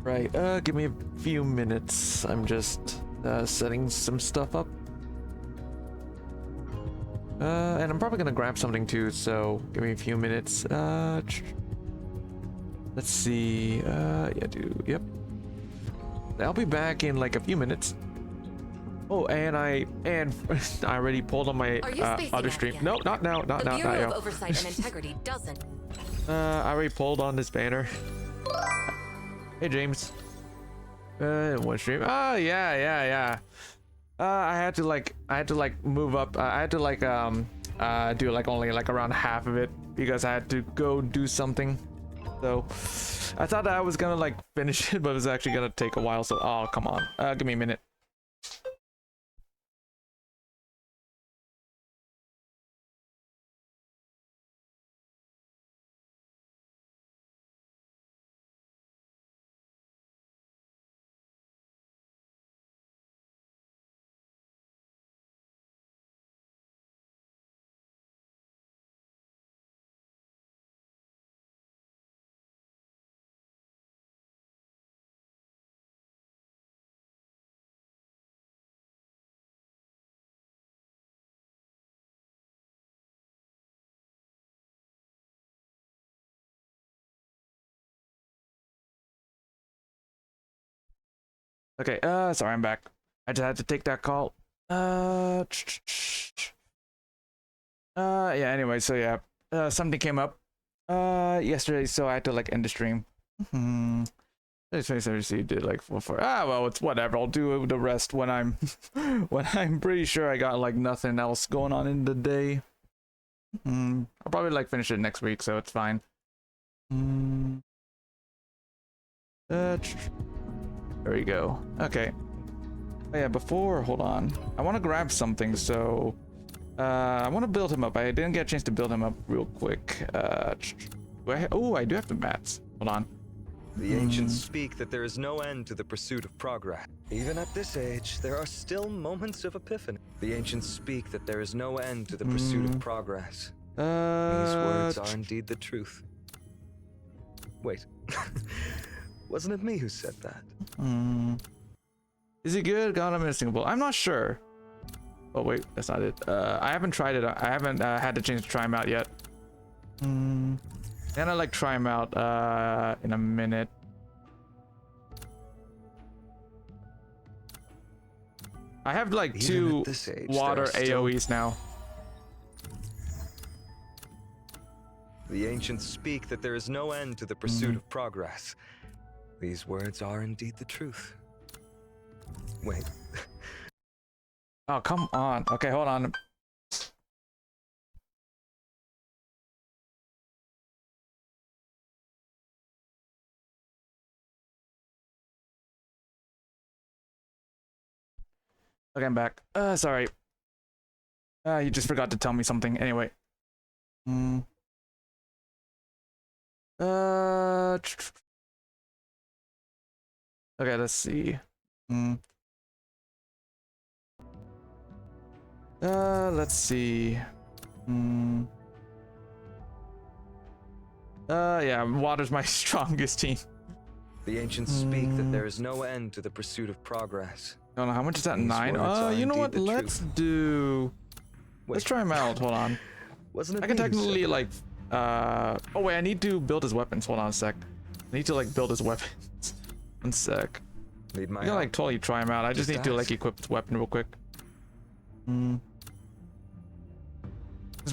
Right, give me a few minutes. I'm just setting some stuff up. And I'm probably gonna grab something too, so give me a few minutes. Let's see. Yeah, yep. I'll be back in like a few minutes. Oh, and I already pulled on my other stream. No, not now, not now, The Bureau of Oversight and Integrity doesn't. I already pulled on this banner. Hey, James. One stream. Oh, yeah. I had to like move up. I had to like do like only like around half of it because I had to go do something. So I thought that I was gonna like finish it, but it was actually gonna take a while. So oh, come on. Give me a minute. Okay, sorry, I'm back. I just had to take that call. Yeah, anyway, so yeah, something came up, yesterday, so I had to, like, end the stream. You did, like, well, it's whatever, I'll do the rest when I'm, when I'm pretty sure I got, like, nothing else going on in the day. I'll probably, like, finish it next week, so it's fine. There we go. Okay. Oh, yeah, hold on. I want to grab something, so I want to build him up. I didn't get a chance to build him up real quick. Oh, I do have the mats. Hold on. The ancients speak that there is no end to the pursuit of progress. Even at this age, there are still moments of epiphany. The ancients speak that there is no end to the pursuit of progress. These words are indeed the truth. Wait. Wasn't it me who said that? Is he good? God, I'm missing a bullet. I'm not sure. Oh wait, that's not it. I haven't tried it. I haven't had the chance to try him out yet. Gonna like try him out in a minute. I have like two water AoEs now. The ancients speak that there is no end to the pursuit of progress. These words are indeed the truth. Wait. Oh, come on. Okay, hold on. Okay, I'm back. Sorry. You just forgot to tell me something. Anyway. Okay, let's see. Let's see. Yeah, water's my strongest team. The ancients speak that there is no end to the pursuit of progress. I don't know, how much is that? 9? You know what? Let's do... Let's try him out. Hold on. I can technically, like... Oh, wait, I need to build his weapons. Hold on a sec. I need to, like, build his weapons. One sec. I can, like, totally try him out. I just need to, like, equip his weapon real quick. Because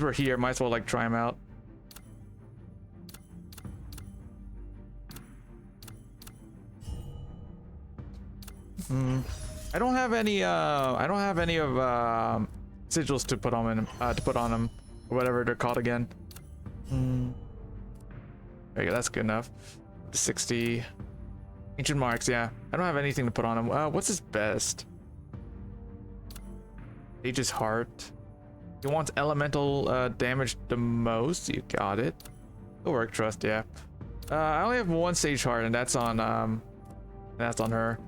we're here, might as well, like, try him out. I don't have any of sigils to put on him, or whatever they're called again. There you go, that's good enough. 60 ancient marks. Yeah, I don't have anything to put on him. What's his best? Aegis Heart. He wants elemental damage the most. You got it. Go work, trust. Yeah. I only have one Sage Heart, and that's on her.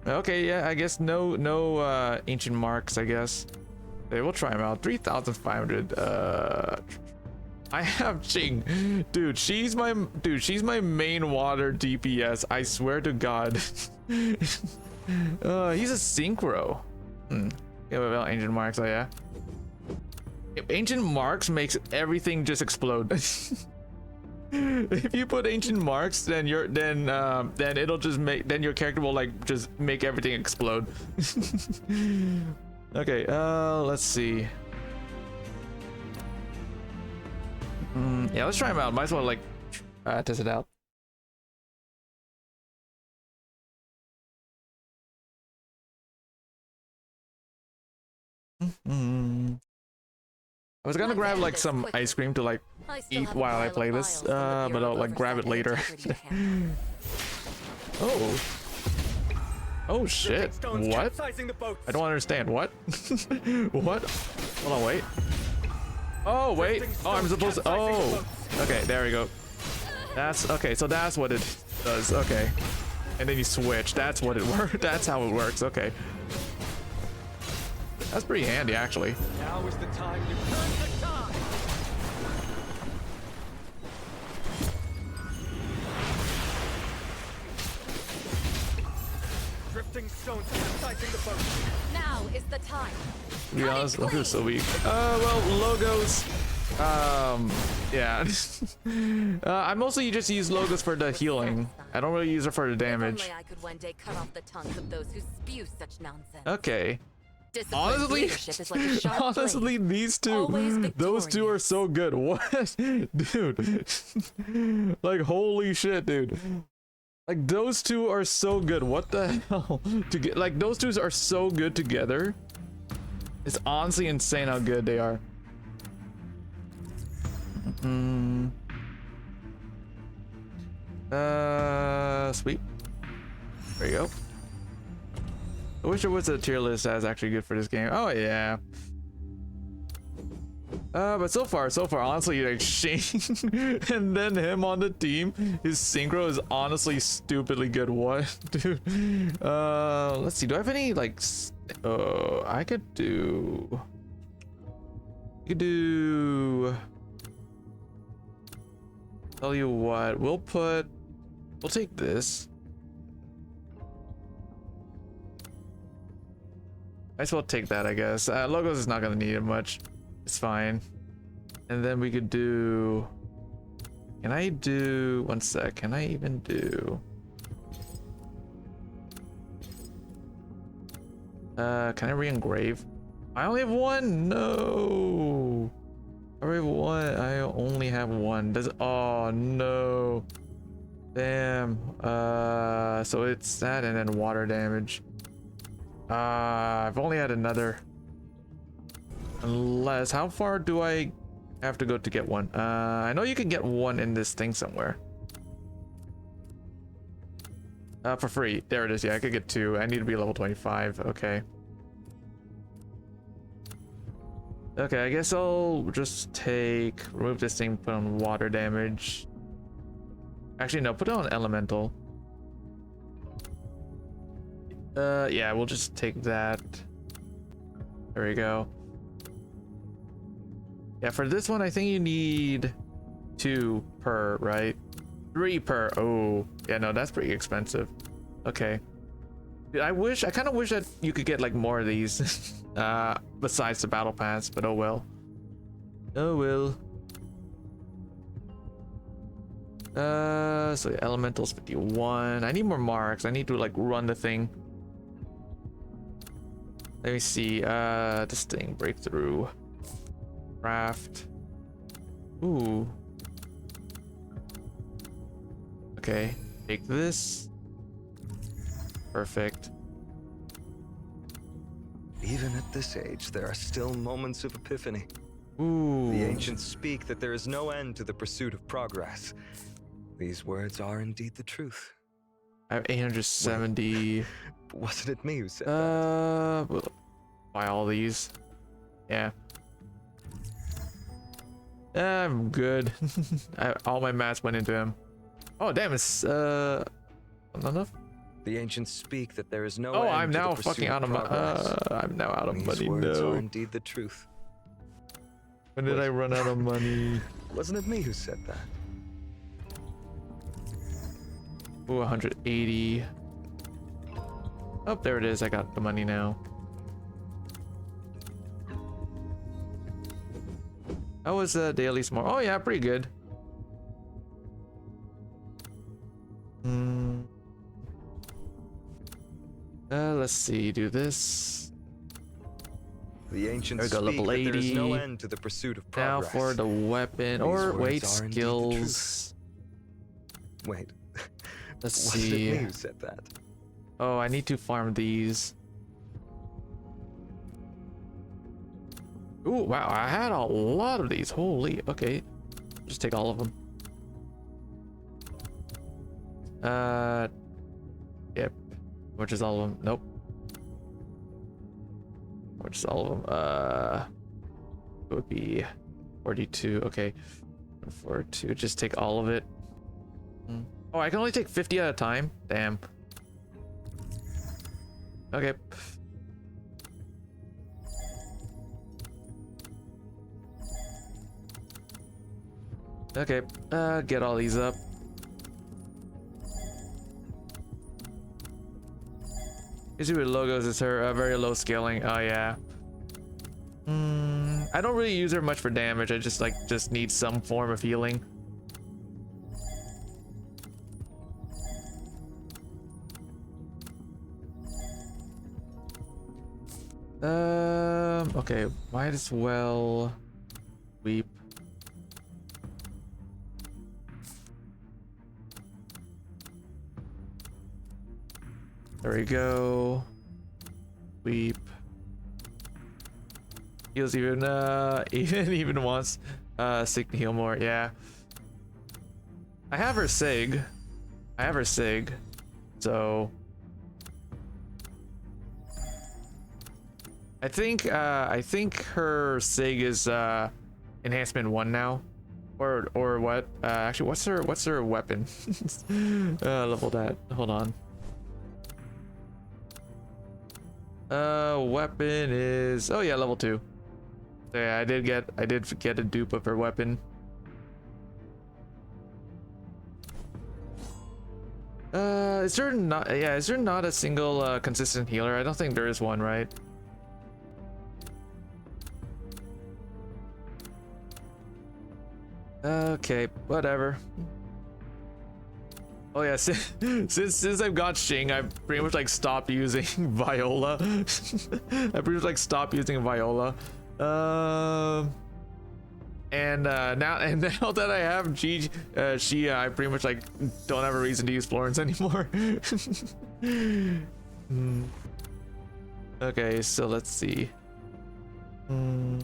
Okay, yeah, I guess no ancient marks, I guess. Okay, we'll try him out. 3,500. I have Ching. Dude, she's my main water DPS. I swear to God. He's a synchro. Yeah, about ancient marks. Oh yeah. If ancient marks makes everything just explode. If you put ancient marks, then it'll just make, then your character will like just make everything explode. Okay, let's see. Yeah, let's try him out. Might as well like test it out. I was gonna grab like some ice cream to like eat while I play this, but I'll like grab it later. Oh shit! What? I don't understand. What? What? Hold on, wait. Oh wait. Oh, I'm supposed to. Oh. Okay, there we go. That's okay. So that's what it does. Okay. And then you switch. That's what it works. That's how it works. Okay. That's pretty handy, actually. Now is the time to turn the tide. Drifting stones capsizing the boat. Now is the time. To be honest, Logo's so weak. Well, Logos. Yeah. I mostly just use Logos for the healing. I don't really use her for the damage. If only I could one day cut off the tongues of those who spew such nonsense. Okay. Disciplined Honestly, leadership is like a sharp honestly, blade, these two, always those two are victorious. so good. What, dude? Like, holy shit, dude. Like, those two are so good. What the hell? To get like, those two are so good together. It's honestly insane how good they are. Sweet. There you go. I wish there was a tier list that's actually good for this game. Oh yeah. But so far, honestly, like Shane and then him on the team, his synchro is honestly stupidly good. What, dude? Let's see. Do I have any like? I could do. Tell you what, we'll take this. Might as well take that, I guess. Logos is not gonna need it much. It's fine. And then we could do. Can I do? One sec. Can I even do? Can I re-engrave? I only have one. No. I only have one. I only have one. Does? Oh no. Damn. So it's that and then water damage. I've only had another. Unless, how far do I have to go to get one? I know you can get one in this thing somewhere. For free. There it is. Yeah, I could get two. I need to be level 25. Okay. Okay, I guess I'll just remove this thing, put on water damage. Actually, no, put it on elemental. Yeah, we'll just take that. There we go. Yeah, for this one, I think you need 2 per, right? 3 per. Oh, yeah, no, that's pretty expensive. Okay. Dude, I kind of wish that you could get like more of these, besides the battle pass, but oh well. Oh well. So the elemental's 51. I need more marks. I need to like run the thing. Let me see. This thing, breakthrough. Craft. Ooh. Okay. Take this. Perfect. Even at this age, there are still moments of epiphany. Ooh. The ancients speak that there is no end to the pursuit of progress. These words are indeed the truth. I have 870. Wasn't it me who said that? We'll buy all these. Yeah. I'm good. All my mats went into him. Oh damn, it's not enough. The ancients speak that there is no Oh, end I'm to now the pursuit fucking out of progress. I'm now out of These money. words are No. indeed the truth. When did I run out of money? Wasn't it me who said that? Ooh, 180. Oh, there it is. I got the money now. How was Daily Smart? Oh yeah, pretty good. Let's see. Do this. The ancients There we go, speak level that there is no 80. end to the pursuit of Now progress. for the weapon. These Or words wait, are indeed the skills. Wait, Let's wasn't it see. me who said that? Oh, I need to farm these. Ooh, wow, I had a lot of these. Holy, okay. Just take all of them. Yep. Which is all of them? Nope. Which is all of them? It would be 42. Okay. 42. Just take all of it. Oh, I can only take 50 at a time? Damn. Okay. Okay, get all these up. Issue with logos is her very low scaling. Oh yeah. I don't really use her much for damage. I just need some form of healing. Okay, might as well weep. There we go. Weep. Heals even even once. Seek to heal more, yeah. I have her Sig. So I think her Sig is enhancement 1 now. Or what? Actually what's her weapon? Level that. Hold on. Weapon is, oh yeah, level 2. So yeah, I did get a dupe of her weapon. Is there not a single consistent healer? I don't think there is one, right? Okay, whatever. Oh yeah, since I've got Shing, I've pretty much like stopped using Viola. I pretty much like stopped using Viola. And now that I have Shia, I pretty much like don't have a reason to use Florence anymore. Okay, so let's see. We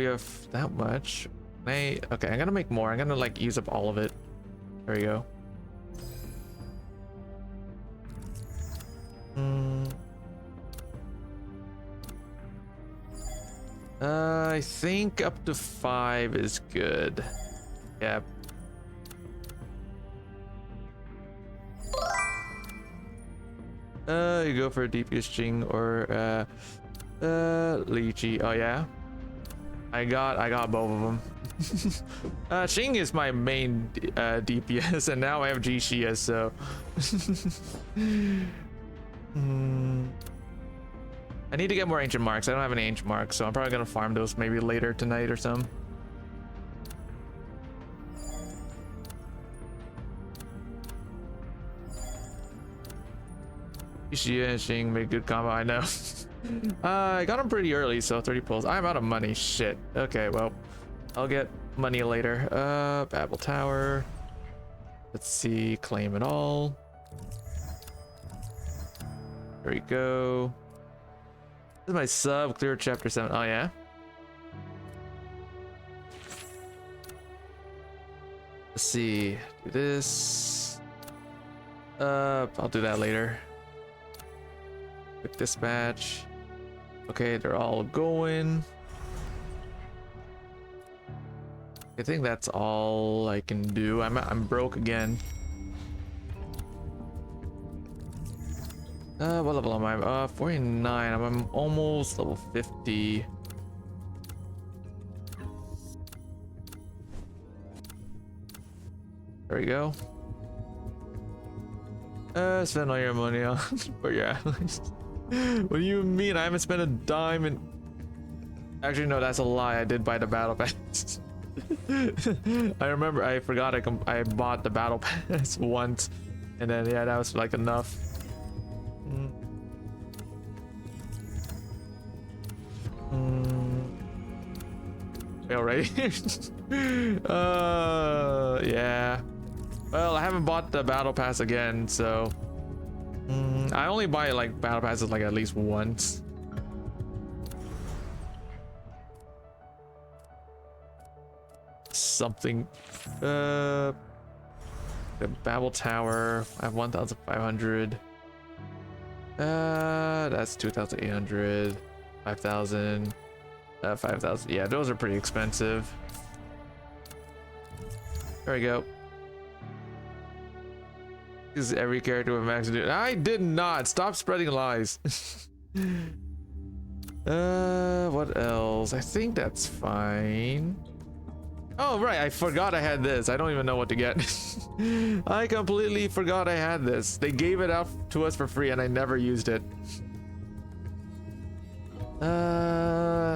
have that much. Okay, I'm gonna make more. I'm gonna like use up all of it. There we go. I think up to 5 is good. Yep. You go for a DPS Jing or Lychee. Oh yeah. I got both of them. Xing is my main DPS, and now I have G-Shia, so I need to get more ancient marks. I don't have any ancient marks, so I'm probably gonna farm those maybe later tonight or some. G-Shia and Xing make good combo, I know. I got them pretty early, so 30 pulls. I'm out of money, shit. Okay, well, I'll get money later. Babel Tower. Let's see, claim it all. There we go. This is my sub, clear chapter 7. Oh yeah. Let's see, do this. I'll do that later. Quick dispatch. Okay, they're all going. I think that's all I can do. I'm broke again. What level am I? 49. I'm almost level 50. There you go. Spend all your money on but yeah. What do you mean? I haven't spent a dime in... Actually, no, that's a lie. I did buy the battle pass. I remember, I forgot I bought the battle pass once, and then yeah, that was like enough. Alright. Yeah. Well, I haven't bought the battle pass again, so I only buy like battle passes like at least once. Something. The Babel Tower. I have 1,500. That's 2,800. 5,000. 5,000. Yeah, those are pretty expensive. There we go. Is every character with max dude? I did not. Stop spreading lies. What else? I think that's fine. Oh right, I forgot I had this. I don't even know what to get. I completely forgot I had this. They gave it out to us for free and I never used it.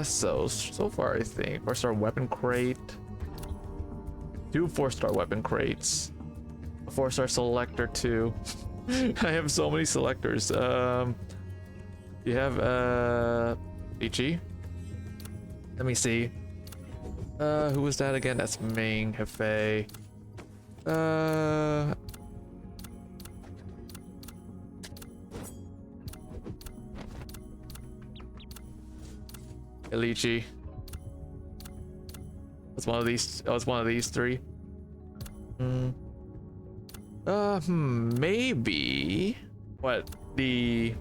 So far I think 4-star weapon crate, 2 4-star weapon crates, a 4-star selector too. I have so many selectors. You have Ichi. Let me see. Who was that again? That's Ming, Hefei. Elichi. It's one of these. Oh, it's one of these 3. Maybe. What the?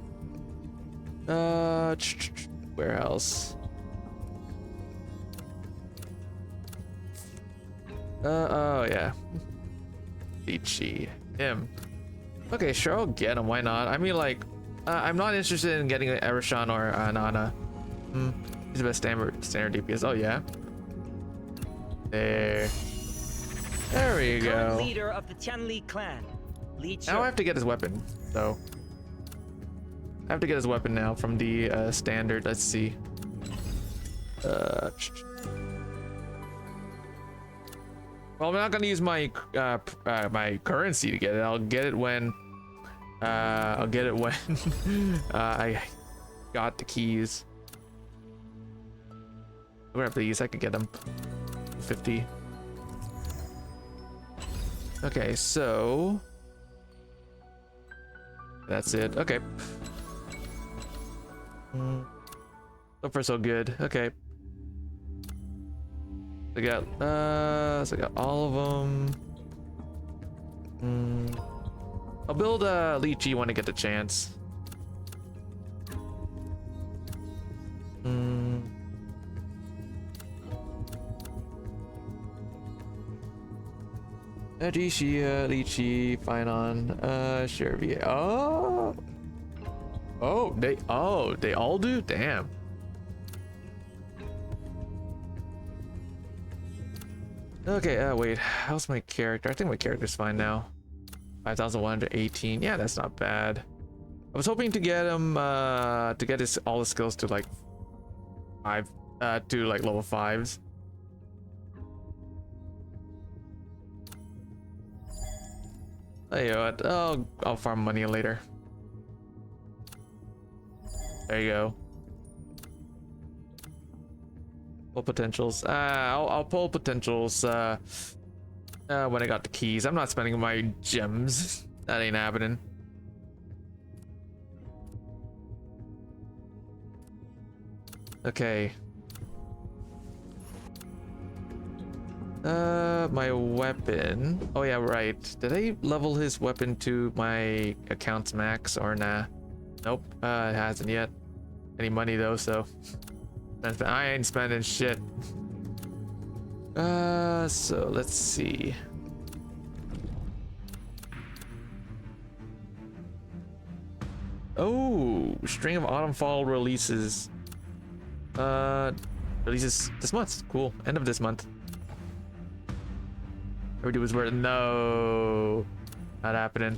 Where else? Oh yeah. Ichi. Him. Okay, sure, I'll get him. Why not? I mean, like, I'm not interested in getting an Erishon or Nana. He's the best standard DPS. Oh yeah. There we go. Leader of the Tianli clan. Now I have to get his weapon, though. I have to get his weapon now from the standard. Let's see. Well, I'm not gonna use my my currency to get it. I'll get it when I got the keys. Grab these. I could get them. 50. Okay, so that's it. Okay. So far so good. Okay. I got so I got all of them. I'll build a Lychee when I get the chance. Ajishia, Lychee, Finon, Shervie. They all do? Damn. Okay, wait, how's my character? I think my character's fine now. 5,118. Yeah, that's not bad. I was hoping to get him to get his all his skills to like level 5s. Oh, you know what? I'll farm money later. There you go. Pull potentials. I'll pull potentials when I got the keys. I'm not spending my gems. That ain't happening. Okay. My weapon. Oh yeah, right. Did I level his weapon to my account's max or nah? Nope. It hasn't yet. Any money though, so I ain't spending shit. So let's see. Oh, String of Autumn Fall releases. Releases this month. Cool. End of this month. Everybody was worried. No, not happening.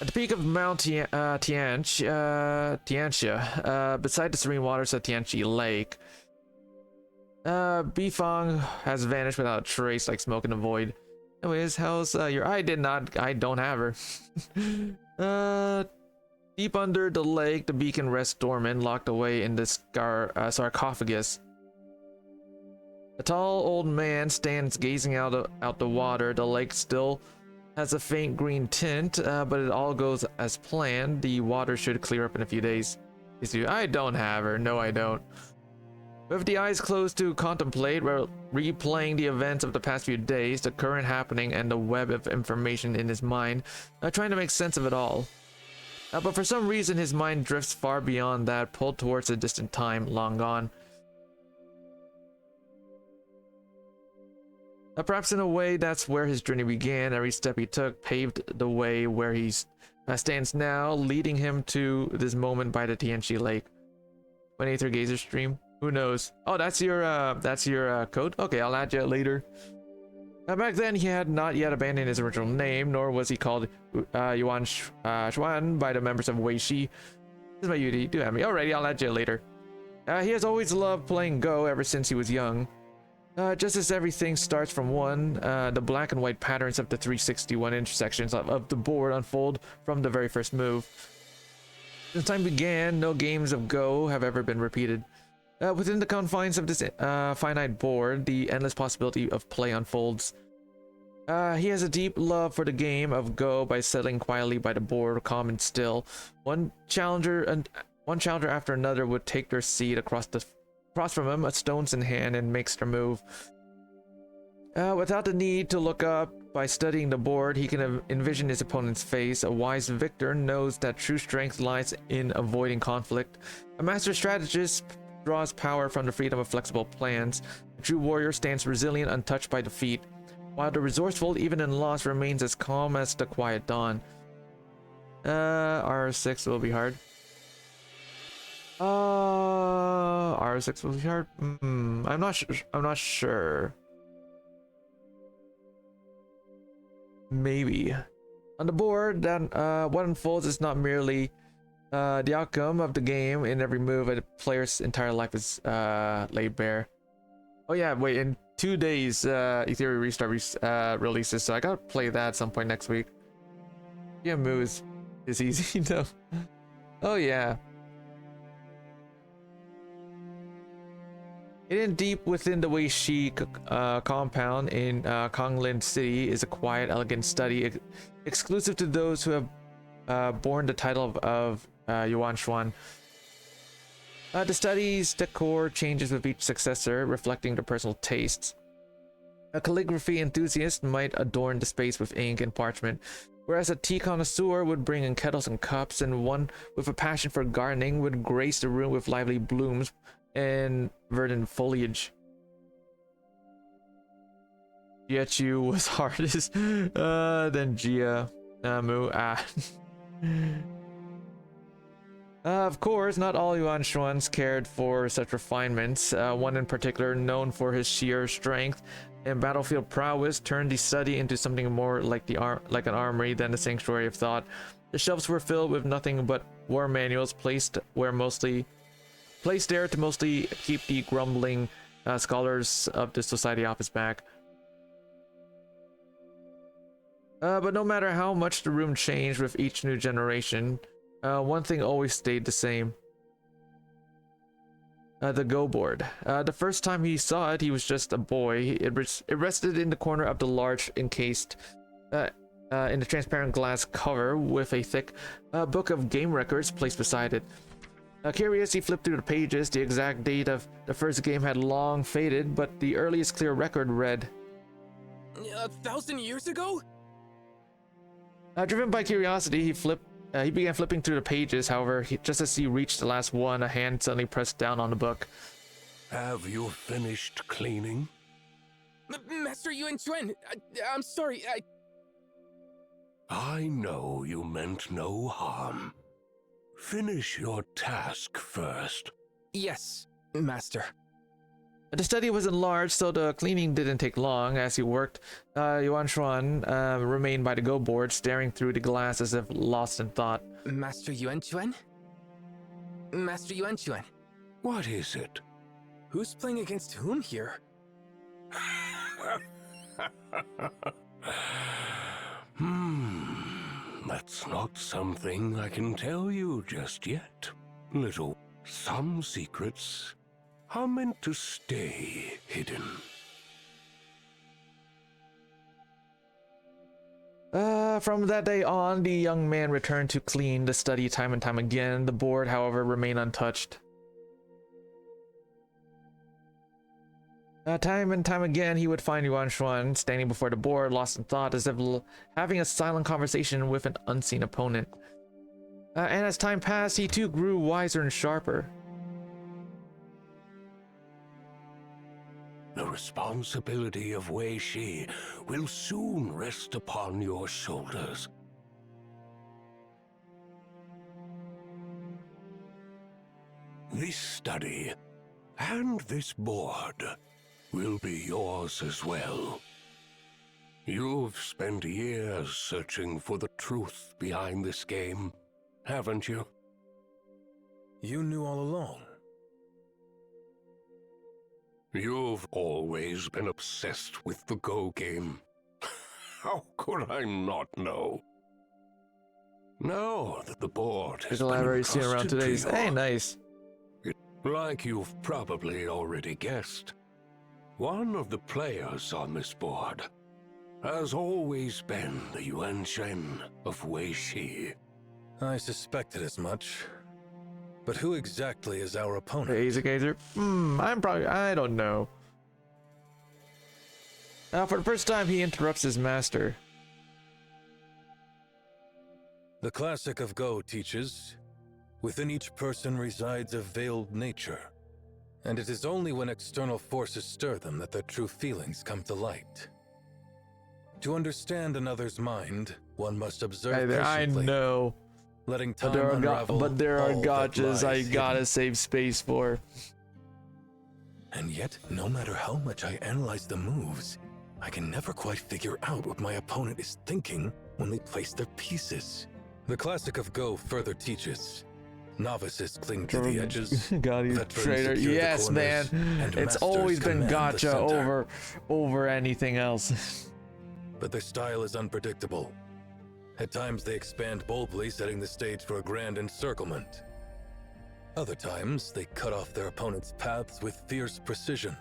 At the peak of Mount Tianxia, beside the serene waters of Tianxi Lake, Bifang has vanished without a trace, like smoke in the void. Anyways, how's your... I don't have her. Deep under the lake, the beacon rests dormant, locked away in the sarcophagus. A tall old man stands gazing out the water. The lake still has a faint green tint, but it all goes as planned. The water should clear up in a few days. I don't have her. No, I don't. With the eyes closed to contemplate, we're replaying the events of the past few days, the current happening, and the web of information in his mind, trying to make sense of it all. But for some reason, his mind drifts far beyond that, pulled towards a distant time, long gone. Perhaps in a way, that's where his journey began. Every step he took paved the way where he stands now, leading him to this moment by the Tianxi Lake. 28th Gazer stream. Who knows? Oh, that's your code? Okay, I'll add you later. Back then, he had not yet abandoned his original name, nor was he called Yuan Xuan by the members of Wei Shi. This is my UD. Do have me. Alrighty, I'll add you later. He has always loved playing Go ever since he was young. Just as everything starts from one, the black and white patterns of the 361 intersections of the board unfold from the very first move. Since time began, no games of Go have ever been repeated. Within the confines of this finite board, the endless possibility of play unfolds. He has a deep love for the game of Go by settling quietly by the board, calm and still. One challenger after another would take their seat across from him, stones in hand, and makes their move. Without the need to look up, by studying the board, he can envision his opponent's face. A wise victor knows that true strength lies in avoiding conflict. A master strategist draws power from the freedom of flexible plans. A true warrior stands resilient, untouched by defeat, while the resourceful, even in loss, remains as calm as the quiet dawn. R6 will be hard. R6 will be hard. I'm not sure. Maybe. On the board, then what unfolds is not merely the outcome of the game in every move. A player's entire life is laid bare. Oh yeah, wait, in 2 days Ethereum Restart releases, so I gotta play that at some point next week. Yeah, moves is easy though. Oh yeah. Hidden deep within the Wei Shi compound in Konglin City is a quiet, elegant study exclusive to those who have borne the title of Yuan Xuan. The study's decor changes with each successor, reflecting their personal tastes. A calligraphy enthusiast might adorn the space with ink and parchment, whereas a tea connoisseur would bring in kettles and cups, and one with a passion for gardening would grace the room with lively blooms and verdant foliage. Jiachu was hardest, then Jia, Mu, Of course, not all Yuan Xuans cared for such refinements. One in particular, known for his sheer strength and battlefield prowess, turned the study into something more like an armory than a sanctuary of thought. The shelves were filled with nothing but war manuals placed there to mostly keep the grumbling scholars of the society off his back. But no matter how much the room changed with each new generation, one thing always stayed the same. The Go board. The first time he saw it, he was just a boy. It rested in the corner of the large encased in the transparent glass cover with a thick book of game records placed beside it. Curious, he flipped through the pages. The exact date of the first game had long faded, but the earliest clear record read 1,000 years ago? Driven by curiosity, he began flipping through the pages. However, just as he reached the last one, a hand suddenly pressed down on the book. Have you finished cleaning? Master Yuan Xuan, I'm sorry, I know you meant no harm. Finish your task first. Yes, Master. The study wasn't large, so the cleaning didn't take long. As he worked, Yuan Shuan remained by the go board, staring through the glass as if lost in thought. Master Yuan Chuan? Master Yuan Chuan, What is it? who's playing against whom here? That's not something I can tell you just yet. Little, some secrets are meant to stay hidden. From that day on, the young man returned to clean the study time and time again. The board, however, remained untouched. Time and time again, he would find Yuan Shuan standing before the board, lost in thought, as if having a silent conversation with an unseen opponent. And as time passed, he too grew wiser and sharper. The responsibility of Wei Shi will soon rest upon your shoulders. This study and this board will be yours as well. You've spent years searching for the truth behind this game, haven't you? You knew all along. You've always been obsessed with the Go game. How could I not know? Now that the board has There's a been library scene around entrusted to today's. Hey, you, nice. like you've probably already guessed, one of the players on this board has always been the Yuan Shen of Wei Shi. I suspected as much. But who exactly is our opponent? Hey, Isaac Gazer. I don't know. For the first time, he interrupts his master. The classic of Go teaches, within each person resides a veiled nature, and it is only when external forces stir them that their true feelings come to light. To understand another's mind, one must observe I patiently, know. letting time But unravel there are all that gotchas I lies gotta hidden. save space for. And yet, no matter how much I analyze the moves, I can never quite figure out what my opponent is thinking when they place their pieces. The classic of Go further teaches, novices cling to the edges, God, you veterans traitor. secure the Yes, man. corners, and It's masters always been command the gotcha center. over anything else. But their style is unpredictable. At times they expand boldly, setting the stage for a grand encirclement. Other times, they cut off their opponent's paths with fierce precision,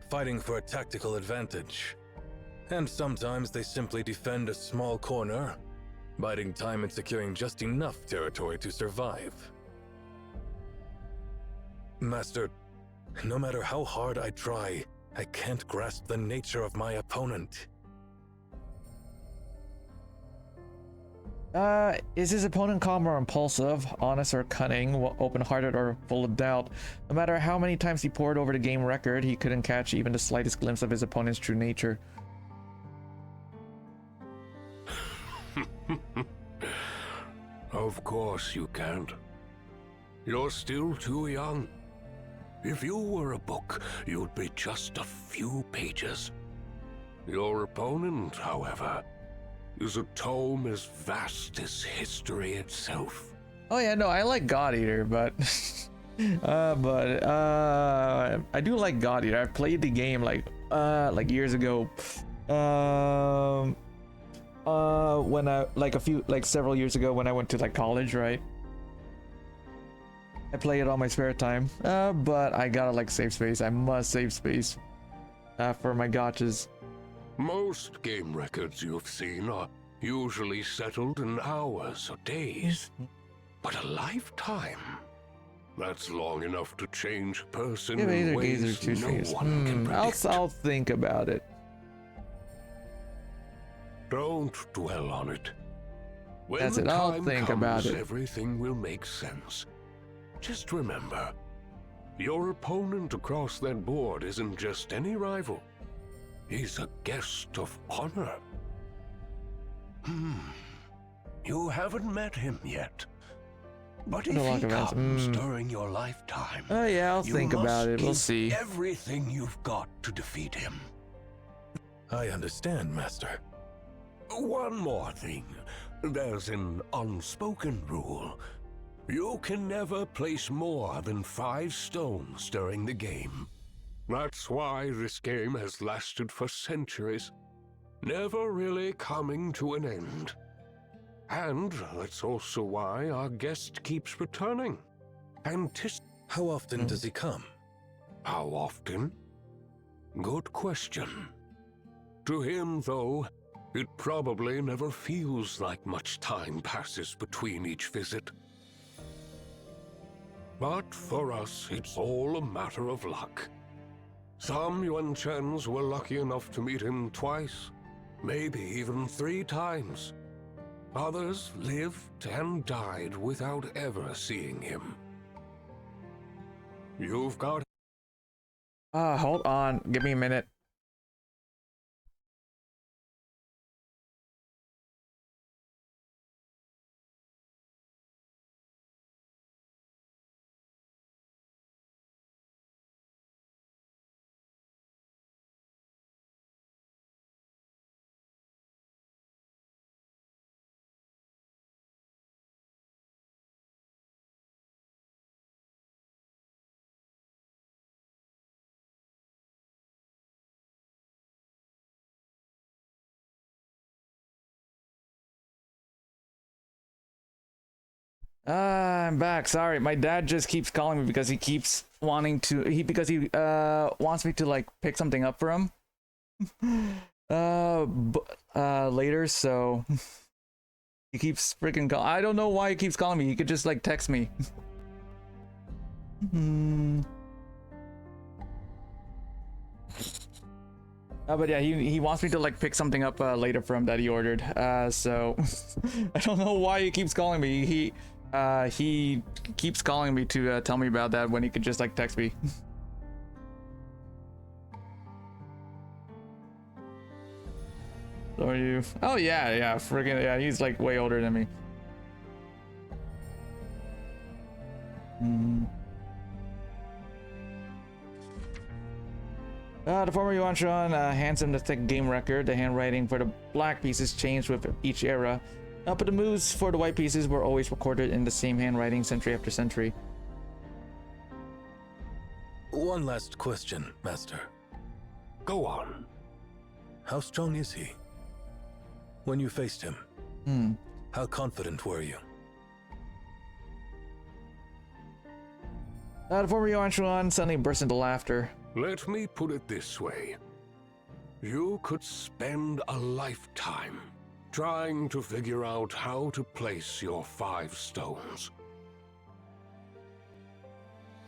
fighting for a tactical advantage. And sometimes they simply defend a small corner, biding time and securing just enough territory to survive. Master, no matter how hard I try, I can't grasp the nature of my opponent. Is his opponent calm or impulsive, honest or cunning, open-hearted or full of doubt? No matter how many times he pored over the game record, he couldn't catch even the slightest glimpse of his opponent's true nature. Of course you can't. You're still too young. If you were a book, you'd be just a few pages. Your opponent, however, is a tome as vast as history itself. Oh yeah, no, I like God Eater, but I do like God Eater. I played the game like years ago. When I several years ago when I went to like college, right? I play it on my spare time. But I gotta like save space. I must save space for my gotchas. Most game records you've seen are usually settled in hours or days. But a lifetime? That's long enough to change a person Give in Aether ways Gazer 2 no streams. one can predict. I'll think about it. Don't dwell on it. When That's the it, I'll time think comes, about it. Everything will make sense. Just remember, your opponent across that board isn't just any rival. He's a guest of honor. You haven't met him yet. But No if luck he events. comes during your lifetime, Oh yeah, I'll you think about must it. We'll give see. everything you've got to defeat him. I understand, Master. One more thing. There's an unspoken rule. You can never place more than 5 stones during the game. That's why this game has lasted for centuries, never really coming to an end. And that's also why our guest keeps returning. How often does he come? How often? Good question. To him, though, it probably never feels like much time passes between each visit. But for us, it's all a matter of luck. Some Yuan Chens were lucky enough to meet him twice, maybe even 3 times. Others lived and died without ever seeing him. You've got... Hold on. Give me a minute. I'm back. Sorry, my dad just keeps calling me because he keeps wanting to. Because he wants me to like pick something up for him. Later. So he keeps freaking calling. I don't know why he keeps calling me. He could just like text me. But yeah, he wants me to like pick something up later for him that he ordered. So I don't know why he keeps calling me. He keeps calling me to tell me about that when he could just like text me. So are you? Oh yeah, friggin' yeah. He's like way older than me. The former Yuan Shan hands him the thick game record. The handwriting for the black pieces changed with each era, but the moves for the white pieces were always recorded in the same handwriting century after century. One last question, Master. Go on. How strong is he? When you faced him, how confident were you? The former Yuan Shan suddenly burst into laughter. Let me put it this way. You could spend a lifetime trying to figure out how to place your 5 stones.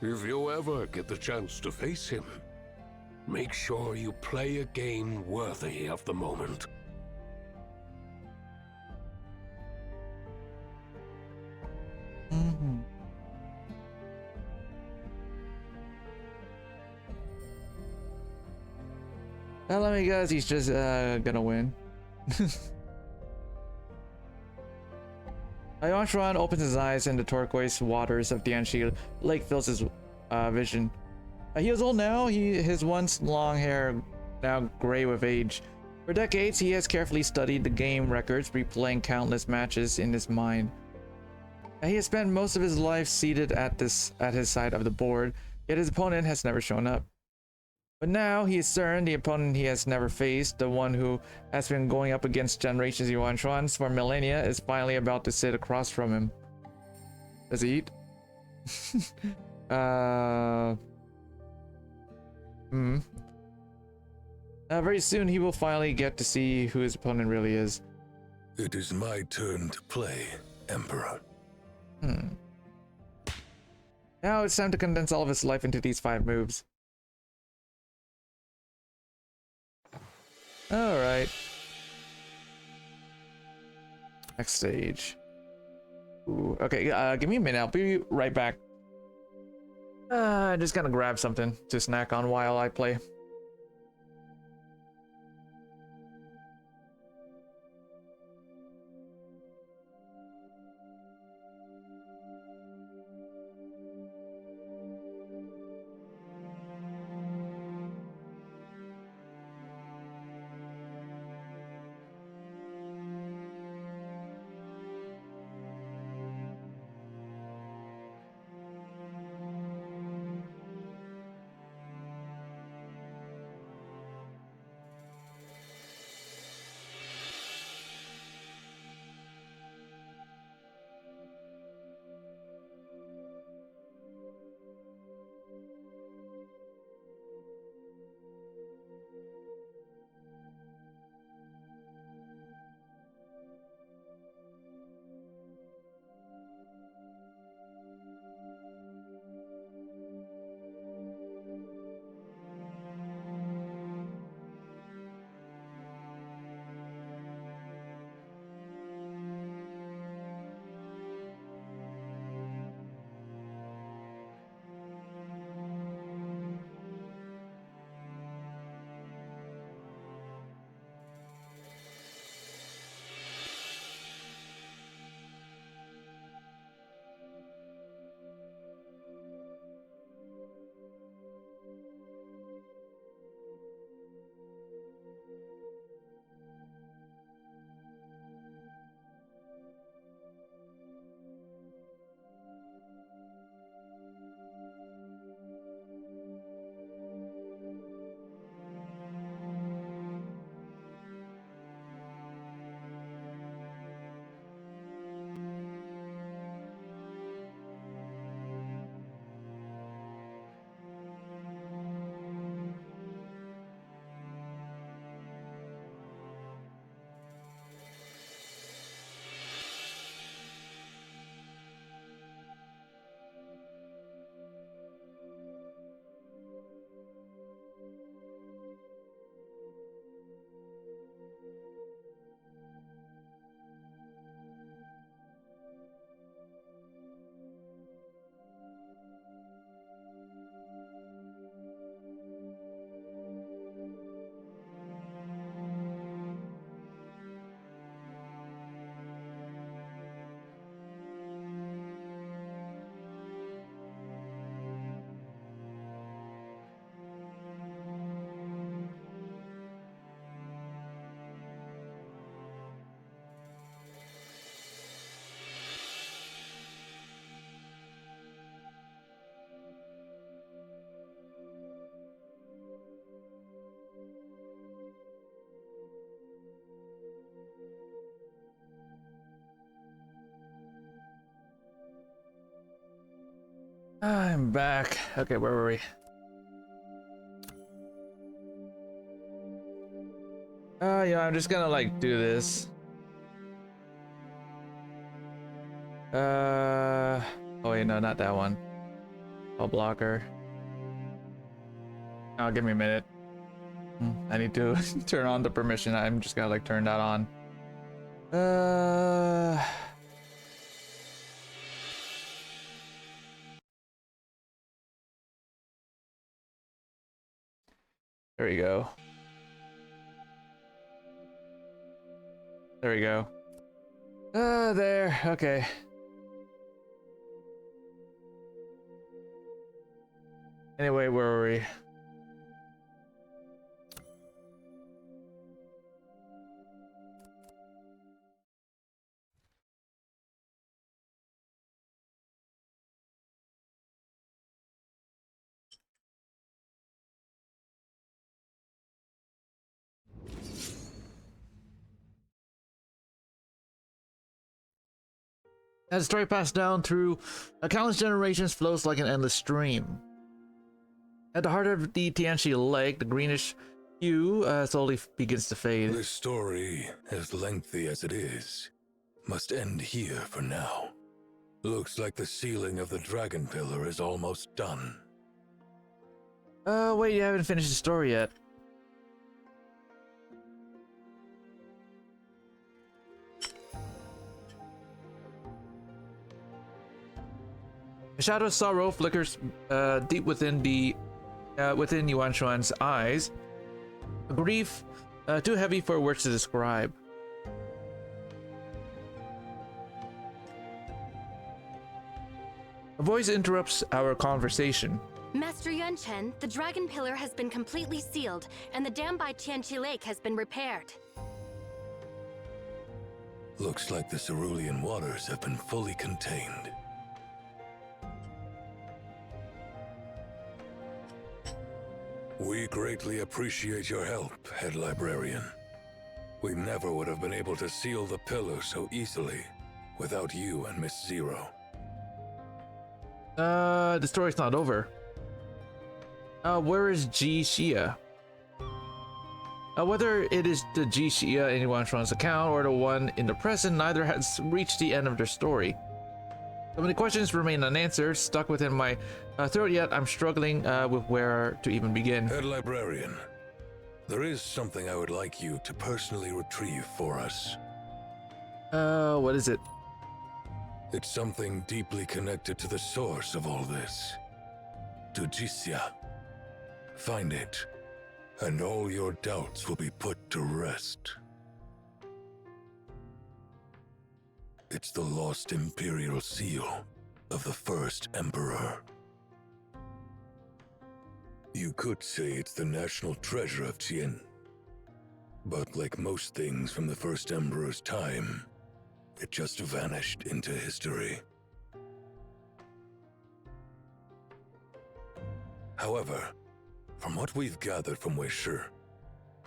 If you ever get the chance to face him, make sure you play a game worthy of the moment. Well, let me guess, he's just gonna win. Yuan Shan opens his eyes and the turquoise waters of Dianxi Lake fills his vision. He is old now, his once long hair now gray with age. For decades, he has carefully studied the game records, replaying countless matches in his mind. He has spent most of his life seated at his side of the board, yet his opponent has never shown up. But now he is certain the opponent he has never faced, the one who has been going up against generations of Yuan Shans for millennia, is finally about to sit across from him. Does he eat? Very soon he will finally get to see who his opponent really is. It is my turn to play, Emperor. Now it's time to condense all of his life into these 5 moves. Alright. Next stage. Ooh, okay, give me a minute. I'll be right back. I'm just gonna grab something to snack on while I play. I'm back. Okay, where were we? Yeah, I'm just gonna like do this. Oh wait, no, not that one. I'll blocker. Oh, give me a minute. I need to turn on the permission. I'm just gonna like turn that on. There we go. There we go. There. Okay. Anyway, where were we? As the story passed down through countless generations, flows like an endless stream. At the heart of the Tianqi Lake, the greenish hue slowly begins to fade. This story, as lengthy as it is, must end here for now. Looks like the sealing of the Dragon Pillar is almost done. Wait, you haven't finished the story yet. A shadow of sorrow flickers deep within Yuan Shuan's eyes. A grief too heavy for words to describe. A voice interrupts our conversation. Master Yuan Chen, the Dragon Pillar has been completely sealed, and the dam by Tianqi Lake has been repaired. Looks like the cerulean waters have been fully contained. We greatly appreciate your help, Head Librarian. We never would have been able to seal the pillar so easily without you and Miss Zero. The story's not over. Where is Ji Xia? Whether it is the Ji Xia in Yuan Shuan's account or the one in the present, neither has reached the end of their story. So many questions remain unanswered, stuck within my throat, yet I'm struggling with where to even begin. Head Librarian, there is something I would like you to personally retrieve for us. What is it? It's something deeply connected to the source of all this. To Jixia. Find it, and all your doubts will be put to rest. It's the lost Imperial Seal of the First Emperor. You could say it's the national treasure of Tien. But like most things from the First Emperor's time, it just vanished into history. However, from what we've gathered from Weishi,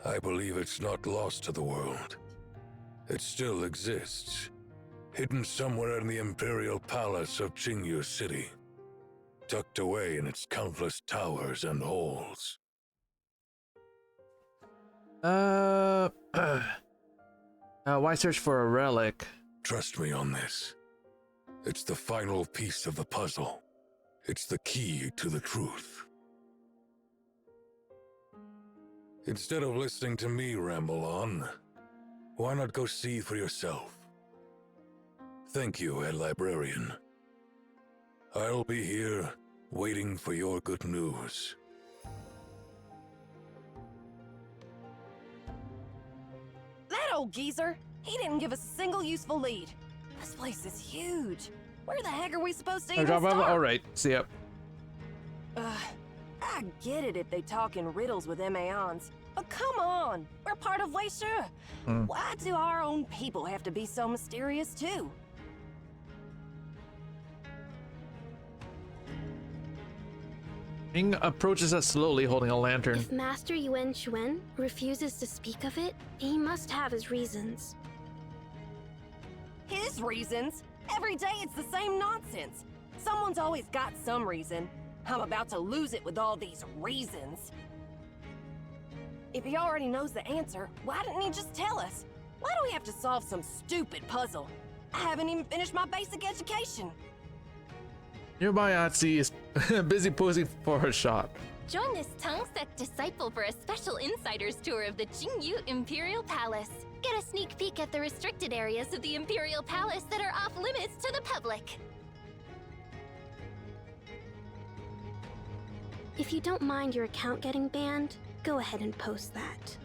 I believe it's not lost to the world. It still exists, hidden somewhere in the Imperial Palace of Qingyu City, tucked away in its countless towers and halls. Why search for a relic? Trust me on this. It's the final piece of the puzzle. It's the key to the truth. Instead of listening to me ramble on, why not go see for yourself? Thank you, Head Librarian. I'll be here, waiting for your good news. That old geezer! He didn't give us a single useful lead. This place is huge. Where the heck are we supposed to even start? Alright, see ya. I get it if they talk in riddles with Maons, but come on! We're part of Weishi. Why do our own people have to be so mysterious too? Ming approaches us slowly, holding a lantern. If Master Yuan Shuan refuses to speak of it, he must have his reasons. His reasons? Every day it's the same nonsense. Someone's always got some reason. I'm about to lose it with all these reasons. If he already knows the answer, why didn't he just tell us? Why do we have to solve some stupid puzzle? I haven't even finished my basic education. Nearby Atsi is busy posing for her shot. Join this Tongsek disciple for a special insider's tour of the Jingyu Imperial Palace. Get a sneak peek at the restricted areas of the Imperial Palace that are off limits to the public. If you don't mind your account getting banned, go ahead and post that.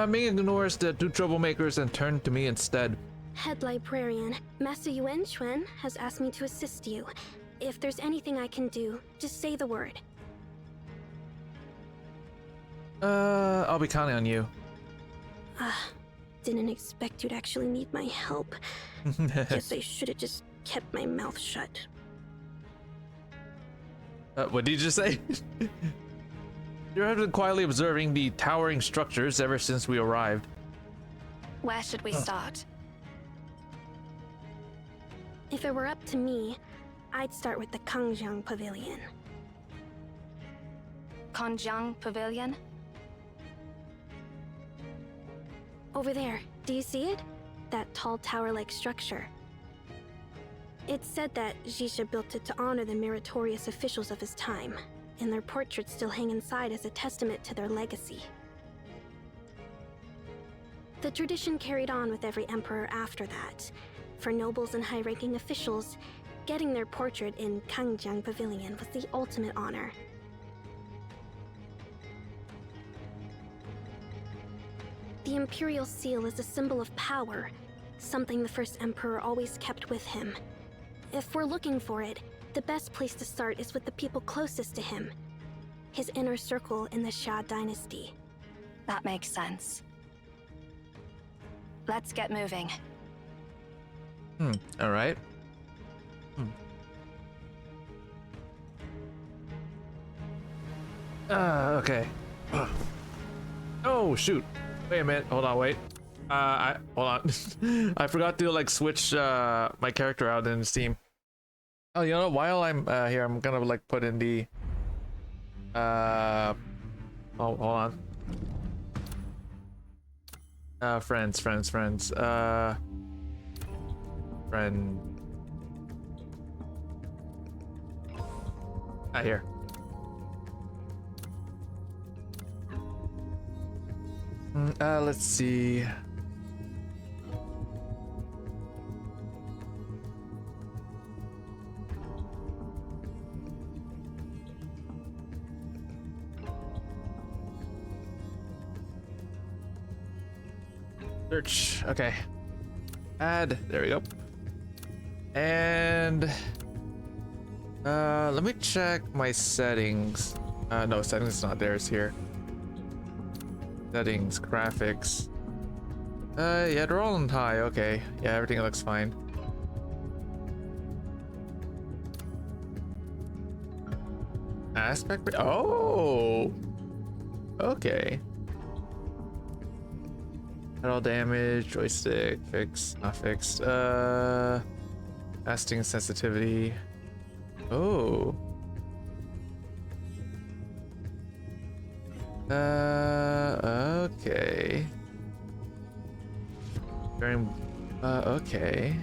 Ming ignores the two troublemakers and turned to me instead. Head Librarian, Master Yuan Chuan has asked me to assist you. If there's anything I can do, just say the word. I'll be counting on you. Didn't expect you'd actually need my help. Guess I should have just kept my mouth shut. What did you just say? You have been quietly observing the towering structures ever since we arrived. Where should we start? If it were up to me, I'd start with the Kangjiang Pavilion. Kangjiang Pavilion? Over there, do you see it? That tall tower-like structure. It's said that Xisha built it to honor the meritorious officials of his time, and their portraits still hang inside as a testament to their legacy. The tradition carried on with every emperor after that. For nobles and high-ranking officials, getting their portrait in Kangjiang Pavilion was the ultimate honor. The Imperial Seal is a symbol of power, something the first emperor always kept with him. If we're looking for it, the best place to start is with the people closest to him, his inner circle in the Xia dynasty. That makes sense. Let's get moving. All right. Okay. Oh shoot! Wait a minute. Hold on. Wait. Hold on. I forgot to like switch my character out in Steam. Oh, you know, while I'm here, I'm gonna like put in the. Oh, hold on. Friends. Friend. Here. Let's see. Search. Okay. Add. There we go. And let me check my settings. No, settings is not there. It's here. Settings, graphics. Yeah, they're all on high. Okay. Yeah, everything looks fine. Aspect. Oh. Okay. All damage, joystick, fixed, not fixed. Casting sensitivity. Oh. Okay. Okay.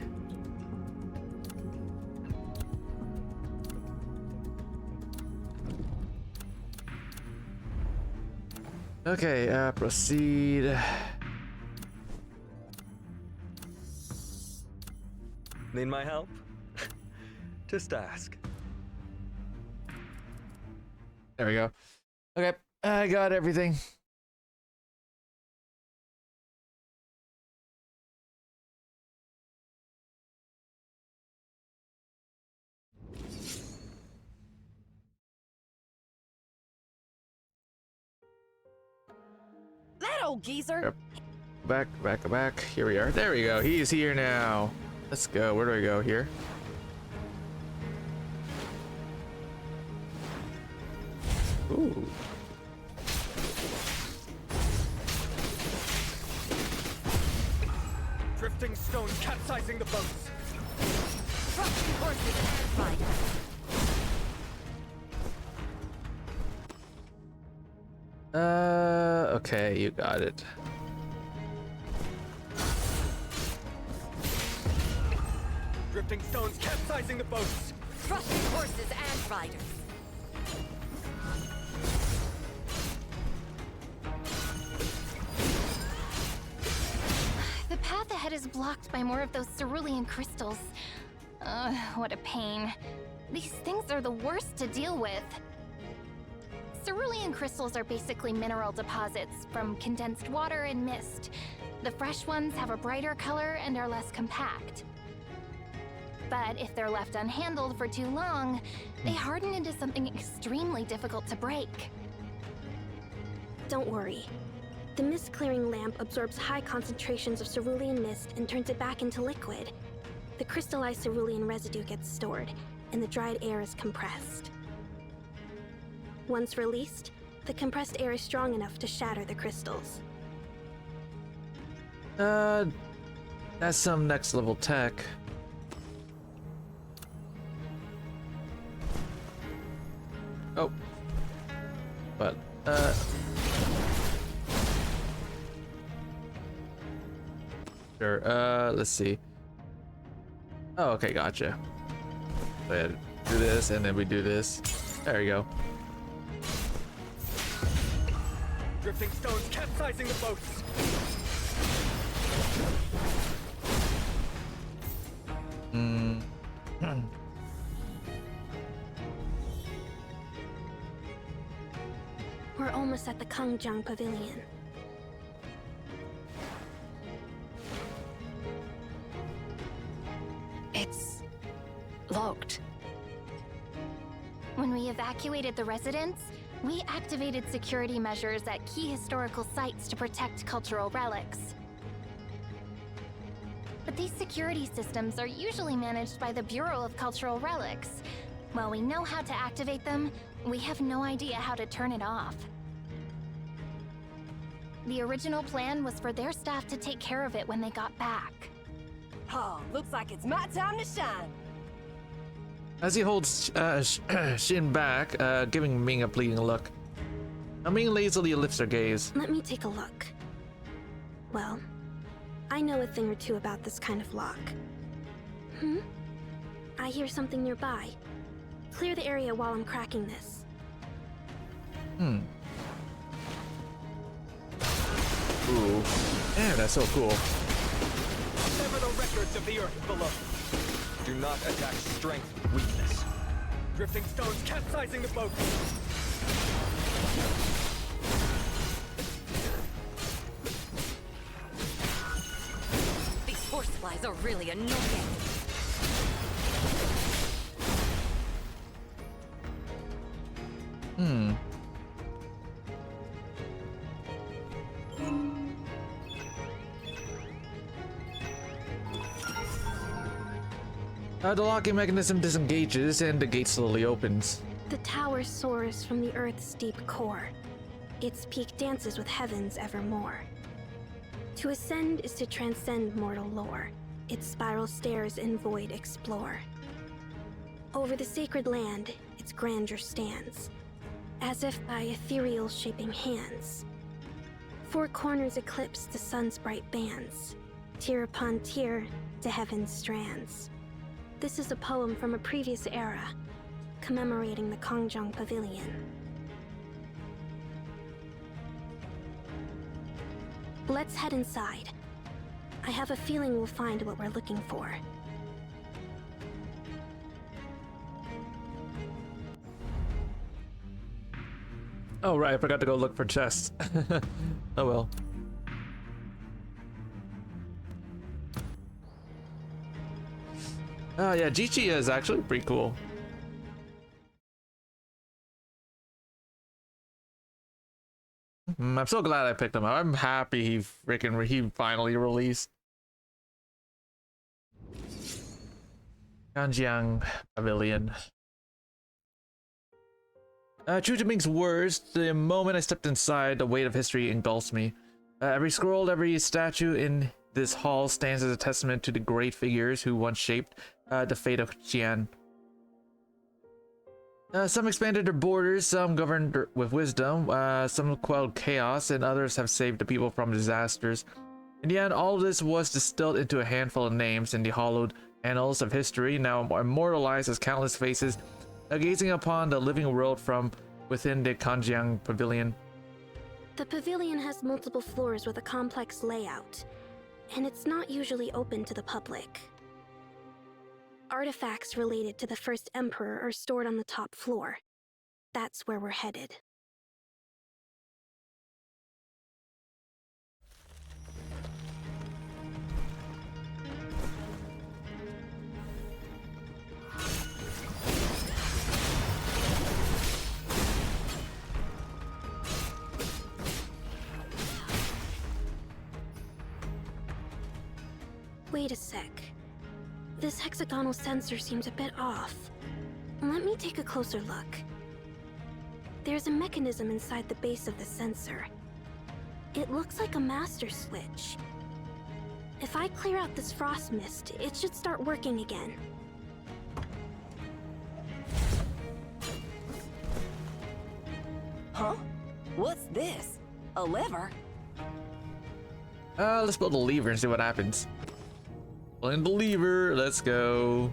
Okay, proceed. Need my help? Just ask. There we go. Okay, I got everything. That old geezer. Yep. Back. Here we are. There we go. He is here now. Let's go. Where do I go here? Ooh. Drift Drifting stones capsizing the boats. Crushing horses and fighters. Okay, you got it. Drifting stones capsizing the boats. Crushing horses and fighters. The path ahead is blocked by more of those cerulean crystals. What a pain. These things are the worst to deal with. Cerulean crystals are basically mineral deposits from condensed water and mist. The fresh ones have a brighter color and are less compact. But if they're left unhandled for too long, they harden into something extremely difficult to break. Don't worry. The mist clearing lamp absorbs high concentrations of cerulean mist and turns it back into liquid. The crystallized cerulean residue gets stored, and the dried air is compressed. Once released, the compressed air is strong enough to shatter the crystals. That's some next level tech. Oh. But, sure, let's see. Oh, okay, gotcha. Go ahead, do this, and then we do this. There you go. Drifting stones capsizing the boats. We're almost at the Kongjang Pavilion. It's locked. When we evacuated the residence, we activated security measures at key historical sites to protect cultural relics. But these security systems are usually managed by the Bureau of Cultural Relics. While we know how to activate them, we have no idea how to turn it off. The original plan was for their staff to take care of it when they got back. Oh, looks like it's my time to shine. As he holds Shin back, giving Ming a pleading look, Ming lazily lifts her gaze. Let me take a look. Well, I know a thing or two about this kind of lock. I hear something nearby. Clear the area while I'm cracking this. Ooh. Man, that's so cool. Sever the records of the earth below. Do not attack strength with weakness. Drifting stones capsizing the boat. These horseflies are really annoying. The locking mechanism disengages and the gate slowly opens. The tower soars from the Earth's deep core. Its peak dances with heaven's evermore. To ascend is to transcend mortal lore. Its spiral stairs in void explore. Over the sacred land, its grandeur stands, as if by ethereal shaping hands. Four corners eclipse the sun's bright bands, tier upon tier to heaven's strands. This is a poem from a previous era, commemorating the Kongjang Pavilion. Let's head inside. I have a feeling we'll find what we're looking for. Oh right, I forgot to go look for chests. Oh well. Oh yeah, Jichi is actually pretty cool. I'm so glad I picked him up. I'm happy he finally released. Kongjang Pavilion. True to Ming's words, the moment I stepped inside, the weight of history engulfs me. Every scroll, every statue in this hall stands as a testament to the great figures who once shaped the fate of Qian. Some expanded their borders, some governed with wisdom, some quelled chaos, and others have saved the people from disasters. In the end, all this was distilled into a handful of names in the hollowed annals of history, now immortalized as countless faces, gazing upon the living world from within the Kanjiang Pavilion. The pavilion has multiple floors with a complex layout, and it's not usually open to the public. Artifacts related to the first emperor are stored on the top floor. That's where we're headed. Wait a sec. This hexagonal sensor seems a bit off. Let me take a closer look. There's a mechanism inside the base of the sensor. It looks like a master switch. If I clear out this frost mist, it should start working again. Huh? What's this? A lever? Let's pull the lever and see what happens. Pulling the lever, let's go.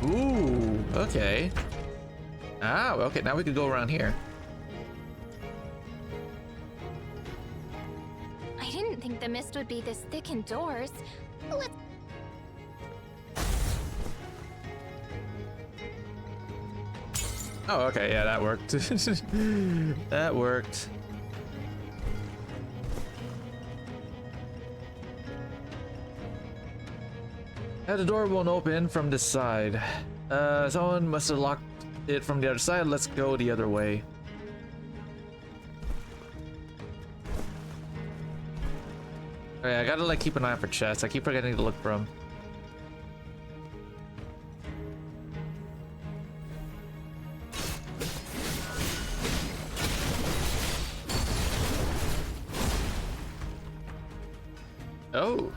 Ooh, okay. Ah, okay, now we could go around here. I didn't think the mist would be this thick indoors. Let's... Oh, okay, yeah, that worked. That worked. The door won't open from this side. Someone must have locked it from the other side. Let's go the other way. Okay, I gotta like keep an eye out for chests. I keep forgetting to look for them. Oh.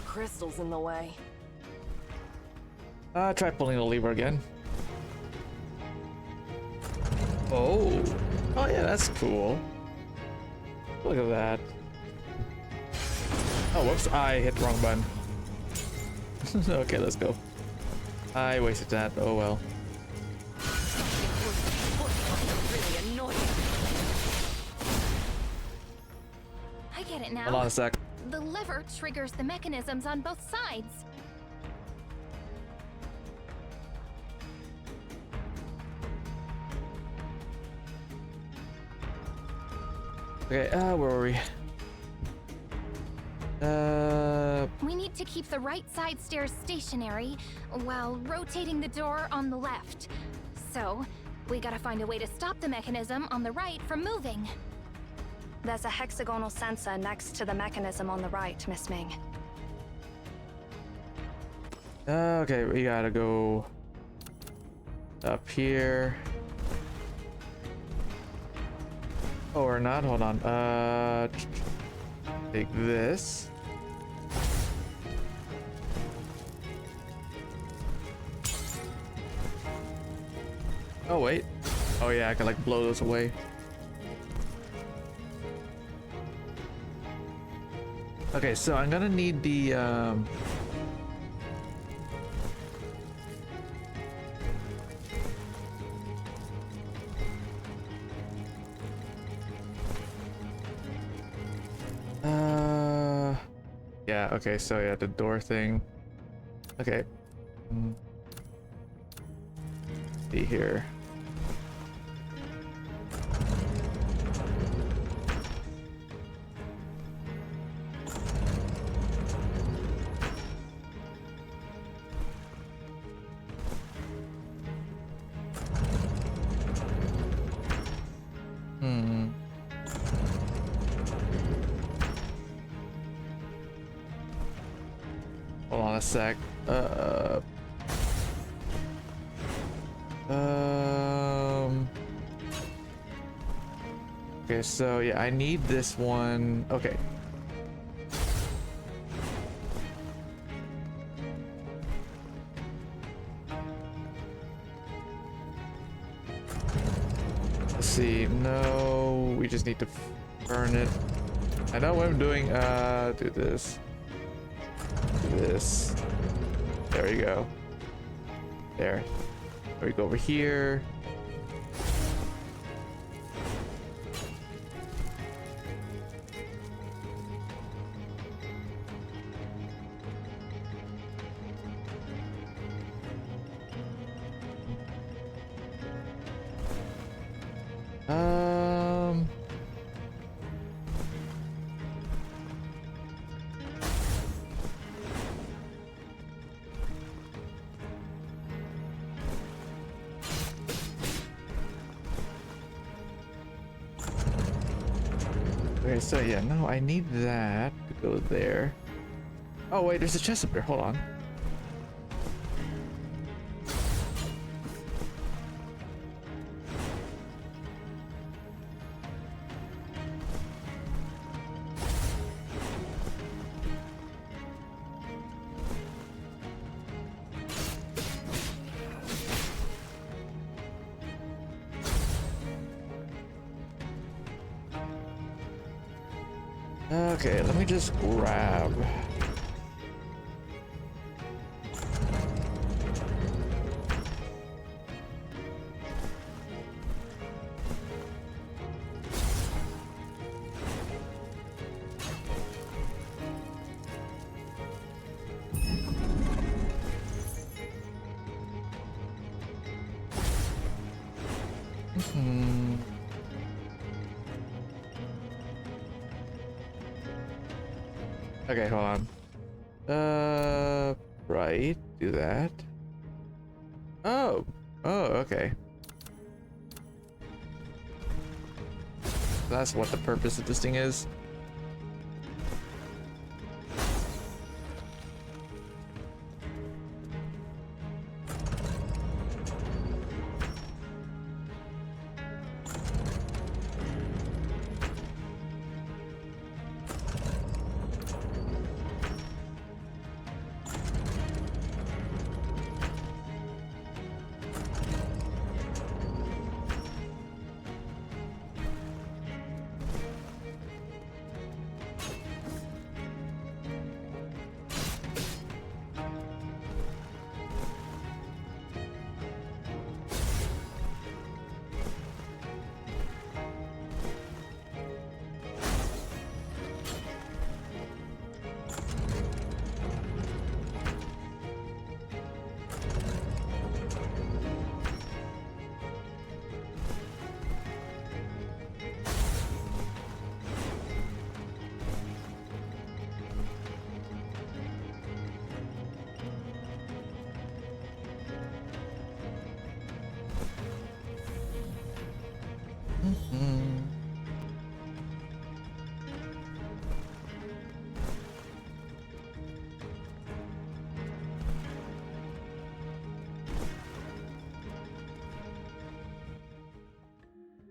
Crystals in the way. Try pulling the lever again. Oh. Oh yeah, that's cool. Look at that. Oh, whoops, I hit the wrong button. Okay, let's go. I wasted that, oh well. Really annoying. I get it now. Hold on a sec. The lever triggers the mechanisms on both sides. Okay, where were we? We need to keep the right side stairs stationary while rotating the door on the left. So, we gotta find a way to stop the mechanism on the right from moving. There's a hexagonal sensor next to the mechanism on the right, Miss Ming. Okay, we gotta go up here. Oh, or not, hold on. Take this. Oh, wait. Oh yeah, I can like blow those away. Okay, so I'm gonna need the yeah, okay, so yeah, the door thing. Okay. See here. on a sec. Okay, so yeah, I need this one. Okay. Let's see. No, we just need to burn it. I know what I'm doing. Do this. Do this. There we go. There. There we go over here. Okay, so yeah, no, I need that to go there. Oh wait, there's a chest up there. Hold on. Okay, let me just grab. Okay, hold on. Right, do that. Oh, okay. That's what the purpose of this thing is.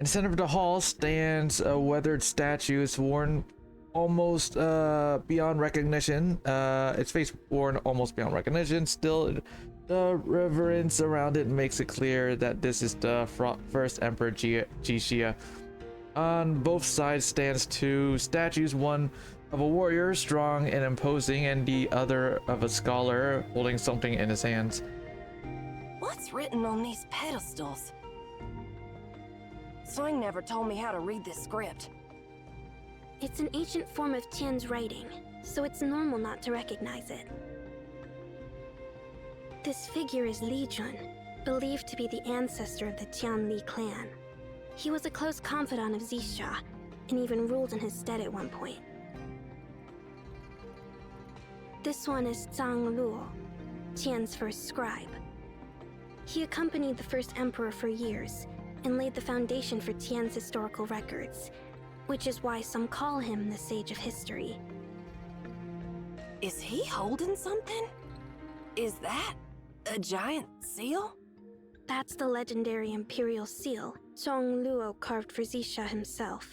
In the center of the hall stands a weathered statue. It's worn almost beyond recognition. Its face worn almost beyond recognition. Still, the reverence around it makes it clear that this is the first Emperor Jixia. On both sides stands two statues, one of a warrior, strong and imposing, and the other of a scholar holding something in his hands. What's written on these pedestals? Slang never told me how to read this script. It's an ancient form of Tian's writing, so it's normal not to recognize it. This figure is Li Jun, believed to be the ancestor of the Tianli clan. He was a close confidant of Xixia, and even ruled in his stead at one point. This one is Zhang Luo, Tian's first scribe. He accompanied the first emperor for years, and laid the foundation for Tian's historical records, which is why some call him the Sage of History. Is he holding something? Is that a giant seal? That's the legendary Imperial Seal Song Luo carved for Xisha himself.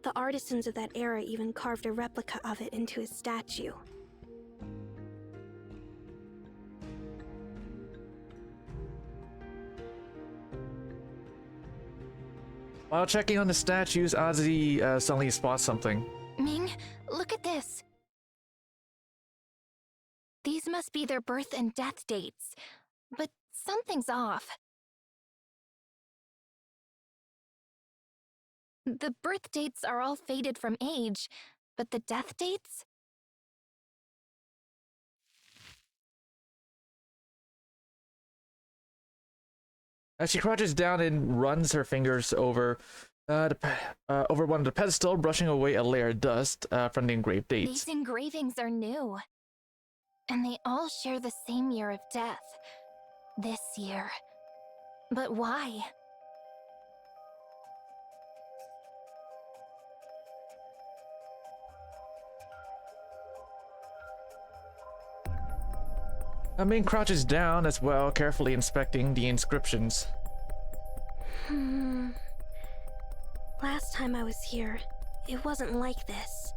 The artisans of that era even carved a replica of it into his statue. While checking on the statues, Ozzy suddenly spots something. Ming, look at this. These must be their birth and death dates, but something's off. The birth dates are all faded from age, but the death dates? As she crouches down and runs her fingers over over one of the pedestal, brushing away a layer of dust from the engraved dates. These engravings are new, and they all share the same year of death. This year. But why? Ming crouches down as well, carefully inspecting the inscriptions. Last time I was here, it wasn't like this.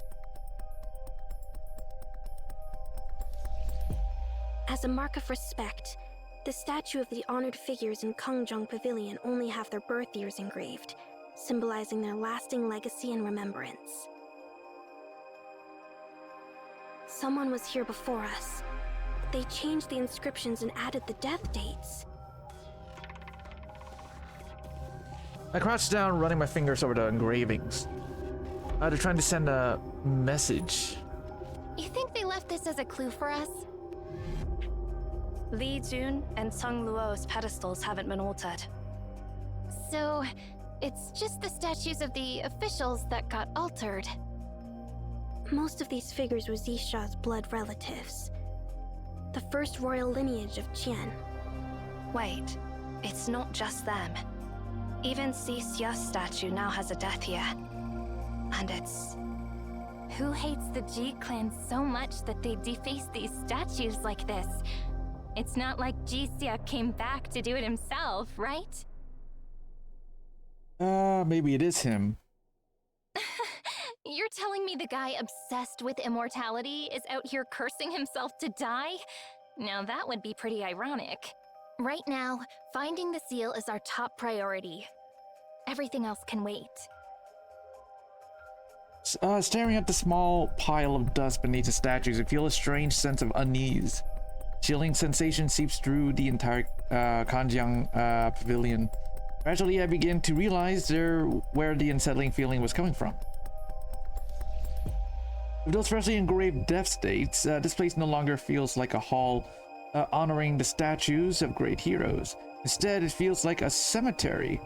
As a mark of respect, the statue of the honored figures in Kangjong Pavilion only have their birth years engraved, symbolizing their lasting legacy and remembrance. Someone was here before us. They changed the inscriptions and added the death dates. I crouch down, running my fingers over the engravings. They're trying to send a message. You think they left this as a clue for us? Li Jun and Sung Luo's pedestals haven't been altered. So, it's just the statues of the officials that got altered. Most of these figures were Xisha's blood relatives. The first royal lineage of Qian. Wait, it's not just them. Even Xixya's statue now has a death year. And it's... Who hates the Ji clan so much that they deface these statues like this? It's not like Jixia came back to do it himself, right? Maybe it is him. You're telling me the guy obsessed with immortality is out here cursing himself to die? Now that would be pretty ironic. Right now, finding the seal is our top priority. Everything else can wait. Staring at the small pile of dust beneath the statues, I feel a strange sense of unease. Chilling sensation seeps through the entire Kanjiang Pavilion. Gradually, I begin to realize where the unsettling feeling was coming from. With those freshly engraved death dates, this place no longer feels like a hall honoring the statues of great heroes. Instead, it feels like a cemetery,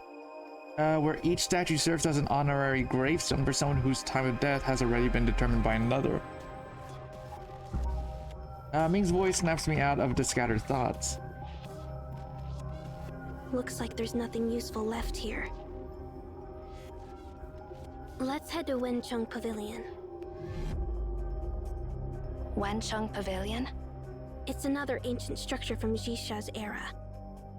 where each statue serves as an honorary gravestone for someone whose time of death has already been determined by another. Ming's voice snaps me out of the scattered thoughts. Looks like there's nothing useful left here. Let's head to Wencheng Pavilion. Wencheng Pavilion? It's another ancient structure from Xisha's era,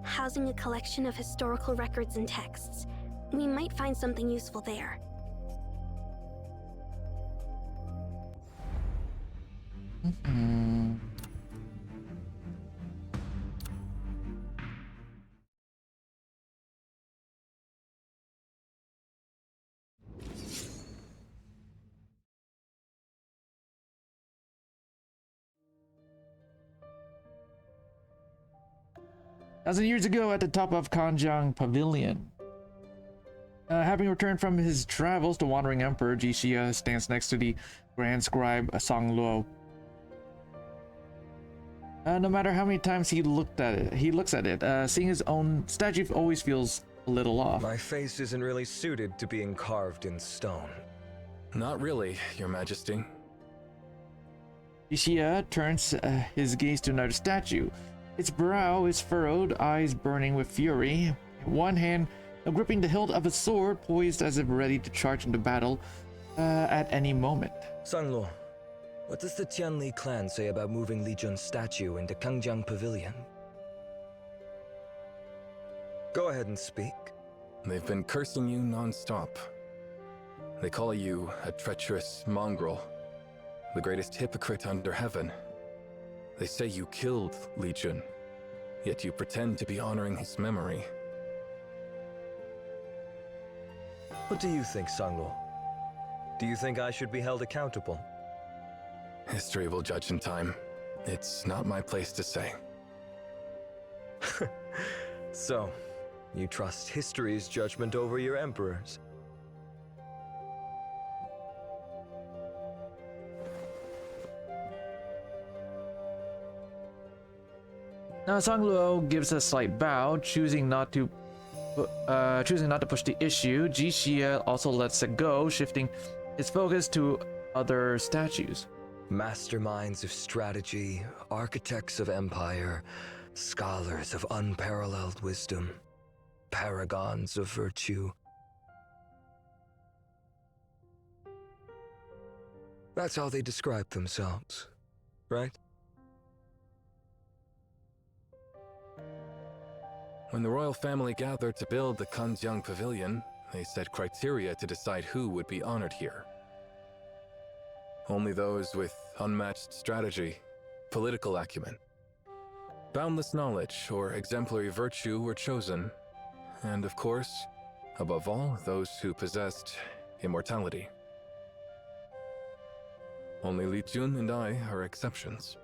housing a collection of historical records and texts. We might find something useful there. Thousand years ago, at the top of Kanjiang Pavilion, having returned from his travels, the Wandering Emperor Jixia stands next to the Grand Scribe Song Luo. No matter how many times he looks at it, seeing his own statue always feels a little off. My face isn't really suited to being carved in stone. Not really, Your Majesty. Jixia turns his gaze to another statue. Its brow is furrowed, eyes burning with fury, one hand gripping the hilt of a sword, poised as if ready to charge into battle at any moment. Sung Luo, What does the Tianli clan say about moving Li Jun's statue into Kangjiang Pavilion? Go ahead and speak. They've been cursing you non-stop. They call you a treacherous mongrel, the greatest hypocrite under heaven. They say you killed Li Jun, yet you pretend to be honoring his memory. What do you think, Sanglo? Do you think I should be held accountable? History will judge in time. It's not my place to say. So, you trust history's judgment over your emperor's? Now Song Luo gives a slight bow, choosing not to push the issue. Ji Xie also lets it go, shifting his focus to other statues. Masterminds of strategy, architects of empire, scholars of unparalleled wisdom, paragons of virtue. That's how they describe themselves, right? When the royal family gathered to build the Kangjiang Pavilion, they set criteria to decide who would be honored here. Only those with unmatched strategy, political acumen, boundless knowledge, or exemplary virtue were chosen. And of course, above all, those who possessed immortality. Only Li Jun and I are exceptions.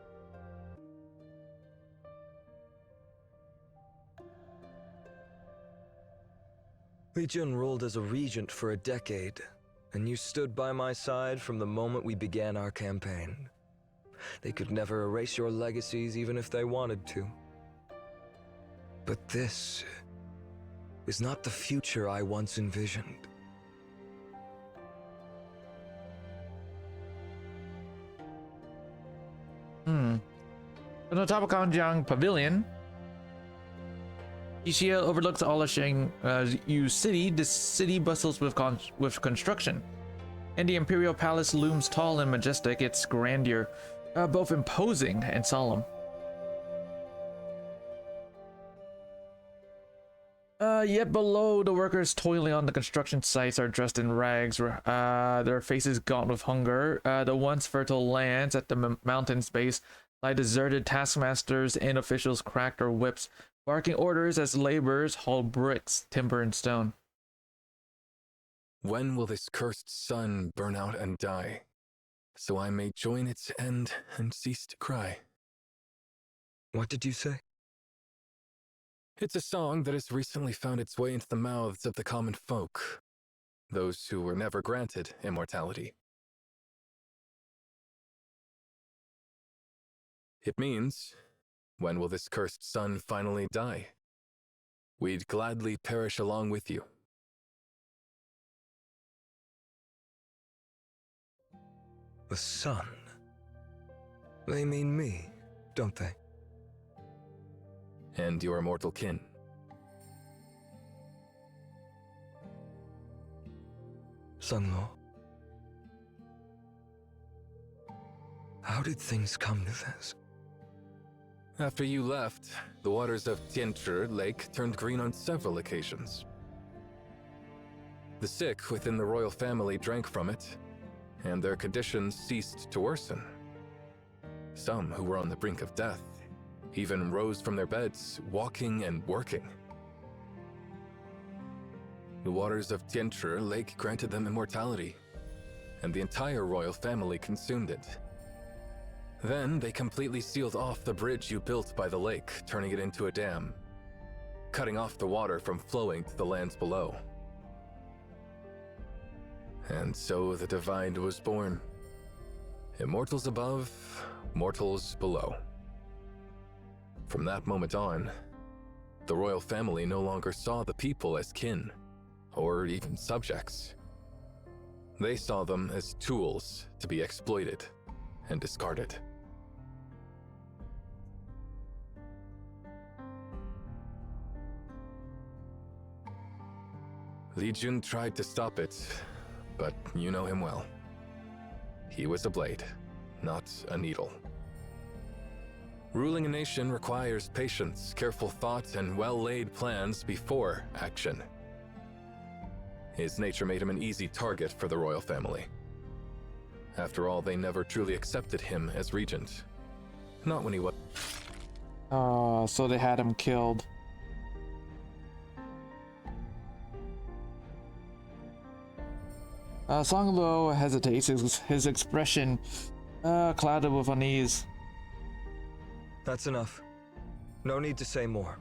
Li Jun ruled as a regent for a decade, and you stood by my side from the moment we began our campaign. They could never erase your legacies even if they wanted to. But this is not the future I once envisioned. On the top of Kangjiang Pavilion, Ji Xie overlooks all of Shangyu City. The city bustles with construction, and the Imperial Palace looms tall and majestic, its grandeur both imposing and solemn. Yet below, the workers toiling on the construction sites are dressed in rags, their faces gaunt with hunger. The once fertile lands at the mountain's base lie deserted. Taskmasters and officials crack their whips, barking orders as laborers haul bricks, timber, and stone. When will this cursed sun burn out and die, so I may join its end and cease to cry? What did you say? It's a song that has recently found its way into the mouths of the common folk, those who were never granted immortality. It means, when will this cursed sun finally die? We'd gladly perish along with you. The sun. They mean me, don't they? And your mortal kin. Sanglo. How did things come to this? After you left, the waters of Tianzhi Lake turned green on several occasions. The sick within the royal family drank from it, and their conditions ceased to worsen. Some who were on the brink of death even rose from their beds, walking and working. The waters of Tianzhi Lake granted them immortality, and the entire royal family consumed it. Then they completely sealed off the bridge you built by the lake, turning it into a dam, cutting off the water from flowing to the lands below. And so the Divide was born. Immortals above, mortals below. From that moment on, the royal family no longer saw the people as kin, or even subjects. They saw them as tools to be exploited and discarded. Li Jun tried to stop it, but you know him well. He was a blade, not a needle. Ruling a nation requires patience, careful thought, and well-laid plans before action. His nature made him an easy target for the royal family. After all, they never truly accepted him as regent. Not when he was. So they had him killed. Song Luo hesitates, his expression clouded with unease. That's enough. No need to say more.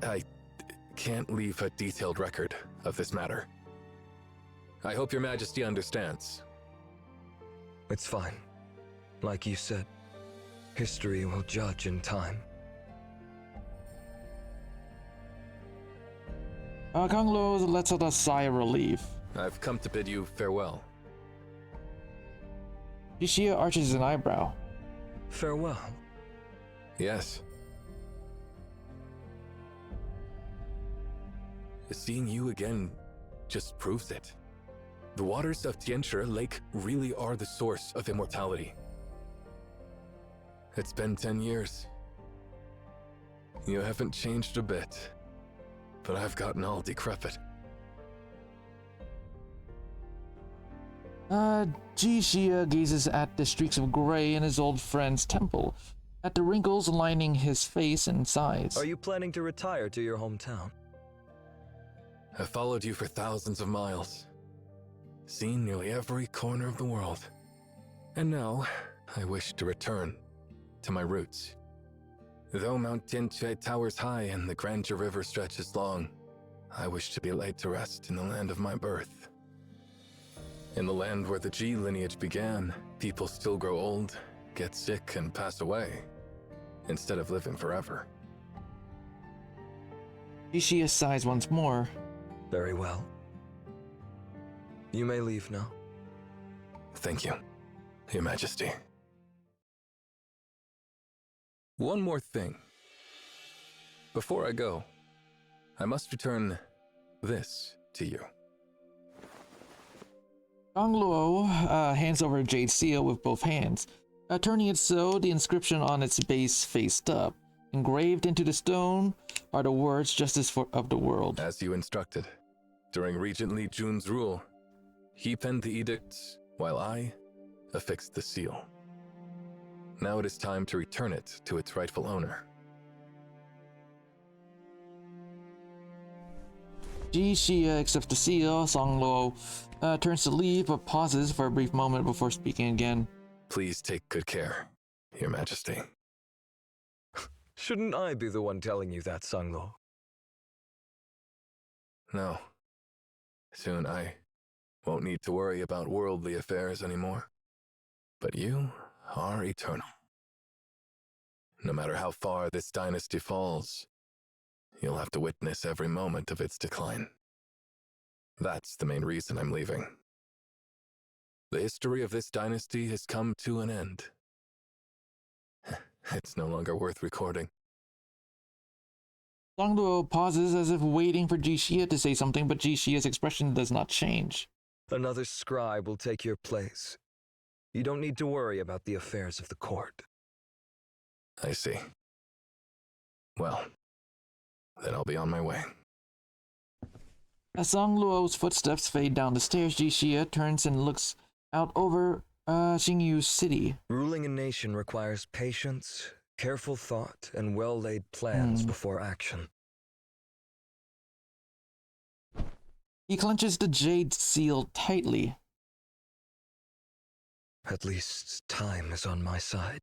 I can't leave a detailed record of this matter. I hope Your Majesty understands. It's fine. Like you said, history will judge in time. Kong Luo lets out a sigh of relief. I've come to bid you farewell. Jixia arches an eyebrow. Farewell? Yes. Seeing you again just proves it. The waters of Tianshi Lake really are the source of immortality. It's been 10 years. You haven't changed a bit, but I've gotten all decrepit. Jixia gazes at the streaks of gray in his old friend's temple, at the wrinkles lining his face and sighs. Are you planning to retire to your hometown? I've followed you for thousands of miles, seen nearly every corner of the world, and now I wish to return to my roots. Though Mount Tianqi towers high and the Grandeur River stretches long, I wish to be laid to rest in the land of my birth. In the land where the Ji lineage began, people still grow old, get sick, and pass away, instead of living forever. Jixia sighs once more. Very well. You may leave now. Thank you, Your Majesty. One more thing. Before I go, I must return this to you. Kong Luo hands over a jade seal with both hands. Turning it so, the inscription on its base faced up. Engraved into the stone are the words "Justice of the World." As you instructed, during Regent Li Jun's rule, he penned the edicts while I affixed the seal. Now it is time to return it to its rightful owner. Jixia accepts the seal. Song Luo turns to leave, but pauses for a brief moment before speaking again. Please take good care, Your Majesty. Shouldn't I be the one telling you that, Song Luo? No. Soon I won't need to worry about worldly affairs anymore. But you are eternal. No matter how far this dynasty falls, you'll have to witness every moment of its decline. That's the main reason I'm leaving. The history of this dynasty has come to an end. It's no longer worth recording. Song Luo pauses as if waiting for Jixia to say something, but Jixia's expression does not change. Another scribe will take your place. You don't need to worry about the affairs of the court. I see. Well, then I'll be on my way. As Song Luo's footsteps fade down the stairs, Jixia turns and looks out over Xingyu City. Ruling a nation requires patience, careful thought, and well-laid plans before action. He clenches the jade seal tightly. At least time is on my side.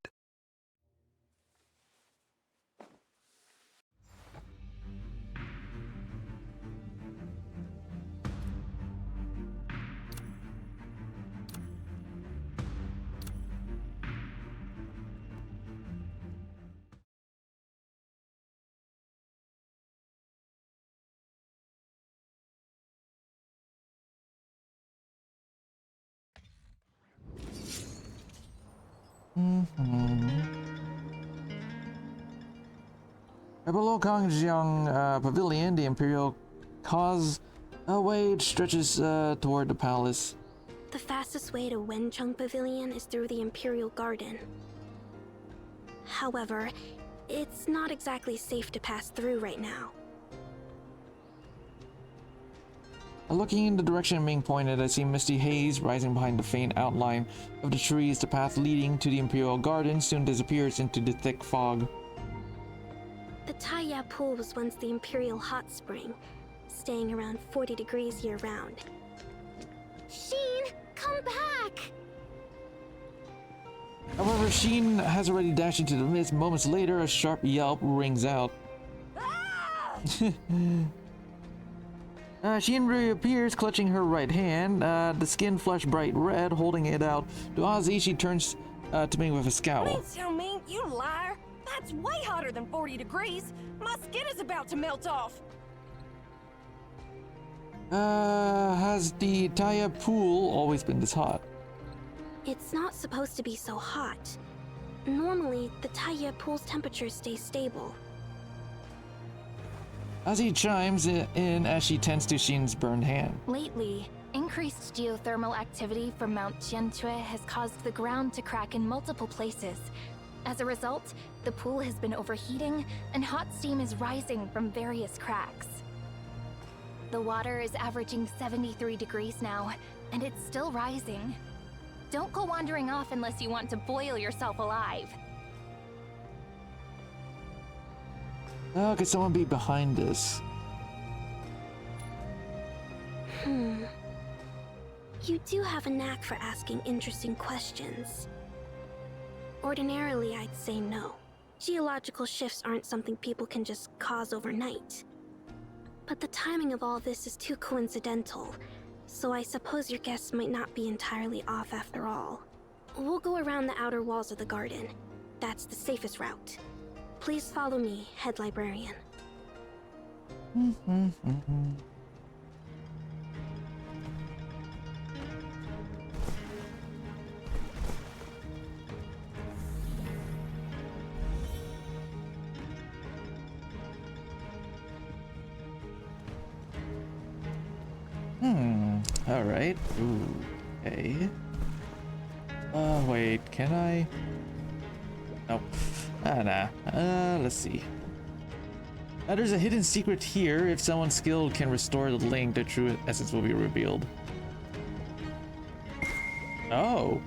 Below Kangjiang Pavilion, the Imperial Causeway stretches toward the palace. The fastest way to Wencheng Pavilion is through the Imperial Garden. However, it's not exactly safe to pass through right now. Looking in the direction being pointed, I see misty haze rising behind the faint outline of the trees. The path leading to the Imperial Garden soon disappears into the thick fog. The Taiya Pool was once the Imperial Hot Spring, staying around 40 degrees year-round. Sheen, come back! However, Sheen has already dashed into the mist. Moments later, a sharp yelp rings out. Sheen reappears, clutching her right hand, the skin flushed bright red, holding it out. To Ozzy, she turns to me with a scowl. Please tell me, you liar! That's way hotter than 40 degrees! My skin is about to melt off! Has the Taiya Pool always been this hot? It's not supposed to be so hot. Normally, the Taiya Pool's temperature stays stable. Ozzy chimes in as she tends to Sheen's burned hand. Lately, increased geothermal activity from Mount Tianque has caused the ground to crack in multiple places. As a result, the pool has been overheating, and hot steam is rising from various cracks. The water is averaging 73 degrees now, and it's still rising. Don't go wandering off unless you want to boil yourself alive. Oh, could someone be behind this? You do have a knack for asking interesting questions. Ordinarily, I'd say no. Geological shifts aren't something people can just cause overnight. But the timing of all this is too coincidental, so I suppose your guess might not be entirely off after all. We'll go around the outer walls of the garden. That's the safest route. Please follow me, Head Librarian. Alright. Ooh. Okay. Wait, can I? Nope. Nah. Let's see. There's a hidden secret here. If someone skilled can restore the link, the true essence will be revealed. Oh.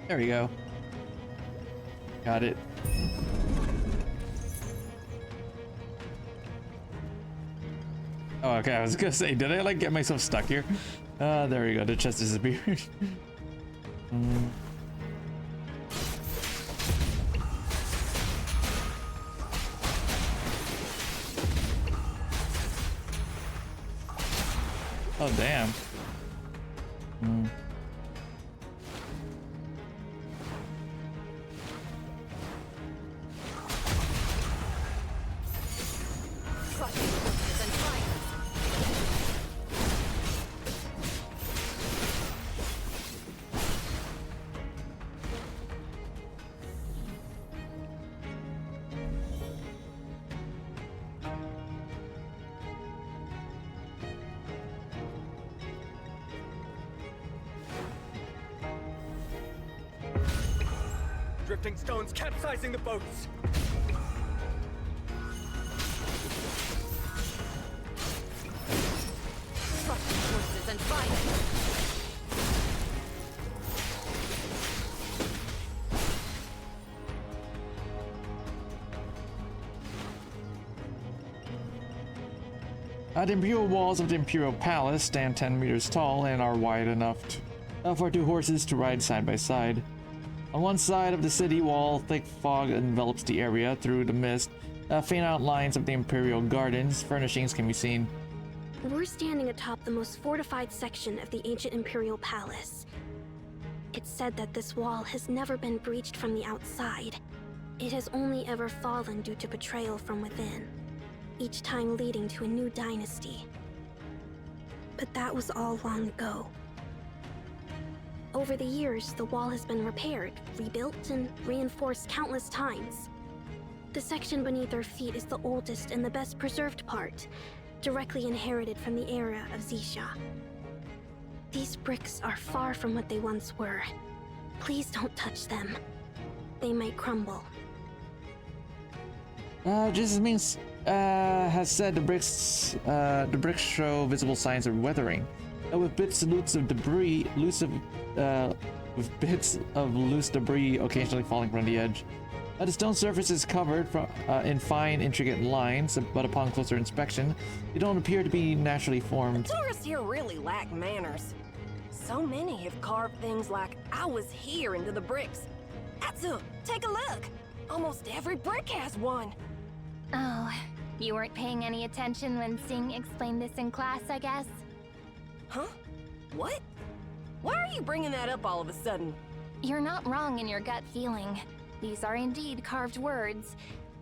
There we go. Got it. Oh, okay. I was gonna say, did I like get myself stuck here? There we go. The chest disappeared. Oh, damn. Drifting stones capsizing the boats. Trust your horses and fight! The Imperial walls of the Imperial Palace stand 10 meters tall and are wide enough for two horses to ride side by side. On one side of the city wall, thick fog envelops the area. Through the mist, faint outlines of the Imperial Gardens furnishings can be seen. We're standing atop the most fortified section of the ancient Imperial Palace. It's said that this wall has never been breached from the outside. It has only ever fallen due to betrayal from within, each time leading to a new dynasty. But that was all long ago. Over the years, the wall has been repaired, rebuilt, and reinforced countless times. The section beneath our feet is the oldest and the best preserved part, directly inherited from the era of Xisha. These bricks are far from what they once were. Please don't touch them. They might crumble. Jasmine has said the bricks show visible signs of weathering, with bits of loose debris occasionally falling from the edge. The stone surface is covered in fine, intricate lines, but upon closer inspection, they don't appear to be naturally formed. Tourists here really lack manners. So many have carved things like "I was here" into the bricks. Atsu, take a look. Almost every brick has one. Oh, you weren't paying any attention when Sing explained this in class, I guess? Huh? What? Why are you bringing that up all of a sudden? You're not wrong in your gut feeling. These are indeed carved words.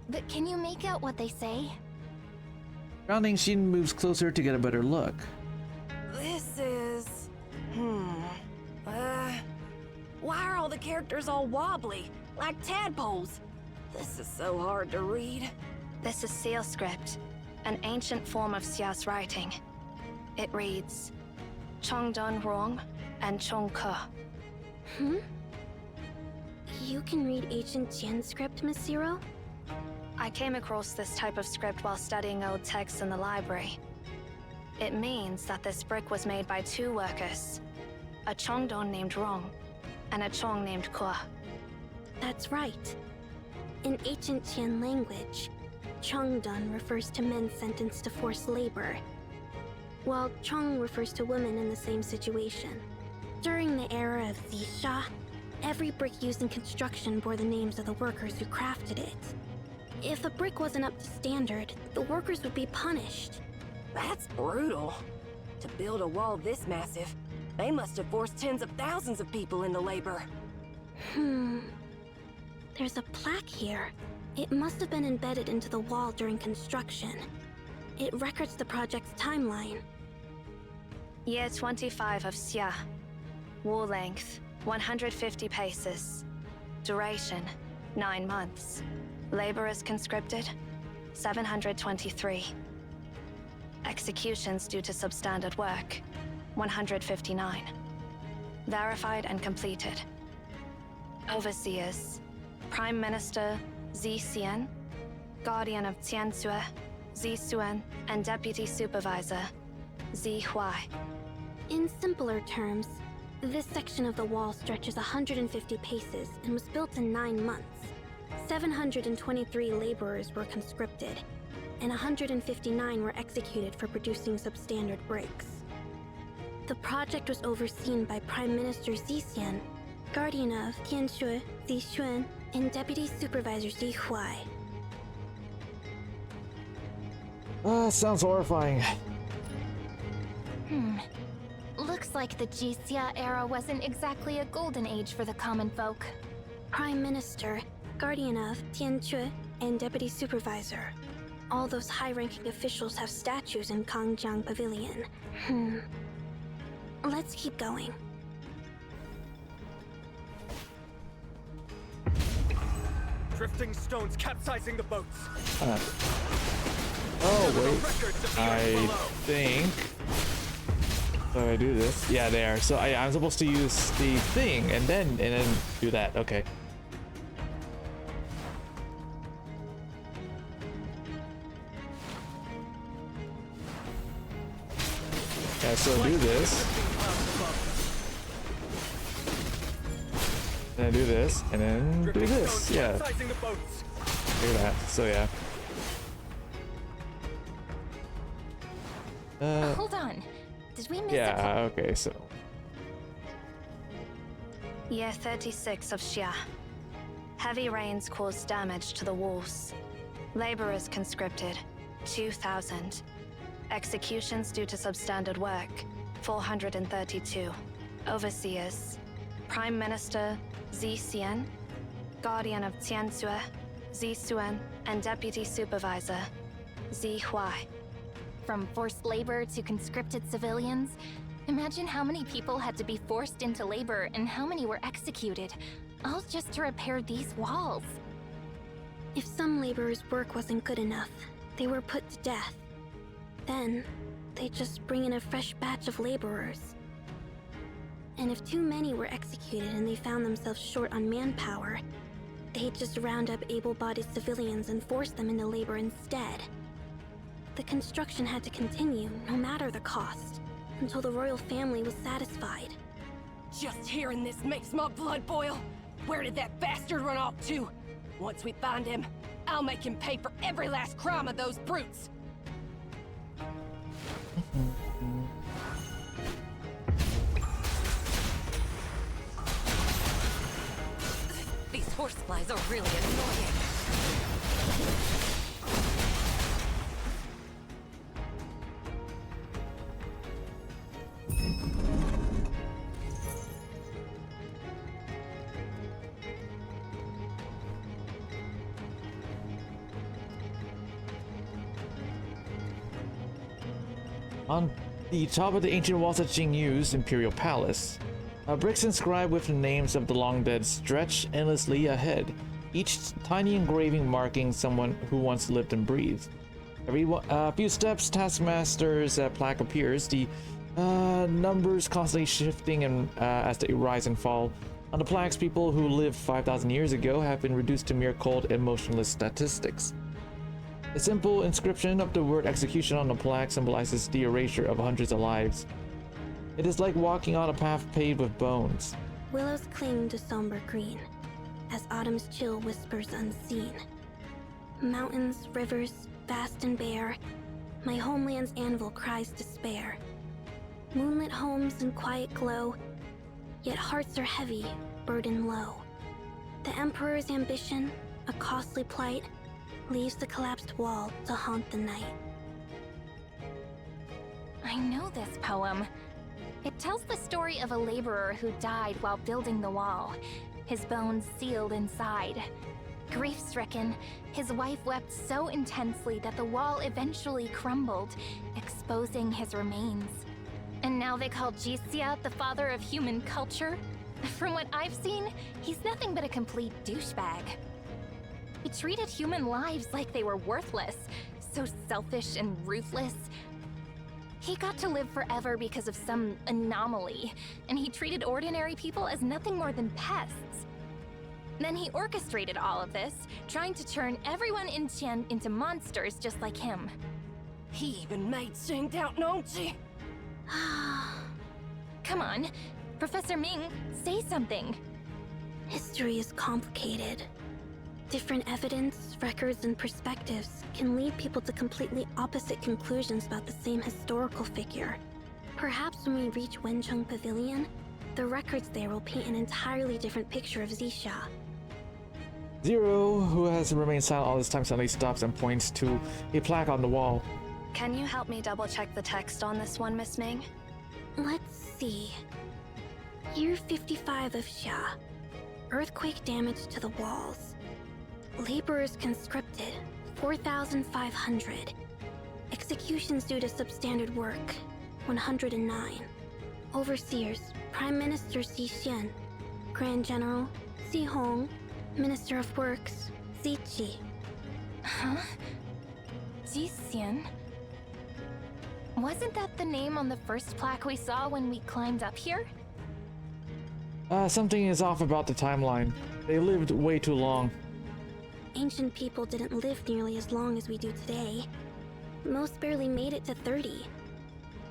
But can you make out what they say? Rounding, she moves closer to get a better look. This is... Why are all the characters all wobbly, like tadpoles? This is so hard to read. This is Seal script, an ancient form of Xia's writing. It reads, Chongdon Rong and Chongke. You can read ancient Jian script, Miss Zero? I came across this type of script while studying old texts in the library. It means that this brick was made by two workers, a Chongdon named Rong and a Chong named Ke. That's right. In ancient Jian language, Chongdon refers to men sentenced to forced labor, while Chong refers to women in the same situation. During the era of Xisha, every brick used in construction bore the names of the workers who crafted it. If a brick wasn't up to standard, the workers would be punished. That's brutal. To build a wall this massive, they must have forced tens of thousands of people into labor. There's a plaque here. It must have been embedded into the wall during construction. It records the project's timeline. Year 25 of Xia. Wall length, 150 paces. Duration, 9 months. Laborers conscripted, 723. Executions due to substandard work, 159. Verified and completed. Overseers, Prime Minister Zi Xian, Guardian of Tiansue, Zi Suen, and Deputy Supervisor Zi Huai. In simpler terms, this section of the wall stretches 150 paces and was built in 9 months. 723 laborers were conscripted, and 159 were executed for producing substandard bricks. The project was overseen by Prime Minister Zi Xian, Guardian of Tiansue, Zi Xuan, and Deputy Supervisor Zi Huai. Sounds horrifying. Looks like the Jixia era wasn't exactly a golden age for the common folk. Prime Minister, Guardian of Tianque, and Deputy Supervisor. All those high-ranking officials have statues in Kangjiang Pavilion. Let's keep going. Drifting stones capsizing the boats. Oh wait, I think. So I do this. Yeah, they are. So I'm supposed to use the thing and then do that. Okay. Yeah, so do this. And then do this, and then do this. Yeah. Look at that. So yeah. Hold on. Did we miss Yeah, okay, so. Year 36 of Xia. Heavy rains caused damage to the walls. Laborers conscripted, 2,000. Executions due to substandard work, 432. Overseers, Prime Minister Zi Xian, Guardian of Tiansue, Zi Suan, and Deputy Supervisor Zi Huai. From forced labor to conscripted civilians, imagine how many people had to be forced into labor and how many were executed, all just to repair these walls. If some laborers' work wasn't good enough, they were put to death. Then, they'd just bring in a fresh batch of laborers. And if too many were executed and they found themselves short on manpower, they'd just round up able-bodied civilians and force them into labor instead. The construction had to continue, no matter the cost, until the royal family was satisfied. Just hearing this makes my blood boil. Where did that bastard run off to? Once we find him, I'll make him pay for every last crime of those brutes. These horseflies are really annoying. On the top of the ancient walls of Jingyu's Imperial Palace, bricks inscribed with the names of the long dead stretch endlessly ahead, each tiny engraving marking someone who once lived and breathed. Every few steps, Taskmaster's plaque appears, the numbers constantly shifting and as they rise and fall. On the plaques, people who lived 5,000 years ago have been reduced to mere cold and motionless statistics. A simple inscription of the word execution on the plaque symbolizes the erasure of hundreds of lives. It is like walking on a path paved with bones. Willows cling to somber green, as autumn's chill whispers unseen. Mountains, rivers, vast and bare, my homeland's anvil cries despair. Moonlit homes in quiet glow, yet hearts are heavy, burden low. The Emperor's ambition, a costly plight, leaves the collapsed wall to haunt the night. I know this poem. It tells the story of a laborer who died while building the wall, his bones sealed inside. Grief-stricken, his wife wept so intensely that the wall eventually crumbled, exposing his remains. And now they call Jixia the father of human culture? From what I've seen, he's nothing but a complete douchebag. He treated human lives like they were worthless, so selfish and ruthless. He got to live forever because of some anomaly, and he treated ordinary people as nothing more than pests. Then he orchestrated all of this, trying to turn everyone in Qian into monsters just like him. He even made Xing Dao Nongji. Come on, Professor Ming, say something. History is complicated. Different evidence, records, and perspectives can lead people to completely opposite conclusions about the same historical figure. Perhaps when we reach Wencheng Pavilion, the records there will paint an entirely different picture of Xixia. Zero, who has remained silent all this time, suddenly stops and points to a plaque on the wall. Can you help me double-check the text on this one, Miss Ming? Let's see. Year 55 of Xia. Earthquake damage to the walls. Laborers conscripted, 4,500. Executions due to substandard work, 109. Overseers, Prime Minister Xi Xian. Grand General, Xi Hong. Minister of Works, Zi Qi. Huh? Zi Xian? Wasn't that the name on the first plaque we saw when we climbed up here? Something is off about the timeline. They lived way too long. Ancient people didn't live nearly as long as we do today. Most barely made it to 30.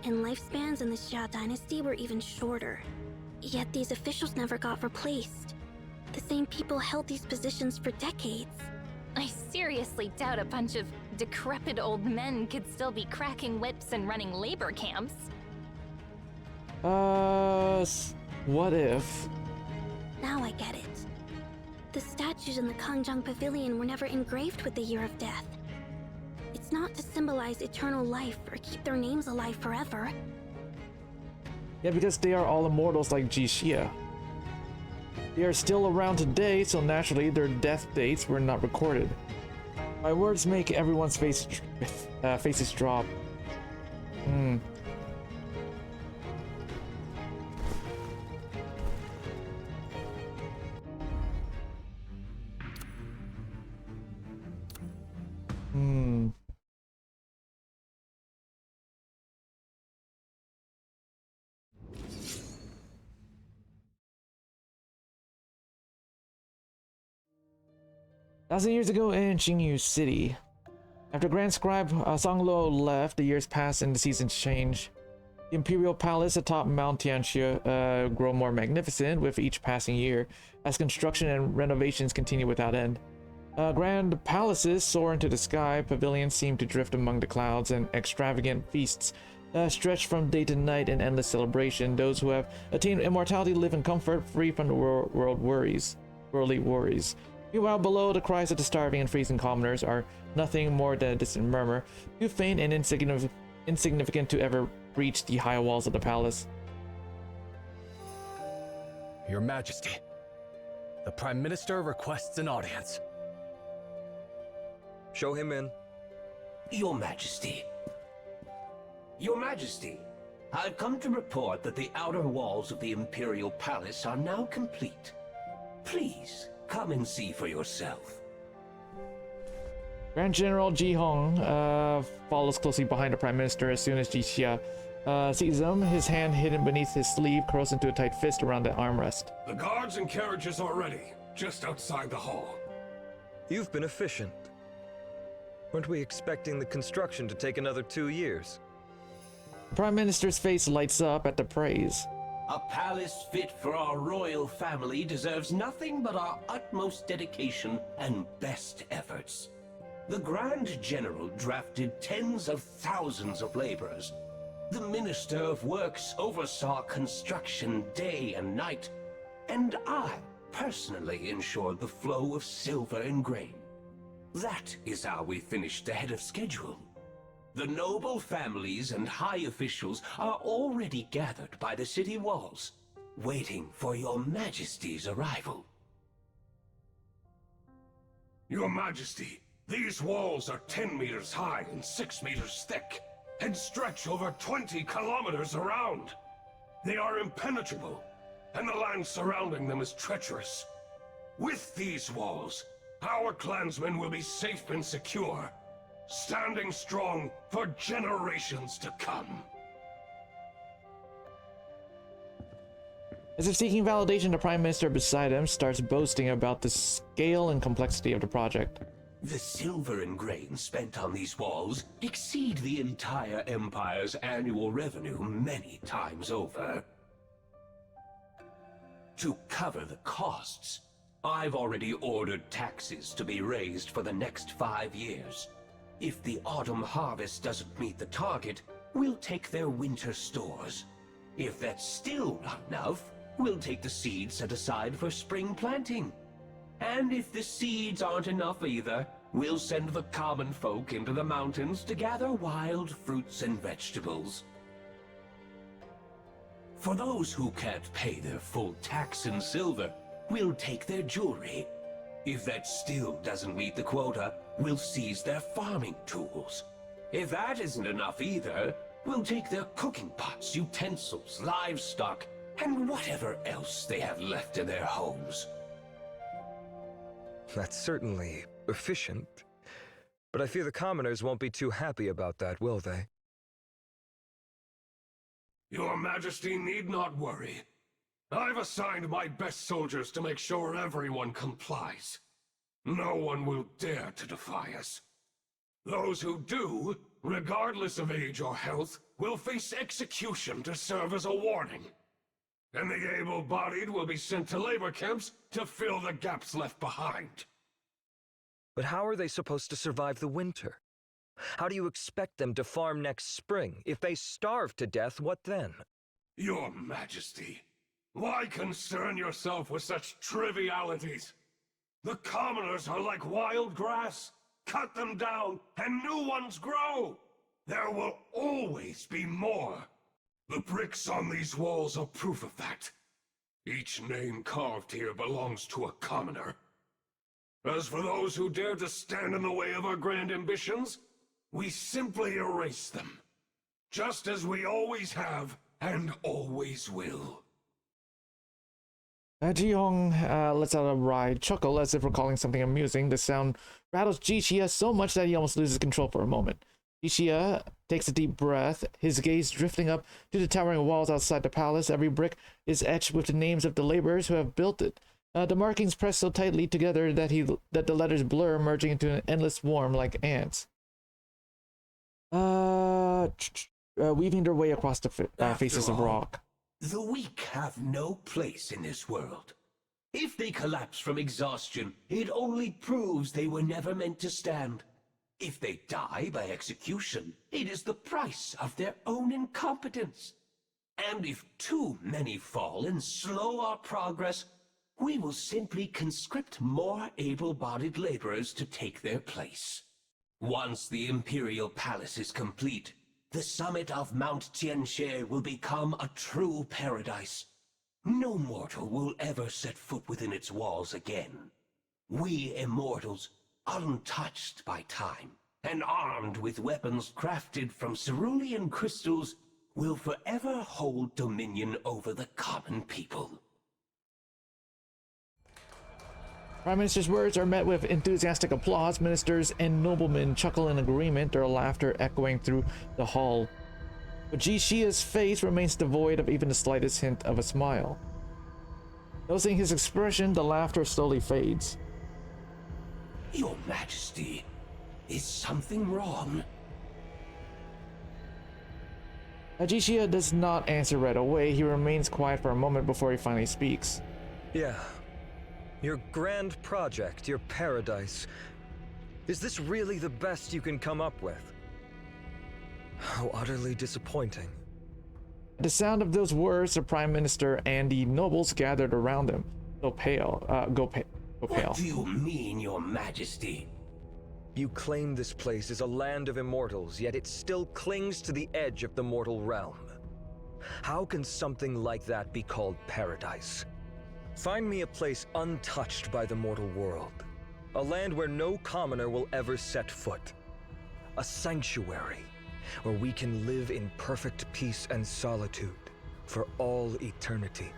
And lifespans in the Xia dynasty were even shorter. Yet these officials never got replaced. The same people held these positions for decades. I seriously doubt a bunch of decrepit old men could still be cracking whips and running labor camps. What if Now I get it. The statues in the Kangjang Pavilion were never engraved with the Year of Death. It's not to symbolize eternal life or keep their names alive forever. Yeah, because they are all immortals like Jixia. They are still around today, so naturally their death dates were not recorded. My words make everyone's faces drop. Hmm. Hmm. Thousand years ago in Xingyu City. After Grand Scribe Songluo left, the years passed and the seasons changed. The Imperial Palace atop Mount Tianxia grow more magnificent with each passing year, as construction and renovations continue without end. Grand palaces soar into the sky, pavilions seem to drift among the clouds, and extravagant feasts stretch from day to night in endless celebration. Those who have attained immortality live in comfort, free from the worldly worries. Meanwhile, below, the cries of the starving and freezing commoners are nothing more than a distant murmur, too faint and insignificant to ever reach the high walls of the palace. Your Majesty, the Prime Minister requests an audience. Show him in. Your Majesty. Your Majesty, I've come to report that the outer walls of the Imperial Palace are now complete. Please, come and see for yourself. Grand General Ji Hong follows closely behind the Prime Minister as soon as Jixia sees him. His hand hidden beneath his sleeve curls into a tight fist around the armrest. The guards and carriages are ready, just outside the hall. You've been efficient. Weren't we expecting the construction to take another 2 years? The Prime Minister's face lights up at the praise. A palace fit for our royal family deserves nothing but our utmost dedication and best efforts. The Grand General drafted tens of thousands of laborers. The Minister of Works oversaw construction day and night, and I personally ensured the flow of silver and grain. That is how we finished ahead of schedule. The noble families and high officials are already gathered by the city walls, waiting for your Majesty's arrival. Your Majesty, these walls are 10 meters high and 6 meters thick, and stretch over 20 kilometers around. They are impenetrable, and the land surrounding them is treacherous. With these walls, our clansmen will be safe and secure, standing strong for generations to come. As if seeking validation, the Prime Minister beside him starts boasting about the scale and complexity of the project. The silver and grain spent on these walls exceed the entire Empire's annual revenue many times over. To cover the costs, I've already ordered taxes to be raised for the next 5 years. If the autumn harvest doesn't meet the target, we'll take their winter stores. If that's still not enough, we'll take the seeds set aside for spring planting. And if the seeds aren't enough either, we'll send the common folk into the mountains to gather wild fruits and vegetables. For those who can't pay their full tax in silver, we'll take their jewelry. If that still doesn't meet the quota, we'll seize their farming tools. If that isn't enough either, we'll take their cooking pots, utensils, livestock, and whatever else they have left in their homes. That's certainly efficient. But I fear the commoners won't be too happy about that, will they? Your Majesty need not worry. I've assigned my best soldiers to make sure everyone complies. No one will dare to defy us. Those who do, regardless of age or health, will face execution to serve as a warning. And the able-bodied will be sent to labor camps to fill the gaps left behind. But how are they supposed to survive the winter? How do you expect them to farm next spring? If they starve to death, what then? Your Majesty, Why concern yourself with such trivialities? The commoners are like wild grass. Cut them down, and new ones grow. There will always be more. The bricks on these walls are proof of that. Each name carved here belongs to a commoner. As for those who dare to stand in the way of our grand ambitions, we simply erase them. Just as we always have, and always will. Ji-Hong lets out a wry chuckle as if recalling something amusing. The sound rattles Ji-Xia so much that he almost loses control for a moment. Ji-Xia takes a deep breath, his gaze drifting up to the towering walls outside the palace. Every brick is etched with the names of the laborers who have built it. The markings pressed so tightly together that the letters blur, merging into an endless swarm like ants. Weaving their way across the faces of rock. The weak have no place in this world. If they collapse from exhaustion, it only proves they were never meant to stand. If they die by execution, it is the price of their own incompetence. And if too many fall and slow our progress, we will simply conscript more able-bodied laborers to take their place. Once the Imperial Palace is complete, the summit of Mount Tianxie will become a true paradise. No mortal will ever set foot within its walls again. We immortals, untouched by time, and armed with weapons crafted from cerulean crystals, will forever hold dominion over the common people. Prime Minister's words are met with enthusiastic applause. Ministers and noblemen chuckle in agreement, their laughter echoing through the hall. But Ji-Xia's face remains devoid of even the slightest hint of a smile. Noticing his expression, the laughter slowly fades. Your Majesty, is something wrong? Ji-Xia does not answer right away. He remains quiet for a moment before he finally speaks. Yeah. Your grand project, your paradise. Is this really the best you can come up with? How utterly disappointing. At the sound of those words, the Prime Minister and the nobles gathered around him. Go pale. What do you mean, Your Majesty? You claim this place is a land of immortals, yet it still clings to the edge of the mortal realm. How can something like that be called paradise? Find me a place untouched by the mortal world. A land where no commoner will ever set foot. A sanctuary where we can live in perfect peace and solitude for all eternity.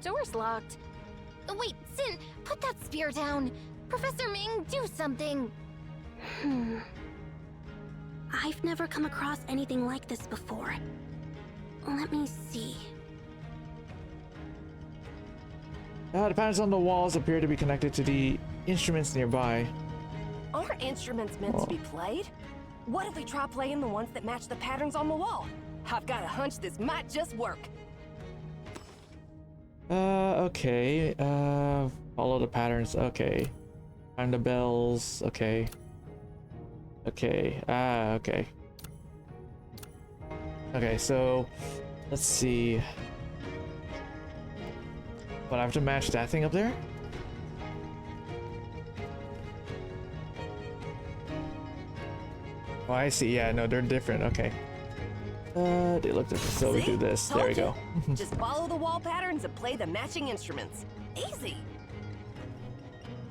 Door's locked. Wait, Sin, put that spear down. Professor Ming, do something. I've never come across anything like this before. Let me see. The patterns on the walls appear to be connected to the instruments nearby. Aren't instruments meant to be played? What if we try playing the ones that match the patterns on the wall? I've got a hunch this might just work. Okay. Follow the patterns. Okay. Find the bells. Okay. Okay. Okay. Okay, so let's see. But I have to match that thing up there? Oh, I see. Yeah, no, they're different. Okay. They look different. So we do this. There we go. Just follow the wall patterns and play the matching instruments. Easy.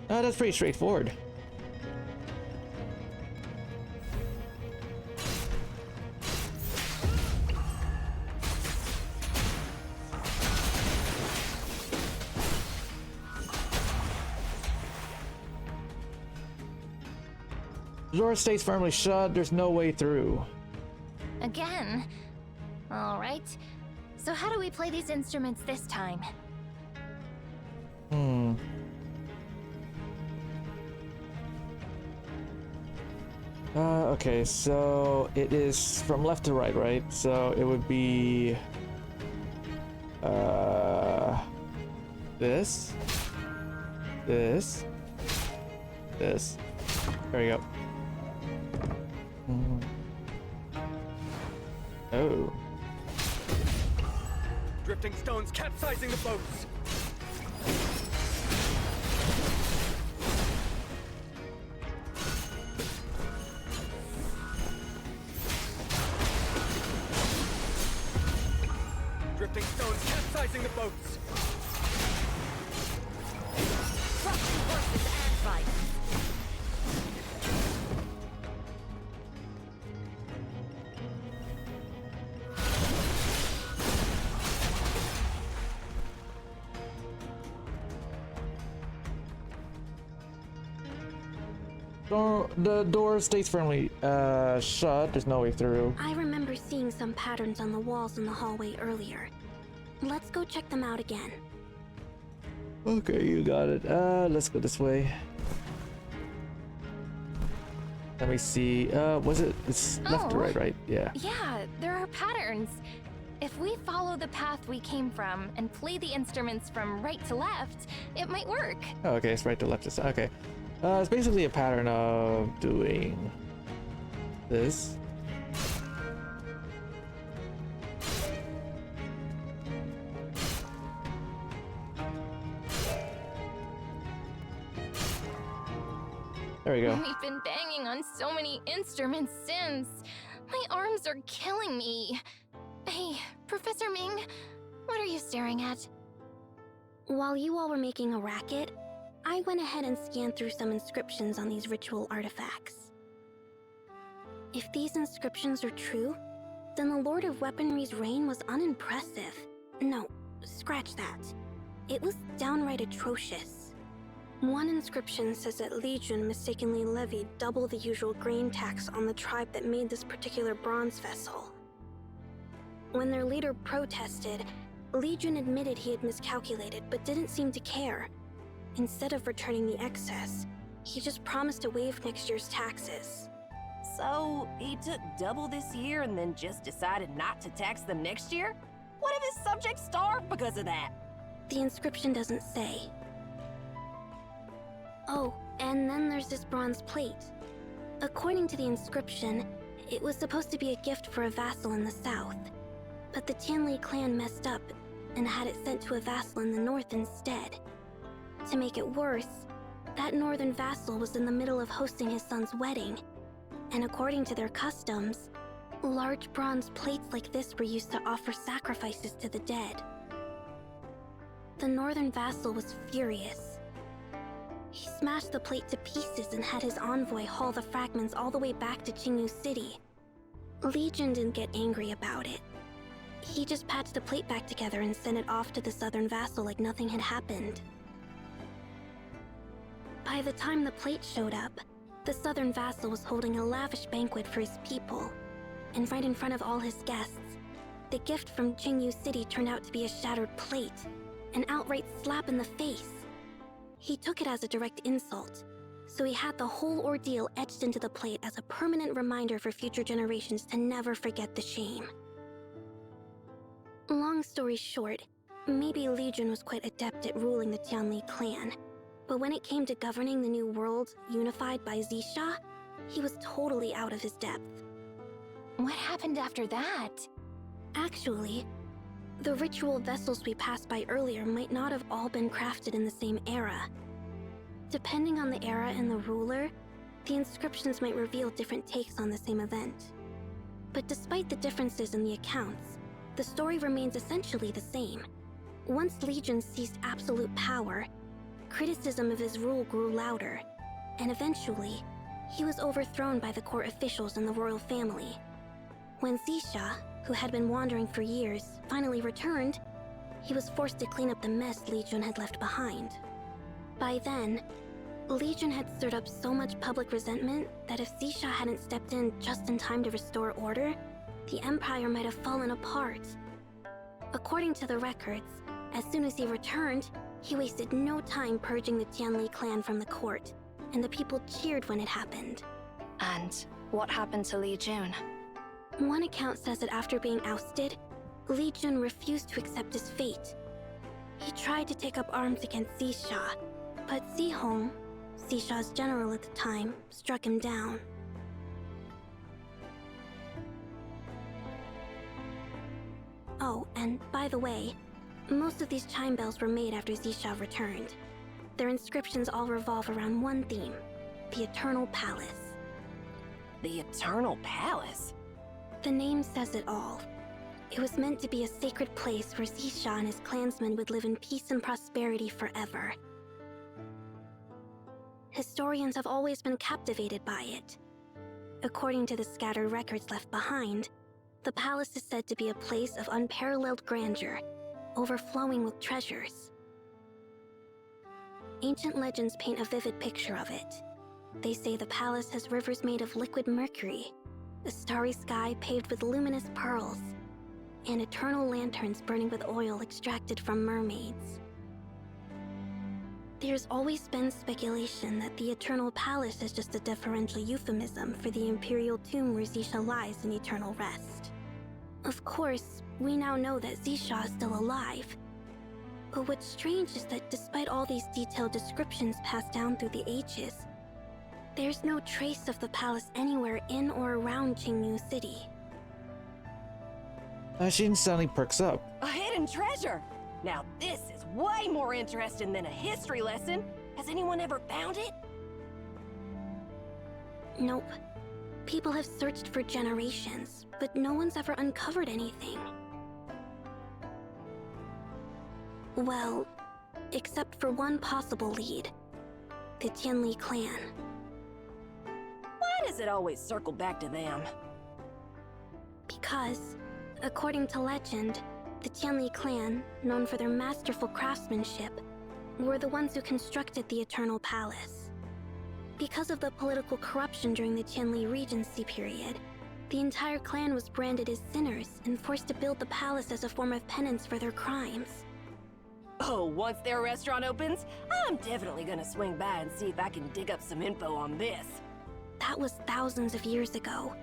That's pretty straightforward. The door stays firmly shut. There's no way through. Again? Alright. So how do we play these instruments this time? Okay, so it is from left to right, right? So it would be this. There we go. Oh. Drifting stones capsizing the boats. Drifting stones capsizing the boats. Crushing horses and fights. The door stays firmly shut. There's no way through. I remember seeing some patterns on the walls in the hallway earlier. Let's go check them out again. Okay, you got it. Let's go this way. Let me see. Was it? It's left to right, right? Yeah. Yeah, there are patterns. If we follow the path we came from and play the instruments from right to left, it might work. Oh, okay, it's right to left. Okay. It's basically a pattern of doing this. There we go. We've been banging on so many instruments since. My arms are killing me. Hey, Professor Ming, what are you staring at? While you all were making a racket, I went ahead and scanned through some inscriptions on these ritual artifacts. If these inscriptions are true, then the Lord of Weaponry's reign was unimpressive. No, scratch that. It was downright atrocious. One inscription says that Legion mistakenly levied double the usual grain tax on the tribe that made this particular bronze vessel. When their leader protested, Legion admitted he had miscalculated but didn't seem to care. Instead of returning the excess, he just promised to waive next year's taxes. So, he took double this year and then just decided not to tax them next year? What if his subjects starve because of that? The inscription doesn't say. Oh, and then there's this bronze plate. According to the inscription, it was supposed to be a gift for a vassal in the south. But the Tianli clan messed up and had it sent to a vassal in the north instead. To make it worse, that northern vassal was in the middle of hosting his son's wedding. And according to their customs, large bronze plates like this were used to offer sacrifices to the dead. The northern vassal was furious. He smashed the plate to pieces and had his envoy haul the fragments all the way back to Qingyu City. Legion didn't get angry about it. He just patched the plate back together and sent it off to the southern vassal like nothing had happened. By the time the plate showed up, the southern vassal was holding a lavish banquet for his people. And right in front of all his guests, the gift from Qingyu City turned out to be a shattered plate, an outright slap in the face. He took it as a direct insult, so he had the whole ordeal etched into the plate as a permanent reminder for future generations to never forget the shame. Long story short, maybe Legion was quite adept at ruling the Tianli clan, but when it came to governing the new world unified by Xisha, he was totally out of his depth. What happened after that? Actually, the ritual vessels we passed by earlier might not have all been crafted in the same era. Depending on the era and the ruler, the inscriptions might reveal different takes on the same event. But despite the differences in the accounts, the story remains essentially the same. Once Legion seized absolute power, criticism of his rule grew louder, and eventually, he was overthrown by the court officials and the royal family. When Xisha, who had been wandering for years, finally returned, he was forced to clean up the mess Legion had left behind. By then, Legion had stirred up so much public resentment that if Xisha hadn't stepped in just in time to restore order, the Empire might have fallen apart. According to the records, as soon as he returned, he wasted no time purging the Tianli clan from the court, and the people cheered when it happened. And what happened to Li Jun? One account says that after being ousted, Li Jun refused to accept his fate. He tried to take up arms against Xisha, but Xihong, Xisha's general at the time, struck him down. Oh, and by the way, most of these chime bells were made after Xisha returned. Their inscriptions all revolve around one theme: the Eternal Palace. The Eternal Palace? The name says it all. It was meant to be a sacred place where Xisha and his clansmen would live in peace and prosperity forever. Historians have always been captivated by it. According to the scattered records left behind, the palace is said to be a place of unparalleled grandeur, overflowing with treasures. Ancient legends paint a vivid picture of it. They say the palace has rivers made of liquid mercury, a starry sky paved with luminous pearls, and eternal lanterns burning with oil extracted from mermaids. There's always been speculation that the Eternal Palace is just a deferential euphemism for the Imperial tomb where Xisha lies in eternal rest. Of course, we now know that Xisha is still alive. But what's strange is that despite all these detailed descriptions passed down through the ages, there's no trace of the palace anywhere in or around Qingyu City. Ashin suddenly perks up. A hidden treasure! Now this is way more interesting than a history lesson. Has anyone ever found it? Nope. People have searched for generations, but no one's ever uncovered anything. Well, except for one possible lead. The Tianli clan. Why does it always circle back to them? Because, according to legend, the Tianli clan, known for their masterful craftsmanship, were the ones who constructed the Eternal Palace. Because of the political corruption during the Tianli Regency period, the entire clan was branded as sinners and forced to build the palace as a form of penance for their crimes. Oh, once their restaurant opens, I'm definitely gonna swing by and see if I can dig up some info on this. That was thousands of years ago.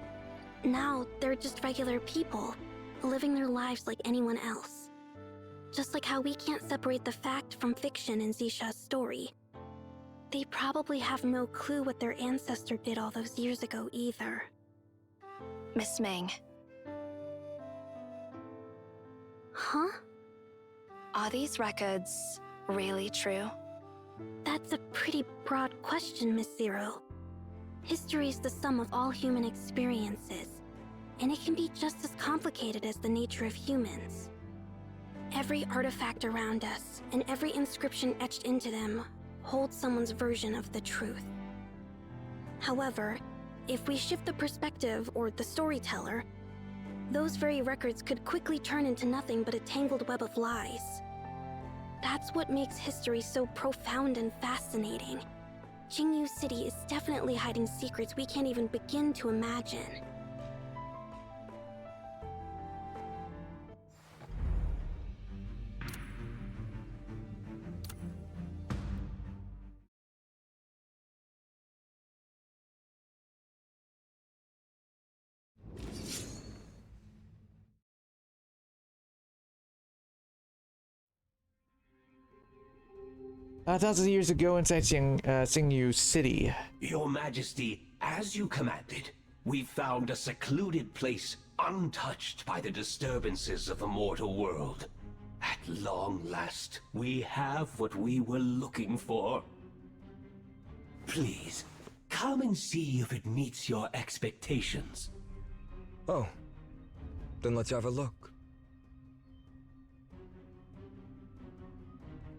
Now, they're just regular people, living their lives like anyone else. Just like how we can't separate the fact from fiction in Xisha's story. They probably have no clue what their ancestor did all those years ago either. Miss Ming. Huh? Are these records really true? That's a pretty broad question, Miss Zero. History is the sum of all human experiences, and it can be just as complicated as the nature of humans. Every artifact around us, and every inscription etched into them, holds someone's version of the truth. However, if we shift the perspective or the storyteller, those very records could quickly turn into nothing but a tangled web of lies. That's what makes history so profound and fascinating. Qingyu City is definitely hiding secrets we can't even begin to imagine. Thousands of years ago inside Qingyu City. Your Majesty, as you commanded, we found a secluded place untouched by the disturbances of the mortal world. At long last, we have what we were looking for. Please, come and see if it meets your expectations. Oh, then let's have a look.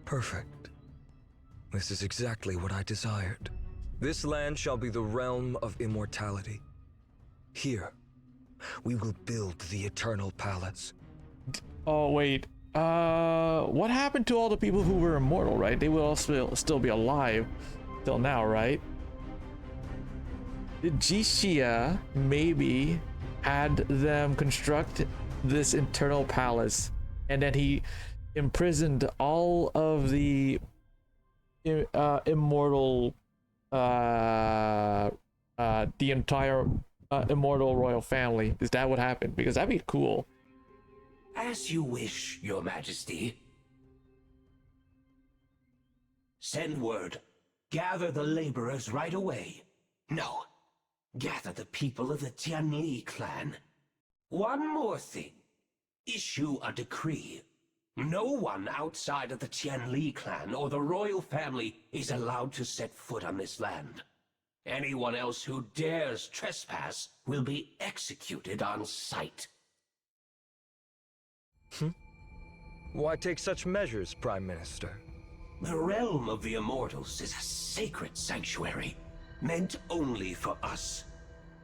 Perfect. This is exactly what I desired. This land shall be the realm of immortality. Here, we will build the Eternal Palace. Oh, wait. What happened to all the people who were immortal, right? They will still be alive till now, right? Did Xisha maybe had them construct this internal palace, and then he imprisoned all of the immortal, the entire immortal royal family. Is that what happened? Because that'd be cool. As you wish, Your Majesty. Send word. Gather the laborers right away. No, gather the people of the Tianli clan. One more thing. Issue a decree. No one outside of the Tianli clan or the royal family is allowed to set foot on this land. Anyone else who dares trespass will be executed on sight. Why take such measures, Prime Minister? The realm of the Immortals is a sacred sanctuary, meant only for us.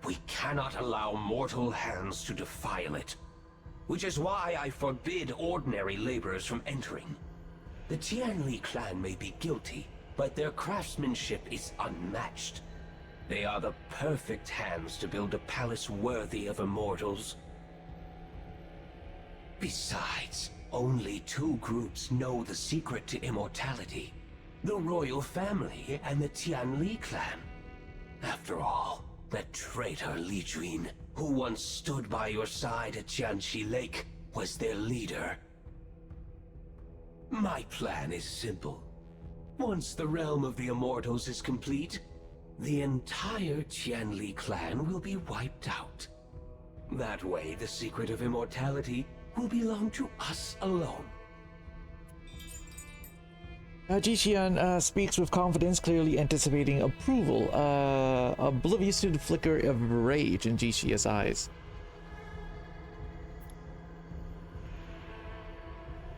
We cannot allow mortal hands to defile it, which is why I forbid ordinary laborers from entering. The Tianli clan may be guilty, but their craftsmanship is unmatched. They are the perfect hands to build a palace worthy of immortals. Besides, only two groups know the secret to immortality: the royal family and the Tianli clan. After all, that traitor Li Juin, who once stood by your side at Jianxi Lake, was their leader. My plan is simple. Once the realm of the Immortals is complete, the entire Tianli clan will be wiped out. That way, the secret of immortality will belong to us alone. Ji-Xian speaks with confidence, clearly anticipating approval, oblivious to the flicker of rage in Ji-Xia's eyes.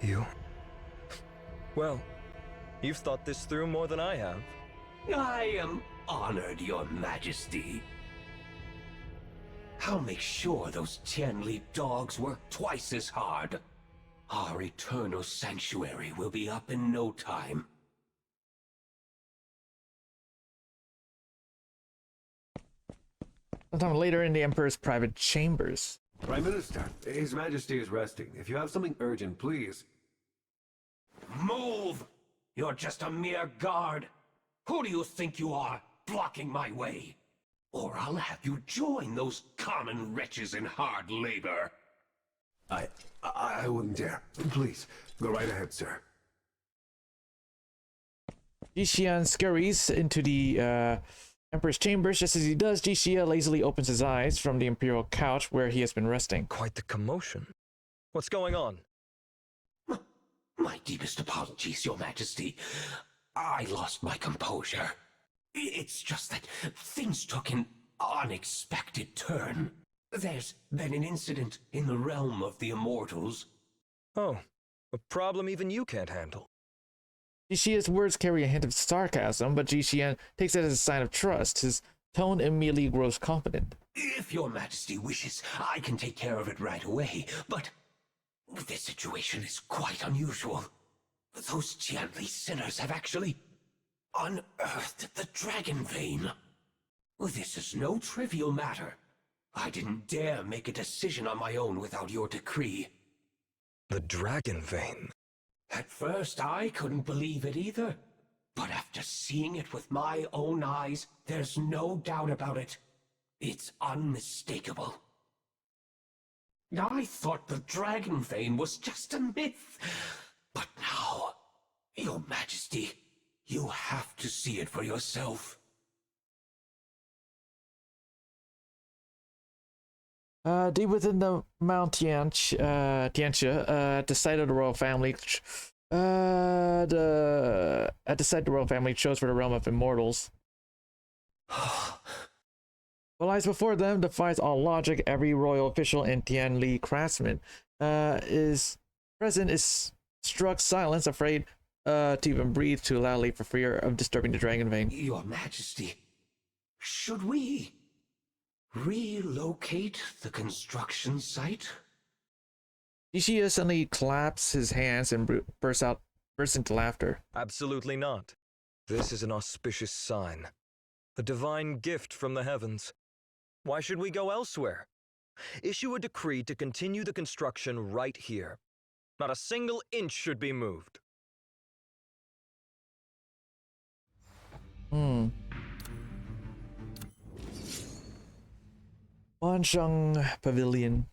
You? Well, you've thought this through more than I have. I am honored, Your Majesty. I'll make sure those Tianli dogs work twice as hard. Our eternal sanctuary will be up in no time. Sometime later in the Emperor's private chambers. Prime Minister, His Majesty is resting. If you have something urgent, please. Move! You're just a mere guard. Who do you think you are, blocking my way? Or I'll have you join those common wretches in hard labor. I wouldn't dare. Please, go right ahead, sir. Ji-Xian scurries into the Emperor's chambers. Just as he does, Ji-Xia lazily opens his eyes from the Imperial couch where he has been resting. Quite the commotion. What's going on? My deepest apologies, Your Majesty. I lost my composure. It's just that things took an unexpected turn. There's been an incident in the realm of the Immortals. Oh, a problem even you can't handle. Ji-Xia's words carry a hint of sarcasm, but Ji-Xian takes it as a sign of trust. His tone immediately grows confident. If Your Majesty wishes, I can take care of it right away, but this situation is quite unusual. Those Tianli sinners have actually unearthed the Dragon Vein. This is no trivial matter. I didn't dare make a decision on my own without your decree. The Dragon Vein? At first, I couldn't believe it either. But after seeing it with my own eyes, there's no doubt about it. It's unmistakable. I thought the Dragon Vein was just a myth. But now, Your Majesty, you have to see it for yourself. Deep within the Mount Tianxia, at the site of the royal family, at the site the royal family chose for the realm of immortals. What lies before them defies all logic. Every royal official and Tianli craftsman is struck silence, afraid to even breathe too loudly for fear of disturbing the Dragon Vein. Your Majesty, should we relocate the construction site? Ji-Xia suddenly claps his hands and bursts into laughter. Absolutely not. This is an auspicious sign. A divine gift from the heavens. Why should we go elsewhere? Issue a decree to continue the construction right here. Not a single inch should be moved. Wancheng Pavilion.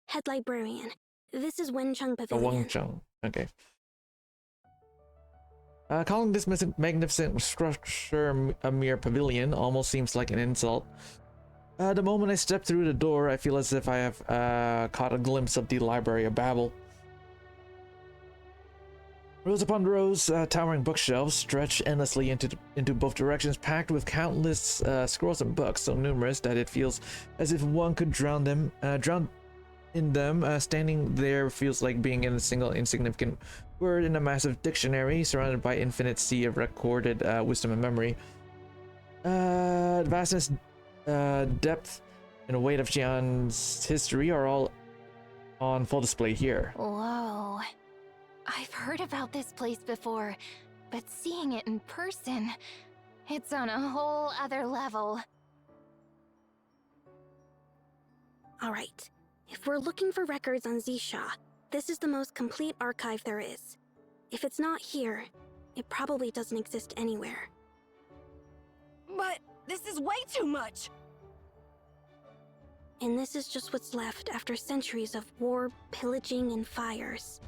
Head librarian. This is Wencheng Oh, Pavilion. Wancheng. Okay. Calling this magnificent structure a mere pavilion almost seems like an insult. The moment I step through the door, I feel as if I have caught a glimpse of the Library of Babel. Rows upon rows, towering bookshelves stretch endlessly into both directions, packed with countless scrolls and books, so numerous that it feels as if one could drown in them. Standing there feels like being in a single insignificant word in a massive dictionary, surrounded by infinite sea of recorded wisdom and memory. Vastness, depth, and weight of Xi'an's history are all on full display here. Whoa. I've heard about this place before, but seeing it in person, it's on a whole other level. Alright, if we're looking for records on Xisha, this is the most complete archive there is. If it's not here, it probably doesn't exist anywhere. But this is way too much! And this is just what's left after centuries of war, pillaging, and fires.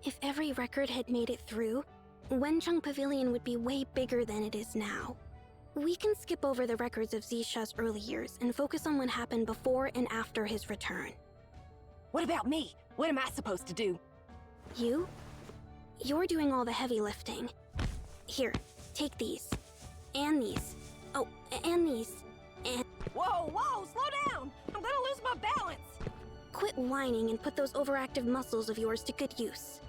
If every record had made it through, Wencheng Pavilion would be way bigger than it is now. We can skip over the records of Xisha's early years and focus on what happened before and after his return. What about me? What am I supposed to do? You? You're doing all the heavy lifting. Here, take these. And these. Oh, and these. And... Whoa, whoa, slow down! I'm gonna lose my balance! Quit whining and put those overactive muscles of yours to good use.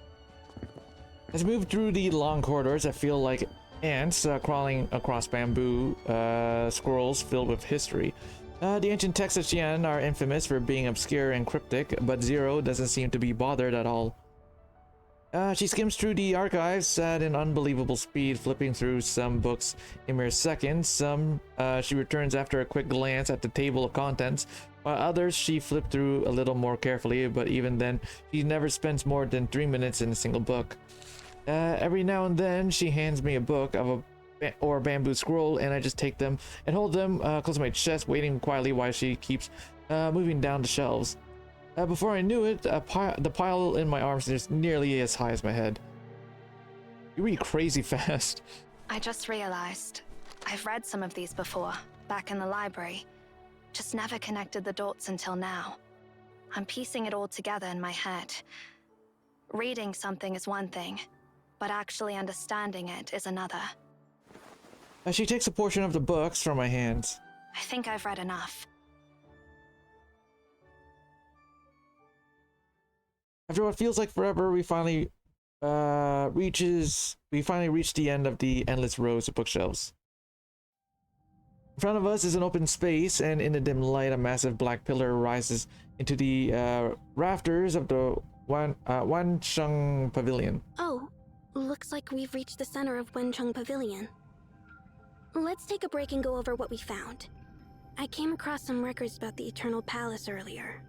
As I move through the long corridors, I feel like ants crawling across bamboo scrolls filled with history. The ancient texts of Xi'an are infamous for being obscure and cryptic, but Zero doesn't seem to be bothered at all. She skims through the archives at an unbelievable speed, flipping through some books in mere seconds. Some she returns after a quick glance at the table of contents, while others she flipped through a little more carefully, but even then, she never spends more than 3 minutes in a single book. Every now and then, she hands me a book of a bamboo scroll, and I just take them and hold them close to my chest, waiting quietly while she keeps moving down the shelves. Before I knew it, the pile in my arms is nearly as high as my head. You read crazy fast. I just realized I've read some of these before, back in the library. Just never connected the dots until now. I'm piecing it all together in my head. Reading something is one thing, but actually understanding it is another. She takes a portion of the books from my hands. I think I've read enough. After what feels like forever, we finally reach the end of the endless rows of bookshelves. In front of us is an open space, and in the dim light, a massive black pillar rises into the rafters of the Wancheng Pavilion. Oh, looks like we've reached the center of Wencheng Pavilion. Let's take a break and go over what we found. I came across some records about the Eternal Palace earlier.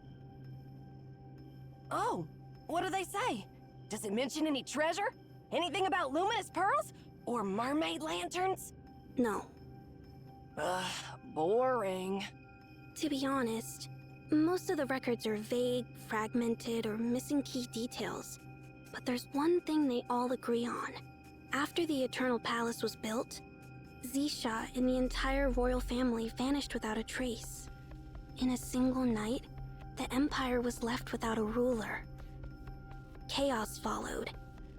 Oh, what do they say? Does it mention any treasure? Anything about luminous pearls? Or mermaid lanterns? No. Ugh, boring. To be honest, most of the records are vague, fragmented, or missing key details. But there's one thing they all agree on. After the Eternal Palace was built, Xisha and the entire royal family vanished without a trace. In a single night, the empire was left without a ruler. Chaos followed.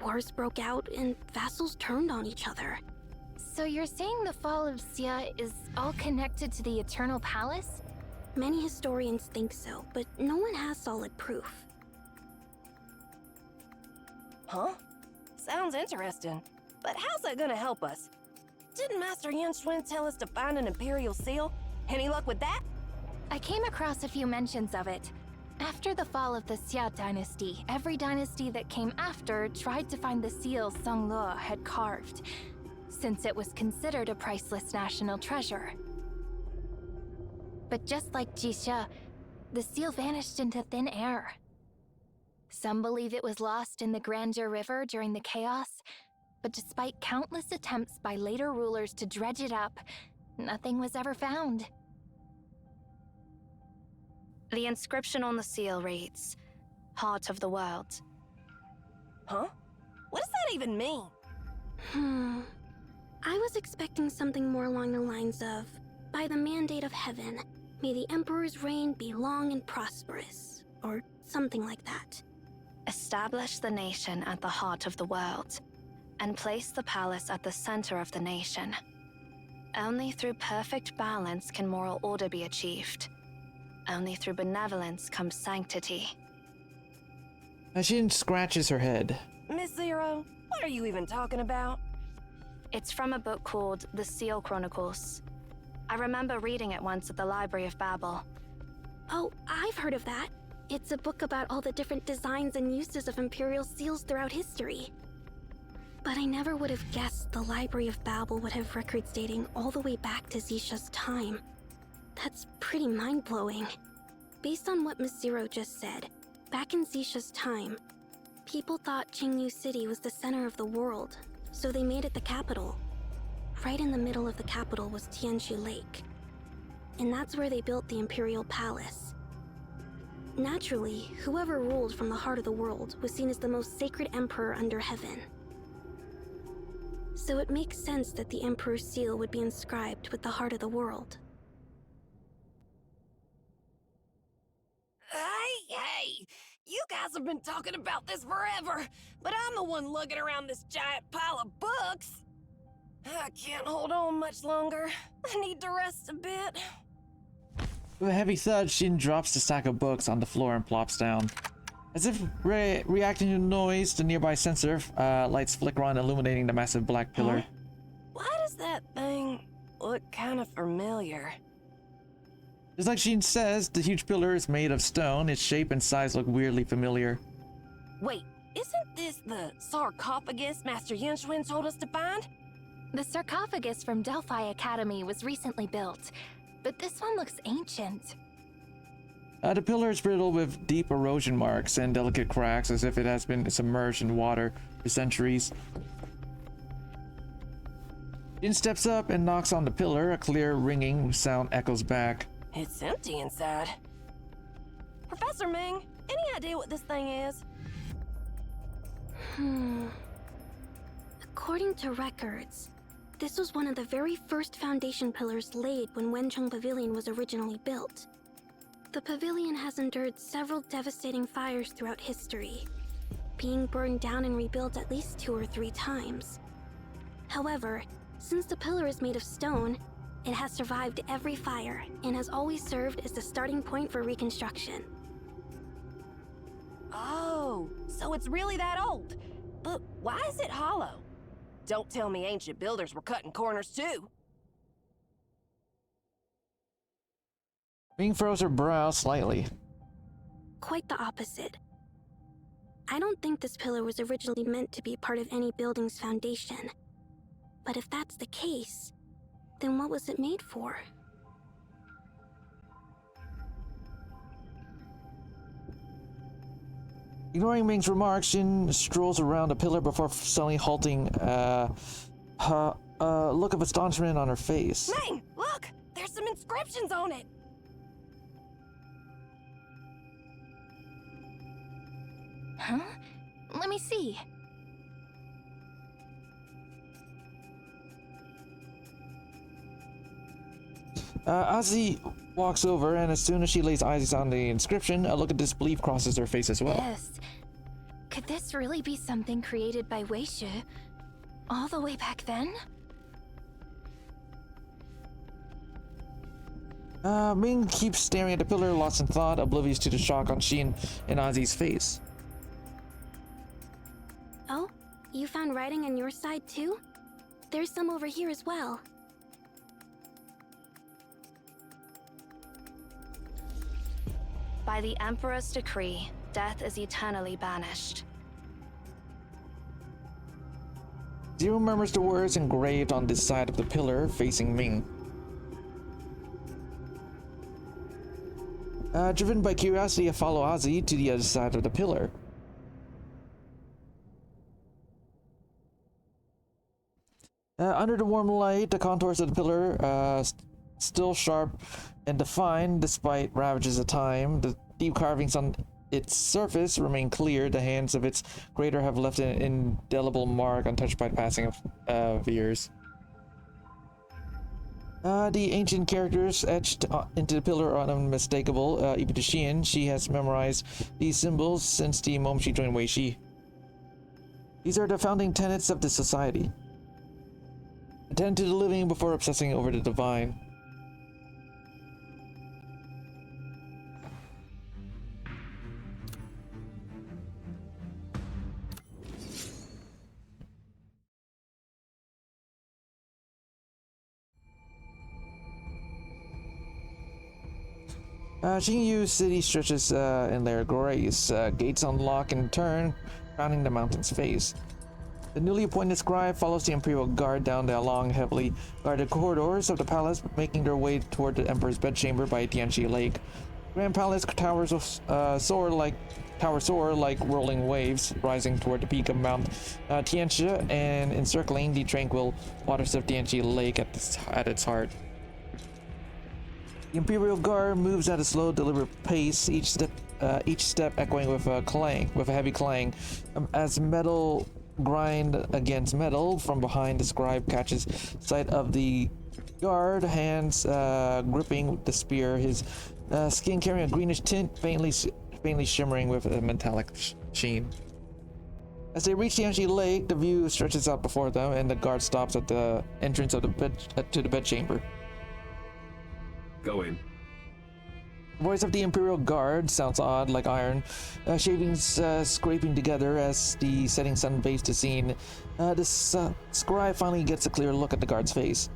Wars broke out, and vassals turned on each other. So you're saying the fall of Xia is all connected to the Eternal Palace? Many historians think so, but no one has solid proof. Huh? Sounds interesting. But how's that gonna help us? Didn't Master Yunshuan tell us to find an Imperial seal? Any luck with that? I came across a few mentions of it. After the fall of the Xia dynasty, every dynasty that came after tried to find the seal Songluo had carved, since it was considered a priceless national treasure. But just like Jisha, the seal vanished into thin air. Some believe it was lost in the Grandeur River during the chaos, but despite countless attempts by later rulers to dredge it up, nothing was ever found. The inscription on the seal reads, Heart of the World. Huh? What does that even mean? I was expecting something more along the lines of, by the mandate of heaven, may the Emperor's reign be long and prosperous, or something like that. Establish the nation at the heart of the world, and place the palace at the center of the nation. Only through perfect balance can moral order be achieved. Only through benevolence comes sanctity. Ajin scratches her head. Miss Zero, what are you even talking about? It's from a book called The Seal Chronicles. I remember reading it once at the Library of Babel. Oh, I've heard of that. It's a book about all the different designs and uses of Imperial seals throughout history. But I never would have guessed the Library of Babel would have records dating all the way back to Zisha's time. That's pretty mind-blowing. Based on what Miss Zero just said, back in Zisha's time, people thought Qingyu City was the center of the world, so they made it the capital. Right in the middle of the capital was Tianshu Lake. And that's where they built the Imperial Palace. Naturally, whoever ruled from the heart of the world was seen as the most sacred emperor under heaven. So it makes sense that the Emperor's seal would be inscribed with the heart of the world. Hey! You guys have been talking about this forever, but I'm the one lugging around this giant pile of books. I can't hold on much longer. I need to rest a bit. With a heavy thud, Shin drops the stack of books on the floor and plops down. As if reacting to noise, the nearby sensor lights flicker on, illuminating the massive black pillar. Huh? Why does that thing look kind of familiar? Just like Shin says, the huge pillar is made of stone. Its shape and size look weirdly familiar. Wait, isn't this the sarcophagus Master Yunshuin told us to find? The sarcophagus from Delphi Academy was recently built, but this one looks ancient. The pillar is brittle with deep erosion marks and delicate cracks, as if it has been submerged in water for centuries. Jin steps up and knocks on the pillar. A clear ringing sound echoes back. It's empty inside. Professor Ming, any idea what this thing is? According to records, this was one of the very first foundation pillars laid when Wencheng Pavilion was originally built. The pavilion has endured several devastating fires throughout history, being burned down and rebuilt at least 2 or 3 times. However, since the pillar is made of stone, it has survived every fire and has always served as the starting point for reconstruction. Oh, so it's really that old. But why is it hollow? Don't tell me ancient builders were cutting corners too. Ming furrows her brow slightly. Quite the opposite. I don't think this pillar was originally meant to be part of any building's foundation. But if that's the case, then what was it made for? Ignoring Ming's remarks, Jin strolls around the pillar before suddenly halting, look of astonishment on her face. Ming, look! There's some inscriptions on it! Huh? Let me see. Ozzy walks over, and as soon as she lays eyes on the inscription, a look of disbelief crosses her face as well. Yes. Could this really be something created by Wei Shi all the way back then? Ming keeps staring at the pillar, lost in thought, oblivious to the shock on Shin and Ozzy's face. Oh, you found writing on your side too? There's some over here as well. By the Emperor's decree, death is eternally banished. Zero murmurs the words engraved on this side of the pillar, facing Ming. Driven by curiosity, I follow Ozzy to the other side of the pillar. Under the warm light, the contours of the pillar still sharp and defined despite ravages of time. The deep carvings on its surface remain clear. The hands of its creator have left an indelible mark untouched by the passing of years. The ancient characters etched into the pillar are unmistakable. Ibudishian, she has memorized these symbols since the moment she joined Wei Shi. These are the founding tenets of the society. Attend to the living before obsessing over the divine. Xingyu City stretches in their grace. Gates unlock and turn, crowning the mountain's face. The newly appointed scribe follows the Imperial Guard down the long, heavily guarded corridors of the palace, making their way toward the Emperor's bedchamber by Tianxi Lake. Grand Palace towers soar like rolling waves, rising toward the peak of Mount Tianxi and encircling the tranquil waters of Tianxi Lake at its heart. The Imperial Guard moves at a slow, deliberate pace, each step echoing with a heavy clang, as metal grind against metal. From behind, the scribe catches sight of the guard, hands gripping the spear, his skin carrying a greenish tint, faintly shimmering with a metallic sheen. As they reach Tianxi Lake, the view stretches out before them, and the guard stops at the entrance of the bedchamber. Go in. The voice of the Imperial Guard sounds odd, like iron, shavings scraping together as the setting sun bathes the scene. This scribe finally gets a clear look at the guard's face.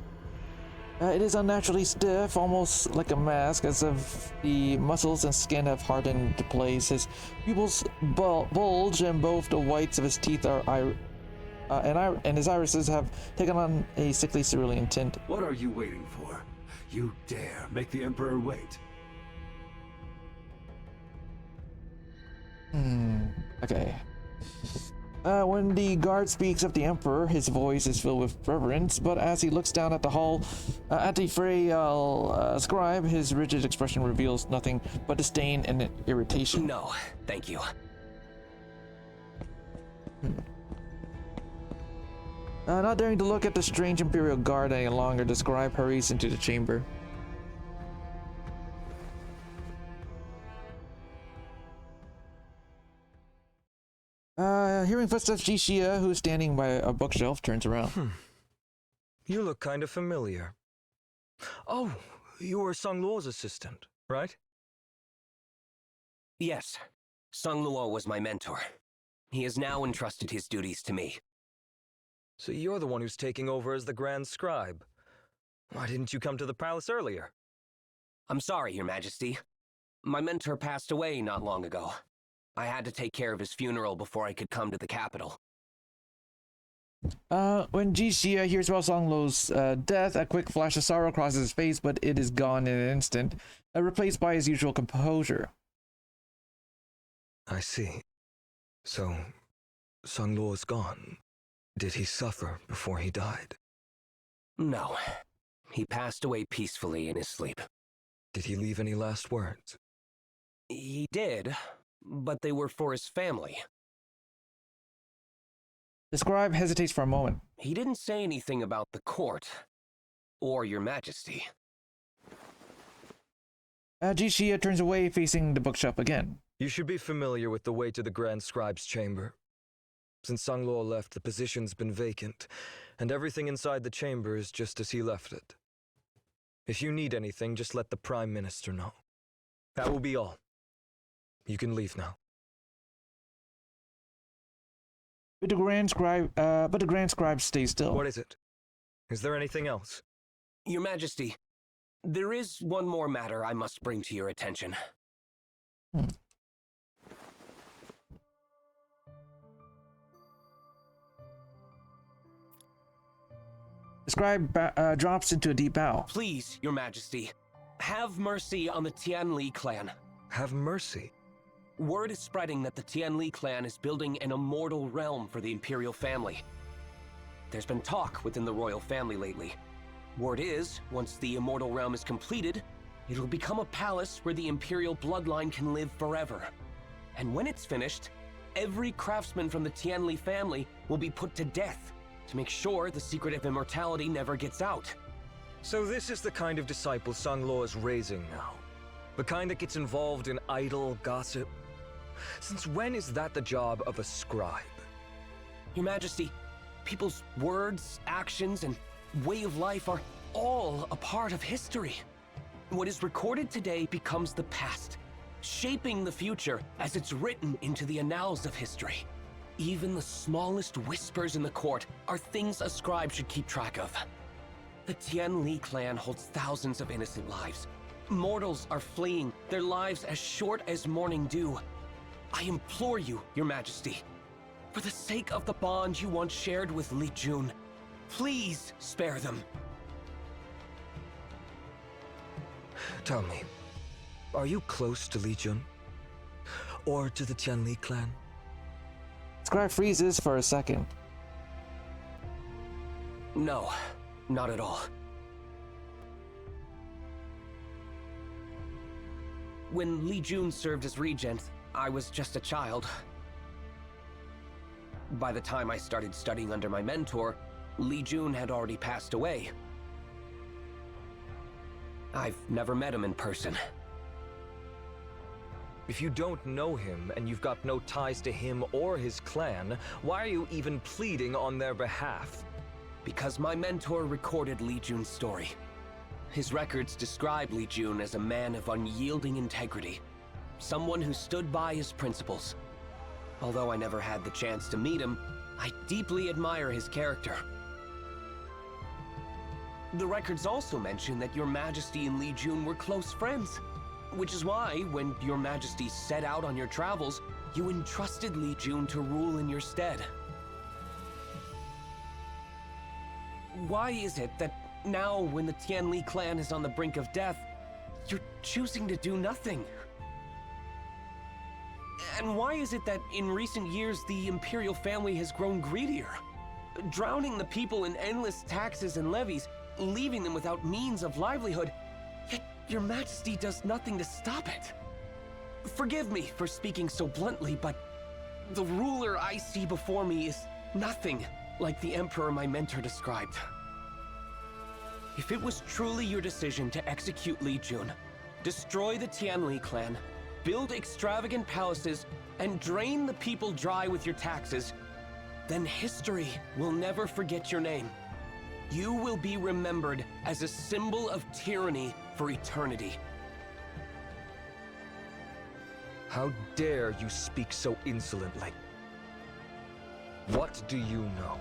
It is unnaturally stiff, almost like a mask, as if the muscles and skin have hardened to place. His pupils bulge, and both the whites of his teeth and his irises have taken on a sickly cerulean tint. What are you waiting for? You dare make the Emperor wait? Okay. When the guard speaks of the Emperor, his voice is filled with reverence, but as he looks down at the frail scribe, his rigid expression reveals nothing but disdain and irritation. No, thank you. Not daring to look at the strange Imperial Guard any longer, the scribe hurries into the chamber. Hearing footsteps, Jixia, who's standing by a bookshelf, turns around. You look kind of familiar. Oh, you were Song Luo's assistant, right? Yes, Song Luo was my mentor. He has now entrusted his duties to me. So you're the one who's taking over as the Grand Scribe. Why didn't you come to the palace earlier? I'm sorry, Your Majesty. My mentor passed away not long ago. I had to take care of his funeral before I could come to the capital. When Jixia hears about Song Luo's death, a quick flash of sorrow crosses his face, but it is gone in an instant, replaced by his usual composure. I see. So, Song Luo is gone. Did he suffer before he died? No. He passed away peacefully in his sleep. Did he leave any last words? He did, but they were for his family. The scribe hesitates for a moment. He didn't say anything about the court, or Your Majesty. Jixia turns away, facing the bookshelf again. You should be familiar with the way to the Grand Scribe's chamber. Since Song Luo left, the position's been vacant, and everything inside the chamber is just as he left it. If you need anything, just let the Prime Minister know. That will be all. You can leave now. But the Grand Scribe stays still. What is it? Is there anything else? Your Majesty, there is one more matter I must bring to your attention. The scribe drops into a deep bow. Please, Your Majesty, have mercy on the Tianli clan. Have mercy. Word is spreading that the Tianli clan is building an immortal realm for the Imperial family. There's been talk within the royal family lately. Word is, once the immortal realm is completed, it'll become a palace where the Imperial bloodline can live forever. And when it's finished, every craftsman from the Tianli family will be put to death to make sure the secret of immortality never gets out. So this is the kind of disciple Sanglo is raising now? The kind that gets involved in idle gossip? Since when is that the job of a scribe? Your Majesty, people's words, actions, and way of life are all a part of history. What is recorded today becomes the past, shaping the future as it's written into the annals of history. Even the smallest whispers in the court are things a scribe should keep track of. The Tianli clan holds thousands of innocent lives. Mortals are fleeing, their lives as short as morning dew. I implore you, Your Majesty, for the sake of the bond you once shared with Li Jun, please spare them. Tell me, are you close to Li Jun? Or to the Tianli clan? Scribe freezes for a second. No, not at all. When Li Jun served as regent, I was just a child. By the time I started studying under my mentor, Li Jun had already passed away. I've never met him in person. If you don't know him and you've got no ties to him or his clan, why are you even pleading on their behalf? Because my mentor recorded Li Jun's story. His records describe Li Jun as a man of unyielding integrity, someone who stood by his principles. Although I never had the chance to meet him, I deeply admire his character. The records also mention that Your Majesty and Li Jun were close friends, which is why, when Your Majesty set out on your travels, you entrusted Li Jun to rule in your stead. Why is it that now, when the Tianli clan is on the brink of death, you're choosing to do nothing? And why is it that in recent years the Imperial family has grown greedier, drowning the people in endless taxes and levies, leaving them without means of livelihood, yet Your Majesty does nothing to stop it? Forgive me for speaking so bluntly, but the ruler I see before me is nothing like the Emperor my mentor described. If it was truly your decision to execute Li Jun, destroy the Tianli clan, build extravagant palaces, and drain the people dry with your taxes, then history will never forget your name. You will be remembered as a symbol of tyranny for eternity. How dare you speak so insolently? What do you know?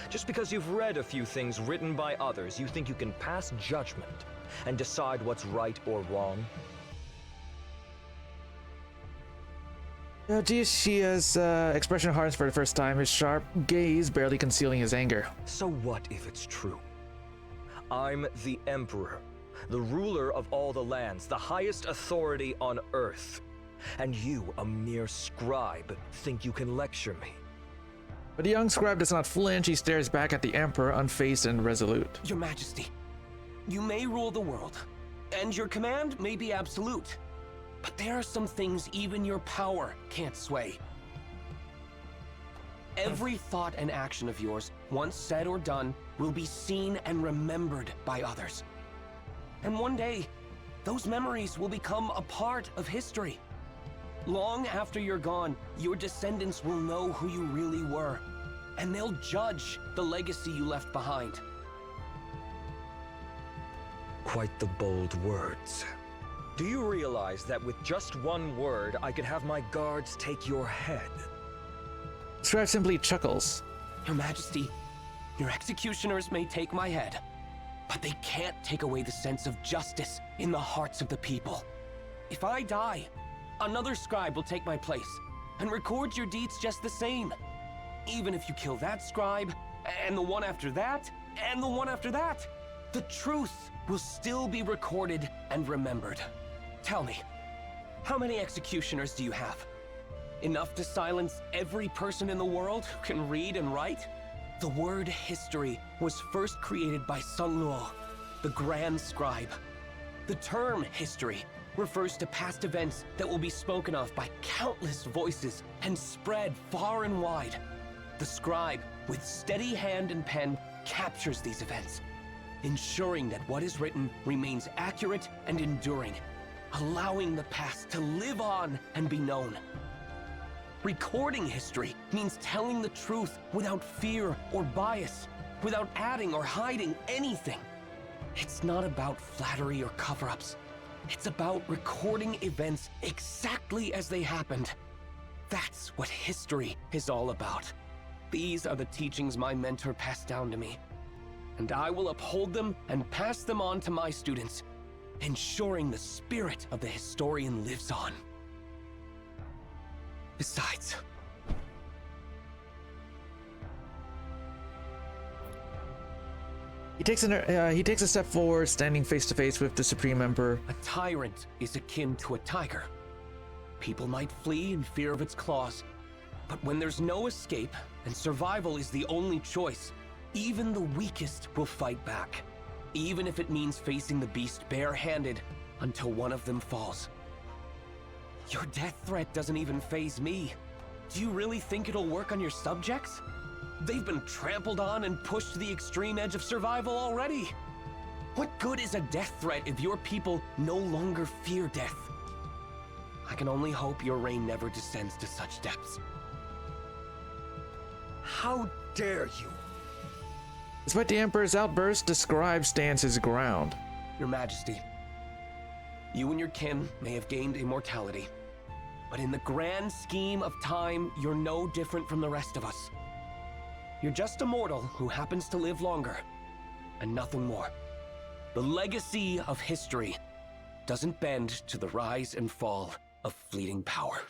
Just because you've read a few things written by others, you think you can pass judgment and decide what's right or wrong? Jiashia's expression hardens for the first time, his sharp gaze barely concealing his anger. So what if it's true? I'm the Emperor, the ruler of all the lands, the highest authority on Earth. And you, a mere scribe, think you can lecture me? But the young scribe does not flinch. He stares back at the Emperor, unfazed and resolute. Your Majesty, you may rule the world, and your command may be absolute. But there are some things even your power can't sway. Every thought and action of yours, once said or done, will be seen and remembered by others. And one day, those memories will become a part of history. Long after you're gone, your descendants will know who you really were, and they'll judge the legacy you left behind. Quite the bold words. Do you realize that with just one word, I could have my guards take your head? Scribe simply chuckles. Your Majesty, your executioners may take my head, but they can't take away the sense of justice in the hearts of the people. If I die, another scribe will take my place and record your deeds just the same. Even if you kill that scribe, and the one after that, and the one after that, the truth will still be recorded and remembered. Tell me, How many executioners do you have? Enough to silence every person in the world who can read and write? The word history was first created by Sung Luo, the Grand Scribe. The term history refers to past events that will be spoken of by countless voices and spread far and wide. The scribe, with steady hand and pen, captures these events, ensuring that what is written remains accurate and enduring, allowing the past to live on and be known. Recording history means telling the truth without fear or bias, without adding or hiding anything. It's not about flattery or cover-ups. It's about recording events exactly as they happened. That's what history is all about. These are the teachings my mentor passed down to me, and I will uphold them and pass them on to my students, ensuring the spirit of the historian lives on. Besides, he takes a step forward, standing face to face with the Supreme Emperor. A tyrant is akin to a tiger. People might flee in fear of its claws, but when there's no escape and survival is the only choice, even the weakest will fight back, even if it means facing the beast barehanded until one of them falls. Your death threat doesn't even faze me. Do you really think it'll work on your subjects? They've been trampled on and pushed to the extreme edge of survival already. What good is a death threat if your people no longer fear death? I can only hope your reign never descends to such depths. How dare you? Despite the Emperor's outburst, the scribe stands his ground. Your Majesty, you and your kin may have gained immortality, but in the grand scheme of time, you're no different from the rest of us. You're just a mortal who happens to live longer, and nothing more. The legacy of history doesn't bend to the rise and fall of fleeting power.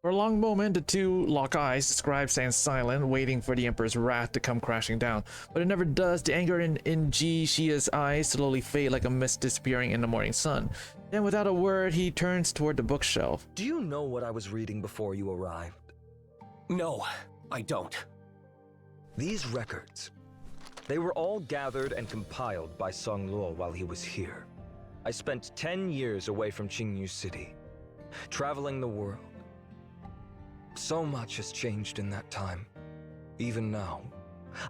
For a long moment, the two lock eyes. The scribe stands silent, waiting for the Emperor's wrath to come crashing down. But it never does. The anger in Ji Xia's eyes slowly fade like a mist disappearing in the morning sun. Then, without a word, he turns toward the bookshelf. Do you know what I was reading before you arrived? No, I don't. These records, they were all gathered and compiled by Sung Luo while he was here. I spent 10 years away from Qingyu City, traveling the world. So much has changed in that time. Even now,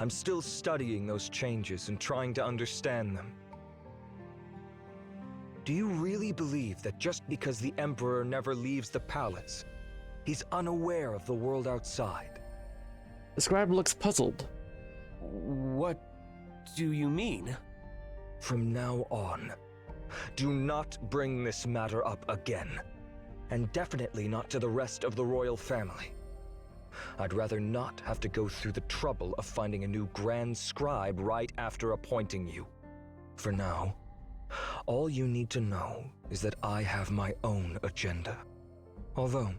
I'm still studying those changes and trying to understand them. Do you really believe that just because the Emperor never leaves the palace, he's unaware of the world outside? The scribe looks puzzled. What do you mean? From now on, do not bring this matter up again. And definitely not to the rest of the royal family. I'd rather not have to go through the trouble of finding a new Grand Scribe right after appointing you. For now, all you need to know is that I have my own agenda. Although,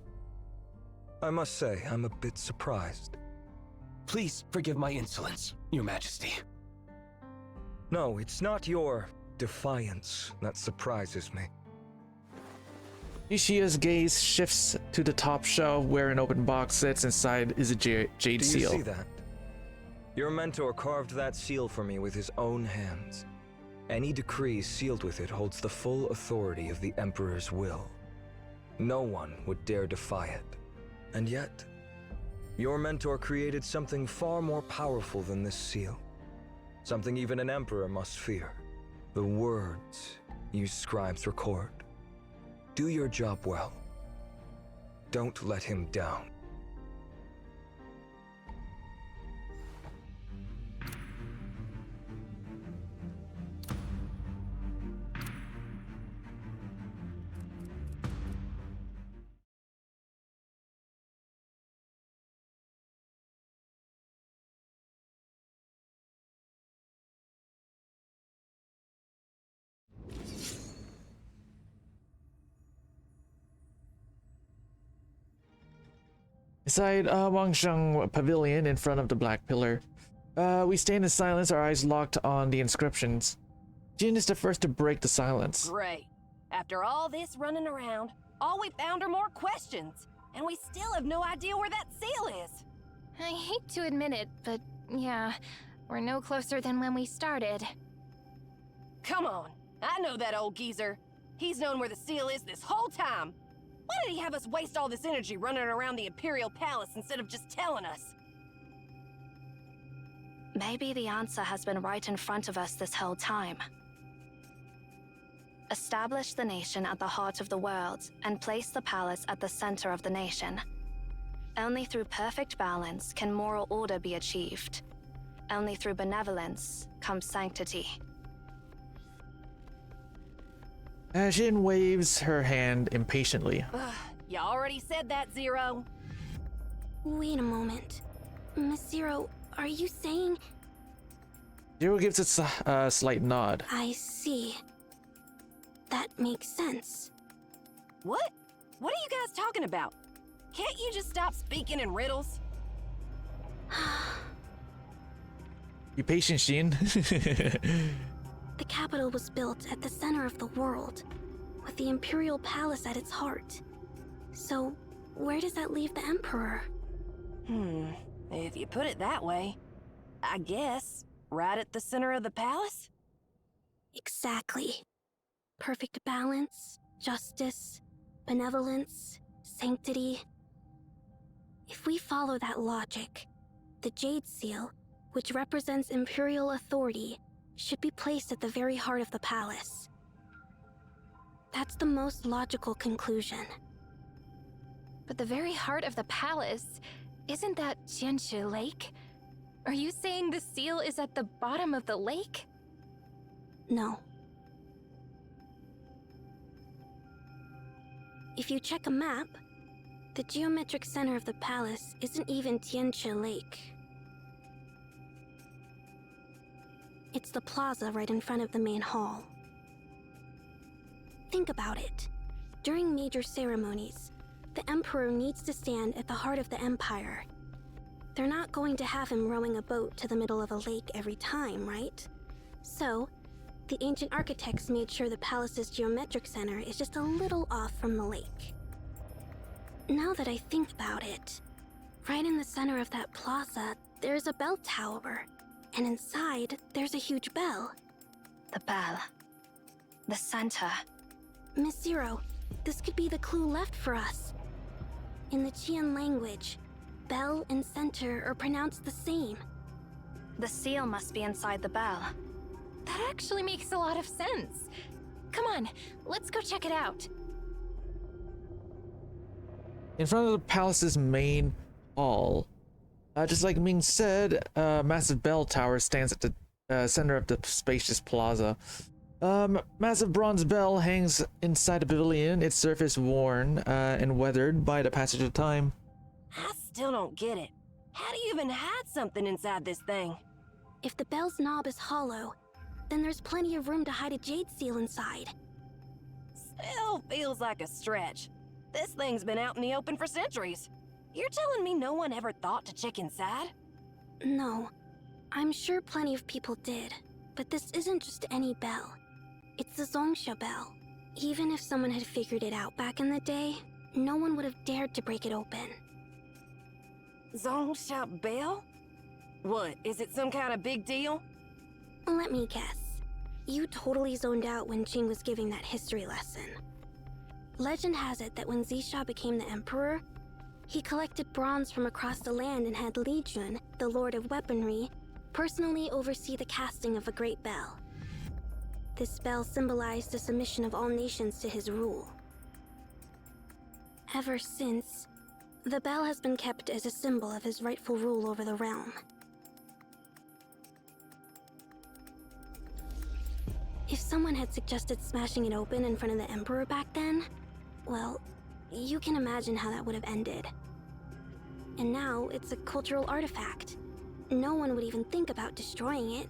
I must say I'm a bit surprised. Please forgive my insolence, Your Majesty. No, it's not your defiance that surprises me. Ishia's gaze shifts to the top shelf where an open box sits. Inside is a jade seal. Do you see that? Your mentor carved that seal for me with his own hands. Any decree sealed with it holds the full authority of the Emperor's will. No one would dare defy it. And yet, your mentor created something far more powerful than this seal. Something even an Emperor must fear. The words you scribes record. Do your job well. Don't let him down. Inside Wangsheng Pavilion, in front of the Black Pillar, we stand in silence, our eyes locked on the inscriptions. Jin is the first to break the silence. Great. After all this running around, all we found are more questions. And we still have no idea where that seal is. I hate to admit it, but yeah, we're no closer than when we started. Come on. I know that old geezer. He's known where the seal is this whole time. Why did he have us waste all this energy running around the Imperial Palace instead of just telling us? Maybe the answer has been right in front of us this whole time. Establish the nation at the heart of the world and place the palace at the center of the nation. Only through perfect balance can moral order be achieved. Only through benevolence comes sanctity. Jin waves her hand impatiently. You already said that, Zero. Wait a moment. Miss Zero, are you saying... Zero gives a slight nod. I see. That makes sense. What? What are you guys talking about? Can't you just stop speaking in riddles? Be patient, Jin. The capital was built at the center of the world, with the Imperial Palace at its heart. So, where does that leave the Emperor? If you put it that way, I guess right at the center of the palace? Exactly. Perfect balance, justice, benevolence, sanctity. If we follow that logic, the Jade Seal, which represents Imperial authority, should be placed at the very heart of the palace. That's the most logical conclusion. But the very heart of the palace, isn't that Jianshi Lake? Are you saying the seal is at the bottom of the lake? No. If you check a map, the geometric center of the palace isn't even Tianchi Lake. It's the plaza right in front of the main hall. Think about it. During major ceremonies, the Emperor needs to stand at the heart of the Empire. They're not going to have him rowing a boat to the middle of a lake every time, right? So, the ancient architects made sure the palace's geometric center is just a little off from the lake. Now that I think about it, right in the center of that plaza, there's a bell tower. And inside, there's a huge bell. The bell. The center. Miss Zero, this could be the clue left for us. In the Qian language, bell and center are pronounced the same. The seal must be inside the bell. That actually makes a lot of sense. Come on, let's go check it out. In front of the palace's main hall, just like Ming said, a massive bell tower stands at the center of the spacious plaza. Massive bronze bell hangs inside the pavilion, its surface worn and weathered by the passage of time. I still don't get it. How do you even hide something inside this thing? If the bell's knob is hollow, then there's plenty of room to hide a jade seal inside. Still feels like a stretch. This thing's been out in the open for centuries. You're telling me no one ever thought to check inside? No. I'm sure plenty of people did, but this isn't just any bell. It's the Zongsha bell. Even if someone had figured it out back in the day, no one would have dared to break it open. Zongsha bell? What, is it some kind of big deal? Let me guess. You totally zoned out when Jing was giving that history lesson. Legend has it that when Zisha became the emperor, he collected bronze from across the land and had Li Jun, the Lord of Weaponry, personally oversee the casting of a great bell. This bell symbolized the submission of all nations to his rule. Ever since, the bell has been kept as a symbol of his rightful rule over the realm. If someone had suggested smashing it open in front of the Emperor back then, well, you can imagine how that would have ended. And now it's a cultural artifact. No one would even think about destroying it.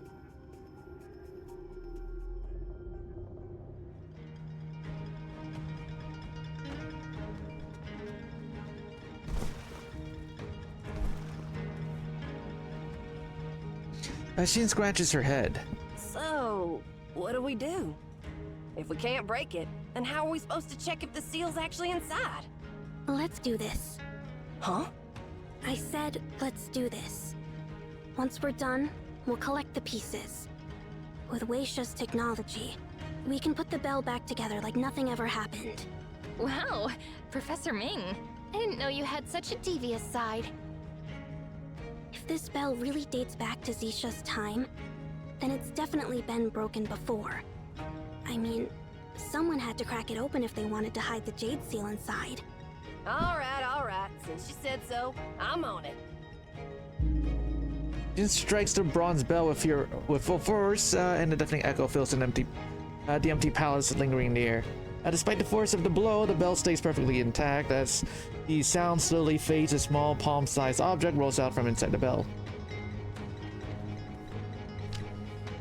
Xin scratches her head. So, what do we do? If we can't break it, then how are we supposed to check if the seal's actually inside? Let's do this. Huh? I said, let's do this. Once we're done, we'll collect the pieces. With Weisha's technology, we can put the bell back together like nothing ever happened. Wow, Professor Ming. I didn't know you had such a devious side. If this bell really dates back to Zisha's time, then it's definitely been broken before. I mean, someone had to crack it open if they wanted to hide the Jade Seal inside. All right. Since you said so, I'm on it. Jin strikes the bronze bell with full force, and the deafening echo fills the empty palace lingering in the air. Despite the force of the blow, the bell stays perfectly intact. As the sound slowly fades, a small palm-sized object rolls out from inside the bell.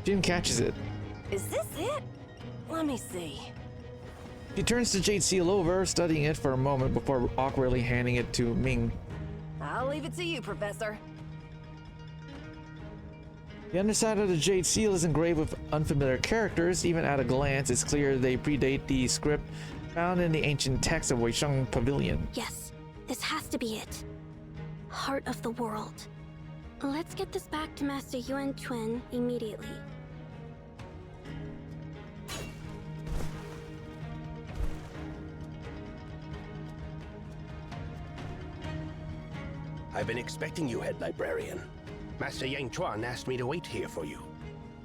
Jin catches it. Is this it? Let me see. She turns the Jade Seal over, studying it for a moment before awkwardly handing it to Ming. I'll leave it to you, Professor. The underside of the Jade Seal is engraved with unfamiliar characters. Even at a glance, it's clear they predate the script found in the ancient text of Weisheng Pavilion. Yes, this has to be it. Heart of the world. Let's get this back to Master Yuan Chuen immediately. I've been expecting you, Head Librarian. Master Yang Chuan asked me to wait here for you.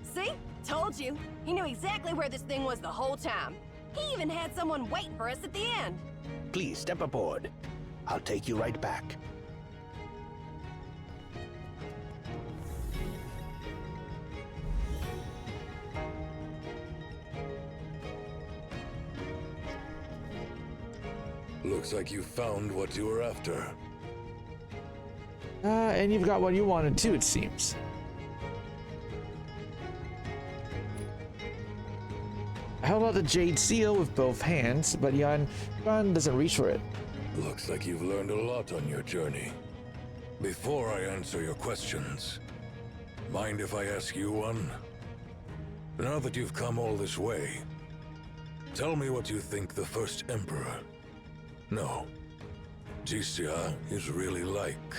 See? Told you. He knew exactly where this thing was the whole time. He even had someone waiting for us at the end. Please step aboard. I'll take you right back. Looks like you found what you were after. And you've got what you wanted too, it seems. I held out the Jade Seal with both hands, but Yuan doesn't reach for it. Looks like you've learned a lot on your journey. Before I answer your questions, mind if I ask you one? Now that you've come all this way, tell me what you think the first Emperor, no, Jixia, is really like.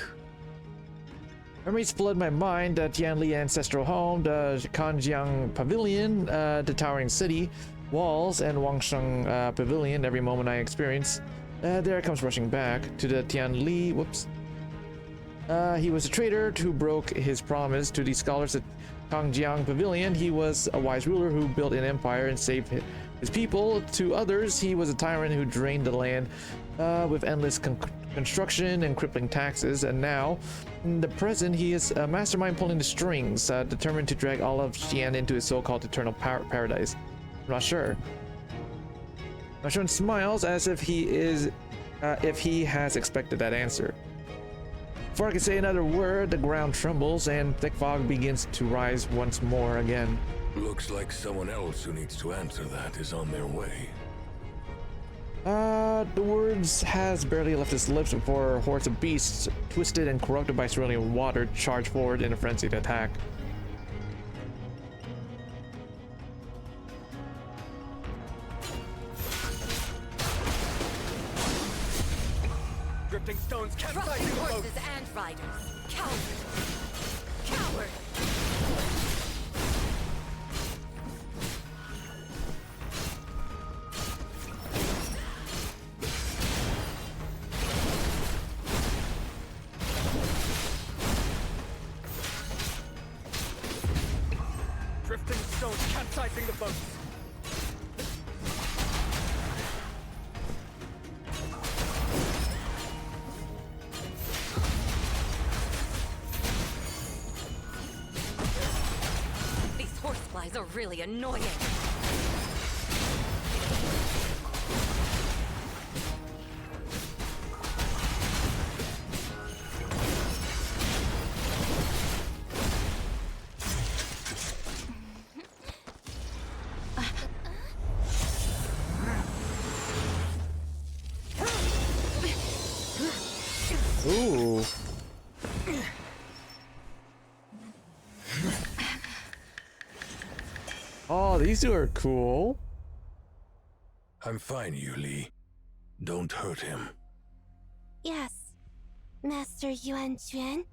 Memories flood my mind. The Tianli ancestral home, the Kanjiang Pavilion, the towering city, walls, and Wangsheng Pavilion. Every moment I experience, there it comes rushing back to the Tianli. Whoops. He was a traitor who broke his promise to the scholars at Kanjiang Pavilion. He was a wise ruler who built an empire and saved his people. To others, he was a tyrant who drained the land with endless construction and crippling taxes. And now, in the present, he is a mastermind pulling the strings, determined to drag all of Xi'an into his so-called eternal paradise. I'm not sure. Mashun smiles as if he has expected that answer. Before I can say another word, the ground trembles and thick fog begins to rise once more again. Looks like someone else who needs to answer that is on their way. The words has barely left his lips before hordes of beasts, twisted and corrupted by surrounding water, charge forward in a frenzied attack. Drifting stones capsizing the boat. Horses and riders. Coward. Coward. Drifting stones capsizing the boat. These horseflies are really annoying. Ooh. Oh, these two are cool. I'm fine, Yuli. Don't hurt him. Yes, Master Yuan Quan.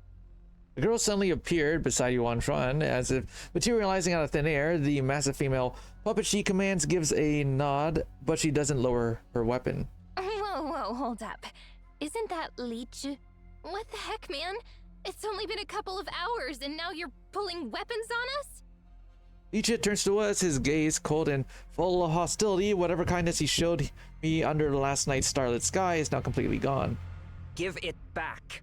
The girl suddenly appeared beside Yuan Chuan, as if materializing out of thin air. The massive female puppet she commands gives a nod, but she doesn't lower her weapon. Whoa, hold up. Isn't that Leech? What the heck, man? It's only been a couple of hours and now you're pulling weapons on us? Leech turns to us, his gaze cold and full of hostility. Whatever kindness he showed me under last night's starlit sky is now completely gone. Give it back.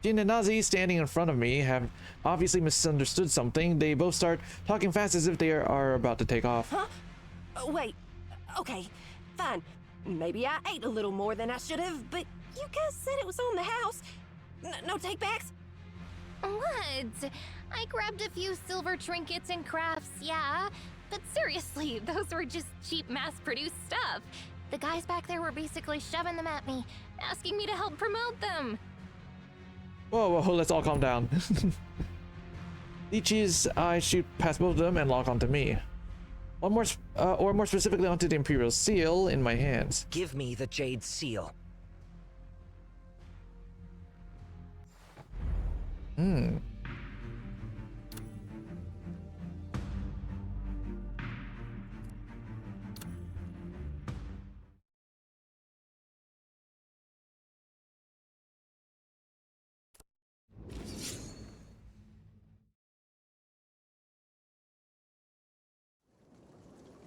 Jin and Nazi, standing in front of me, have obviously misunderstood something. They both start talking fast as if they are about to take off. Huh? Wait. Okay, fine. Maybe I ate a little more than I should have, but you guys said it was on the house. No takebacks? What? I grabbed a few silver trinkets and crafts, yeah. But seriously, those were just cheap mass-produced stuff. The guys back there were basically shoving them at me, asking me to help promote them. Whoa, let's all calm down. Leech's eyes shoot past both of them and lock onto me. Or more specifically onto the Imperial Seal in my hands. Give me the Jade Seal.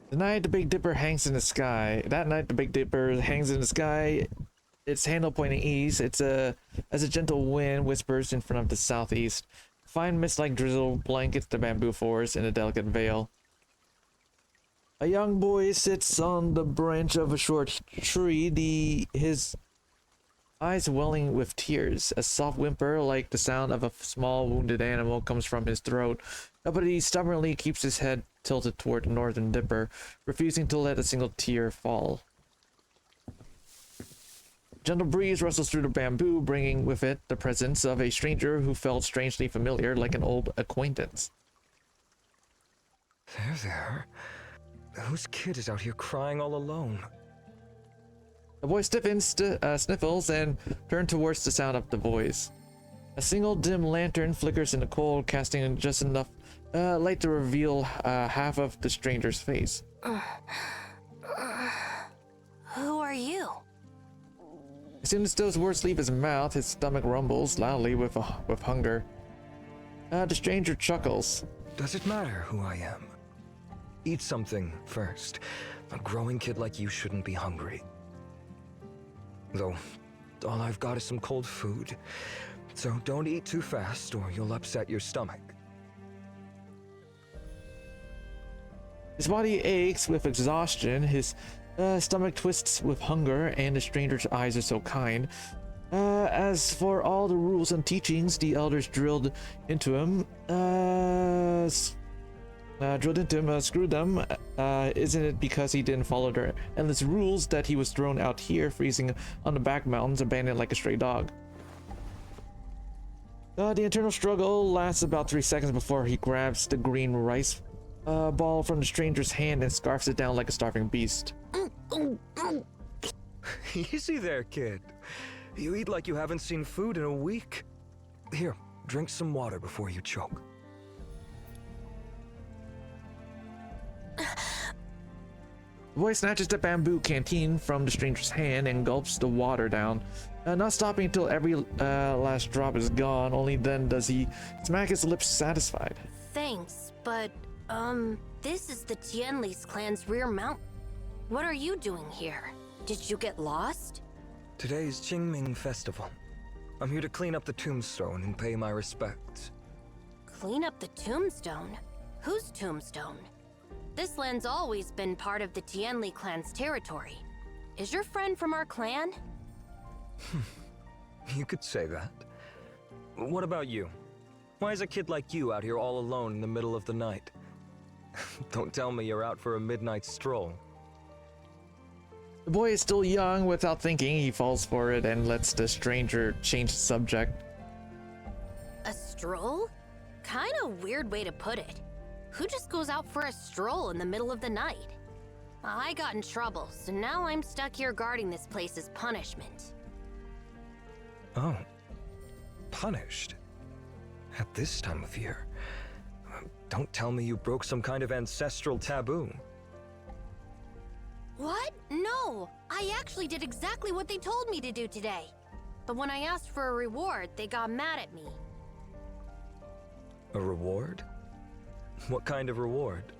The night the Big Dipper hangs in the sky. That night the Big Dipper hangs in the sky, its handle pointing east. As a gentle wind whispers in front of the southeast. Fine mist-like drizzle blankets the bamboo forest in a delicate veil. A young boy sits on the branch of a short tree, his eyes welling with tears. A soft whimper, like the sound of a small wounded animal, comes from his throat, but he stubbornly keeps his head tilted toward the Northern Dipper, refusing to let a single tear fall. Gentle breeze rustles through the bamboo, bringing with it the presence of a stranger who felt strangely familiar, like an old acquaintance. There. Whose kid is out here crying all alone? The boy stiffens, sniffles, and turns towards the sound of the voice. A single dim lantern flickers in the cold, casting just enough light to reveal half of the stranger's face. Who are you? As soon as those words leave his mouth, his stomach rumbles loudly with hunger. The stranger chuckles. Does it matter who I am? Eat something first. A growing kid like you shouldn't be hungry. Though, all I've got is some cold food. So don't eat too fast or you'll upset your stomach. His body aches with exhaustion, his stomach twists with hunger, and the stranger's eyes are so kind. As for all the rules and teachings the elders drilled into him, screw them. Isn't it because he didn't follow their endless rules that he was thrown out here, freezing on the back mountains, abandoned like a stray dog? The internal struggle lasts about 3 seconds before he grabs the green rice ball from the stranger's hand and scarfs it down like a starving beast. Easy there, kid. You eat like you haven't seen food in a week. Here, drink some water before you choke. The boy snatches the bamboo canteen from the stranger's hand and gulps the water down, not stopping until every last drop is gone. Only then does he smack his lips satisfied. Thanks, but, this is the Tianli's clan's rear mount. What are you doing here? Did you get lost? Today's Qingming Festival. I'm here to clean up the tombstone and pay my respects. Clean up the tombstone? Whose tombstone? This land's always been part of the Tianli clan's territory. Is your friend from our clan? You could say that. What about you? Why is a kid like you out here all alone in the middle of the night? Don't tell me you're out for a midnight stroll. The boy is still young. Without thinking, he falls for it and lets the stranger change the subject. A stroll? Kinda weird way to put it. Who just goes out for a stroll in the middle of the night? I got in trouble, so now I'm stuck here guarding this place as punishment. Oh. Punished? At this time of year? Don't tell me you broke some kind of ancestral taboo. What? No! I actually did exactly what they told me to do today. But when I asked for a reward, they got mad at me. A reward? What kind of reward?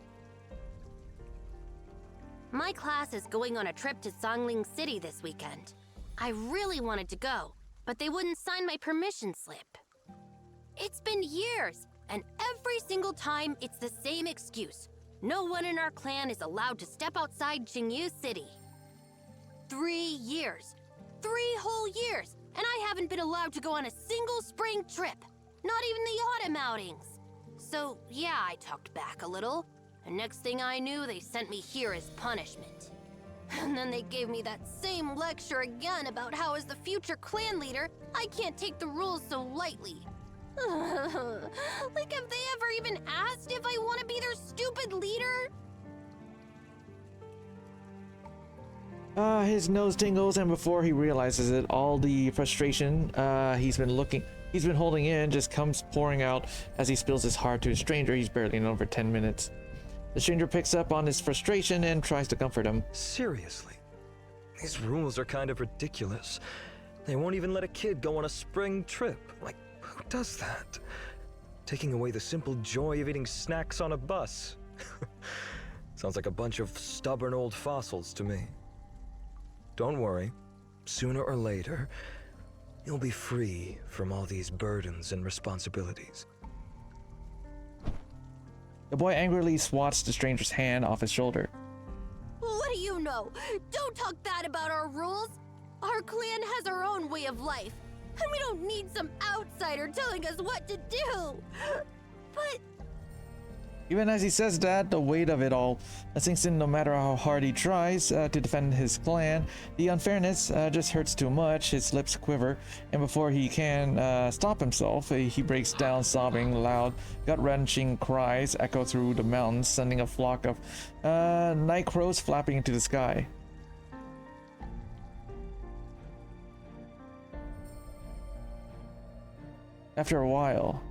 My class is going on a trip to Songling City this weekend. I really wanted to go, but they wouldn't sign my permission slip. It's been years, and every single time it's the same excuse. No one in our clan is allowed to step outside Jingyu City. 3 years. 3 whole years, and I haven't been allowed to go on a single spring trip. Not even the autumn outings. So, yeah, I talked back a little. And next thing I knew, they sent me here as punishment. And then they gave me that same lecture again about how as the future clan leader, I can't take the rules so lightly. Like, have they ever even asked if I want to be their stupid leader? His nose tingles, and before he realizes it, all the frustration he's been holding in just comes pouring out as he spills his heart to a stranger he's barely known for 10 minutes. The stranger picks up on his frustration and tries to comfort him. Seriously? These rules are kind of ridiculous. They won't even let a kid go on a spring trip. Like, who does that? Taking away the simple joy of eating snacks on a bus. Sounds like a bunch of stubborn old fossils to me. Don't worry. Sooner or later, you'll be free from all these burdens and responsibilities. The boy angrily swats the stranger's hand off his shoulder. What do you know? Don't talk bad about our rules. Our clan has our own way of life, and we don't need some outsider telling us what to do. But Even as he says that, the weight of it all sinks in no matter how hard he tries to defend his clan. The unfairness just hurts too much, his lips quiver, and before he can stop himself, he breaks down sobbing. Loud, gut-wrenching cries echo through the mountains, sending a flock of night crows flapping into the sky. After a while,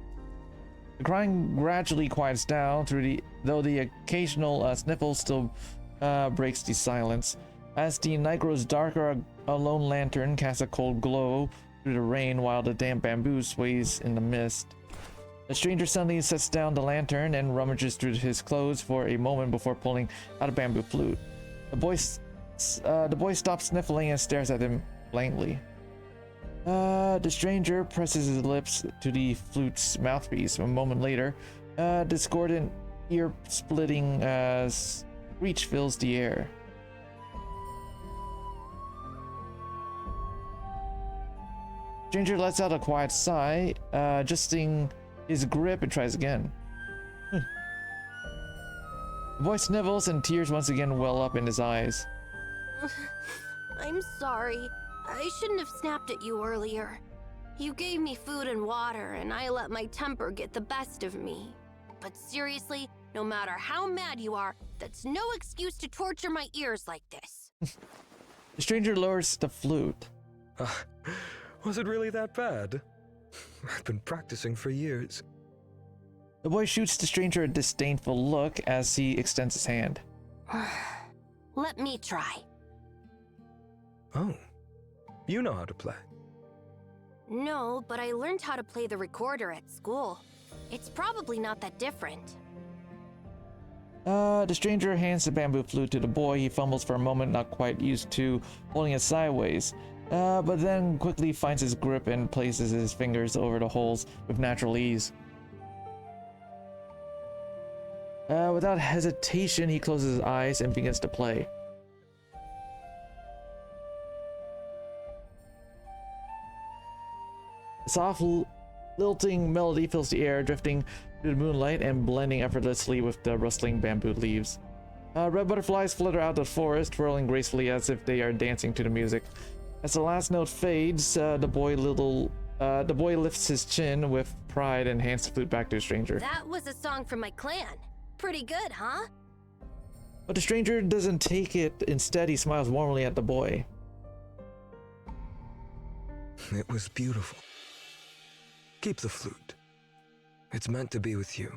the crying gradually quiets down, though the occasional sniffle still breaks the silence. As the night grows darker, a lone lantern casts a cold glow through the rain while the damp bamboo sways in the mist. The stranger suddenly sets down the lantern and rummages through his clothes for a moment before pulling out a bamboo flute. The boy stops sniffling and stares at him blankly. The stranger presses his lips to the flute's mouthpiece. A moment later, discordant, ear-splitting screech fills the air. Stranger lets out a quiet sigh, adjusting his grip and tries again. The boy snivels and tears once again well up in his eyes. I'm sorry. I shouldn't have snapped at you earlier. You gave me food and water, and I let my temper get the best of me. But seriously, no matter how mad you are, that's no excuse to torture my ears like this. The stranger lowers the flute. Was it really that bad? I've been practicing for years. The boy shoots the stranger a disdainful look as he extends his hand. Let me try. Oh. You know how to play. No, but I learned how to play the recorder at school. It's probably not that different. The stranger hands the bamboo flute to the boy. He fumbles for a moment, not quite used to holding it sideways, but then quickly finds his grip and places his fingers over the holes with natural ease. Without hesitation, he closes his eyes and begins to play. A soft, lilting melody fills the air, drifting through the moonlight and blending effortlessly with the rustling bamboo leaves. Red butterflies flutter out of the forest, twirling gracefully as if they are dancing to the music. As the last note fades, the boy lifts his chin with pride and hands the flute back to the stranger. That was a song from my clan. pretty good, huh? But the stranger doesn't take it. Instead, he smiles warmly at the boy. It was beautiful. Keep the flute. It's meant to be with you.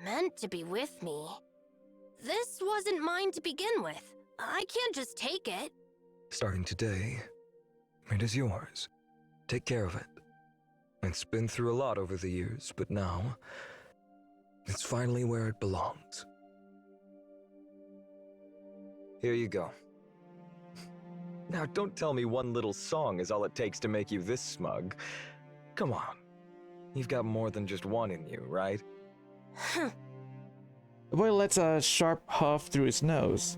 Meant to be with me? This wasn't mine to begin with. I can't just take it. Starting today, it is yours. Take care of it. It's been through a lot over the years, but now, it's finally where it belongs. Here you go. Now, don't tell me one little song is all it takes to make you this smug. Come on. You've got more than just one in you, right? The boy lets a sharp huff through his nose.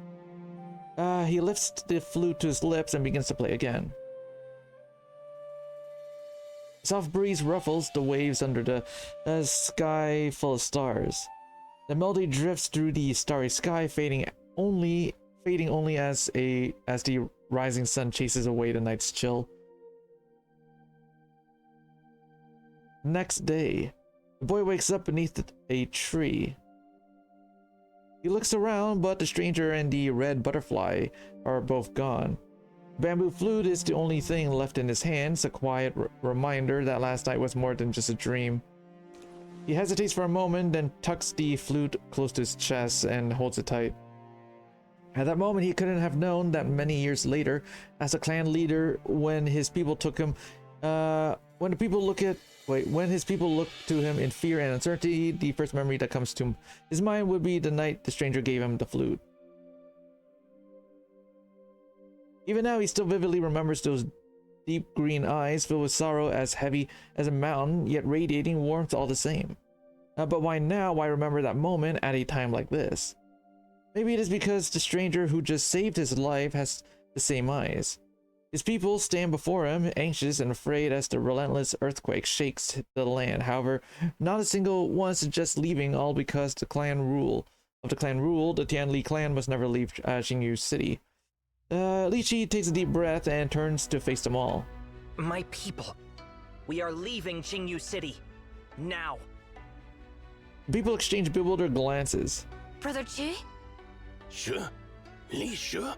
He lifts the flute to his lips and begins to play again. A soft breeze ruffles the waves under the sky full of stars. The melody drifts through the starry sky, fading only as the rising sun chases away the night's chill. Next day, the boy wakes up beneath a tree. He looks around, but the stranger and the red butterfly are both gone. The bamboo flute is the only thing left in his hands, a quiet reminder that last night was more than just a dream. He hesitates for a moment, then tucks the flute close to his chest and holds it tight. At that moment, he couldn't have known that many years later, as a clan leader, when his people look to him in fear and uncertainty, the first memory that comes to his mind would be the night the stranger gave him the flute. Even now, he still vividly remembers those deep green eyes filled with sorrow, as heavy as a mountain, yet radiating warmth all the same. But why now? Why remember that moment at a time like this? Maybe it is because the stranger who just saved his life has the same eyes. His people stand before him, anxious and afraid as the relentless earthquake shakes the land. However, not a single one suggests leaving, all because the clan rule. Of the clan rule, the Tianli clan must never leave Xingyu City. Li Chi takes a deep breath and turns to face them all. My people, we are leaving Xingyu City. Now. People exchange bewildered glances. Brother Chi? Sure? Li Sure?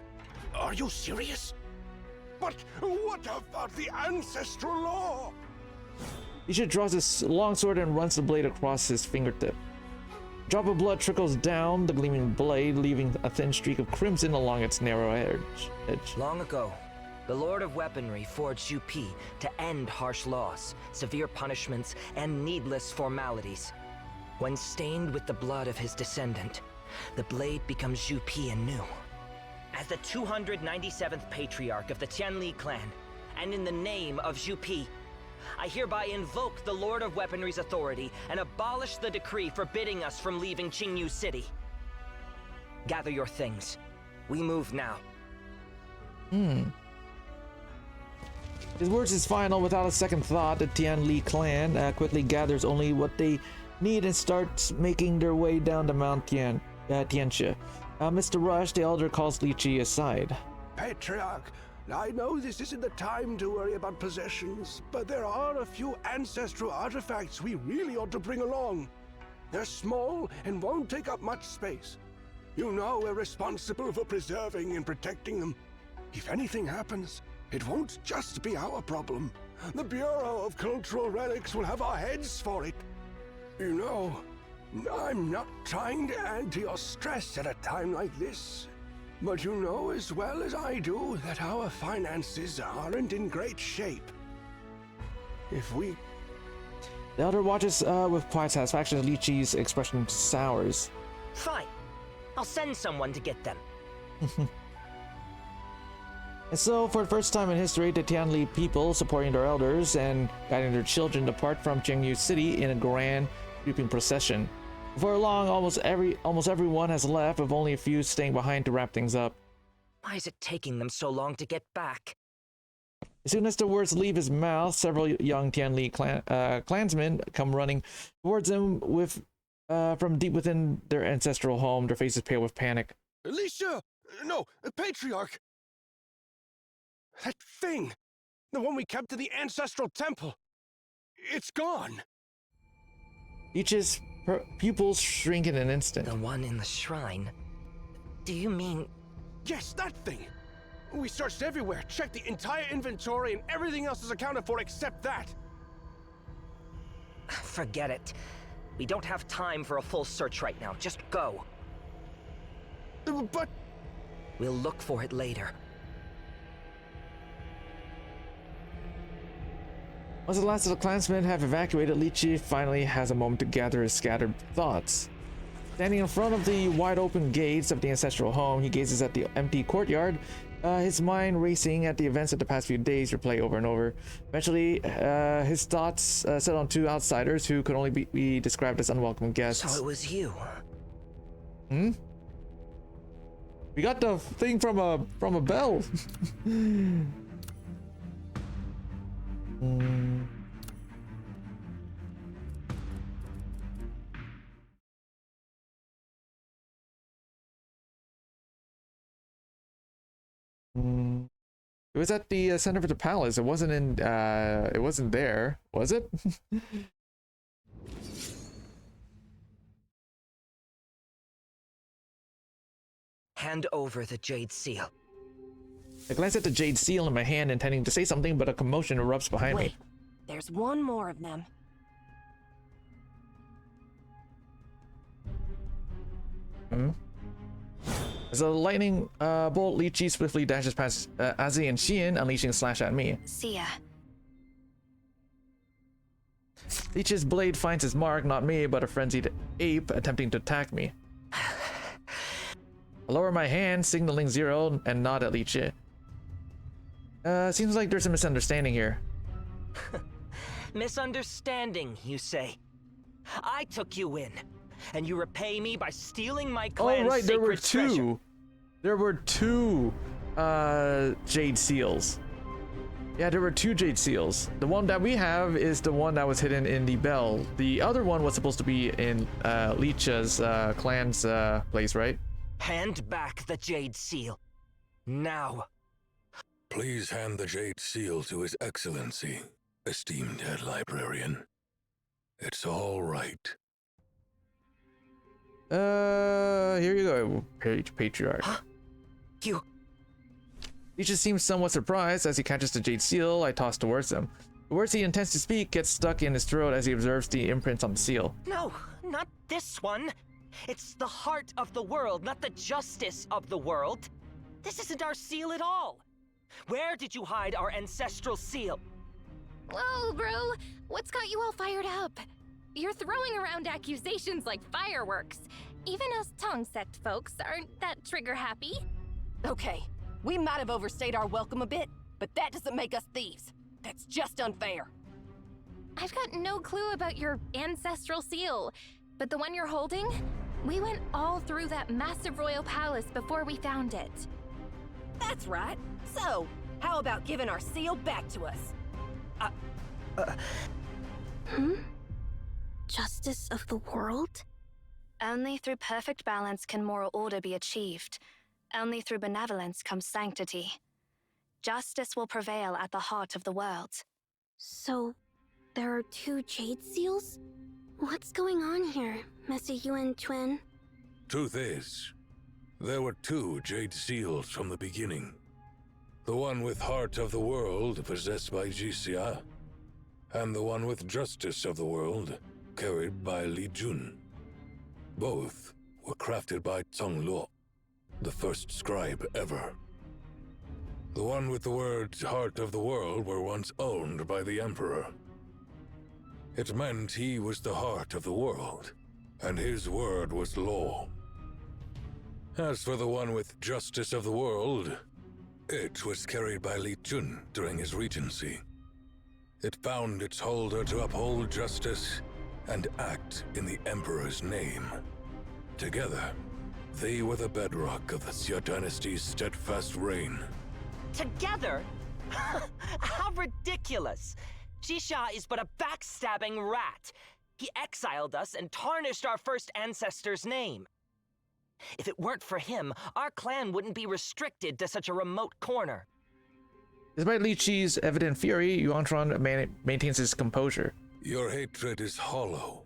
Are you serious? But what about the ancestral law? Li draws his long sword and runs the blade across his fingertip. A drop of blood trickles down the gleaming blade, leaving a thin streak of crimson along its narrow edge. Long ago, the Lord of Weaponry forged Zhu Pi to end harsh laws, severe punishments, and needless formalities. When stained with the blood of his descendant, the blade becomes Zhu Pi anew. As the 297th Patriarch of the Tianli clan, and in the name of Zhu Pi, I hereby invoke the Lord of Weaponry's authority and abolish the decree forbidding us from leaving Xingyu City. Gather your things. We move now. His words is final. Without a second thought, the Tianli clan quickly gathers only what they need and starts making their way down the Mount Tianxia. Mr. Rush, the elder, calls Li Chi aside. Patriarch, I know this isn't the time to worry about possessions, but there are a few ancestral artifacts we really ought to bring along. They're small and won't take up much space. You know we're responsible for preserving and protecting them. If anything happens, it won't just be our problem. The Bureau of Cultural Relics will have our heads for it. You know, I'm not trying to add to your stress at a time like this, but you know as well as I do that our finances aren't in great shape. If we... The elder watches with quiet satisfaction as Li Chi's expression sours. Fine. I'll send someone to get them. And so, for the first time in history, the Tianli people, supporting their elders and guiding their children, depart from Xingyu City in a grand sweeping procession. Before long, almost everyone has left, with only a few staying behind to wrap things up. Why is it taking them so long to get back? As soon as the words leave his mouth, several young Tianli clansmen come running towards him from deep within their ancestral home, their faces pale with panic. Alicia! No, Patriarch! That thing! The one we kept in the ancestral temple! It's gone! Each's pupils shrink in an instant. The one in the shrine? Do you mean... Yes, that thing! We searched everywhere, checked the entire inventory, and everything else is accounted for except that! Forget it. We don't have time for a full search right now. Just go. But... We'll look for it later. Once the last of the clansmen have evacuated, Lychee finally has a moment to gather his scattered thoughts. Standing in front of the wide open gates of the ancestral home, he gazes at the empty courtyard, his mind racing at the events of the past few days replay over and over. Eventually, his thoughts set on two outsiders who could only be described as unwelcome guests. So it was you. Hmm? We got the thing from a bell. It was at the center of the palace. It wasn't in. It wasn't there, was it? Hand over the Jade Seal. I glance at the Jade Seal in my hand, intending to say something, but a commotion erupts behind me. There's one more of them. As a lightning bolt, Lychee swiftly dashes past Azzy and Xian, unleashing a slash at me. See ya. Leech's blade finds its mark, not me, but a frenzied ape attempting to attack me. I lower my hand, signaling 0, and nod at Lychee. Seems like there's a misunderstanding here. Misunderstanding, you say? I took you in, and you repay me by stealing my clan's Oh right, there were sacred treasure. two. There were two Jade Seals. Yeah, there were two Jade Seals. The one that we have is the one that was hidden in the bell. The other one was supposed to be in Leech's clan's place, right? Hand back the Jade Seal. Now. Please hand the Jade Seal to His Excellency, esteemed head librarian. It's all right. Here you go, Patriarch. Huh? You... He just seems somewhat surprised as he catches the Jade Seal I toss towards him. The words he intends to speak get stuck in his throat as he observes the imprints on the seal. No, not this one. It's the heart of the world, not the justice of the world. This isn't our seal at all. Where did you hide our ancestral seal? Whoa, bro! What's got you all fired up? You're throwing around accusations like fireworks. Even us Tong Sect folks aren't that trigger happy. Okay, we might have overstayed our welcome a bit, but that doesn't make us thieves. That's just unfair. I've got no clue about your ancestral seal, but the one you're holding? We went all through that massive royal palace before we found it. That's right. So, how about giving our seal back to us? Justice of the world? Only through perfect balance can moral order be achieved. Only through benevolence comes sanctity. Justice will prevail at the heart of the world. So, there are two Jade Seals? What's going on here, Mr. Yuan Twin? Truth is, there were two Jade Seals from the beginning. The one with Heart of the World, possessed by Jixia, and the one with Justice of the World, carried by Li Jun. Both were crafted by Cong Luo, the first scribe ever. The one with the words Heart of the World were once owned by the Emperor. It meant he was the heart of the world, and his word was law. As for the one with Justice of the World, it was carried by Li Jun during his regency. It bound its holder to uphold justice and act in the Emperor's name. Together, they were the bedrock of the Xia dynasty's steadfast reign. Together? How ridiculous! Jixia is but a backstabbing rat. He exiled us and tarnished our first ancestor's name. If it weren't for him, our clan wouldn't be restricted to such a remote corner. Despite Lychee's evident fury, Yuan Tron maintains his composure. Your hatred is hollow.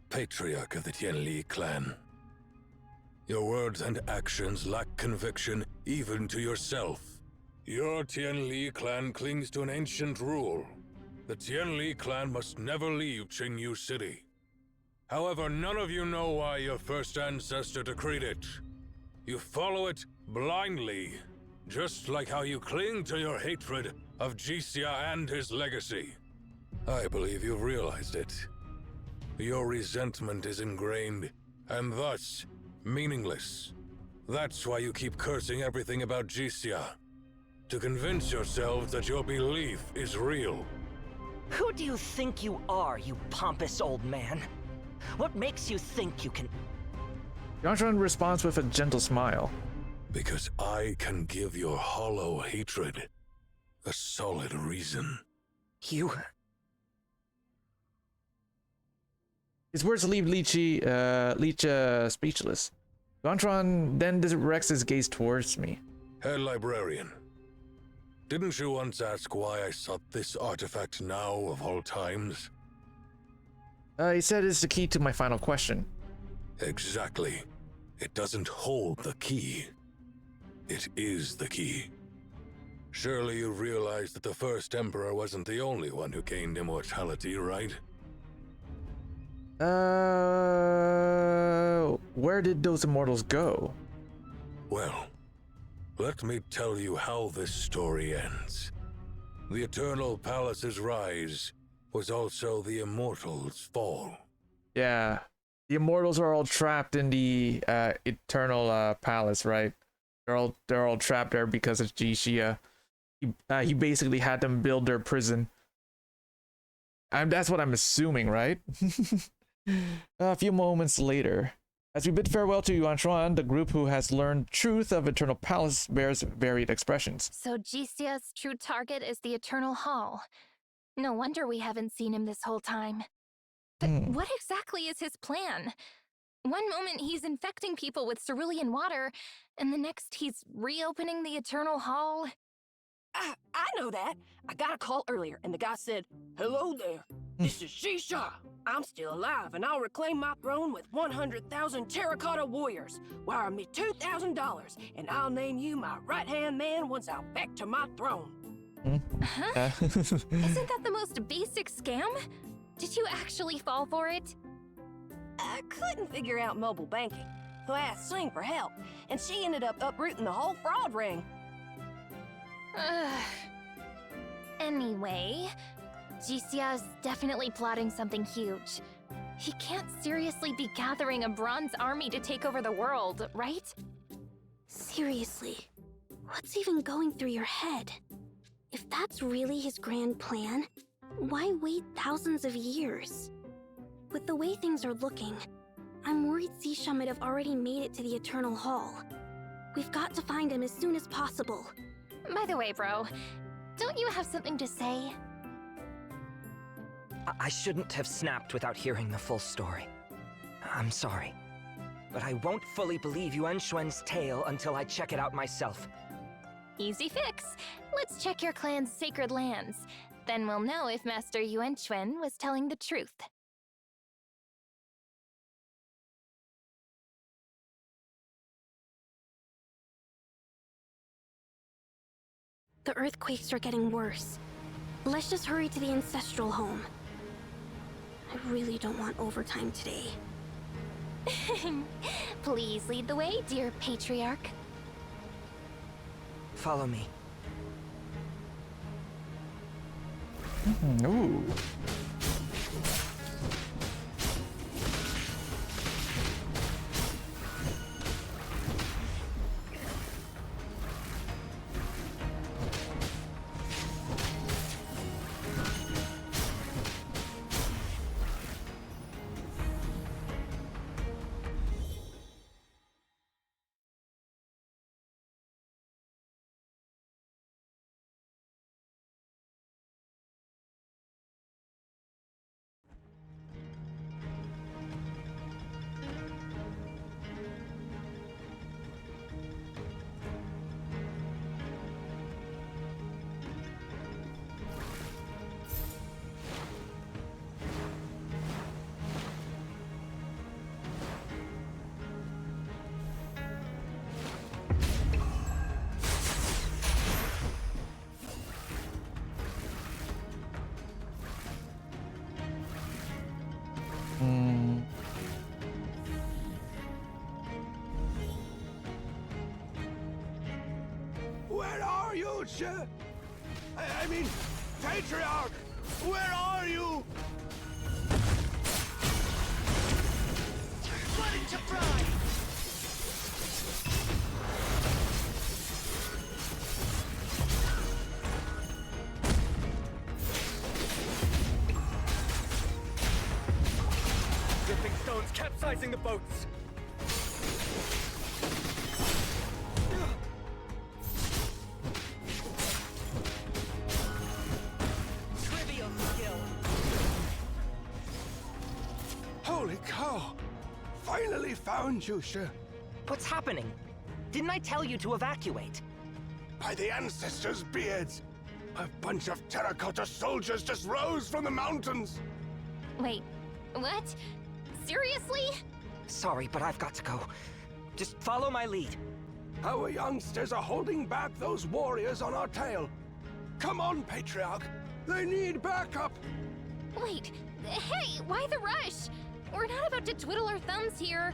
Patriarch of the Tianli clan. Your words and actions lack conviction even to yourself. Your Tianli clan clings to an ancient rule. The Tianli clan must never leave Qingyu City. However, none of you know why your first ancestor decreed it. You follow it blindly, just like how you cling to your hatred of Jixia and his legacy. I believe you've realized it. Your resentment is ingrained, and thus meaningless. That's why you keep cursing everything about Jixia. To convince yourselves that your belief is real. Who do you think you are, you pompous old man? What makes you think you can... Yuan responds with a gentle smile. Because I can give your hollow hatred a solid reason. You... His words leave Leech speechless. Gontran then directs his gaze towards me. Head librarian, didn't you once ask why I sought this artifact now of all times? He said it's the key to my final question. Exactly. It doesn't hold the key. It is the key. Surely you realize that the first Emperor wasn't the only one who gained immortality, right? Where did those immortals go? Well, let me tell you how this story ends. The Eternal Palace's rise was also the Immortals' fall. Yeah, the immortals are all trapped in the Eternal Palace, right? They're all trapped there because of Jixia. He basically had them build their prison. That's what I'm assuming, right? A few moments later, as we bid farewell to Yuan Shuan, the group who has learned truth of Eternal Palace bears varied expressions. So Jixia's true target is the Eternal Hall. No wonder we haven't seen him this whole time. But what exactly is his plan? One moment he's infecting people with cerulean water, and the next he's reopening the Eternal Hall. I know that. I got a call earlier, and the guy said, "Hello there. This is Shisha. I'm still alive, and I'll reclaim my throne with 100,000 terracotta warriors. Wire me $2,000, and I'll name you my right-hand man once I'm back to my throne." Huh? Isn't that the most basic scam? Did you actually fall for it? I couldn't figure out mobile banking, so I asked Sing for help, and she ended up uprooting the whole fraud ring. Anyway, Jixia is definitely plotting something huge. He can't seriously be gathering a bronze army to take over the world, right? Seriously, what's even going through your head? If that's really his grand plan, why wait thousands of years? With the way things are looking, I'm worried Xisha might have already made it to the Eternal Hall. We've got to find him as soon as possible. By the way, bro, don't you have something to say? I shouldn't have snapped without hearing the full story. I'm sorry. But I won't fully believe Yuan Shuan's tale until I check it out myself. Easy fix. Let's check your clan's sacred lands. Then we'll know if Master Yuan Shuan was telling the truth. The earthquakes are getting worse. Let's just hurry to the ancestral home. I really don't want overtime today. Please lead the way, dear Patriarch. Follow me. Ooh. Where are you, I mean, Patriarch! Where are you? Flooding to pride! Dripping stones capsizing the boats! Trivial skill! Holy cow! Finally found you, Sir. What's happening? Didn't I tell you to evacuate? By the ancestors' beards! A bunch of terracotta soldiers just rose from the mountains! Wait, what? Seriously? Sorry, but I've got to go. Just follow my lead. Our youngsters are holding back those warriors on our tail. Come on, Patriarch! They need backup! Wait, hey, why the rush? We're not about to twiddle our thumbs here.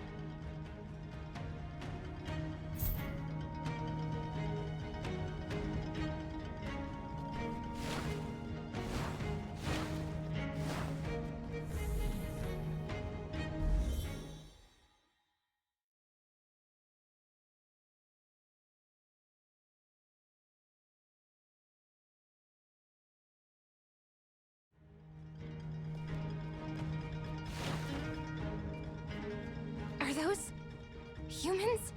Are those humans?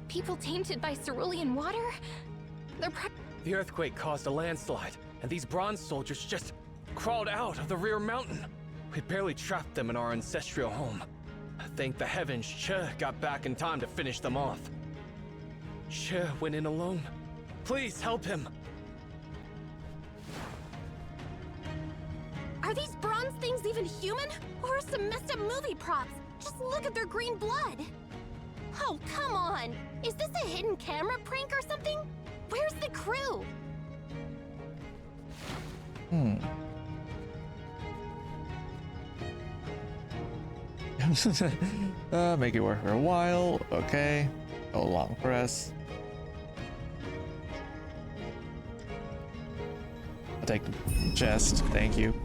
People tainted by cerulean water? The earthquake caused a landslide, and these bronze soldiers just crawled out of the rear mountain. We barely trapped them in our ancestral home. Thank the heavens Che got back in time to finish them off. Che went in alone. Please help him. Are these bronze things even human? Or some messed up movie props? Just look at their green blood! Oh, come on! Is this a hidden camera prank or something? Where's the crew? Make it worth for a while. Okay. Oh, long press. I'll take the chest. Thank you.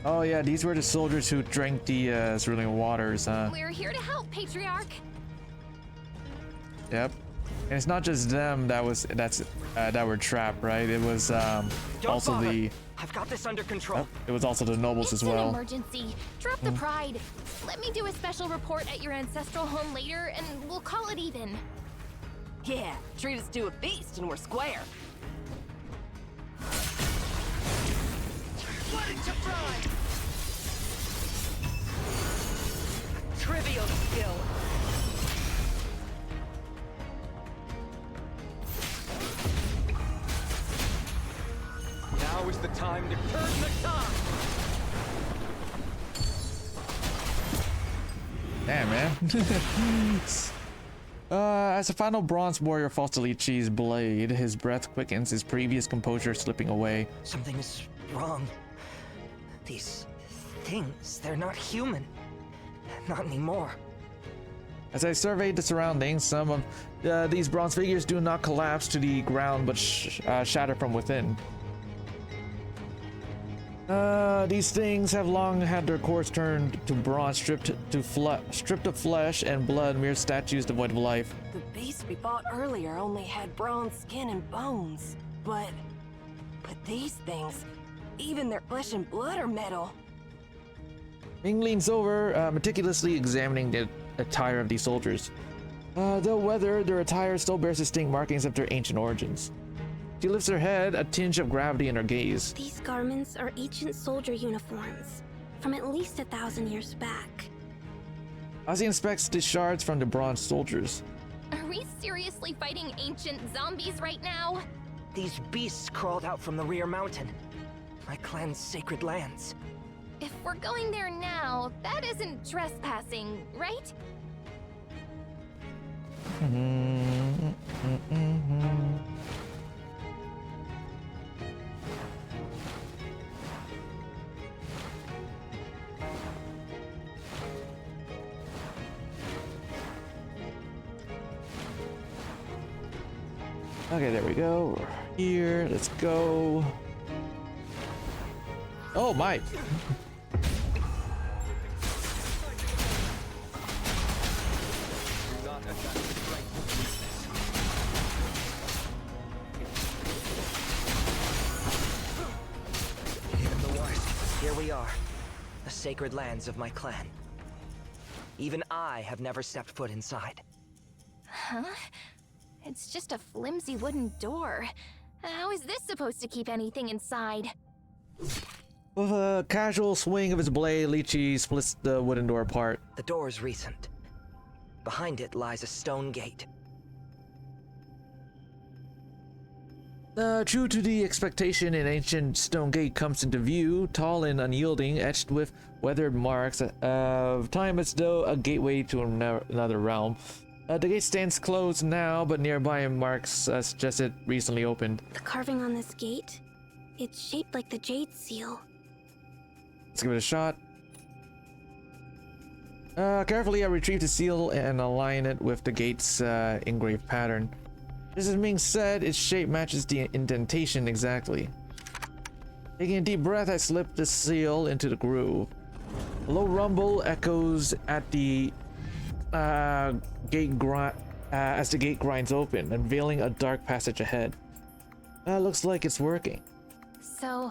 Oh yeah, these were the soldiers who drank the cerulean waters, huh? We're here to help, Patriarch. Yep. And it's not just them that were trapped, right? It was also bother. the. I've got this under control. It was also the nobles as well. It's an emergency. Drop the pride. Let me do a special report at your ancestral home later, and we'll call it even. Yeah, treat us to a feast and we're square. Flooding to pride! Trivial skill. Now is the time to turn the tide! Damn, man. As a final bronze warrior falls to Li Chi's blade, his breath quickens, his previous composure slipping away. Something is wrong. These things, they're not human. Not anymore. As I surveyed the surroundings, some of these bronze figures do not collapse to the ground but shatter from within. These things have long had their corpse turned to bronze, stripped of flesh and blood, mere statues devoid of life. The beast we fought earlier only had bronze skin and bones. But these things, even their flesh and blood are metal. Ming leans over, meticulously examining the attire of these soldiers. Though weathered, their attire still bears distinct markings of their ancient origins. She lifts her head, a tinge of gravity in her gaze. These garments are ancient soldier uniforms, from at least 1,000 years back. Ozzy inspects the shards from the bronze soldiers. Are we seriously fighting ancient zombies right now? These beasts crawled out from the rear mountain. My clan's sacred lands. If we're going there now, that isn't trespassing, right? Okay, there we go. We're here, let's go. Oh my! Here we are, the sacred lands of my clan. Even I have never stepped foot inside. Huh? It's just a flimsy wooden door. How is this supposed to keep anything inside? With a casual swing of his blade, Lychee splits the wooden door apart. The door is recent. Behind it lies a stone gate. True to the expectation, an ancient stone gate comes into view, tall and unyielding, etched with weathered marks of time as though a gateway to another realm. The gate stands closed now, but nearby marks suggest it recently opened. The carving on this gate? It's shaped like the Jade Seal. Let's give it a shot. Carefully I retrieve the seal and align it with the gate's engraved pattern. This is being said, its shape matches the indentation exactly. Taking a deep breath, I slip the seal into the groove. A low rumble echoes at the as the gate grinds open, unveiling a dark passage ahead. Looks like it's working. So,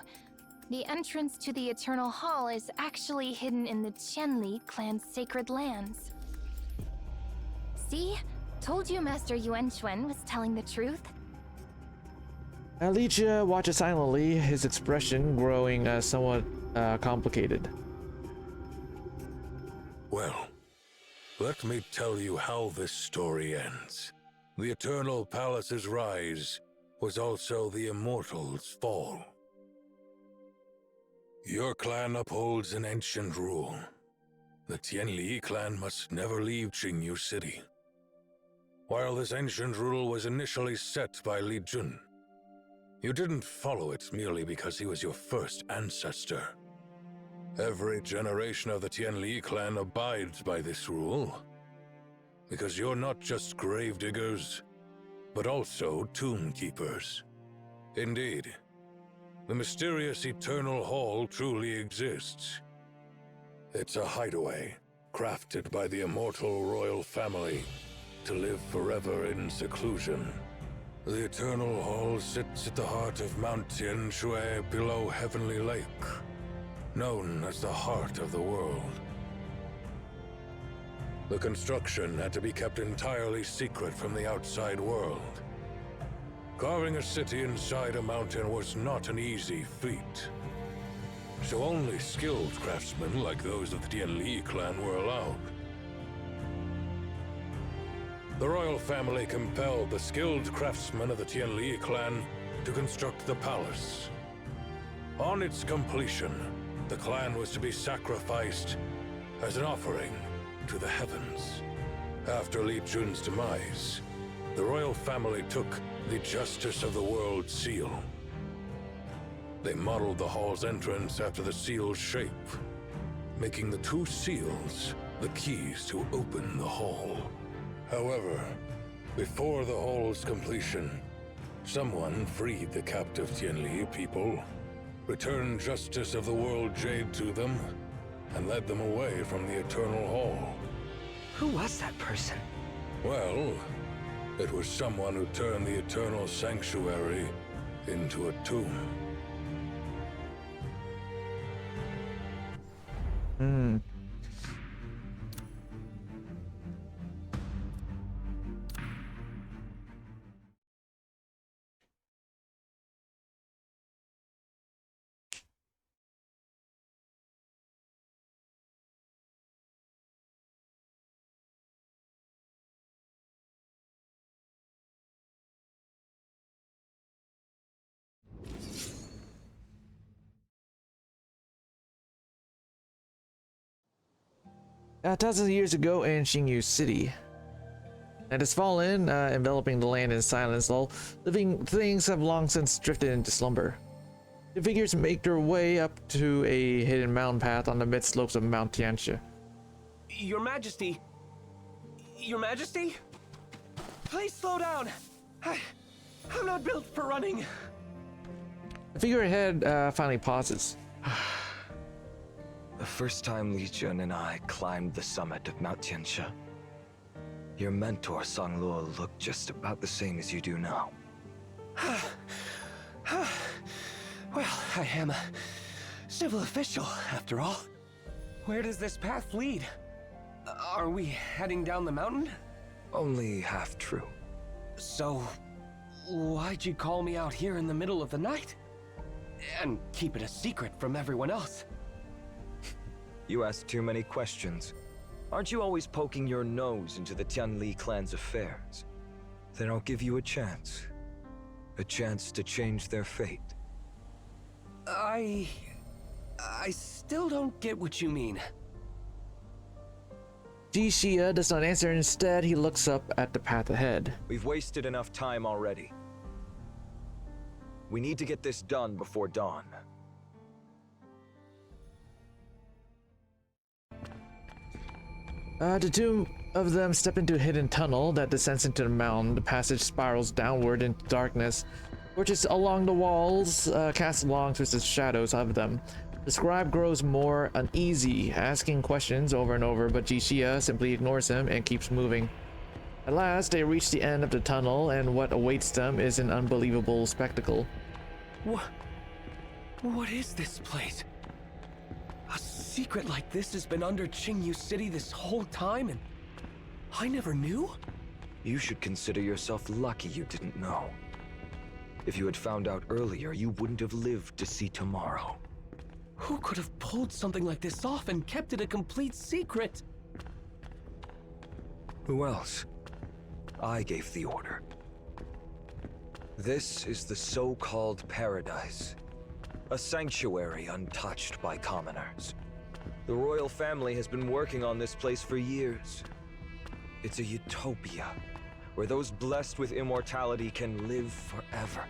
the entrance to the Eternal Hall is actually hidden in the Qianli clan's sacred lands. See? Told you Master Yuanquan was telling the truth. Lychee watches silently, his expression growing somewhat complicated. Well, let me tell you how this story ends. The Eternal Palace's rise was also the Immortals' fall. Your clan upholds an ancient rule. The Qianli clan must never leave Qingyu City. While this ancient rule was initially set by Li Jun, you didn't follow it merely because he was your first ancestor. Every generation of the Qianli clan abides by this rule, because you're not just gravediggers, but also tomb keepers. Indeed, the mysterious Eternal Hall truly exists. It's a hideaway, crafted by the immortal royal family to live forever in seclusion. The Eternal Hall sits at the heart of Mount Tianshui below Heavenly Lake, known as the heart of the world. The construction had to be kept entirely secret from the outside world. Carving a city inside a mountain was not an easy feat, so only skilled craftsmen like those of the Qianli clan were allowed. The royal family compelled the skilled craftsmen of the Qianli clan to construct the palace. On its completion, the clan was to be sacrificed as an offering to the heavens. After Li Jun's demise, the royal family took the Justice of the World seal. They modeled the hall's entrance after the seal's shape, making the two seals the keys to open the hall. However, before the hall's completion, someone freed the captive Qianli people, returned Justice of the World Jade to them, and led them away from the Eternal Hall. Who was that person? Well, it was someone who turned the Eternal Sanctuary into a tomb. Thousands of years ago in Qingyu City. It has fallen, enveloping the land in silence. All living things have long since drifted into slumber. The figures make their way up to a hidden mountain path on the mid slopes of Mount Tianshui. Your Majesty! Your Majesty? Please slow down! I'm not built for running. The figurehead finally pauses. The first time Li Jun and I climbed the summit of Mount Tiansha, your mentor Sang Luo looked just about the same as you do now. Well, I am a civil official, after all. Where does this path lead? Are we heading down the mountain? Only half true. So, why'd you call me out here in the middle of the night? And keep it a secret from everyone else? You ask too many questions. Aren't you always poking your nose into the Tianli clan's affairs? Then I'll give you a chance. A chance to change their fate. I still don't get what you mean. Ji Xia does not answer. Instead, he looks up at the path ahead. We've wasted enough time already. We need to get this done before dawn. The two of them step into a hidden tunnel that descends into the mountain. The passage spirals downward into darkness, which is along the walls, cast long twisted shadows of them. The scribe grows more uneasy, asking questions over and over, but Ji Xia simply ignores him and keeps moving. At last, they reach the end of the tunnel, and what awaits them is an unbelievable spectacle. What is this place? A secret like this has been under Qingyu City this whole time, and I never knew? You should consider yourself lucky you didn't know. If you had found out earlier, you wouldn't have lived to see tomorrow. Who could have pulled something like this off and kept it a complete secret? Who else? I gave the order. This is the so-called paradise. A sanctuary untouched by commoners. The royal family has been working on this place for years. It's a utopia, where those blessed with immortality can live forever.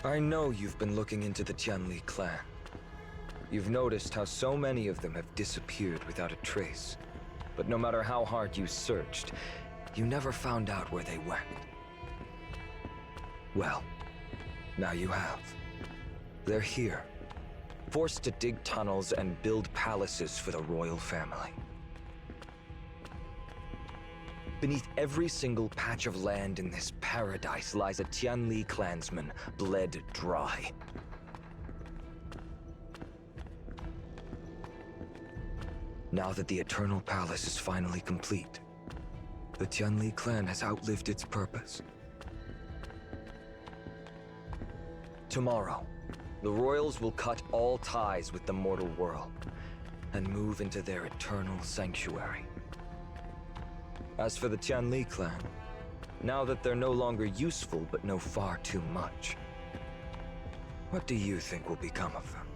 I know you've been looking into the Tianli clan. You've noticed how so many of them have disappeared without a trace. But no matter how hard you searched, you never found out where they went. Well, now you have. They're here, forced to dig tunnels and build palaces for the royal family. Beneath every single patch of land in this paradise lies a Tianli clansman, bled dry. Now that the Eternal Palace is finally complete, the Tianli clan has outlived its purpose. Tomorrow, the royals will cut all ties with the mortal world and move into their eternal sanctuary. As for the Tianli clan, now that they're no longer useful but know far too much, what do you think will become of them?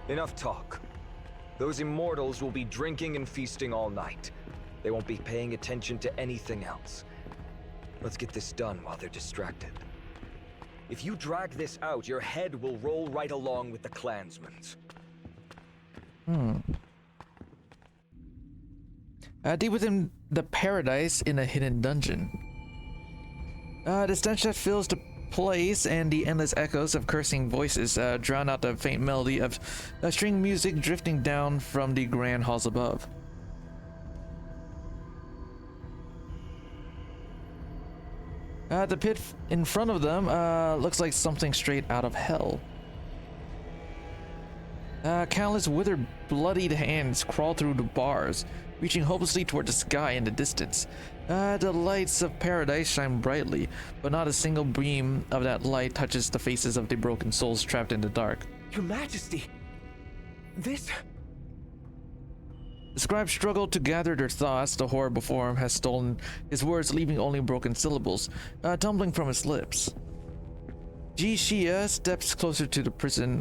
Enough talk. Those immortals will be drinking and feasting all night. They won't be paying attention to anything else. Let's get this done while they're distracted. If you drag this out, your head will roll right along with the clansmen's. Deep within the paradise in a hidden dungeon. The stench that fills the place and the endless echoes of cursing voices drown out the faint melody of string music drifting down from the grand halls above. The pit in front of them looks like something straight out of hell. Countless withered, bloodied hands crawl through the bars, reaching hopelessly toward the sky in the distance. The lights of paradise shine brightly, but not a single beam of that light touches the faces of the broken souls trapped in the dark. Your Majesty, this... The scribe struggled to gather their thoughts. The horror before him has stolen his words, leaving only broken syllables, tumbling from his lips. Ji Xia steps closer to the prison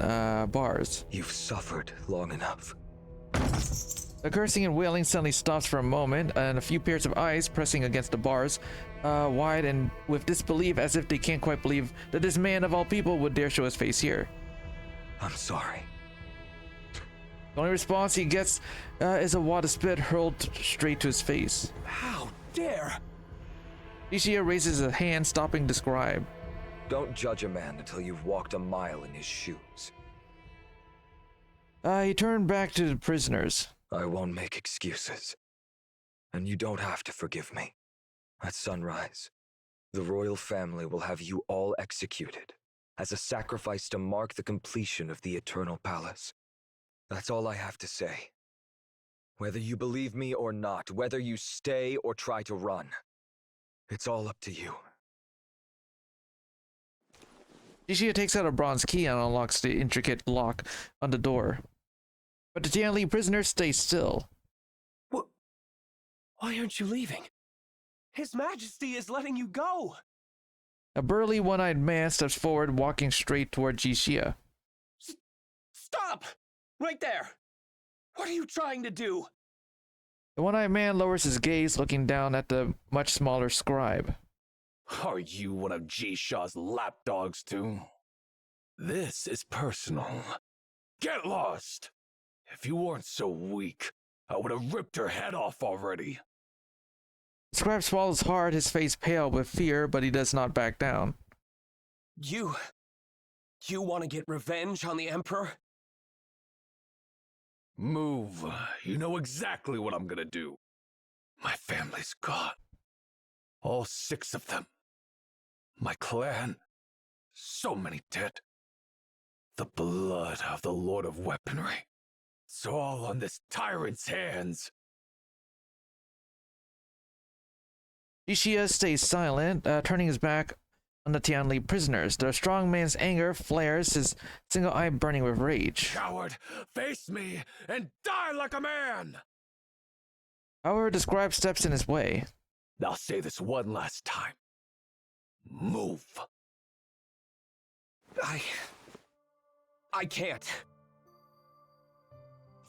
bars. You've suffered long enough. The cursing and wailing suddenly stops for a moment, and a few pairs of eyes pressing against the bars, wide and with disbelief, as if they can't quite believe that this man of all people would dare show his face here. I'm sorry. The only response he gets is a wad of spit hurled straight to his face. How dare? Jixia raises a hand, stopping the scribe. Don't judge a man until you've walked a mile in his shoes. He turned back to the prisoners. I won't make excuses. And you don't have to forgive me. At sunrise, the royal family will have you all executed as a sacrifice to mark the completion of the Eternal Palace. That's all I have to say. Whether you believe me or not, whether you stay or try to run, it's all up to you. Jixia takes out a bronze key and unlocks the intricate lock on the door. But the Tianli prisoners stay still. What? Why aren't you leaving? His Majesty is letting you go! A burly, one-eyed man steps forward, walking straight toward Jixia. Stop! Right there! What are you trying to do? The one-eyed man lowers his gaze, looking down at the much smaller scribe. Are you one of Jixa's lapdogs too? This is personal. Get lost! If you weren't so weak, I would have ripped her head off already. The scribe swallows hard, his face pale with fear, but he does not back down. You want to get revenge on the Emperor? Move. You know exactly what I'm gonna do. My family's gone. All 6 of them. My clan. So many dead. The blood of the Lord of Weaponry. It's all on this tyrant's hands. Jixia stays silent, turning his back on the Tianli prisoners. The strong man's anger flares, his single eye burning with rage. Coward, face me and die like a man! However, the scribe steps in his way. I'll say this one last time. Move. I can't.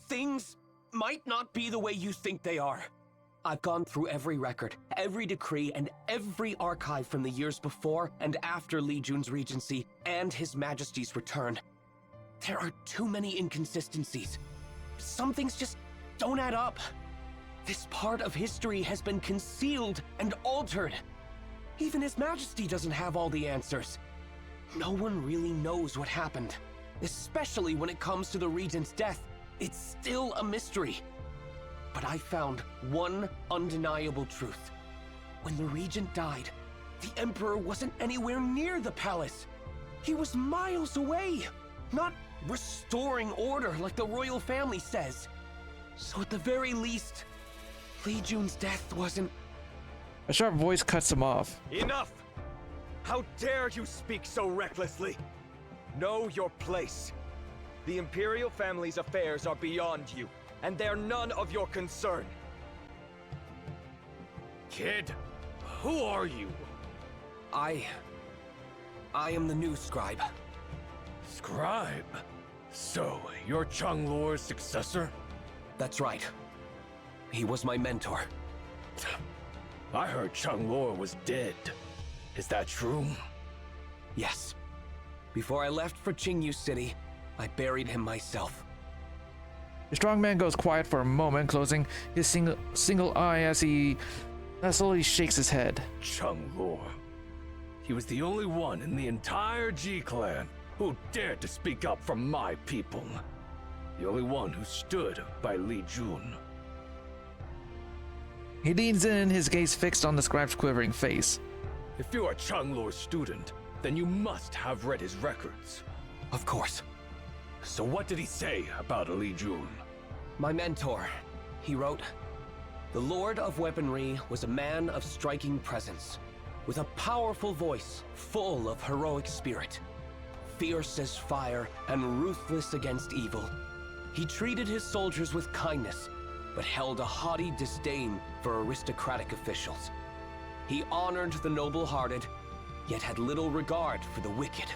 Things might not be the way you think they are. I've gone through every record, every decree, and every archive from the years before and after Li Jun's regency and His Majesty's return. There are too many inconsistencies. Some things just don't add up. This part of history has been concealed and altered. Even His Majesty doesn't have all the answers. No one really knows what happened. Especially when it comes to the Regent's death. It's still a mystery. But I found one undeniable truth. When the Regent died, the Emperor wasn't anywhere near the palace. He was miles away, not restoring order like the royal family says. So at the very least, Li Jun's death wasn't... A sharp voice cuts him off. Enough! How dare you speak so recklessly? Know your place. The Imperial family's affairs are beyond you, and they're none of your concern. Kid, who are you? I am the new scribe. Scribe? So, you're Changlor's successor? That's right. He was my mentor. I heard Changlor was dead. Is that true? Yes. Before I left for Qingyu City, I buried him myself. The strong man goes quiet for a moment, closing his single eye as he slowly shakes his head. Changlor. He was the only one in the entire G-Clan who dared to speak up for my people. The only one who stood by Li Jun. He leans in, his gaze fixed on the scribe's quivering face. If you're a Changlor student, then you must have read his records. Of course. So what did he say about Li Jun? My mentor. He wrote, "The Lord of Weaponry was a man of striking presence, with a powerful voice full of heroic spirit. Fierce as fire and ruthless against evil. He treated his soldiers with kindness, but held a haughty disdain for aristocratic officials. He honored the noble-hearted, yet had little regard for the wicked.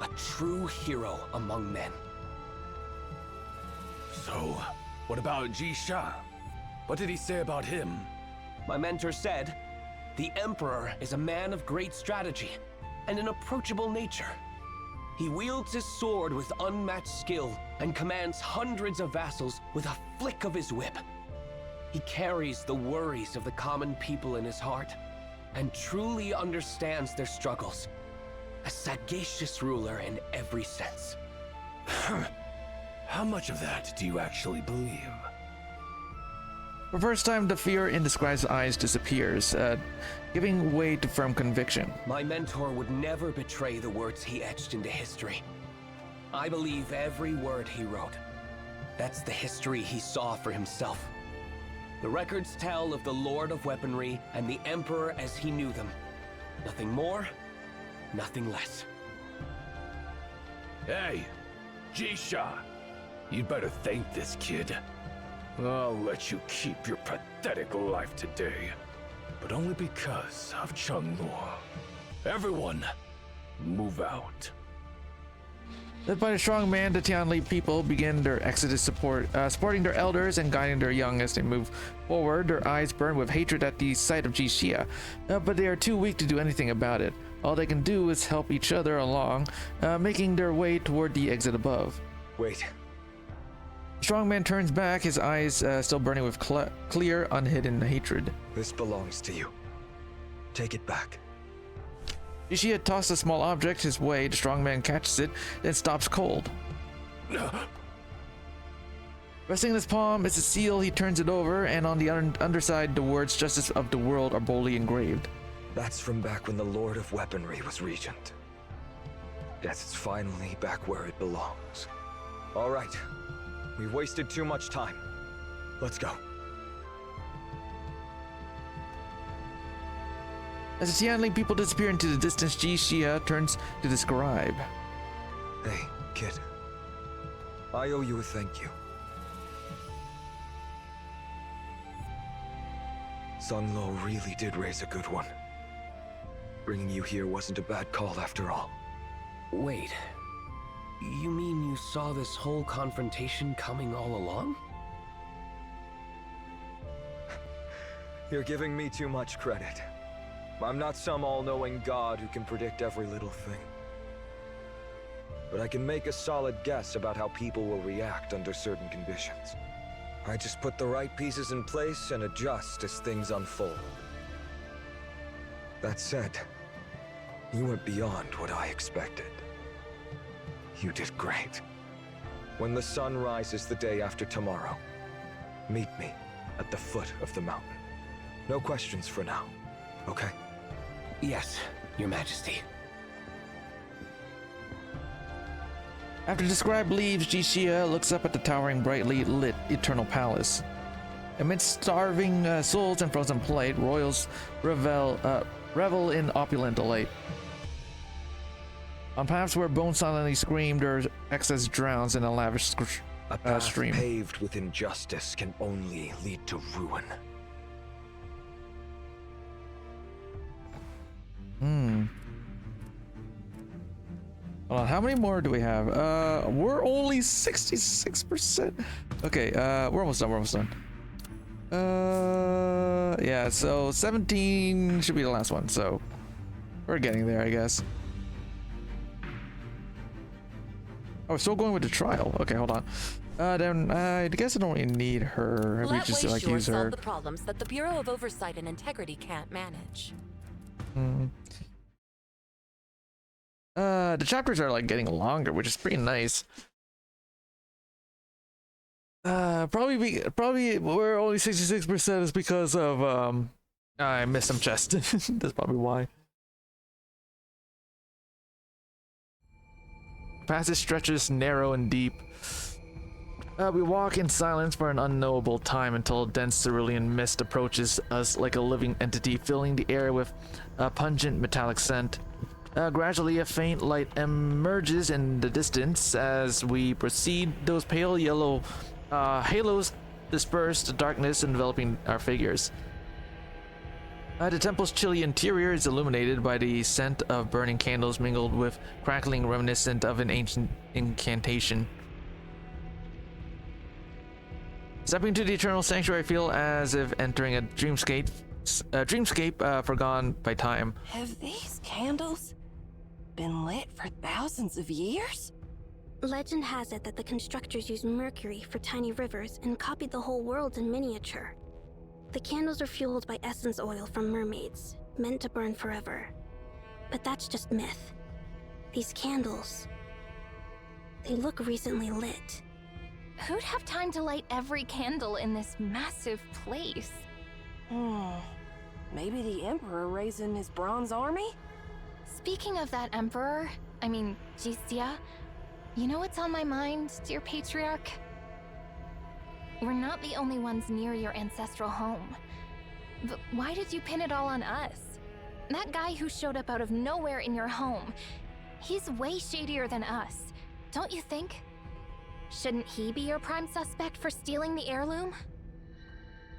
A true hero among men." So, what about Jixia? What did he say about him? My mentor said, "The Emperor is a man of great strategy and an approachable nature. He wields his sword with unmatched skill and commands hundreds of vassals with a flick of his whip. He carries the worries of the common people in his heart, and truly understands their struggles. A sagacious ruler in every sense. How much of that do you actually believe? For the first time, the fear in the scribe's eyes disappears, giving way to firm conviction. My mentor would never betray the words he etched into history. I believe every word he wrote. That's the history he saw for himself. The records tell of the Lord of Weaponry and the Emperor as he knew them. Nothing more, nothing less. Hey, Jisha, you'd better thank this kid. I'll let you keep your pathetic life today, but only because of Chengluo. Everyone, move out. Led by the strong man, the Tianli people begin their exodus, supporting their elders and guiding their young as they move forward. Their eyes burn with hatred at the sight of Jixia, but they are too weak to do anything about it. All they can do is help each other along, making their way toward the exit above. Wait. The strong man turns back, his eyes still burning with clear, unhidden hatred. This belongs to you. Take it back. Jixia tosses a small object his way. The strong man catches it, then stops cold. Resting in his palm is a seal. He turns it over, and on the underside, the words "Justice of the World" are boldly engraved. That's from back when the Lord of Weaponry was regent. Yes, it's finally back where it belongs. All right. We've wasted too much time. Let's go. As the Tianli people disappear into the distance, Jixia turns to the scribe. Hey, kid. I owe you a thank you. Sun Lo really did raise a good one. Bringing you here wasn't a bad call after all. Wait. You mean you saw this whole confrontation coming all along? You're giving me too much credit. I'm not some all-knowing god who can predict every little thing. But I can make a solid guess about how people will react under certain conditions. I just put the right pieces in place and adjust as things unfold. That said, you went beyond what I expected. You did great. When the sun rises the day after tomorrow, meet me at the foot of the mountain. No questions for now, okay? Yes, Your Majesty. After the scribe leaves, Jixia looks up at the towering, brightly lit Eternal Palace. Amidst starving souls and frozen plate, royals revel in opulent delight. On paths where bones silently scream, their excess drowns in a lavish A path stream. paved with injustice can only lead to ruin. Hold on, how many more do we have? We're only 66%. Okay, we're almost done. Yeah, so 17 should be the last one, so we're getting there, I guess. Oh, we're still going with the trial. Okay, hold on. Then I guess I don't really need her. We just like use her. Solve the problems that the Bureau of Oversight and Integrity can't manage. The chapters are like getting longer, which is pretty nice. Probably we're only 66% is because of I missed some chests. That's probably why. Passage stretches narrow and deep. We walk in silence for an unknowable time until a dense cerulean mist approaches us like a living entity, filling the air with a pungent metallic scent. Gradually, a faint light emerges in the distance. As we proceed, those pale yellow halos disperse the darkness, enveloping our figures. The temple's chilly interior is illuminated by the scent of burning candles mingled with crackling reminiscent of an ancient incantation. Stepping to the eternal sanctuary, I feel as if entering a dreamscape forgone by time. Have these candles been lit for thousands of years? Legend has it that the constructors used mercury for tiny rivers and copied the whole world in miniature. The candles are fueled by essence oil from mermaids, meant to burn forever. But that's just myth. These candles, they look recently lit. Who'd have time to light every candle in this massive place? Maybe the Emperor raising his bronze army? Speaking of that Emperor, Jisia, you know what's on my mind, dear Patriarch? We're not the only ones near your ancestral home. But why did you pin it all on us? That guy who showed up out of nowhere in your home, he's way shadier than us, don't you think? Shouldn't he be your prime suspect for stealing the heirloom?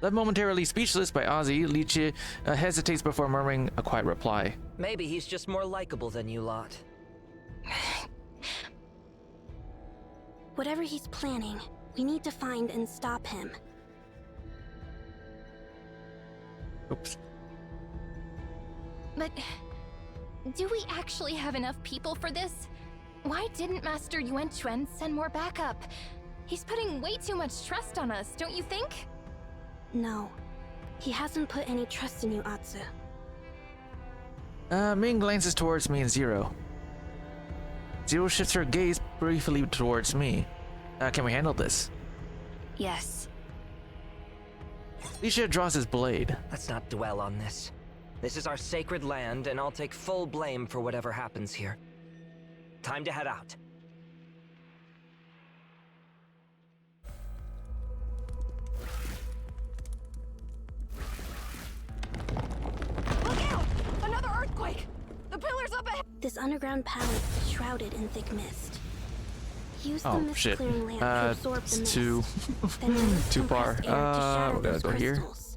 Left momentarily speechless by Ozzy, Leech hesitates before murmuring a quiet reply. Maybe he's just more likable than you lot. Whatever he's planning, we need to find and stop him. Oops. But do we actually have enough people for this? Why didn't Master Yuan Chuan send more backup? He's putting way too much trust on us, don't you think? No. He hasn't put any trust in you, Atsu. Ming glances towards me and Zero. Zero shifts her gaze briefly towards me. Can we handle this? Yes. Lisha draws his blade. Let's not dwell on this. This is our sacred land, and I'll take full blame for whatever happens here. Time to head out. Look out! Another earthquake! The pillar's up ahead! This underground palace is shrouded in thick mist. Use the mist shit. clearing lamp to absorb the mist. Too Then use too far. compressed air to shatter We gotta those go here. crystals.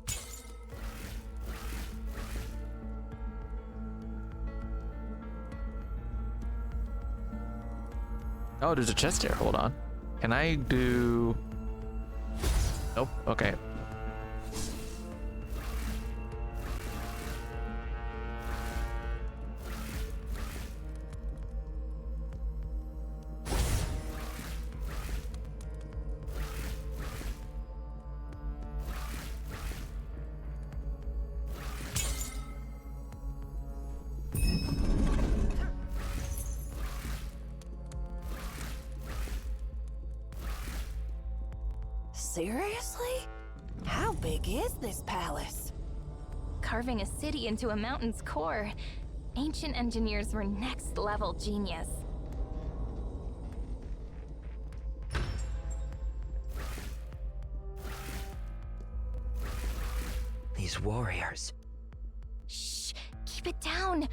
Oh, there's a chest there. Hold on. Can I do? Nope. Okay. Seriously? How big is this palace? Carving a city into a mountain's core. Ancient engineers were next level genius. These warriors. Shh, keep it down.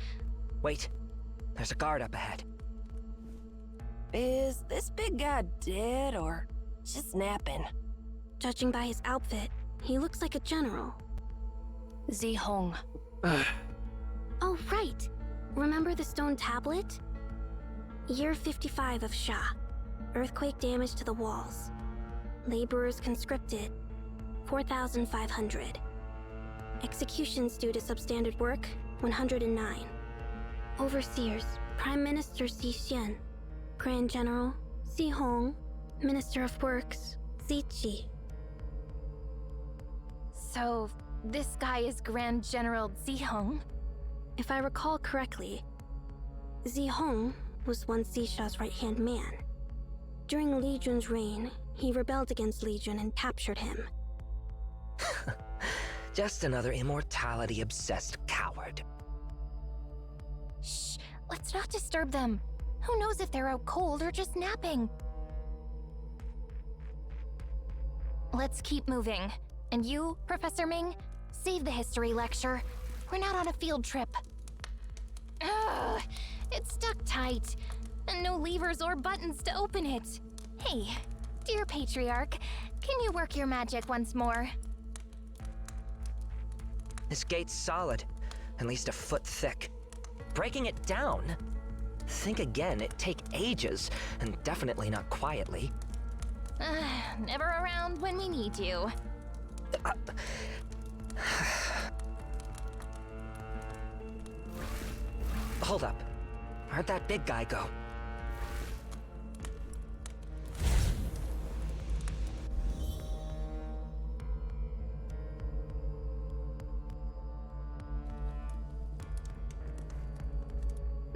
Wait, there's a guard up ahead. Is this big guy dead or just napping? Judging by his outfit, he looks like a general. Zihong. Oh, right. Remember the stone tablet? Year 55 of Sha. Earthquake damage to the walls. Laborers conscripted. 4,500. Executions due to substandard work, 109. Overseers, Prime Minister Xi Xian. Grand General, Zihong. Minister of Works, Ziqi. So, this guy is Grand General Zihong? If I recall correctly, Zihong was once Xisha's right-hand man. During Li Jun's reign, he rebelled against Li Jun and captured him. Just another immortality-obsessed coward. Shh, let's not disturb them. Who knows if they're out cold or just napping? Let's keep moving. And you, Professor Ming, save the history lecture. We're not on a field trip. Ugh, it's stuck tight. And no levers or buttons to open it. Hey, dear Patriarch, can you work your magic once more? This gate's solid, at least a foot thick. Breaking it down? Think again, it'd take ages, and definitely not quietly. Never around when we need you. Hold up. Where'd that big guy go?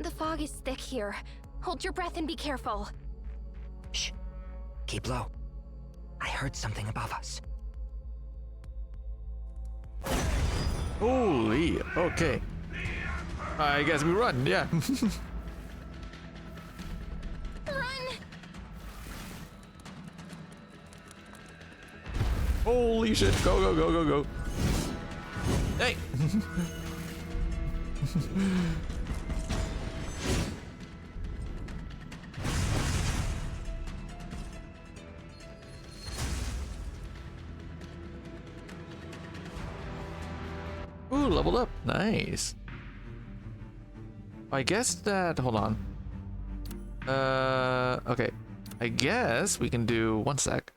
The fog is thick here. Hold your breath and be careful. Shh. Keep low. I heard something above us. Holy, okay. I guess we run, yeah. Run! Holy shit, go, go, go, go, go. Hey! Ooh, leveled up. Nice. I guess that... Hold on. Okay. I guess we can do... One sec.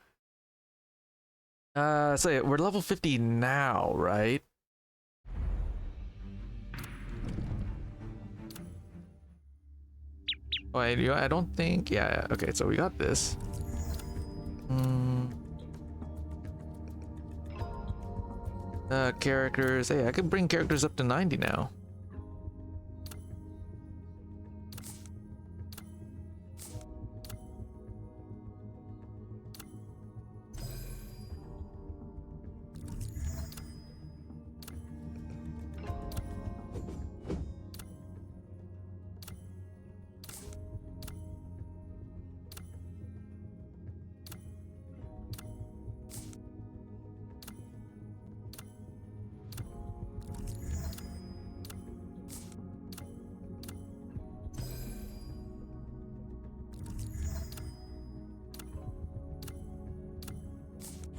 So yeah, we're level 50 now, right? Oh, I don't think... Yeah, okay, so we got this. Characters. Hey, I could bring characters up to 90 now.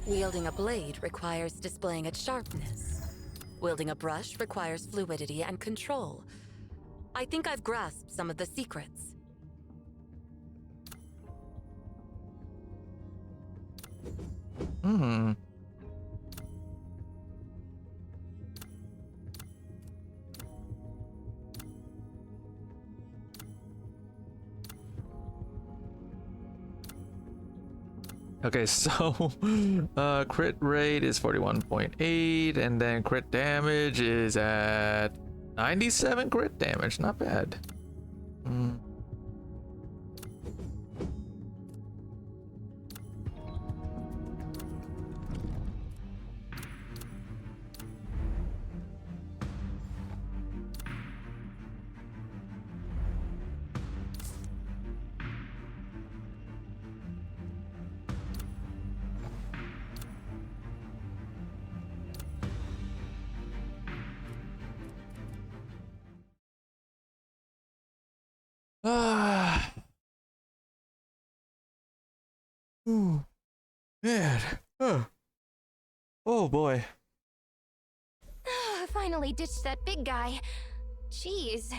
Wielding a blade requires displaying its sharpness. Wielding a brush requires fluidity and control. I think I've grasped some of the secrets. Okay, so crit rate is 41.8, and then crit damage is at 97 crit damage. Not bad. Ooh, man. Oh boy. Finally ditched that big guy. Jeez.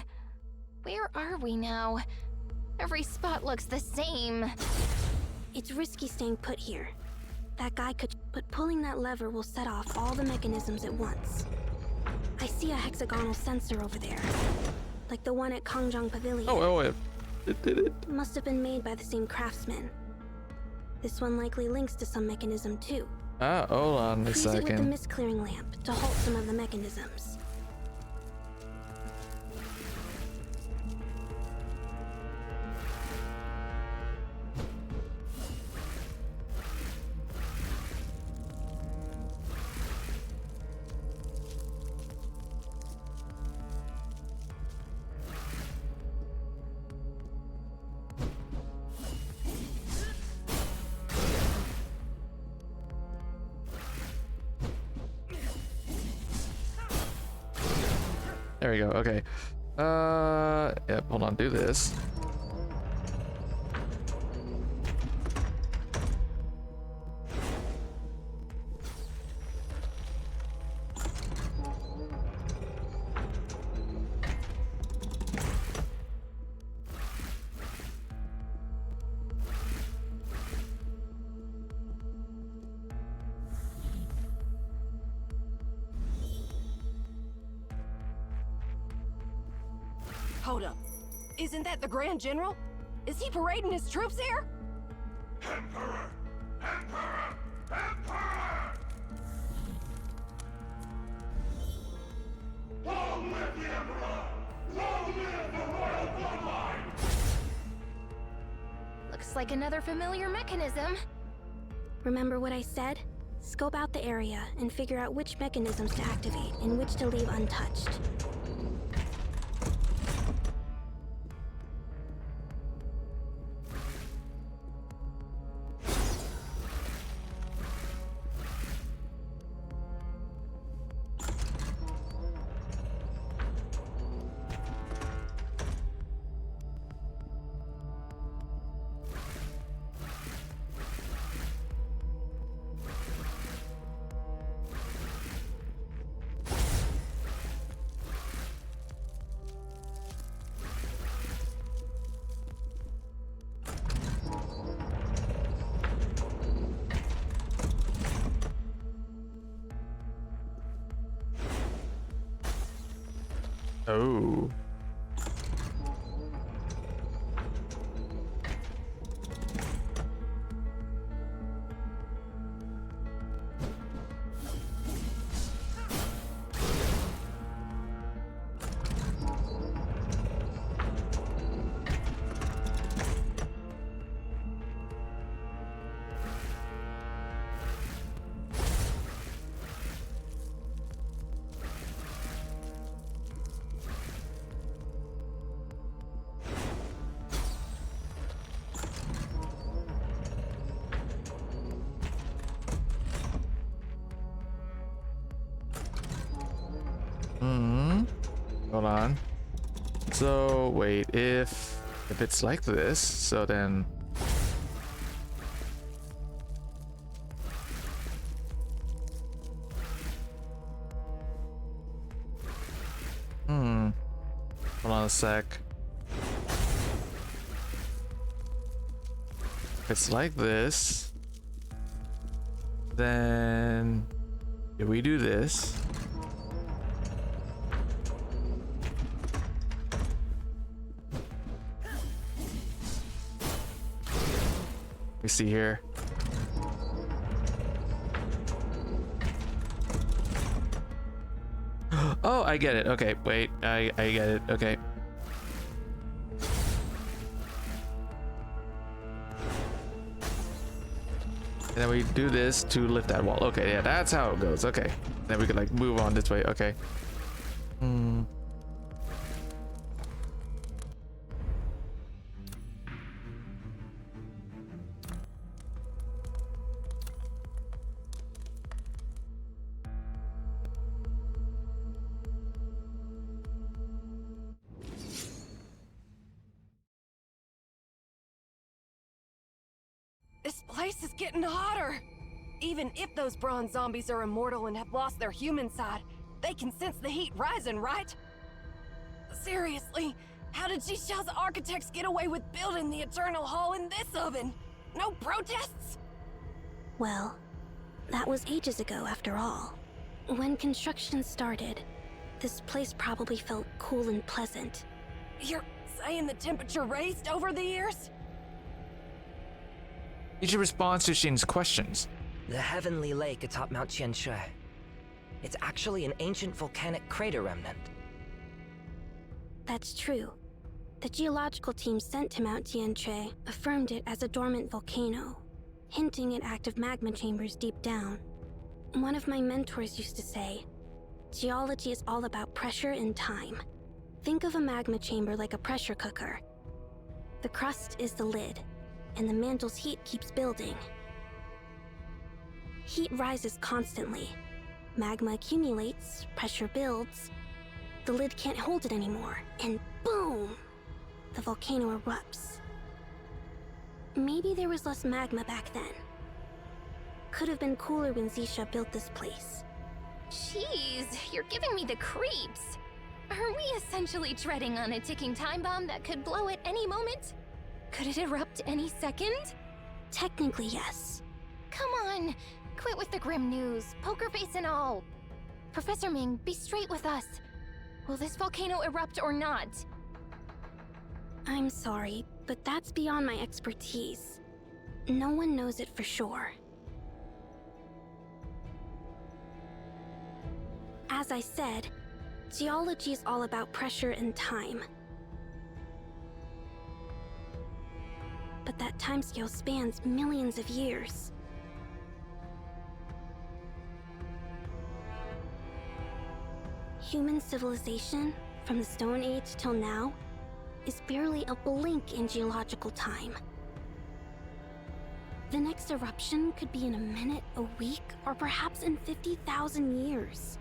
Where are we now? Every spot looks the same. It's risky staying put here. That guy could... But pulling that lever will set off all the mechanisms at once. I see a hexagonal sensor over there. Like the one at Kongjong Pavilion. Oh, wait. It did it. Must have been made by the same craftsman. This one likely links to some mechanism too. Hold on a Freeze it with the second. mist clearing lamp to halt some of the mechanisms. There we go. Okay. Yep, hold on, do this. Hold up. Isn't that the Grand General? Is he parading his troops here? Emperor! Emperor! Emperor! Long live the Emperor! Long live the royal blood! Looks like another familiar mechanism. Remember what I said? Scope out the area and figure out which mechanisms to activate and which to leave untouched. Oh. Hold on. So wait, if it's like this, so then hold on a sec. If it's like this, then if we do this, we see here. Oh, I get it. Okay, wait. I get it. Okay. And then we do this to lift that wall. Okay, yeah, that's how it goes. Okay. Then we can like move on this way. Okay. This place is getting hotter! Even if those bronze zombies are immortal and have lost their human side, they can sense the heat rising, right? Seriously, how did Jisha's architects get away with building the Eternal Hall in this oven? No protests? Well, that was ages ago after all. When construction started, this place probably felt cool and pleasant. You're saying the temperature raised over the years? Each responds to Shin's questions. The heavenly lake atop Mount Tianshui. It's actually an ancient volcanic crater remnant. That's true. The geological team sent to Mount Tianshui affirmed it as a dormant volcano, hinting at active magma chambers deep down. One of my mentors used to say, geology is all about pressure and time. Think of a magma chamber like a pressure cooker. The crust is the lid, and the mantle's heat keeps building. Heat rises constantly. Magma accumulates, pressure builds. The lid can't hold it anymore, and boom! The volcano erupts. Maybe there was less magma back then. Could have been cooler when Xisha built this place. Jeez, you're giving me the creeps. Are we essentially treading on a ticking time bomb that could blow at any moment? Could it erupt any second? Technically, yes. Come on, quit with the grim news, poker face and all. Professor Ming, be straight with us. Will this volcano erupt or not? I'm sorry, but that's beyond my expertise. No one knows it for sure. As I said, geology is all about pressure and time. but that timescale spans millions of years. Human civilization, from the Stone Age till now, is barely a blink in geological time. The next eruption could be in a minute, a week, or perhaps in 50,000 years.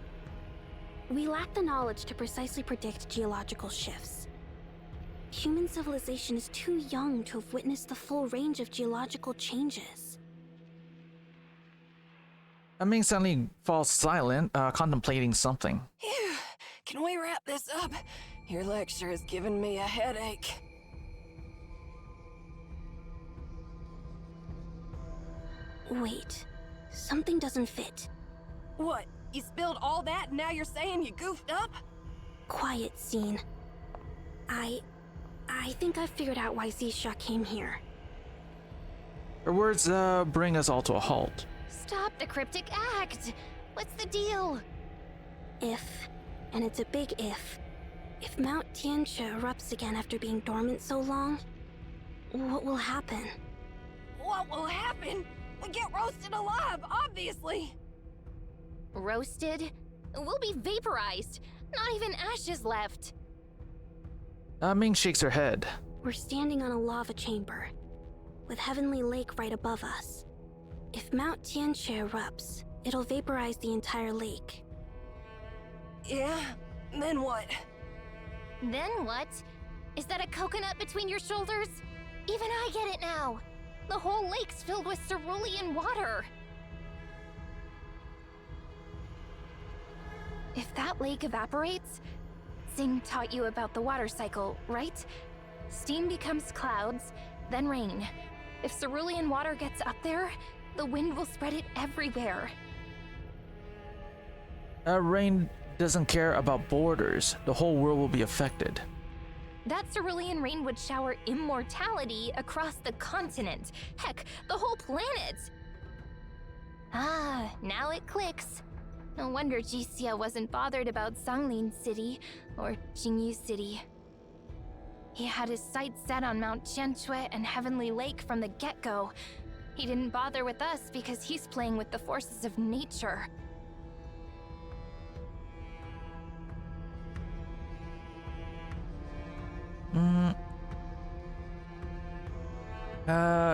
We lack the knowledge to precisely predict geological shifts. Human civilization is too young to have witnessed the full range of geological changes. Ming suddenly falls silent, contemplating something. Phew. Can we wrap this up? Your lecture has given me a headache. Wait, something doesn't fit. What? You spilled all that and now you're saying you goofed up? Quiet, Scene. I think I figured out why Xisha came here. Her words bring us all to a halt. Stop the cryptic act! What's the deal? If, and it's a big if Mount Tianche erupts again after being dormant so long, what will happen? What will happen? We get roasted alive, obviously! Roasted? We'll be vaporized. Not even ashes left. Ming shakes her head. We're standing on a lava chamber, with Heavenly Lake right above us. If Mount Tianche erupts, it'll vaporize the entire lake. Yeah? Then what? Then what? Is that a coconut between your shoulders? Even I get it now. The whole lake's filled with cerulean water. If that lake evaporates, Xing taught you about the water cycle, right? Steam becomes clouds, then rain. If cerulean water gets up there, the wind will spread it everywhere. Rain doesn't care about borders. The whole world will be affected. That cerulean rain would shower immortality across the continent. Heck, the whole planet! Ah, now it clicks. No wonder Jixia wasn't bothered about Sanglin City, or Jingyu City. He had his sights set on Mount Qianchue and Heavenly Lake from the get-go. He didn't bother with us because he's playing with the forces of nature.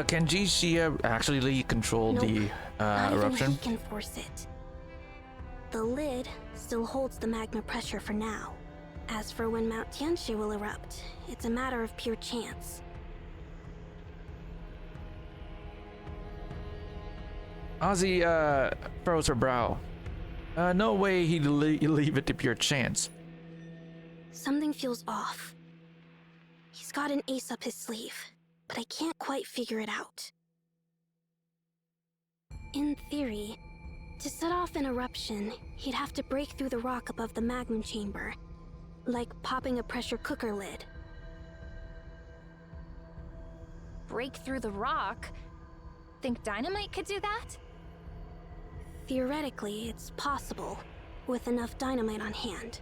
Can Jixia actually control the eruption? Even he can force it. The lid still holds the magma pressure for now. As for when Mount Tianche will erupt, it's a matter of pure chance. Ozzy furrows her brow. No way he'd leave it to pure chance. Something feels off. He's got an ace up his sleeve, but I can't quite figure it out. In theory, to set off an eruption, he'd have to break through the rock above the magma chamber, like popping a pressure cooker lid. Break through the rock? Think dynamite could do that? Theoretically, it's possible, with enough dynamite on hand.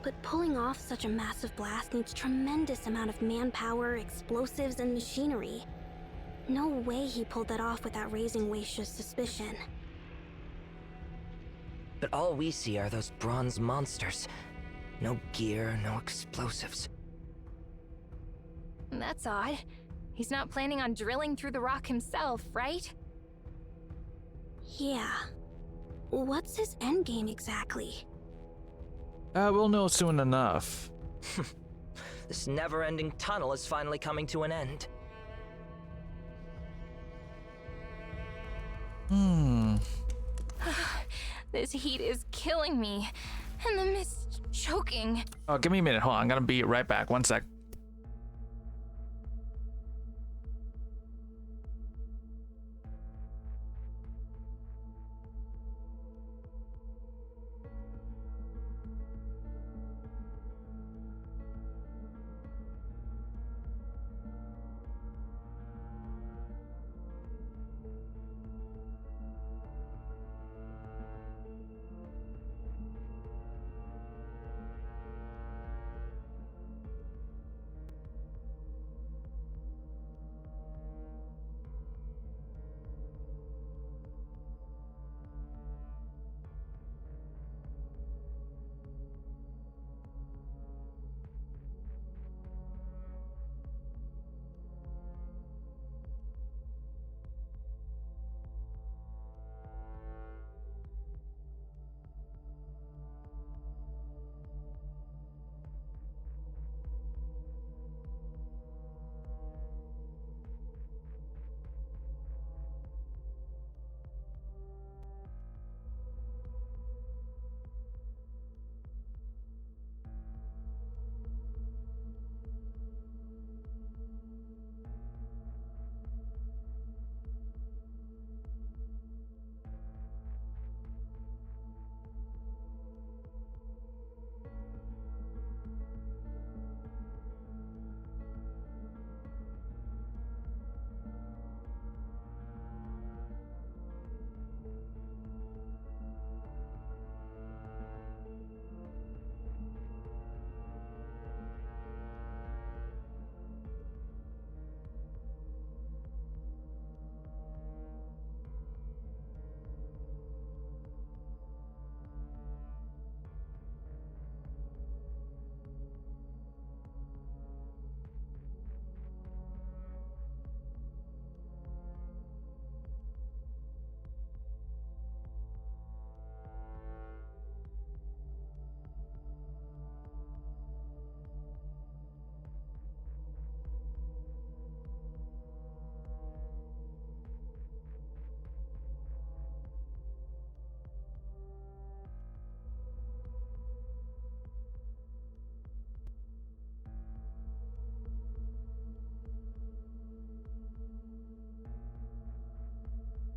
But pulling off such a massive blast needs tremendous amount of manpower, explosives, and machinery. No way he pulled that off without raising Weisha's suspicion. But all we see are those bronze monsters. No gear, no explosives. That's odd. He's not planning on drilling through the rock himself, right? Yeah. What's his endgame exactly? We'll know soon enough. This never-ending tunnel is finally coming to an end. This heat is killing me, and the mist choking. Oh, give me a minute. Hold on. I'm gonna be right back. One sec.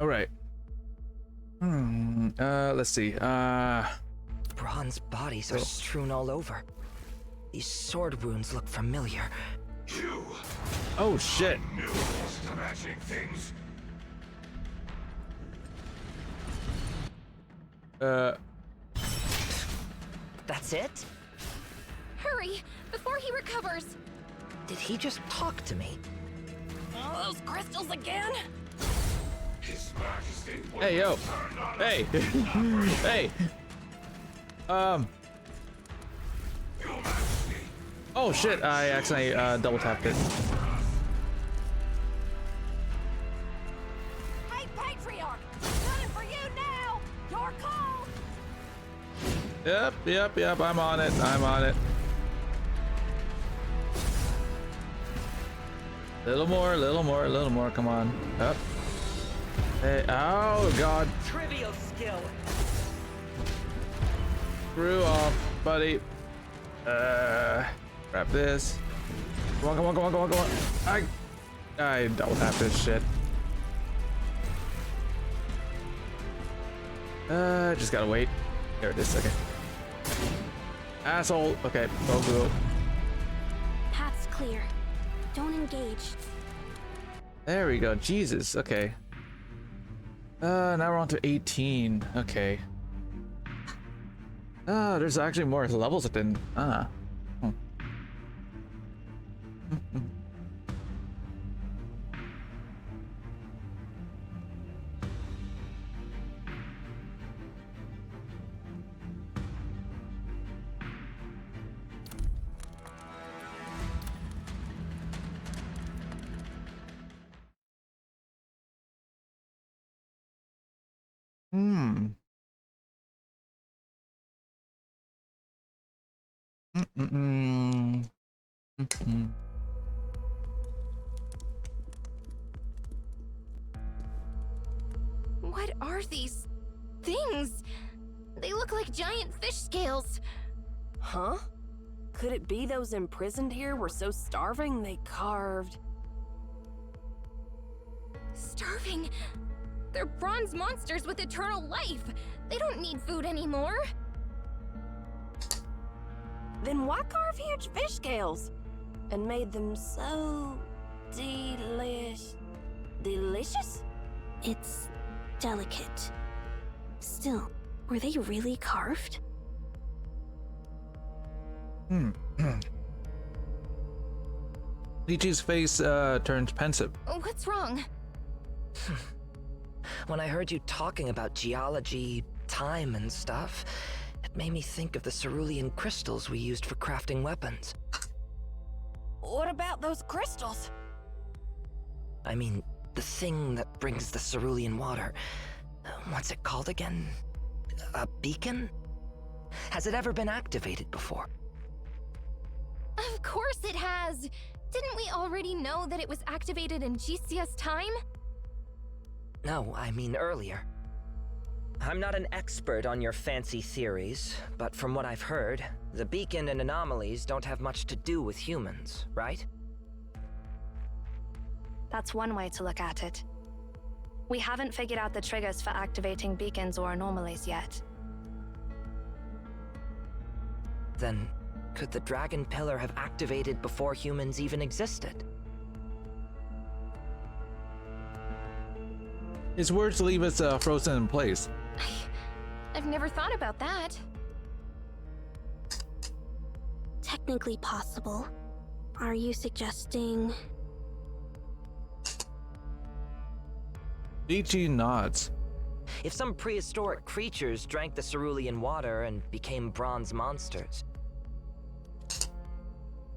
All right. Let's see. Bronze bodies are strewn all over. These sword wounds look familiar. Oh shit. Smashing things. That's it? Hurry, before he recovers. Did he just talk to me? Oh, those crystals again? His Majesty. Hey yo. Hey. Hey. Oh shit! I accidentally double tapped it. Hey, Patriarch! Coming for you now! Your call! Yep. I'm on it. Little more. Come on. Up. Hey. Oh god. Trivial skill. Screw off, buddy. Grab this. Come on. I double tapped this shit. Just gotta wait. There it is. Okay. Asshole. Okay. Go. Path's clear. Don't engage. There we go. Jesus. Okay. Now we're on to 18. Okay. There's actually more levels than What are these things? They look like giant fish scales. Huh? Could it be those imprisoned here were so starving they carved? Starving? They're bronze monsters with eternal life. They don't need food anymore. Then why carve huge fish scales? And made them so delicious? It's delicate. Still, were they really carved? Lychee's face turns pensive. What's wrong? When I heard you talking about geology, time, and stuff, it made me think of the cerulean crystals we used for crafting weapons. What about those crystals? I mean, the thing that brings the cerulean water. What's it called again? A beacon? Has it ever been activated before? Of course it has! Didn't we already know that it was activated in GCS time? No, I mean earlier. I'm not an expert on your fancy theories, but from what I've heard, the beacon and anomalies don't have much to do with humans, right? That's one way to look at it. We haven't figured out the triggers for activating beacons or anomalies yet. Then, could the Dragon Pillar have activated before humans even existed? His words leave us frozen in place. I've never thought about that. Technically possible. Are you suggesting... Lychee nods. If some prehistoric creatures drank the cerulean water and became bronze monsters.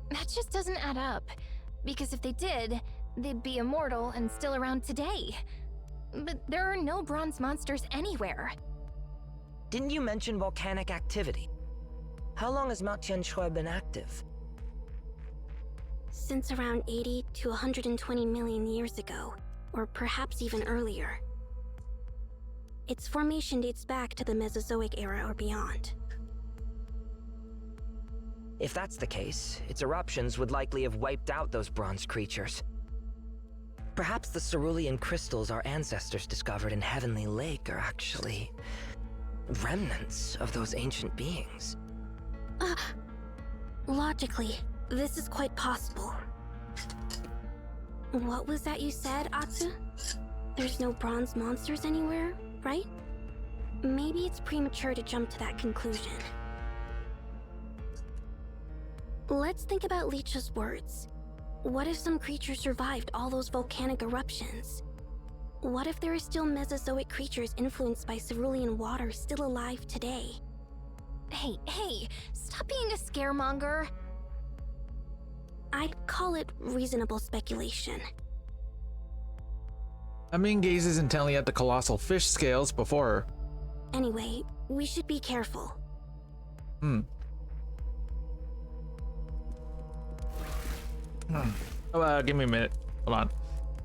That just doesn't add up. Because if they did, they'd be immortal and still around today. But there are no bronze monsters anywhere. Didn't you mention volcanic activity? How long has Mount Tianshui been active? Since around 80 to 120 million years ago, or perhaps even earlier. Its formation dates back to the Mesozoic era or beyond. If that's the case, its eruptions would likely have wiped out those bronze creatures. Perhaps the cerulean crystals our ancestors discovered in Heavenly Lake are actually remnants of those ancient beings. Logically, this is quite possible. What was that you said, Atsu? There's no bronze monsters anywhere, right? Maybe it's premature to jump to that conclusion. Let's think about Leech's words. What if some creature survived all those volcanic eruptions? What if there are still Mesozoic creatures influenced by cerulean water still alive today? Hey, stop being a scaremonger. I'd call it reasonable speculation. Amin gazes intently at the colossal fish scales before her. Anyway, we should be careful. Give me a minute. Hold on.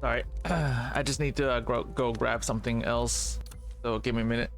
Sorry. I just need to go grab something else. So give me a minute.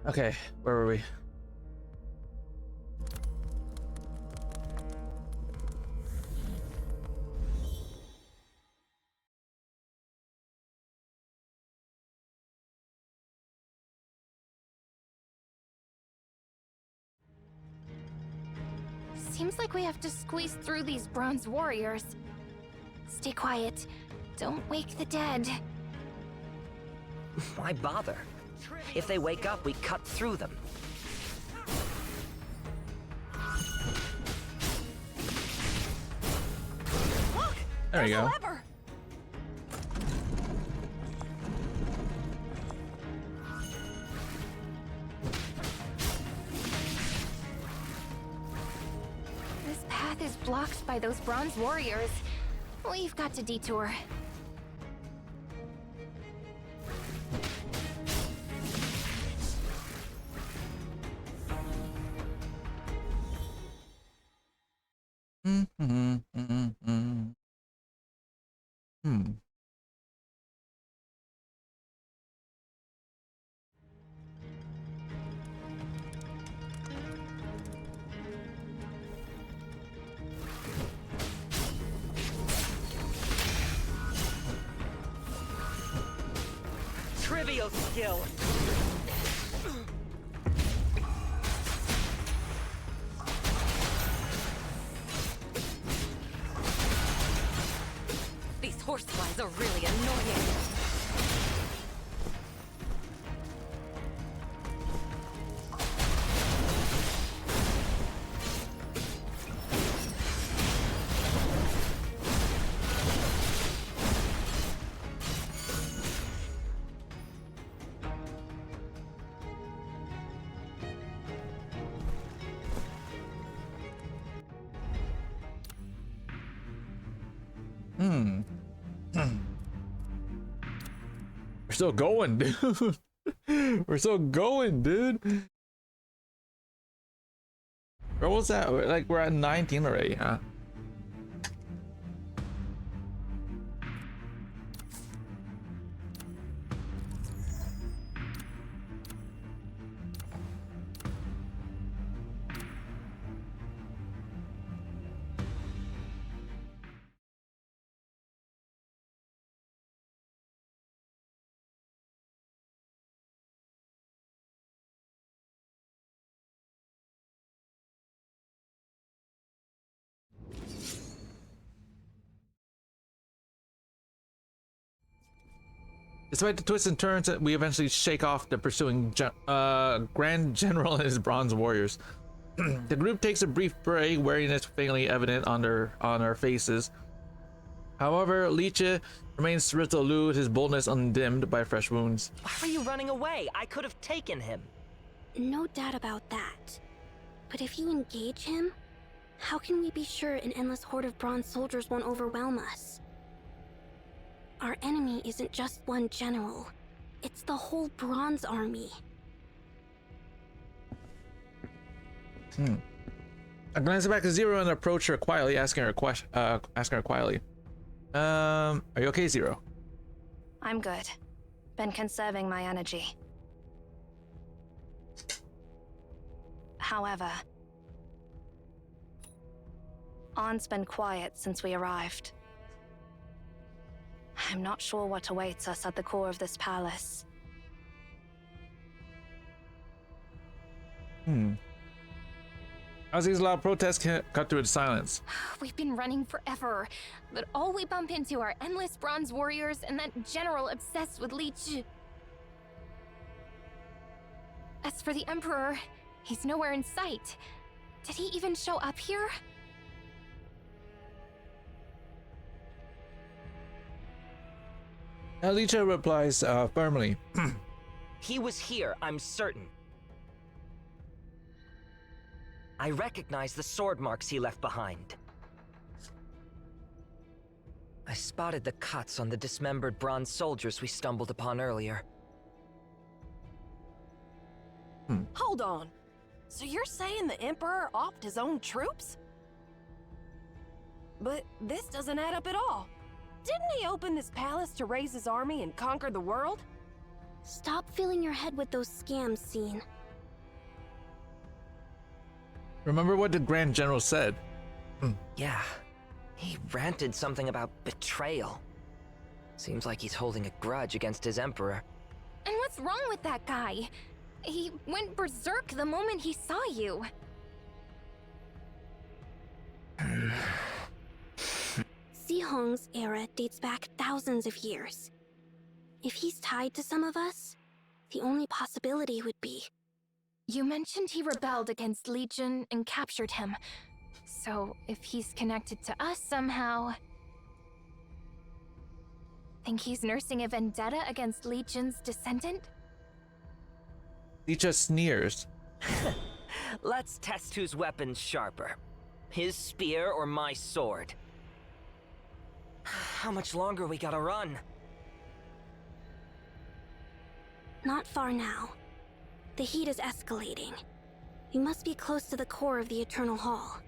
Okay, where were we? Seems like we have to squeeze through these bronze warriors. Stay quiet. Don't wake the dead. Why bother? If they wake up, we cut through them. Look! There you go. Lever. blocked by those bronze warriors. We've got to detour. Trivial skill. These horseflies are really annoying. We're still going, dude. We're still going, dude. Where was that? Like, we're at 19 already, huh? Despite the twists and turns, we eventually shake off the pursuing Grand General and his bronze warriors. The group takes a brief break, weariness faintly evident on their faces. However, Leeche remains resolute, his boldness undimmed by fresh wounds. Why were you running away? I could have taken him. No doubt about that. But if you engage him, how can we be sure an endless horde of bronze soldiers won't overwhelm us? Our enemy isn't just one general. It's the whole Bronze Army. I glance back to Zero and approach her quietly, asking her quietly. Are you okay, Zero? I'm good. Been conserving my energy. However, Arn's been quiet since we arrived. I'm not sure what awaits us at the core of this palace. As these loud protests cut through its silence. We've been running forever, but all we bump into are endless bronze warriors and that general obsessed with Leech. As for the Emperor, he's nowhere in sight. Did he even show up here? Alicia replies firmly. He was here, I'm certain. I recognize the sword marks he left behind. I spotted the cuts on the dismembered bronze soldiers we stumbled upon earlier. Hold on. So you're saying the Emperor offed his own troops? But this doesn't add up at all. Didn't he open this palace to raise his army and conquer the world? Stop filling your head with those scams, Scene. Remember what the Grand General said. Yeah, he ranted something about betrayal. Seems like he's holding a grudge against his Emperor. And what's wrong with that guy? He went berserk the moment he saw you. Zihong's era dates back thousands of years. If he's tied to some of us, the only possibility would be... You mentioned he rebelled against Legion and captured him. So, if he's connected to us somehow... Think he's nursing a vendetta against Legion's descendant? Licha sneers. Let's test whose weapon's sharper. His spear or my sword? How much longer we gotta run? Not far now. The heat is escalating. We must be close to the core of the Eternal Hall.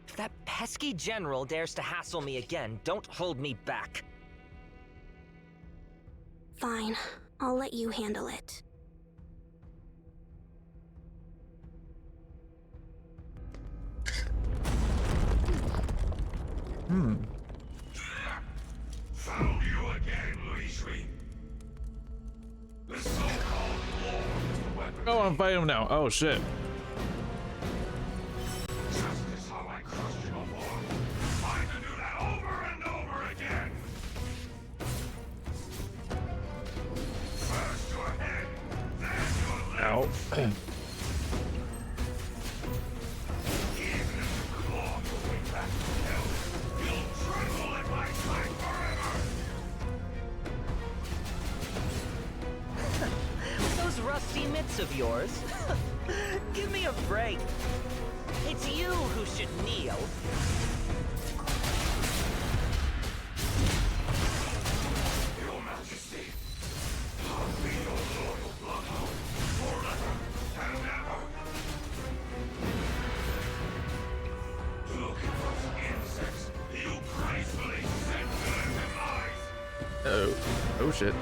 If that pesky general dares to hassle me again, don't hold me back. Fine. I'll let you handle it. Found you again, Luisui. The so-called Lord of the Weapon. Oh, I'm fighting him now. Oh shit. Just as how I crushed you before. Fine to do that over and over again. First your head, then your legs. Ow. Those rusty mitts of yours? Give me a break. It's you who should kneel. Your Majesty, I'll be your loyal bloodhound forever and ever. Look at those insects you gracefully sent to their demise. Oh. Oh shit.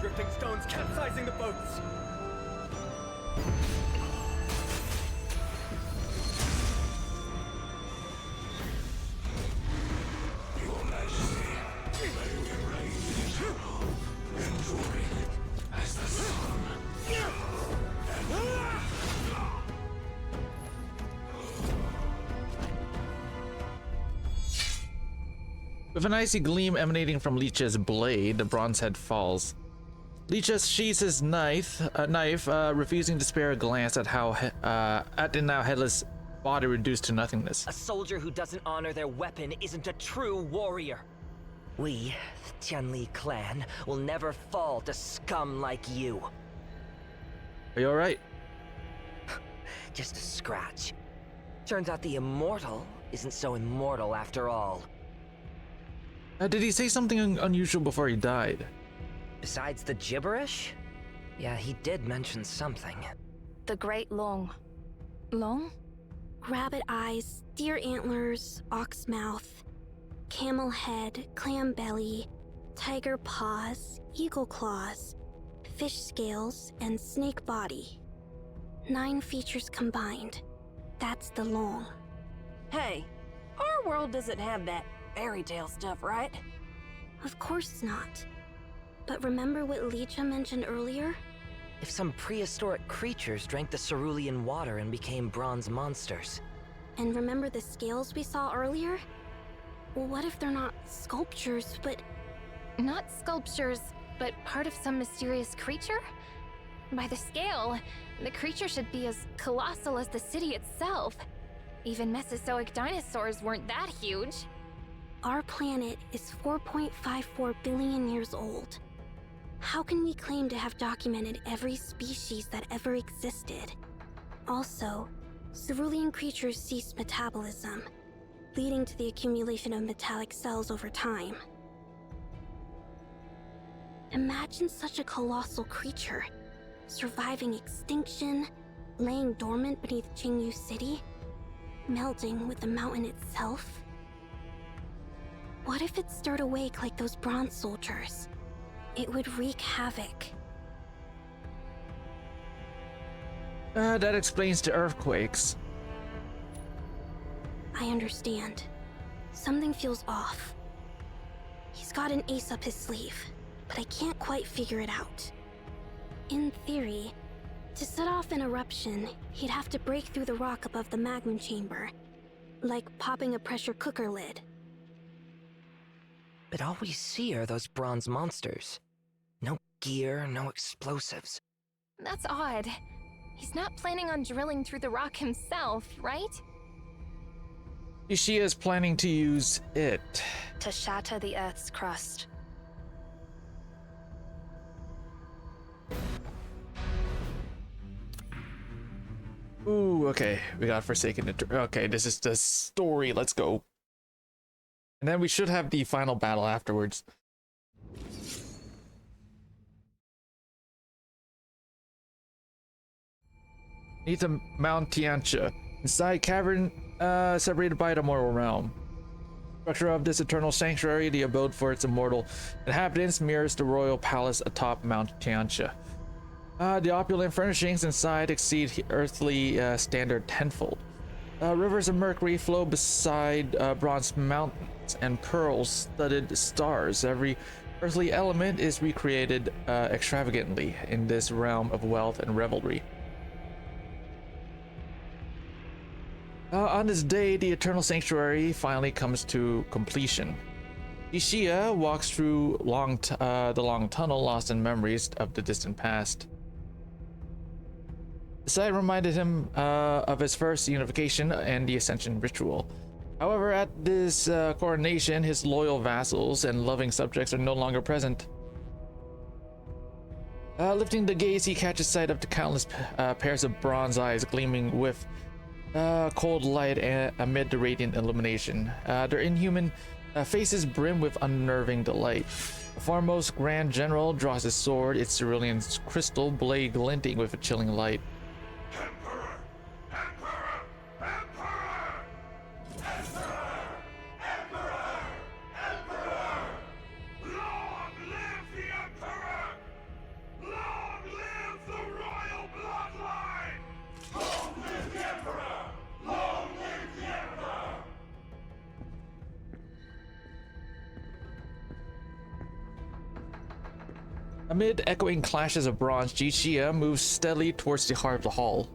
Drifting stones capsizing the boats! Your Majesty, may we reign eternal, enduring as the sun. With an icy gleam emanating from Leech's blade, the bronze head falls. Leech sheathes his knife, refusing to spare a glance at the now headless body reduced to nothingness. A soldier who doesn't honor their weapon isn't a true warrior. We, the Tianli clan, will never fall to scum like you. Are you alright? Just a scratch. Turns out the immortal isn't so immortal after all. Did he say something unusual before he died? Besides the gibberish? Yeah, he did mention something. The Great Long. Long? Rabbit eyes, deer antlers, ox mouth, camel head, clam belly, tiger paws, eagle claws, fish scales, and snake body. 9 features combined. That's the Long. Hey, our world doesn't have that fairy tale stuff, right? Of course not. But remember what Licha mentioned earlier? If some prehistoric creatures drank the cerulean water and became bronze monsters. And remember the scales we saw earlier? What if they're not sculptures, but... Not sculptures, but part of some mysterious creature? By the scale, the creature should be as colossal as the city itself. Even Mesozoic dinosaurs weren't that huge. Our planet is 4.54 billion years old. How can we claim to have documented every species that ever existed? Also, cerulean creatures cease metabolism, leading to the accumulation of metallic cells over time. Imagine such a colossal creature, surviving extinction, laying dormant beneath Qingyu City, melting with the mountain itself. What if it stirred awake like those bronze soldiers? It would wreak havoc. That explains the earthquakes. I understand. Something feels off. He's got an ace up his sleeve, but I can't quite figure it out. In theory, to set off an eruption, he'd have to break through the rock above the magma chamber, like popping a pressure cooker lid. But all we see are those bronze monsters. No gear, no explosives. That's odd. He's not planning on drilling through the rock himself, right? Jixia is planning to use it to shatter the Earth's crust. Ooh, okay. We got Forsaken. Okay, this is the story. Let's go. And then we should have the final battle afterwards. Need to Mount Tianxia. Inside cavern separated by the mortal realm. Structure of this eternal sanctuary, the abode for its immortal inhabitants, mirrors the royal palace atop Mount Tianxia. The opulent furnishings inside exceed earthly standard tenfold. Rivers of mercury flow beside bronze mountains and pearl-studded stars. Every earthly element is recreated extravagantly in this realm of wealth and revelry. On this day, the Eternal Sanctuary finally comes to completion. Jixia walks through the long tunnel, lost in memories of the distant past. The sight reminded him of his first unification and the Ascension ritual. However, at this coronation, his loyal vassals and loving subjects are no longer present. Lifting the gaze, he catches sight of the countless pairs of bronze eyes gleaming with cold light amid the radiant illumination. Their inhuman faces brim with unnerving delight. The foremost Grand General draws his sword, its cerulean crystal blade glinting with a chilling light. Amid echoing clashes of bronze, Jixia moves steadily towards the heart of the hall.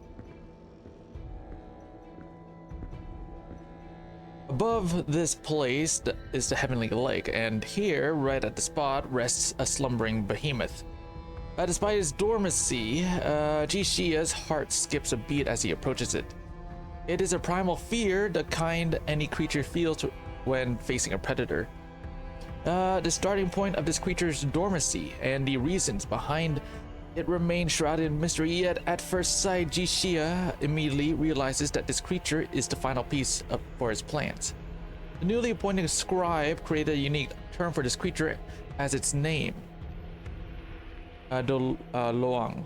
Above this place is the Heavenly Lake, and here, right at the spot, rests a slumbering behemoth. Despite his dormancy, Jixia's heart skips a beat as he approaches it. It is a primal fear, the kind any creature feels when facing a predator. The starting point of this creature's dormancy and the reasons behind it remain shrouded in mystery, yet at first sight, Jixia immediately realizes that this creature is the final piece for his plans. The newly appointed scribe created a unique term for this creature as its name, Luang.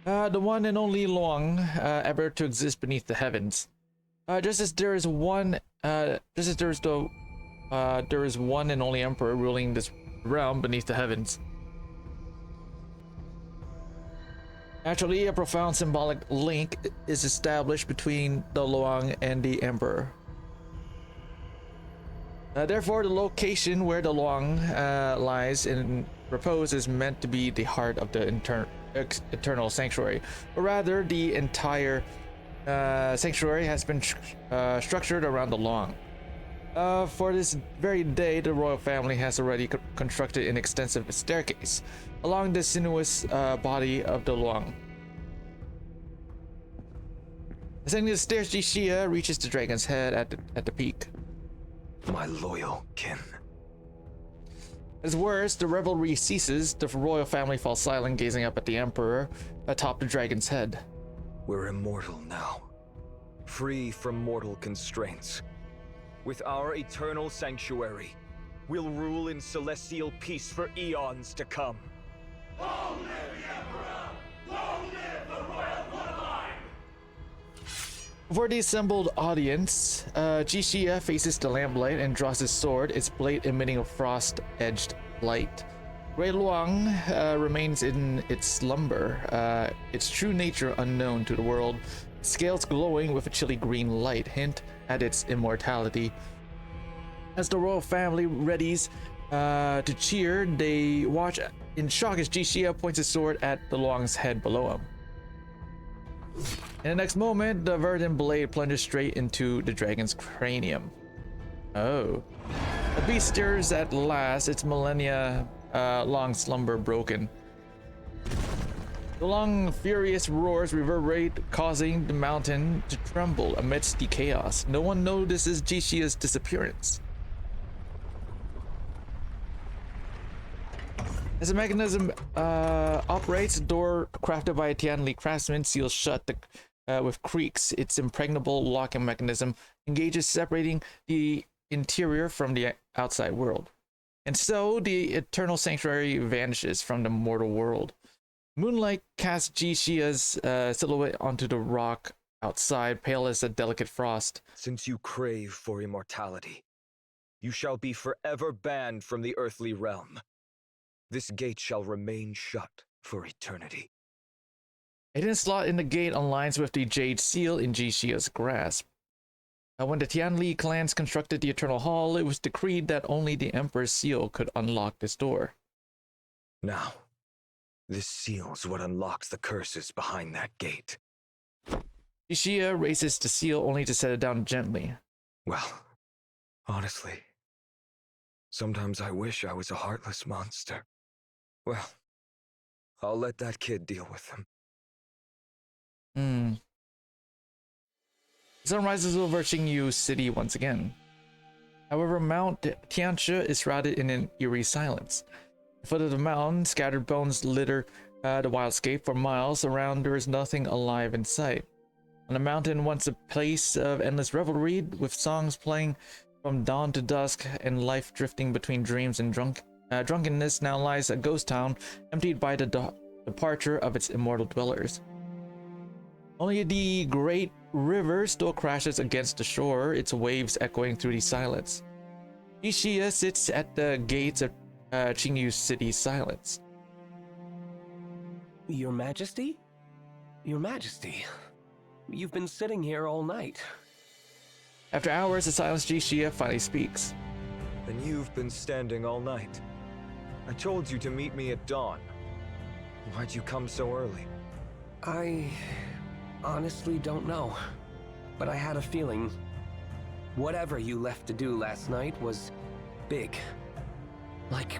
The one and only Luang ever to exist beneath the heavens. Just as there is one and only emperor ruling this realm beneath the heavens. Naturally, a profound symbolic link is established between the Luang and the emperor. Therefore, the location where the Luang lies in repose is meant to be the heart of the eternal sanctuary, or rather, the entire sanctuary has been structured around the Luang. For this very day, the royal family has already constructed an extensive staircase along the sinuous body of the Luang. Ascending the stairs, Jixia reaches the dragon's head at the peak. My loyal kin. As words, the revelry ceases, the royal family falls silent, gazing up at the emperor atop the dragon's head. We're immortal now, free from mortal constraints. With our eternal sanctuary, we'll rule in celestial peace for eons to come. Long live the Emperor! Long live the royal bloodline! For the assembled audience, Jixia faces the lamplight and draws his sword, its blade emitting a frost-edged light. Great Luang remains in its slumber, its true nature unknown to the world, scales glowing with a chilly green light hint at its immortality. As the royal family readies to cheer, they watch in shock as Jixia points his sword at the Luang's head below him. In the next moment, the verdant blade plunges straight into the dragon's cranium. Oh. The beast stirs at last, its millennia long slumber broken. The long, furious roars reverberate, causing the mountain to tremble amidst the chaos. No one notices Jishia's disappearance. As the mechanism operates, the door crafted by a Tianli craftsman seals shut with creaks. Its impregnable locking mechanism engages, separating the interior from the outside world. And so the eternal sanctuary vanishes from the mortal world. Moonlight casts Jishia's silhouette onto the rock outside, pale as a delicate frost. Since you crave for immortality, you shall be forever banned from the earthly realm. This gate shall remain shut for eternity. A hidden slot in the gate aligns with the jade seal in Jishia's grasp. When the Tianli clans constructed the Eternal Hall, it was decreed that only the Emperor's seal could unlock this door. Now, this seal's what unlocks the curses behind that gate. Jishia raises the seal only to set it down gently. Well, honestly, sometimes I wish I was a heartless monster. Well, I'll let that kid deal with them. The sun rises over Qingyu City once again. However, Mount Tianshe is shrouded in an eerie silence. At the foot of the mountain, scattered bones litter the wildscape. For miles around, there is nothing alive in sight. On the mountain, once a place of endless revelry, with songs playing from dawn to dusk and life drifting between dreams and drunkenness, now lies a ghost town, emptied by the departure of its immortal dwellers. Only the great river still crashes against the shore, its waves echoing through the silence. Jishia sits at the gates of Qingyu City's silence. Your Majesty? Your Majesty, you've been sitting here all night. After hours of silence, Jishia finally speaks. And you've been standing all night. I told you to meet me at dawn. Why'd you come so early? I honestly don't know, but I had a feeling whatever you left to do last night was big. Like,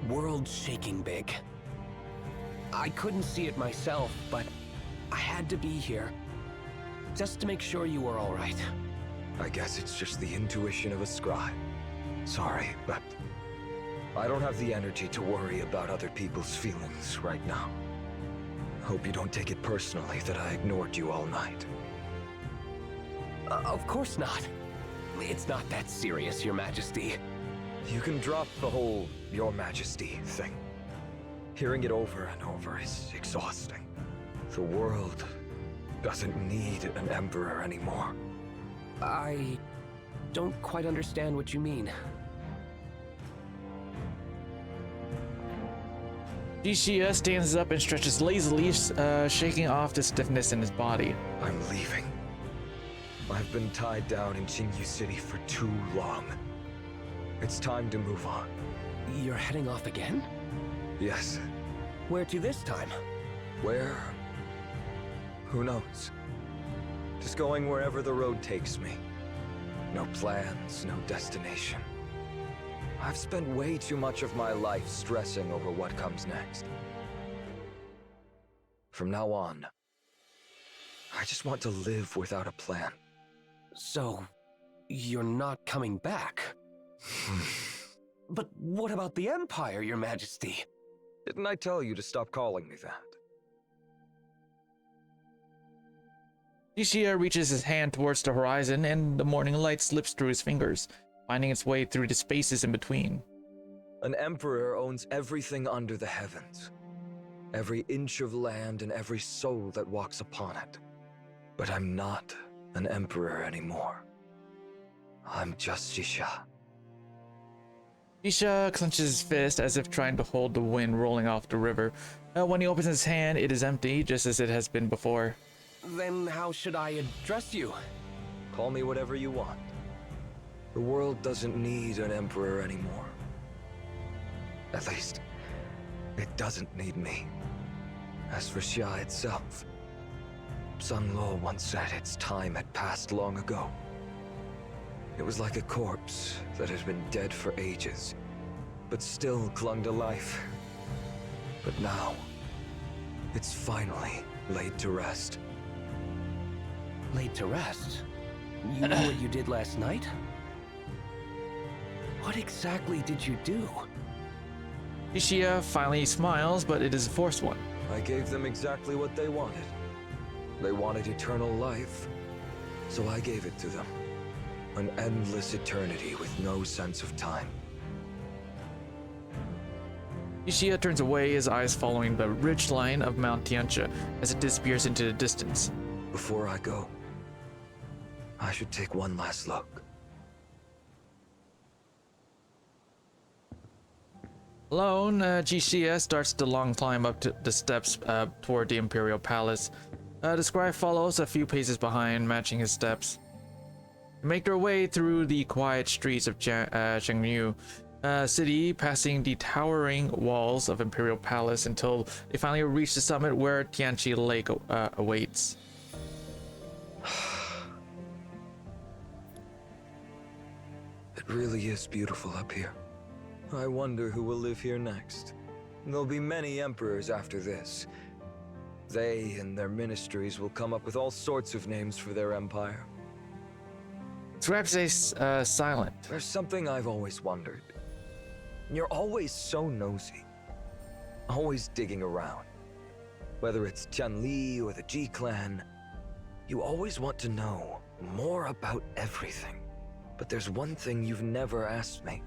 world-shaking big. I couldn't see it myself, but I had to be here, just to make sure you were all right. I guess it's just the intuition of a scribe. Sorry, but I don't have the energy to worry about other people's feelings right now. Hope you don't take it personally that I ignored you all night. Of course not. It's not that serious, Your Majesty. You can drop the whole Your Majesty thing. Hearing it over and over is exhausting. The world doesn't need an emperor anymore. I don't quite understand what you mean. Jishia stands up and stretches lazily, shaking off the stiffness in his body. I'm leaving. I've been tied down in Qingyu City for too long. It's time to move on. You're heading off again? Yes. Where to this time? Where? Who knows? Just going wherever the road takes me. No plans, no destination. I've spent way too much of my life stressing over what comes next. From now on, I just want to live without a plan. So, you're not coming back? But what about the Empire, Your Majesty? Didn't I tell you to stop calling me that? Jishia reaches his hand towards the horizon, and the morning light slips through his fingers, finding its way through the spaces in between. An emperor owns everything under the heavens. Every inch of land and every soul that walks upon it. But I'm not an emperor anymore. I'm just Jishia. Jishia clenches his fist as if trying to hold the wind rolling off the river. When he opens his hand, it is empty, just as it has been before. Then how should I address you? Call me whatever you want. The world doesn't need an emperor anymore. At least, it doesn't need me. As for Xia itself, Sun Lo once said its time had passed long ago. It was like a corpse that had been dead for ages, but still clung to life. But now, it's finally laid to rest. Laid to rest? You know what you did last night? What exactly did you do? Ishia finally smiles, but it is a forced one. I gave them exactly what they wanted. They wanted eternal life, so I gave it to them. An endless eternity with no sense of time. Ishia turns away, his eyes following the ridge line of Mount Tianchi as it disappears into the distance. Before I go, I should take one last look. Alone, Jixia starts the long climb up to the steps toward the Imperial Palace. The scribe follows a few paces behind, matching his steps. They make their way through the quiet streets of Chengyu city, passing the towering walls of Imperial Palace until they finally reach the summit where Tianchi Lake awaits. It really is beautiful up here. I wonder who will live here next. There'll be many emperors after this. They and their ministries will come up with all sorts of names for their empire. Scribe stays silent. There's something I've always wondered. You're always so nosy. Always digging around. Whether it's Tianli or the G-Clan, you always want to know more about everything. But there's one thing you've never asked me.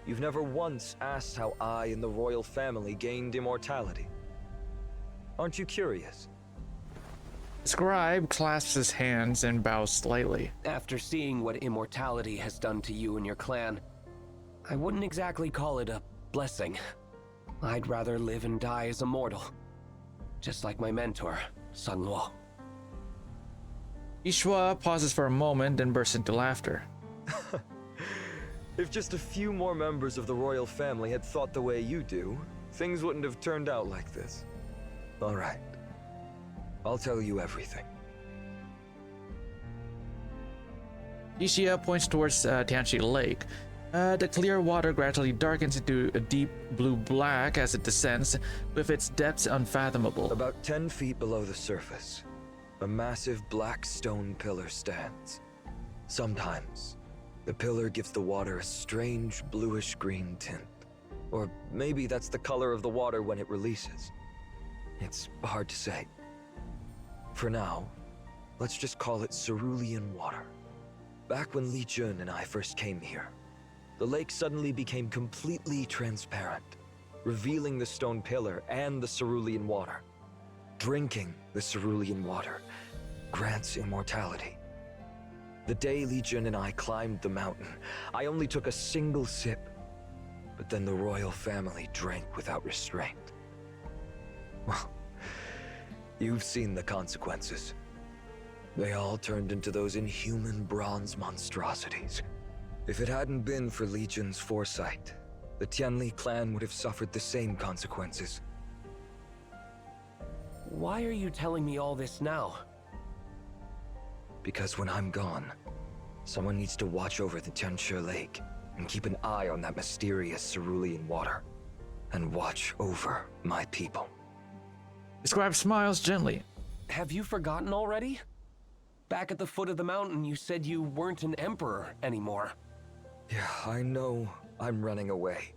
You've never once asked how I and the royal family gained immortality. Aren't you curious? Scribe clasps his hands and bows slightly. After seeing what immortality has done to you and your clan, I wouldn't exactly call it a blessing. I'd rather live and die as a mortal. Just like my mentor, Sun Luo. Ishua pauses for a moment, then bursts into laughter. If just a few more members of the royal family had thought the way you do, things wouldn't have turned out like this. All right. I'll tell you everything. Ishia points towards Tianchi Lake. The clear water gradually darkens into a deep blue-black as it descends, with its depths unfathomable. About 10 feet below the surface, a massive black stone pillar stands. Sometimes, the pillar gives the water a strange bluish-green tint. Or maybe that's the color of the water when it releases. It's hard to say. For now, let's just call it cerulean water. Back when Li Jun and I first came here, the lake suddenly became completely transparent, revealing the stone pillar and the cerulean water. Drinking the cerulean water grants immortality. The day Li Jun and I climbed the mountain, I only took a single sip, but then the royal family drank without restraint. Well, you've seen the consequences. They all turned into those inhuman bronze monstrosities. If it hadn't been for Li Jun's foresight, the Tianli clan would have suffered the same consequences. Why are you telling me all this now? Because when I'm gone, someone needs to watch over the Tianchi Lake and keep an eye on that mysterious cerulean water, and watch over my people. The scribe smiles gently. Have you forgotten already? Back at the foot of the mountain, you said you weren't an emperor anymore. Yeah, I know I'm running away.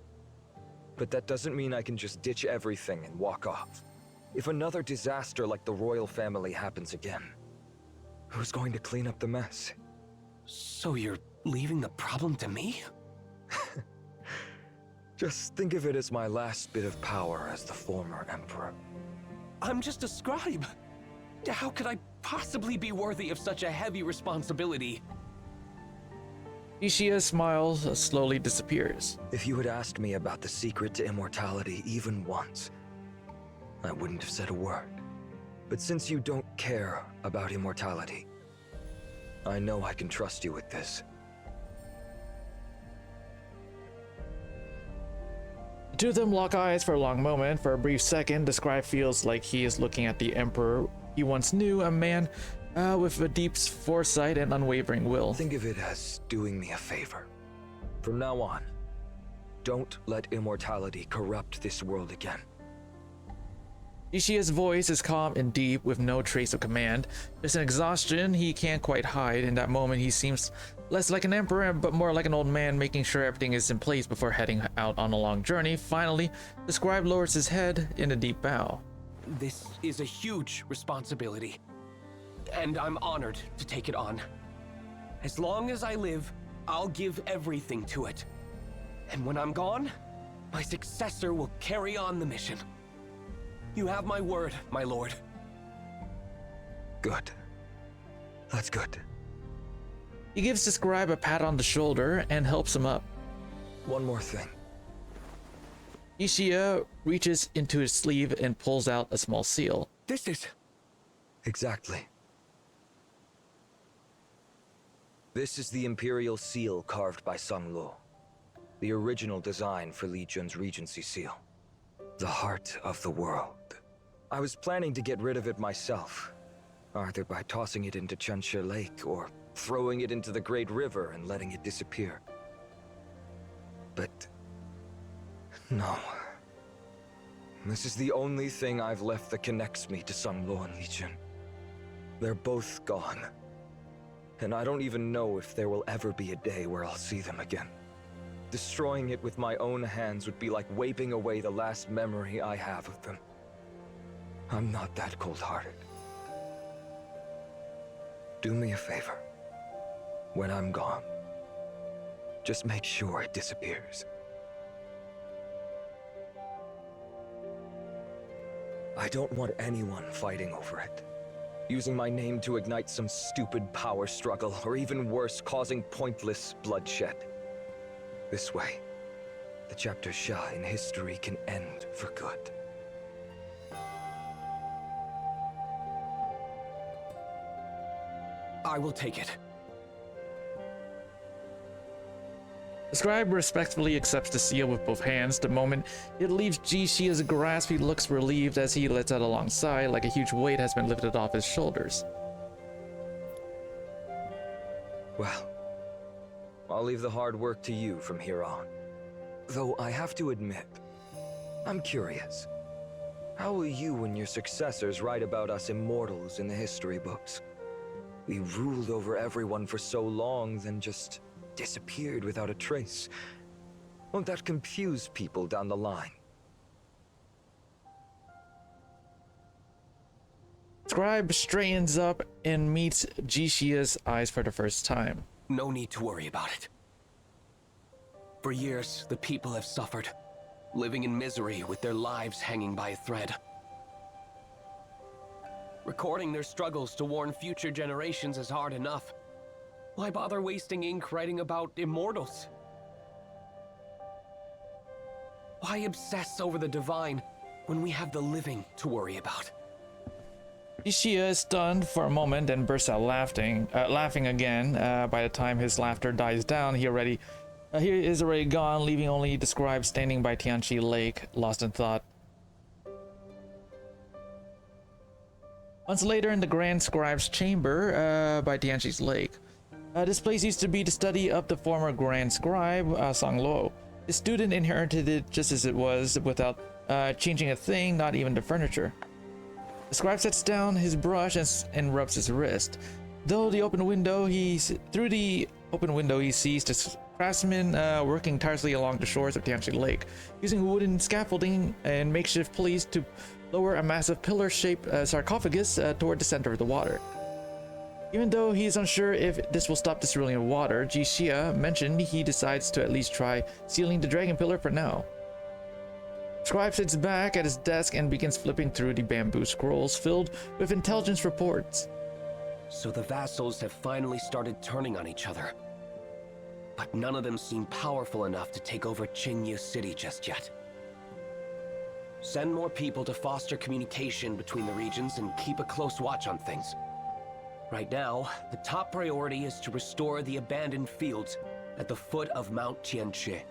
But that doesn't mean I can just ditch everything and walk off. If another disaster like the royal family happens again, who's going to clean up the mess? So you're leaving the problem to me? Just think of it as my last bit of power as the former emperor. I'm just a scribe. How could I possibly be worthy of such a heavy responsibility? Ishia smiles, slowly disappears. If you had asked me about the secret to immortality even once, I wouldn't have said a word. But since you don't care about immortality, I know I can trust you with this. The two of them lock eyes for a long moment. For a brief second, the scribe feels like he is looking at the emperor he once knew, a man with a deep foresight and unwavering will. Think of it as doing me a favor. From now on, don't let immortality corrupt this world again. Jishia's voice is calm and deep, with no trace of command. There's an exhaustion he can't quite hide. In that moment, he seems less like an emperor, but more like an old man, making sure everything is in place before heading out on a long journey. Finally, the scribe lowers his head in a deep bow. This is a huge responsibility, and I'm honored to take it on. As long as I live, I'll give everything to it. And when I'm gone, my successor will carry on the mission. You have my word, my lord. Good. That's good. He gives the scribe a pat on the shoulder and helps him up. One more thing. Jishia reaches into his sleeve and pulls out a small seal. This is... Exactly. This is the Imperial Seal carved by Sung Lo. The original design for Li Jun's Regency Seal. The heart of the world. I was planning to get rid of it myself, either by tossing it into Qianshi Lake or throwing it into the Great River and letting it disappear. But no. This is the only thing I've left that connects me to Sung Lo and Li Jun. They're both gone. And I don't even know if there will ever be a day where I'll see them again. Destroying it with my own hands would be like wiping away the last memory I have of them. I'm not that cold-hearted. Do me a favor. When I'm gone, just make sure it disappears. I don't want anyone fighting over it. Using my name to ignite some stupid power struggle, or even worse, causing pointless bloodshed. This way, the chapter Sha in history can end for good. I will take it. The scribe respectfully accepts the seal with both hands. The moment it leaves Jishia's grasp, he looks relieved as he lets out a long sigh, like a huge weight has been lifted off his shoulders. Well, I'll leave the hard work to you from here on. Though I have to admit, I'm curious. How will you and your successors write about us immortals in the history books? We ruled over everyone for so long, then just disappeared without a trace. Won't that confuse people down the line? Scribe straightens up and meets Jishia's eyes for the first time. No need to worry about it. For years, the people have suffered, living in misery with their lives hanging by a thread. Recording their struggles to warn future generations is hard enough. Why bother wasting ink writing about immortals? Why obsess over the divine when we have the living to worry about? Jishia is stunned for a moment and bursts out laughing again. By the time his laughter dies down, he is already gone, leaving only the scribe standing by Qianshi Lake, lost in thought. Months later, in the Grand Scribe's chamber by Tianqi's Lake. This place used to be the study of the former Grand Scribe, Sung Lo. The student inherited it just as it was, without changing a thing, not even the furniture. The scribe sets down his brush and rubs his wrist. Through the open window, he sees the craftsmen working tirelessly along the shores of Tianqi Lake, using wooden scaffolding and makeshift pulleys to lower a massive pillar-shaped sarcophagus toward the center of the water. Even though he is unsure if this will stop the swirling of water, Jishia mentioned he decides to at least try sealing the dragon pillar for now. Scribe sits back at his desk and begins flipping through the bamboo scrolls filled with intelligence reports. So the vassals have finally started turning on each other. But none of them seem powerful enough to take over Qingyu City just yet. Send more people to foster communication between the regions and keep a close watch on things. Right now, the top priority is to restore the abandoned fields at the foot of Mount Tianqi.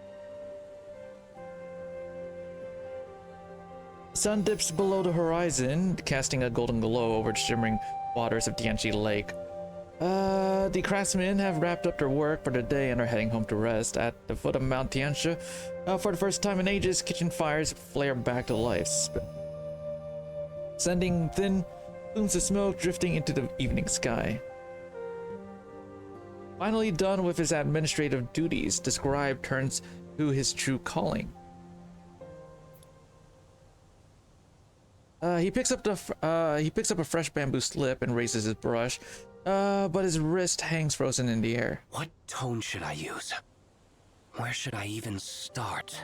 The sun dips below the horizon, casting a golden glow over the shimmering waters of Tianqi Lake. The craftsmen have wrapped up their work for the day and are heading home to rest at the foot of Mount Tianxia. For the first time in ages, kitchen fires flare back to life, sending thin plumes of smoke drifting into the evening sky. Finally done with his administrative duties, the scribe turns to his true calling. He picks up a fresh bamboo slip and raises his brush, but his wrist hangs frozen in the air. What tone should I use? Where should I even start?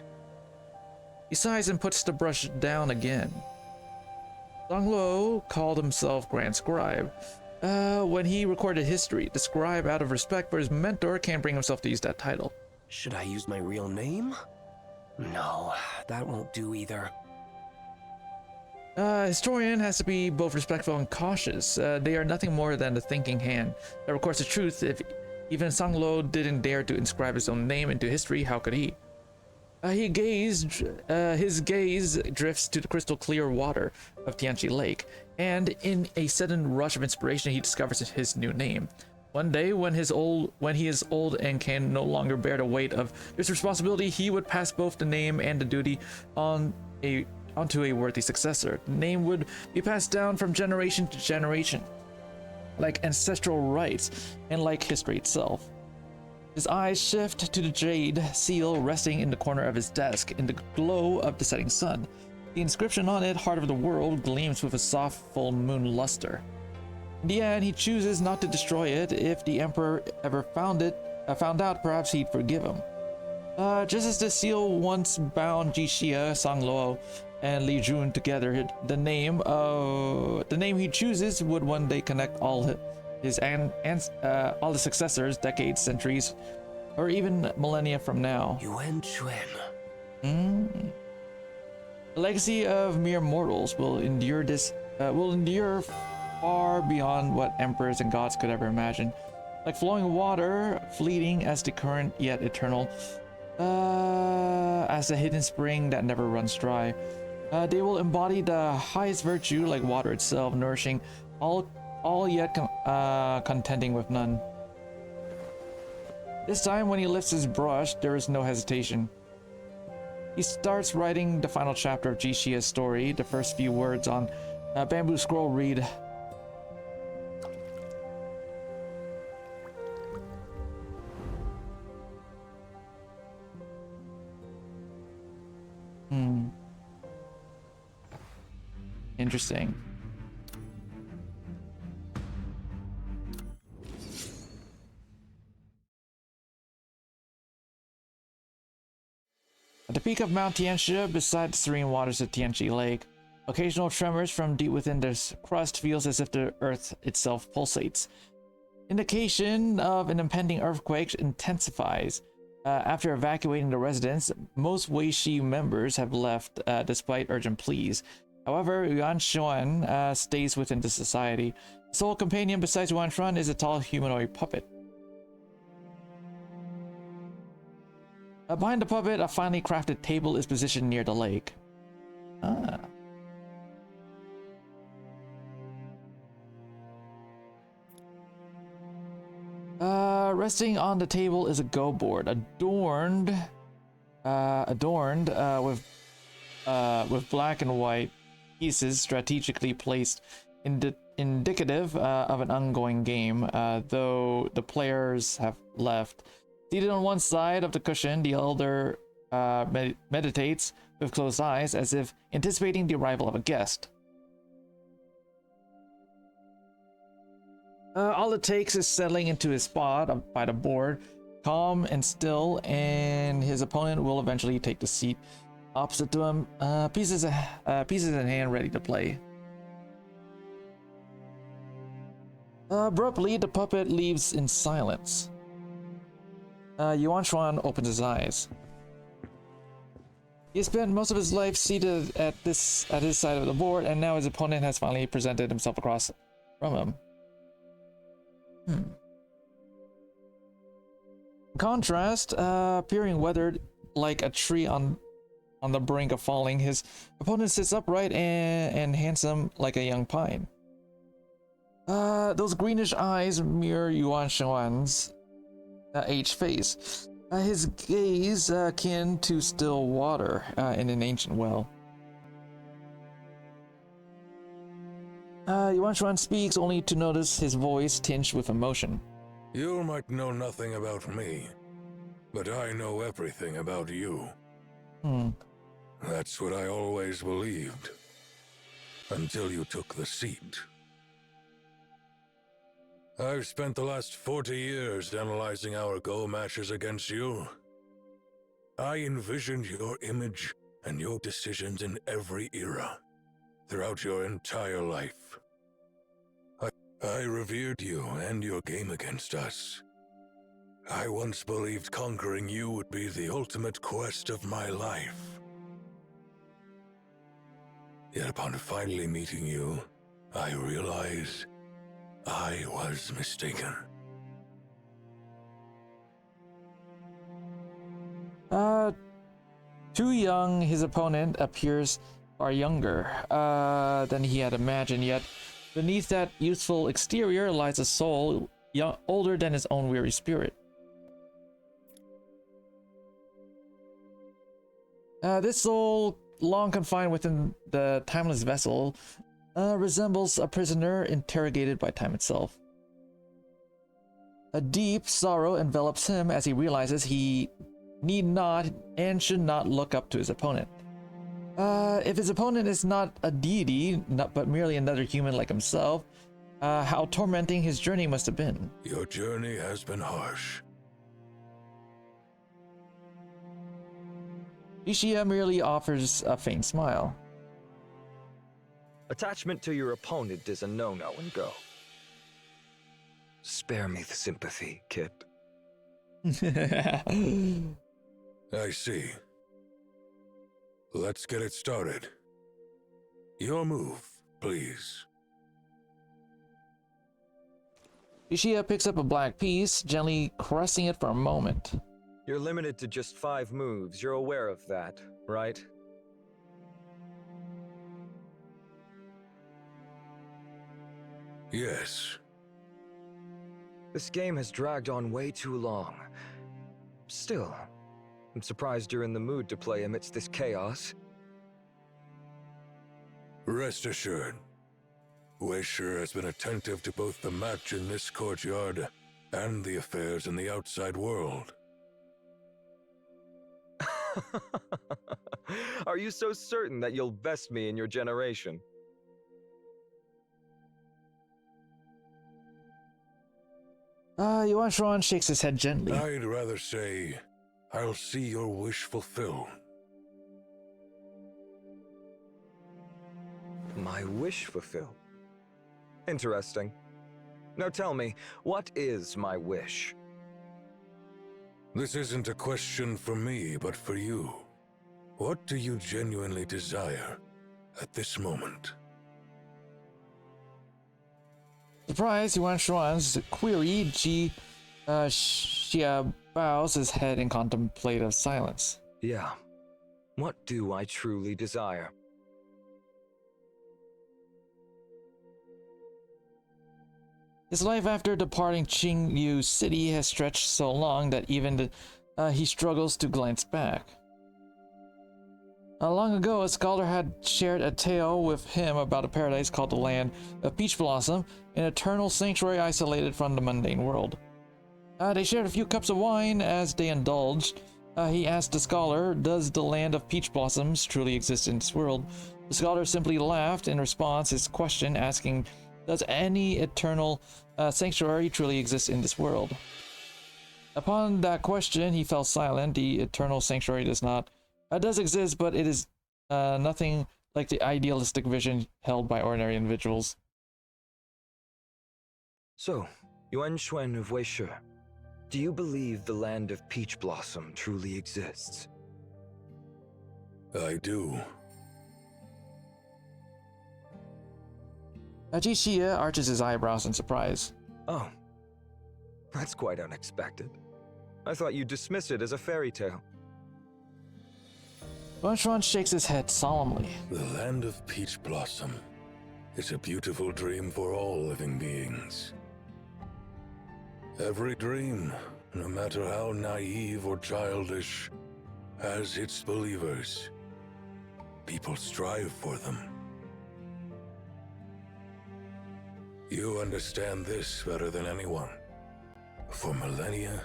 He sighs and puts the brush down again. Zhongluo called himself Grand Scribe. When he recorded history, the scribe, out of respect for his mentor, can't bring himself to use that title. Should I use my real name? No, that won't do either. Historian has to be both respectful and cautious. They are nothing more than the thinking hand that records the truth. If even Zhongluo didn't dare to inscribe his own name into history, how could he? His gaze drifts to the crystal clear water of Tianqi Lake, and in a sudden rush of inspiration, he discovers his new name. One day, when he is old and can no longer bear the weight of this responsibility, he would pass both the name and the duty onto a worthy successor. The name would be passed down from generation to generation, like ancestral rights and like history itself. His eyes shift to the jade seal resting in the corner of his desk in the glow of the setting sun. The inscription on it, Heart of the World, gleams with a soft full moon luster. In the end, he chooses not to destroy it. If the Emperor ever found out, perhaps he'd forgive him. Just as the seal once bound Jixia, Zhongluo, and Li Jun together, the name he chooses would one day connect all the successors, decades, centuries, or even millennia from now. Yuan Chuan. The legacy of mere mortals will endure far beyond what emperors and gods could ever imagine. Like flowing water, fleeting as the current, yet eternal, as a hidden spring that never runs dry. They will embody the highest virtue, like water itself, nourishing all yet contending with none. This time, when he lifts his brush, there is no hesitation. He starts writing the final chapter of Jixia's story. The first few words on a bamboo scroll read, Interesting. At the peak of Mount Tianxia, beside the serene waters of Tianqi Lake, occasional tremors from deep within the crust feels as if the earth itself pulsates. Indication of an impending earthquake intensifies. After evacuating the residence, most Weishi members have left despite urgent pleas. However, Yuan Xuan stays within the society. The sole companion besides Yuan Xuan is a tall humanoid puppet. Behind the puppet, a finely crafted table is positioned near the lake. Resting on the table is a go board, adorned with black and white pieces strategically placed, indicative of an ongoing game, though the players have left. Seated on one side of the cushion, the elder meditates with closed eyes, as if anticipating the arrival of a guest. All it takes is settling into his spot by the board, calm and still, and his opponent will eventually take the seat opposite to him, pieces in hand, ready to play. Abruptly, the puppet leaves in silence. Yuan Xuan opens his eyes. He spent most of his life seated at his side of the board, and now his opponent has finally presented himself across from him. In contrast, appearing weathered like a tree on the brink of falling, his opponent sits upright and handsome like a young pine. Those greenish eyes mirror Yuan Shuan's aged face. His gaze akin to still water in an ancient well. Yuan Shuan speaks only to notice his voice tinged with emotion. You might know nothing about me, but I know everything about you. That's what I always believed. Until you took the seat. I've spent the last 40 years analyzing our Go matches against you. I envisioned your image and your decisions in every era, throughout your entire life. I revered you and your game against us. I once believed conquering you would be the ultimate quest of my life. Yet upon finally meeting you, I realized I was mistaken. Too young, his opponent appears far younger than he had imagined, yet beneath that youthful exterior lies a soul older than his own weary spirit. This soul, long confined within the timeless vessel, resembles a prisoner interrogated by time itself. A deep sorrow envelops him as he realizes he need not and should not look up to his opponent. If his opponent is not a deity, but merely another human like himself, how tormenting his journey must have been. Your journey has been harsh. Ishia merely offers a faint smile. Attachment to your opponent is a no-no and go. Spare me the sympathy, kid. I see. Let's get it started. Your move, please. Ishia picks up a black piece, gently caressing it for a moment. You're limited to just 5 moves. You're aware of that, right? Yes. This game has dragged on way too long. Still, I'm surprised you're in the mood to play amidst this chaos. Rest assured, Weisher has been attentive to both the match in this courtyard and the affairs in the outside world. Are you so certain that you'll best me in your generation? Yuan Shuan shakes his head gently. I'd rather say, I'll see your wish fulfilled. My wish fulfilled? Interesting. Now tell me, what is my wish? This isn't a question for me, but for you. What do you genuinely desire at this moment? Surprised Yuan Shuan's query, Xia bows his head in contemplative silence. Yeah. What do I truly desire? His life after departing Qingyu City has stretched so long that even he struggles to glance back. Long ago, a scholar had shared a tale with him about a paradise called the Land of Peach Blossom, an eternal sanctuary isolated from the mundane world. They shared a few cups of wine as they indulged. He asked the scholar, does the Land of Peach Blossoms truly exist in this world? The scholar simply laughed in response to his question, asking, does any eternal sanctuary truly exist in this world? Upon that question, he fell silent. The eternal sanctuary does exist, but it is nothing like the idealistic vision held by ordinary individuals. So, Yuan Shuan of Weishe, do you believe the Land of Peach Blossom truly exists? I do. Xia arches his eyebrows in surprise. Oh, that's quite unexpected. I thought you'd dismiss it as a fairy tale. Yuan Shuan shakes his head solemnly. The Land of Peach Blossom is a beautiful dream for all living beings. Every dream, no matter how naive or childish, has its believers. People strive for them. You understand this better than anyone. For millennia,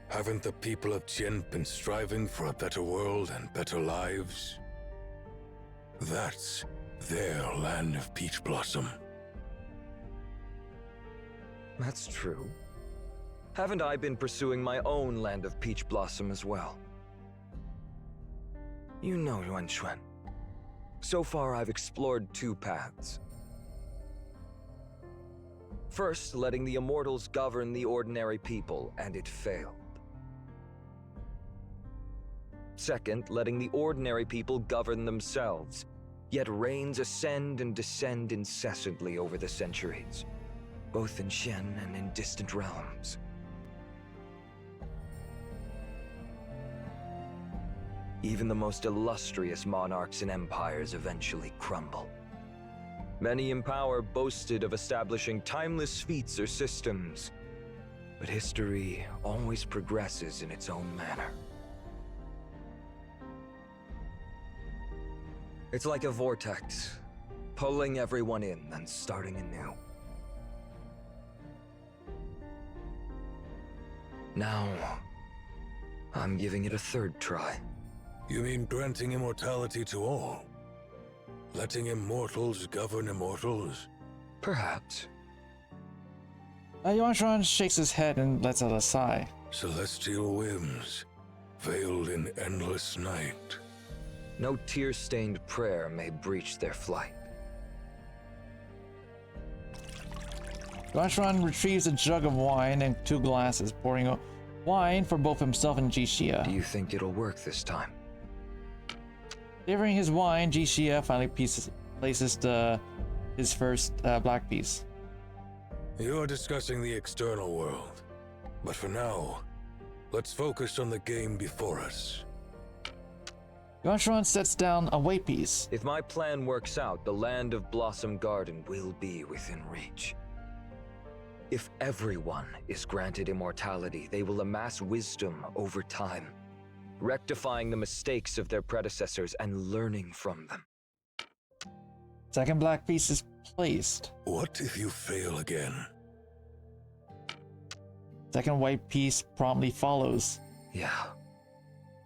haven't the people of Tien been striving for a better world and better lives? That's their land of Peach Blossom. That's true. Haven't I been pursuing my own land of Peach Blossom as well? You know, Yuanquan. So far, I've explored two paths. First, letting the Immortals govern the ordinary people, and it failed. Second, letting the ordinary people govern themselves, yet reigns ascend and descend incessantly over the centuries, both in Shen and in distant realms. Even the most illustrious monarchs and empires eventually crumble. Many in power boasted of establishing timeless feats or systems, but history always progresses in its own manner. It's like a vortex, pulling everyone in and starting anew. Now, I'm giving it a third try. You mean granting immortality to all? Letting immortals govern immortals? Perhaps. Yuan shakes his head and lets out a sigh. Celestial whims, veiled in endless night. No tear-stained prayer may breach their flight. Yuan retrieves a jug of wine and 2 glasses, pouring wine for both himself and Jixia. Do you think it'll work this time? Savoring his wine, Jixia finally places his first black piece. You are discussing the external world, but for now, let's focus on the game before us. Yuan sets down a white piece. If my plan works out, the land of Blossom Garden will be within reach. If everyone is granted immortality, they will amass wisdom over time, rectifying the mistakes of their predecessors and learning from them. Second black piece is placed. What if you fail again? Second white piece promptly follows. Yeah,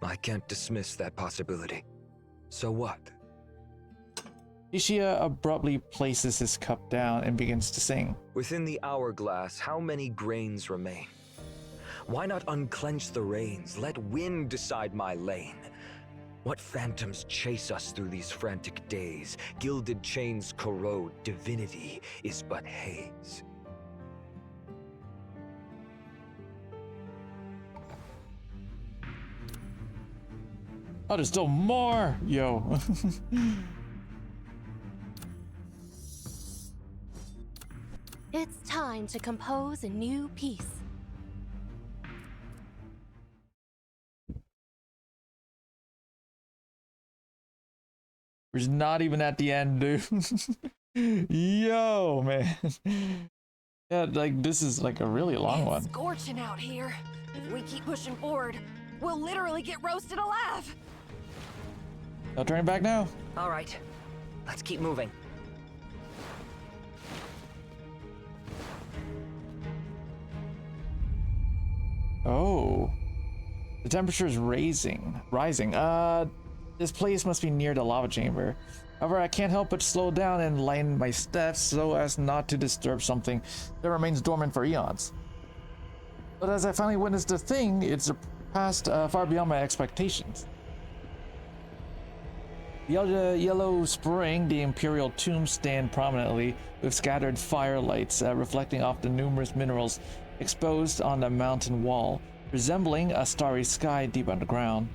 I can't dismiss that possibility. So what? Jixia abruptly places his cup down and begins to sing. Within the hourglass, how many grains remain? Why not unclench the reins? Let wind decide my lane. What phantoms chase us through these frantic days? Gilded chains corrode, divinity is but haze. Oh, there's still more! Yo. It's time to compose a new piece. We're not even at the end, dude. Yo, man. Yeah, like, this is like a really long one. It's scorching out here. If we keep pushing forward, we'll literally get roasted alive. No turning back now. All right, let's keep moving. Oh. The temperature is rising. This place must be near the lava chamber. However, I can't help but slow down and lighten my steps so as not to disturb something that remains dormant for eons. But as I finally witnessed the thing, it's passed far beyond my expectations. Beyond the yellow spring, the Imperial tombs stand prominently, with scattered firelights reflecting off the numerous minerals exposed on the mountain wall, resembling a starry sky deep underground.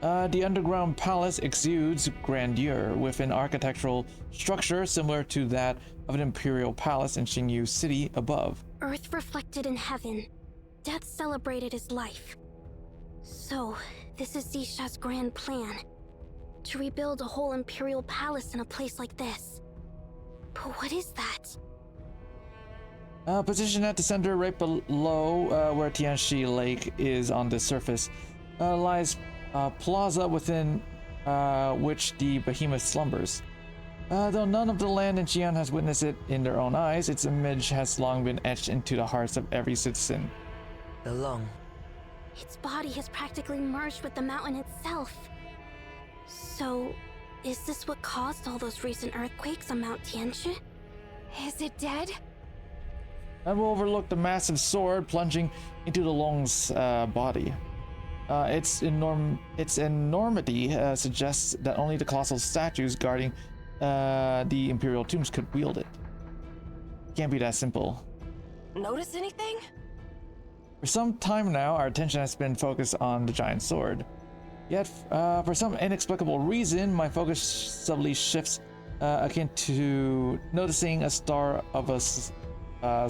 The underground palace exudes grandeur, with an architectural structure similar to that of an imperial palace in Xingyu City above. Earth reflected in heaven. Death celebrated as life. So, this is Xixa's grand plan. To rebuild a whole imperial palace in a place like this. But what is that? Positioned at the center, right below where Tianxi Lake is on the surface, lies a plaza within which the behemoth slumbers. Though none of the land in Xi'an has witnessed it in their own eyes, its image has long been etched into the hearts of every citizen. The lung. Its body has practically merged with the mountain itself. So, is this what caused all those recent earthquakes on Mount Tianshi? Is it dead? And we'll overlook the massive sword plunging into the Lung's body. Its enormity suggests that only the colossal statues guarding the Imperial tombs could wield it. Can't be that simple. Notice anything? For some time now, our attention has been focused on the giant sword. Yet, for some inexplicable reason, my focus subtly shifts akin to noticing a star of a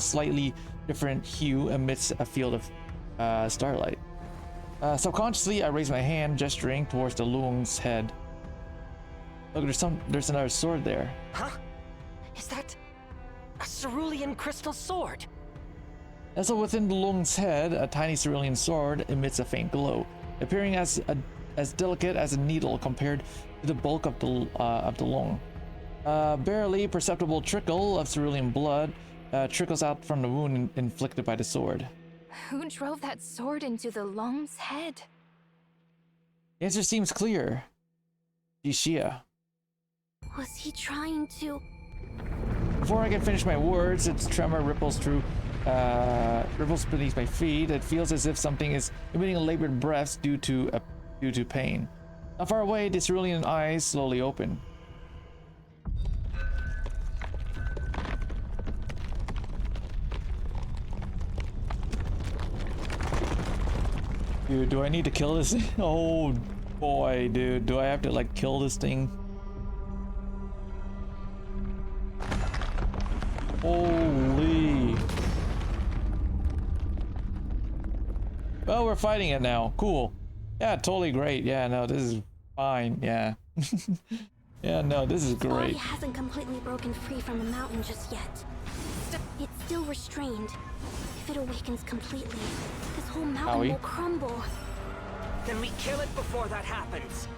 slightly different hue amidst a field of starlight. Subconsciously, I raise my hand, gesturing towards the Lung's head. Look, there's another sword there. Huh? Is that a cerulean crystal sword? Also within the Lung's head, a tiny cerulean sword emits a faint glow, appearing as delicate as a needle compared to the bulk of the Lung. Barely perceptible trickle of cerulean blood trickles out from the wound inflicted by the sword. Who drove that sword into the Lung's head? The answer seems clear. Xia. Was he trying to... Before I can finish my words, its tremor ripples beneath my feet. It feels as if something is emitting labored breaths due to pain. Not far away, the cerulean eyes slowly open. Dude, do I need to kill this thing? Oh boy, dude. Do I have to like kill this thing? Holy. Well, we're fighting it now. Cool. Yeah, totally great. Yeah, no, this is fine. Yeah. Yeah, no, this is great. Body hasn't completely broken free from the mountain just yet. It's still restrained. If it awakens completely, this whole mountain will crumble. Then we kill it before that happens.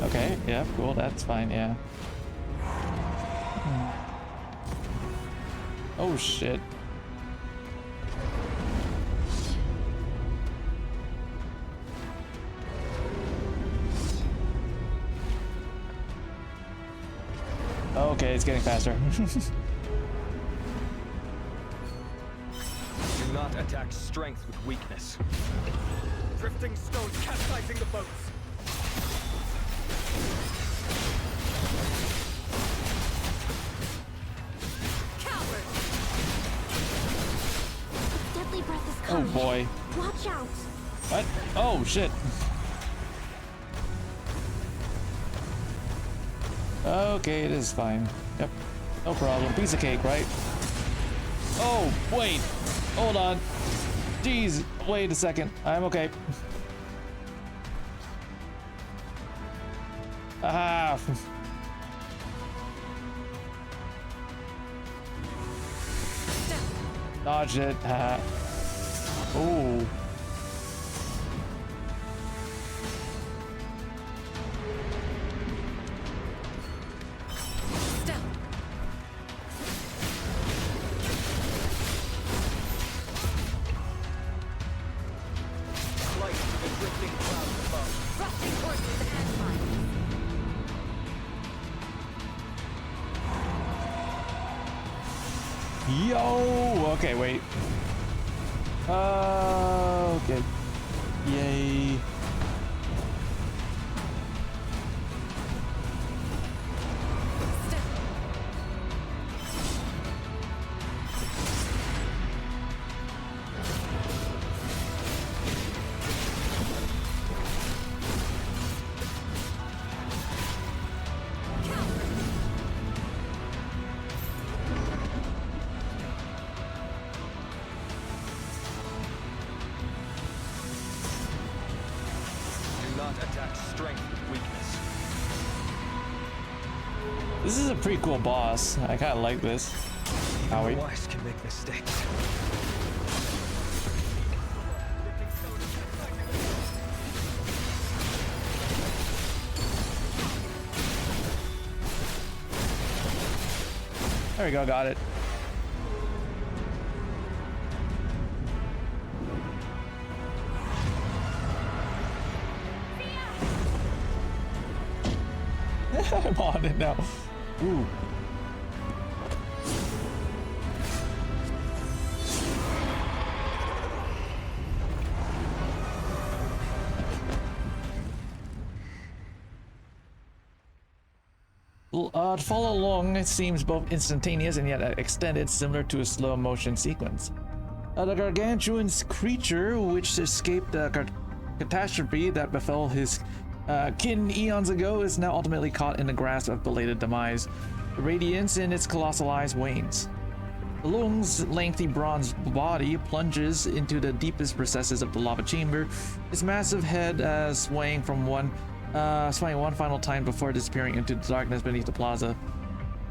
Okay, yeah, cool, that's fine, yeah. Oh shit. Okay, it's getting faster. Do not attack strength with weakness. Drifting stones capsizing the boats. Deadly breath is Oh coming. boy. Watch out. What? Oh shit. Okay, it is fine. Yep. No problem. Piece of cake, right? Oh, wait. Hold on. Jeez. Wait a second. I'm okay. Aha. Dodge it. Haha. Ooh. Yo! Okay, wait. Okay. Yay. pretty cool boss. I kind of like this. The wise can make mistakes. There we go, got it. I'm on it now. Ooh. To follow along, it seems both instantaneous and yet extended, similar to a slow motion sequence. The gargantuan creature, which escaped the catastrophe that befell his kin eons ago, is now ultimately caught in the grasp of belated demise. The radiance in its colossal eyes wanes. The Lung's lengthy bronze body plunges into the deepest recesses of the lava chamber, its massive head swaying one final time before disappearing into the darkness beneath the plaza.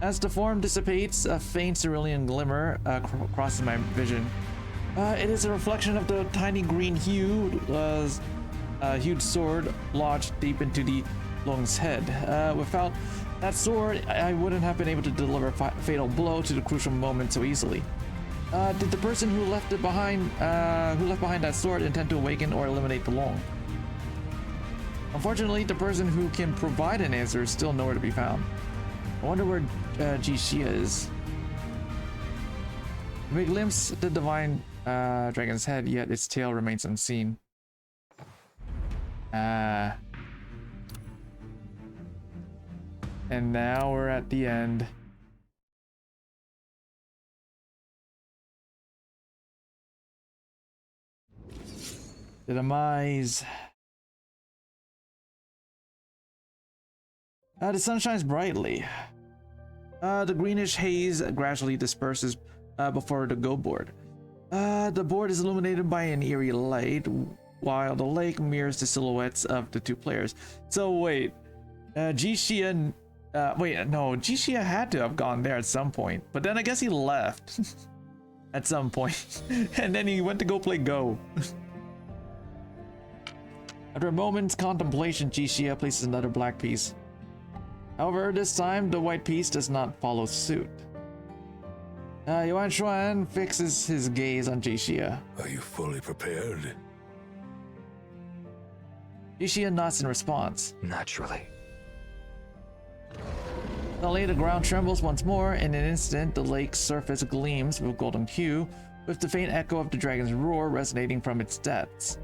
As the form dissipates, a faint cerulean glimmer crosses my vision. It is a reflection of the tiny green hued sword lodged deep into the Lung's head. Without that sword, I wouldn't have been able to deliver a fatal blow to the crucial moment so easily. Did the person who left behind that sword intend to awaken or eliminate the Lung? Unfortunately, the person who can provide an answer is still nowhere to be found. I wonder where Jixia is. We glimpse the divine dragon's head, yet its tail remains unseen. And now we're at the end. The demise. The sun shines brightly. The greenish haze gradually disperses before the go board. The board is illuminated by an eerie light, while the lake mirrors the silhouettes of the two players. So wait, Jixia had to have gone there at some point, but then I guess he left at some point, and then he went to go play Go. After a moment's contemplation, Jixia places another black piece. However, this time the white piece does not follow suit. Yuan Shuan fixes his gaze on Jixia. Are you fully prepared? Jixia nods in response. Naturally. Suddenly, the ground trembles once more. In an instant, the lake's surface gleams with golden hue, with the faint echo of the dragon's roar resonating from its depths.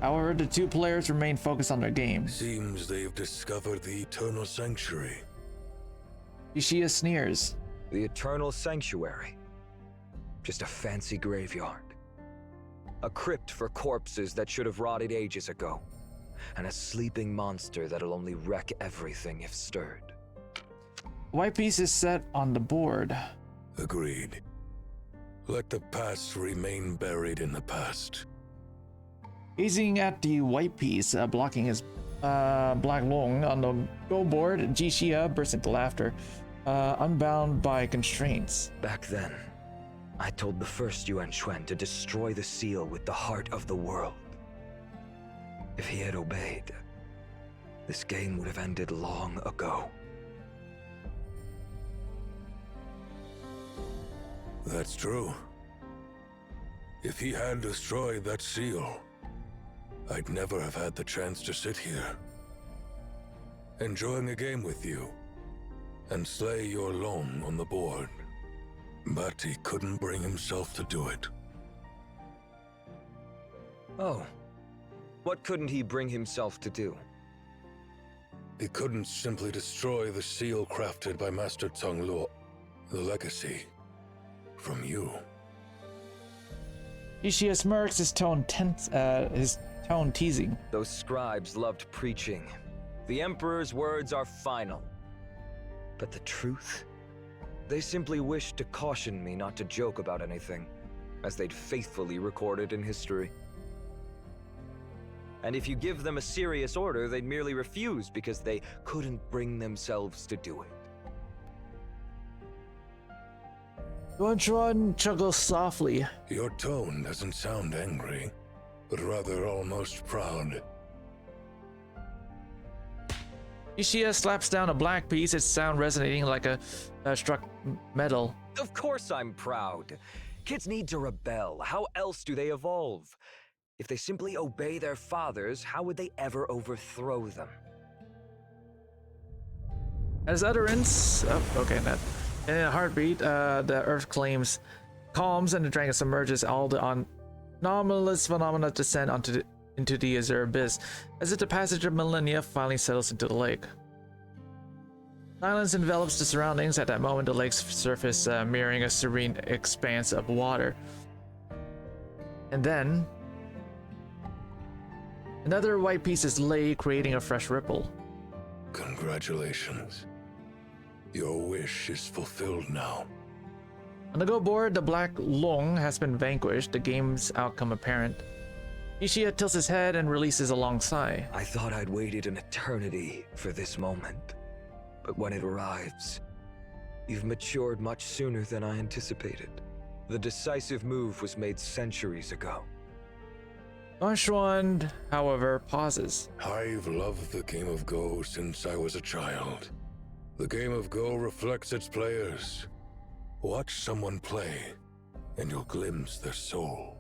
However, the two players remain focused on their game. Seems they've discovered the Eternal Sanctuary. Jixia sneers. The Eternal Sanctuary. Just a fancy graveyard. A crypt for corpses that should have rotted ages ago. And a sleeping monster that'll only wreck everything if stirred. White piece is set on the board. Agreed. Let the past remain buried in the past. Gazing at the white piece blocking his black lung on the go board, Jixia bursts into laughter, unbound by constraints. Back then, I told the first Yuan Shuan to destroy the seal with the heart of the world. If he had obeyed, this game would have ended long ago. That's true. If he had destroyed that seal, I'd never have had the chance to sit here, enjoying a game with you, and slay your Long on the board. But he couldn't bring himself to do it. Oh. What couldn't he bring himself to do? He couldn't simply destroy the seal crafted by Master Tsang Luo, the legacy from you. Jixia smirks, his tone teasing. Those scribes loved preaching. The Emperor's words are final. But the truth? They simply wished to caution me not to joke about anything, as they'd faithfully recorded in history. And if you give them a serious order, they'd merely refuse because they couldn't bring themselves to do it. Yuan chuckles softly. Your tone doesn't sound angry, but rather almost proud. Ishia slaps down a black piece, its sound resonating like a struck metal. Of course I'm proud. Kids need to rebel. How else do they evolve? If they simply obey their fathers, how would they ever overthrow them? As utterance, in a heartbeat, the earth calms and the dragon submerges. All the anomalous phenomena descend into the azure abyss, as if the passage of millennia finally settles into the lake. Silence envelops the surroundings. At that moment, the lake's surface mirroring a serene expanse of water. And then, another white piece is laid, creating a fresh ripple. Congratulations. Your wish is fulfilled now. On the go board, the Black Long has been vanquished, the game's outcome apparent. Ishia tilts his head and releases a long sigh. I thought I'd waited an eternity for this moment. But when it arrives, you've matured much sooner than I anticipated. The decisive move was made centuries ago. Don Juan, however, pauses. I've loved the game of Go since I was a child. The game of Go reflects its players. Watch someone play, and you'll glimpse their soul.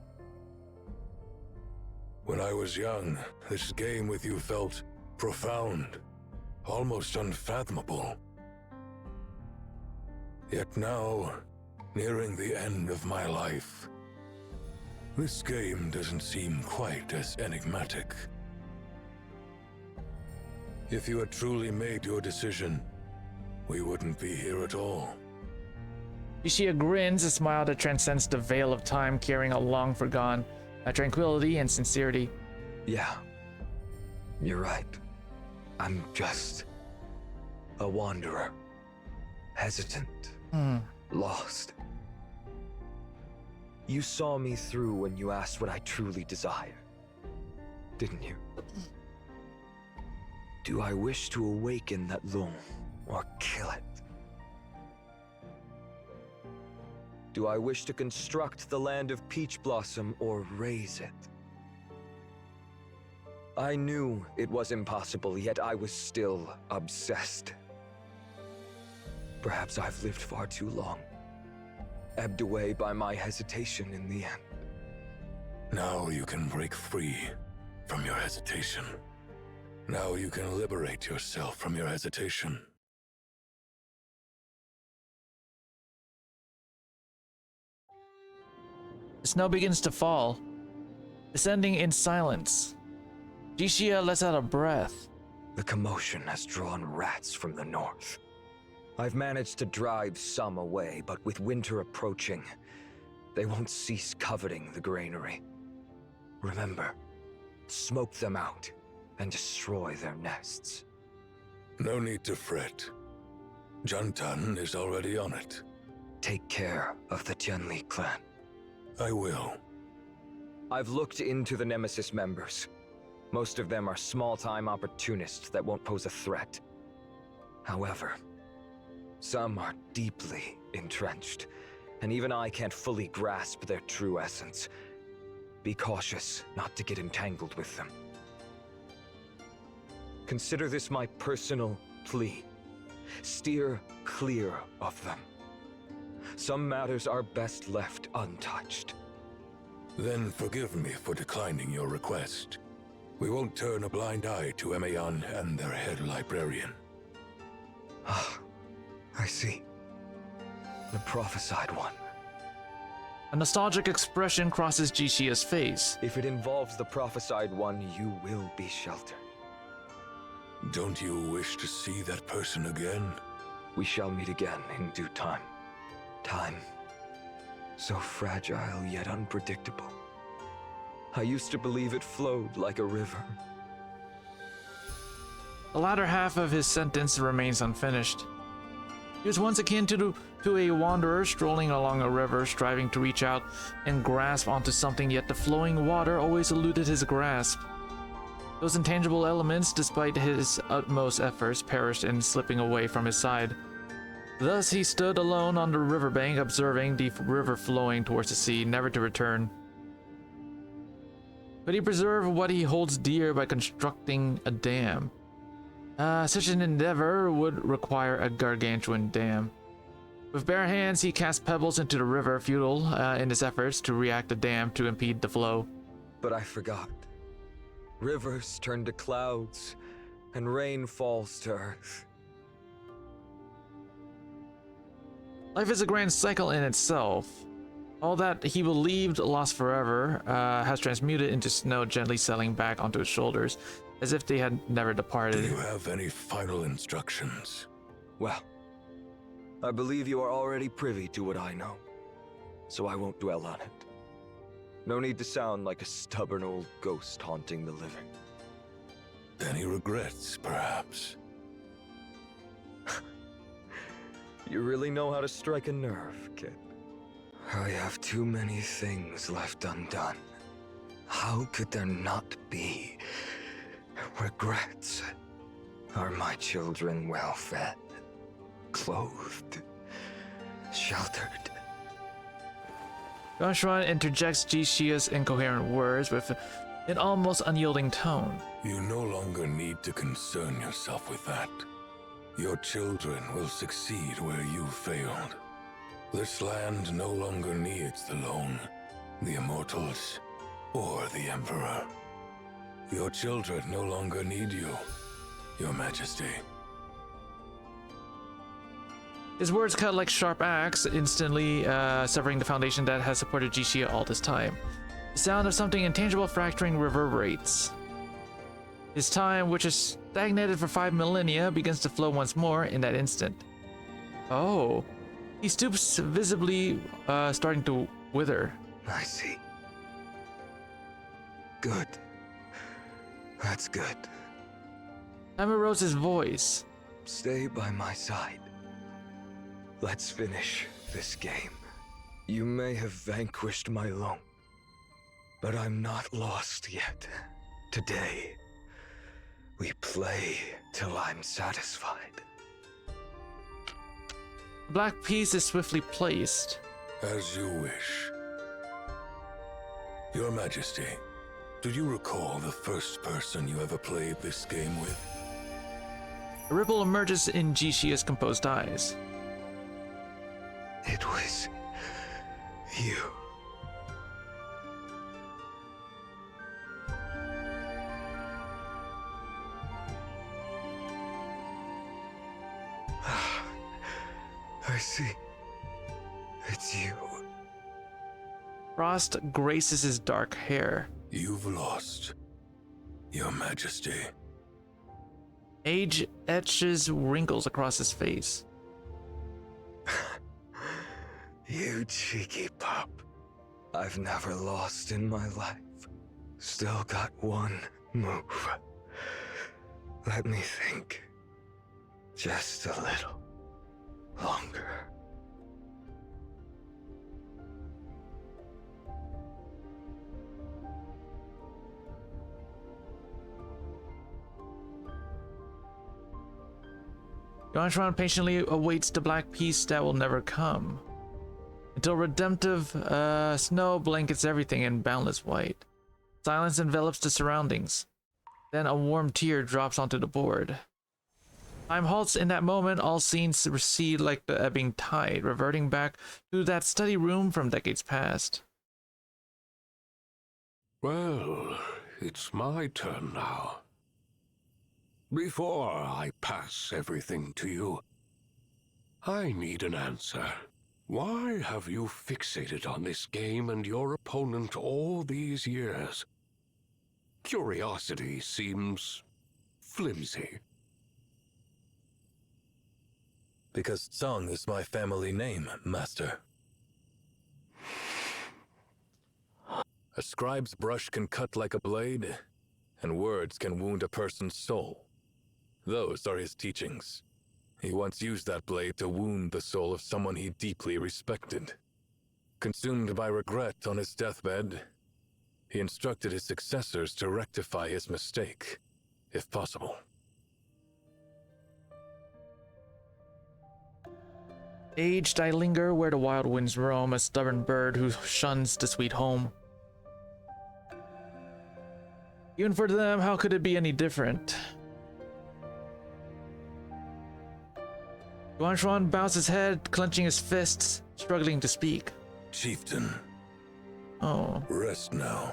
When I was young, this game with you felt profound, almost unfathomable. Yet now, nearing the end of my life, this game doesn't seem quite as enigmatic. If you had truly made your decision, we wouldn't be here at all. Ishia grins, a smile that transcends the veil of time, carrying a long forgone tranquility and sincerity. Yeah, you're right. I'm just a wanderer. Hesitant. Lost. You saw me through when you asked what I truly desire, didn't you? Do I wish to awaken that Lung or kill it? Do I wish to construct the land of Peach Blossom or raise it? I knew it was impossible, yet I was still obsessed. Perhaps I've lived far too long, ebbed away by my hesitation in the end. Now you can break free from your hesitation. Now you can liberate yourself from your hesitation. The snow begins to fall, descending in silence. Ishia lets out a breath. The commotion has drawn rats from the north. I've managed to drive some away, but with winter approaching, they won't cease coveting the granary. Remember, smoke them out and destroy their nests. No need to fret. Jantan is already on it. Take care of the Tianli clan. I will. I've looked into the Nemesis members. Most of them are small-time opportunists that won't pose a threat. However, some are deeply entrenched, and even I can't fully grasp their true essence. Be cautious not to get entangled with them. Consider this my personal plea. Steer clear of them. Some matters are best left untouched. Then forgive me for declining your request. We won't turn a blind eye to Emayan and their head librarian. Ah, I see. The prophesied one. A nostalgic expression crosses Jishia's face. If it involves the prophesied one, you will be sheltered. Don't you wish to see that person again? We shall meet again in due time. Time. So fragile yet unpredictable. I used to believe it flowed like a river. The latter half of his sentence remains unfinished. He was once akin to a wanderer strolling along a river, striving to reach out and grasp onto something, yet the flowing water always eluded his grasp. Those intangible elements, despite his utmost efforts, perished in slipping away from his side. Thus he stood alone on the riverbank, observing the river flowing towards the sea, never to return. But he preserved what he holds dear by constructing a dam. Such an endeavor would require a gargantuan dam. With bare hands, he cast pebbles into the river, futile in his efforts to react the dam to impede the flow. But I forgot. Rivers turn to clouds, and rain falls to earth. Life is a grand cycle in itself. All that he believed lost forever has transmuted into snow gently settling back onto his shoulders, as if they had never departed. Do you have any final instructions? Well, I believe you are already privy to what I know, so I won't dwell on it. No need to sound like a stubborn old ghost haunting the living. Any regrets, perhaps? You really know how to strike a nerve, kid. I have too many things left undone. How could there not be regrets? Are my children well fed, clothed, sheltered? Yuan interjects Jishia's incoherent words with an almost unyielding tone. You no longer need to concern yourself with that. Your children will succeed where you failed. This land no longer needs the Lone, the Immortals, or the Emperor. Your children no longer need you, Your Majesty. His words cut like sharp axe, instantly severing the foundation that has supported Jishia all this time. The sound of something intangible fracturing reverberates. His time, which has stagnated for 5 millennia, begins to flow once more in that instant. Oh. He stoops, visibly starting to wither. I see. Good. That's good. Time arose his voice. Stay by my side. Let's finish this game. You may have vanquished my Lone, but I'm not lost yet. Today, we play till I'm satisfied. The black piece is swiftly placed. As you wish. Your Majesty, do you recall the first person you ever played this game with? A ripple emerges in Jishia's composed eyes. It was you. I see. It's you. Frost graces his dark hair. You've lost, Your Majesty. Age etches wrinkles across his face. You cheeky pup. I've never lost in my life. Still got one move. Let me think. Just a little longer. Yuan patiently awaits the black piece that will never come. Until redemptive snow blankets everything in boundless white. Silence envelops the surroundings. Then a warm tear drops onto the board. Time halts in that moment, all scenes recede like the ebbing tide, reverting back to that study room from decades past. Well, it's my turn now. Before I pass everything to you, I need an answer. Why have you fixated on this game and your opponent all these years? Curiosity seems flimsy. Because Tsang is my family name, Master. A scribe's brush can cut like a blade, and words can wound a person's soul. Those are his teachings. He once used that blade to wound the soul of someone he deeply respected. Consumed by regret on his deathbed, he instructed his successors to rectify his mistake, if possible. Aged, I linger where the wild winds roam, a stubborn bird who shuns the sweet home. Even for them, how could it be any different? Yuan Shuan bows his head, clenching his fists, struggling to speak. Chieftain. Oh. Rest now.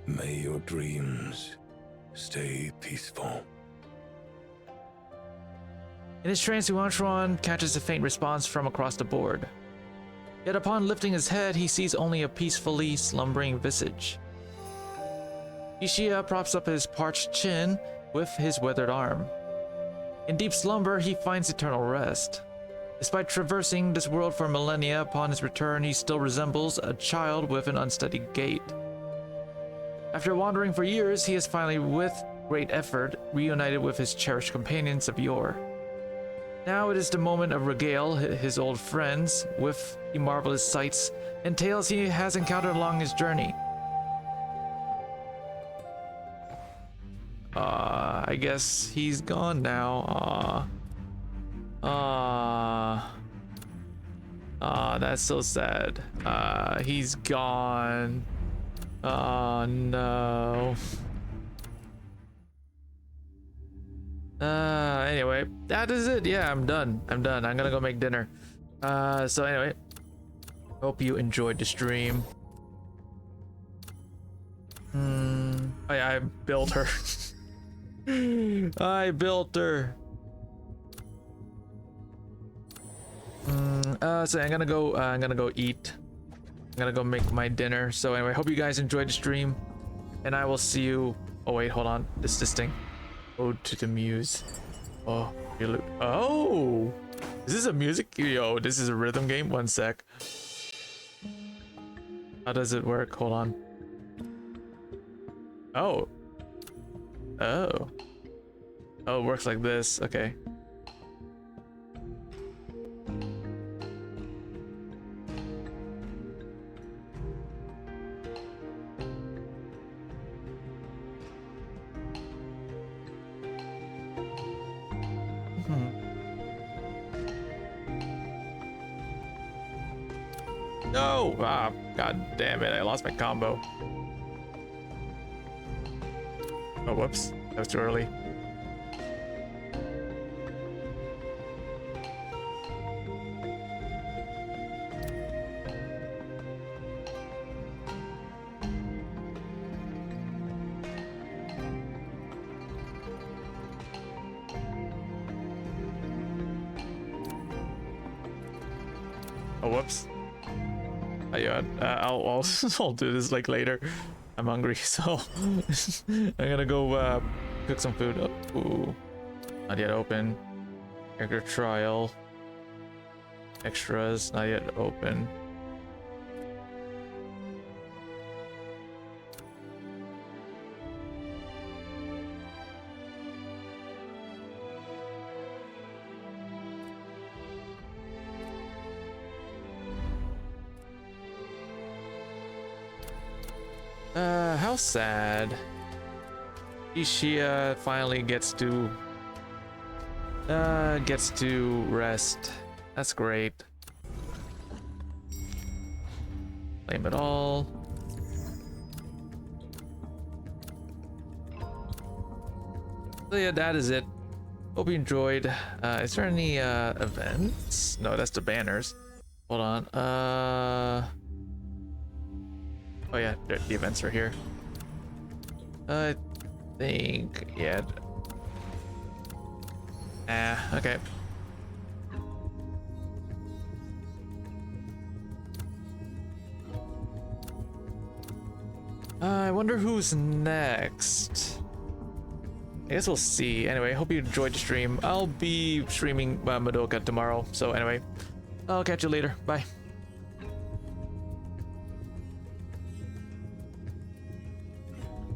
May your dreams stay peaceful. In his trance, Yuan Shuan catches a faint response from across the board. Yet upon lifting his head, he sees only a peacefully slumbering visage. Ishia props up his parched chin with his withered arm. In deep slumber, he finds eternal rest. Despite traversing this world for millennia, upon his return, he still resembles a child with an unsteady gait. After wandering for years, he is finally, with great effort, reunited with his cherished companions of yore. Now it is the moment of regale his old friends with the marvelous sights and tales he has encountered along his journey. I guess he's gone now. That's so sad. He's gone. Oh no. Anyway, that is it. Yeah, I'm done. I'm gonna go make dinner. So anyway, hope you enjoyed the stream. I built her. I built her. So I'm gonna go eat. I'm gonna go make my dinner. So anyway, hope you guys enjoyed the stream, and I will see you. Oh wait, hold on. This thing. Ode to the Muse. Oh, oh, is this a music? Yo, this is a rhythm game. One sec. How does it work? Hold on. Oh. Oh. Oh, it works like this. Okay. No! Ah, god damn it, I lost my combo. Oh, whoops. That was too early. Oh, whoops. Yeah, I'll do this like later. I'm hungry, so I'm gonna go cook some food. Oh, ooh, not yet open. Character trial. Extras, not yet open. How sad. Ishia finally gets to rest. That's great. Claim it all. So yeah, that is it. Hope you enjoyed. Is there any events? No, that's the banners. Hold on. Oh yeah, the events are here. I think, yeah. Okay. I wonder who's next. I guess we'll see. Anyway, hope you enjoyed the stream. I'll be streaming Madoka tomorrow. So anyway, I'll catch you later. Bye.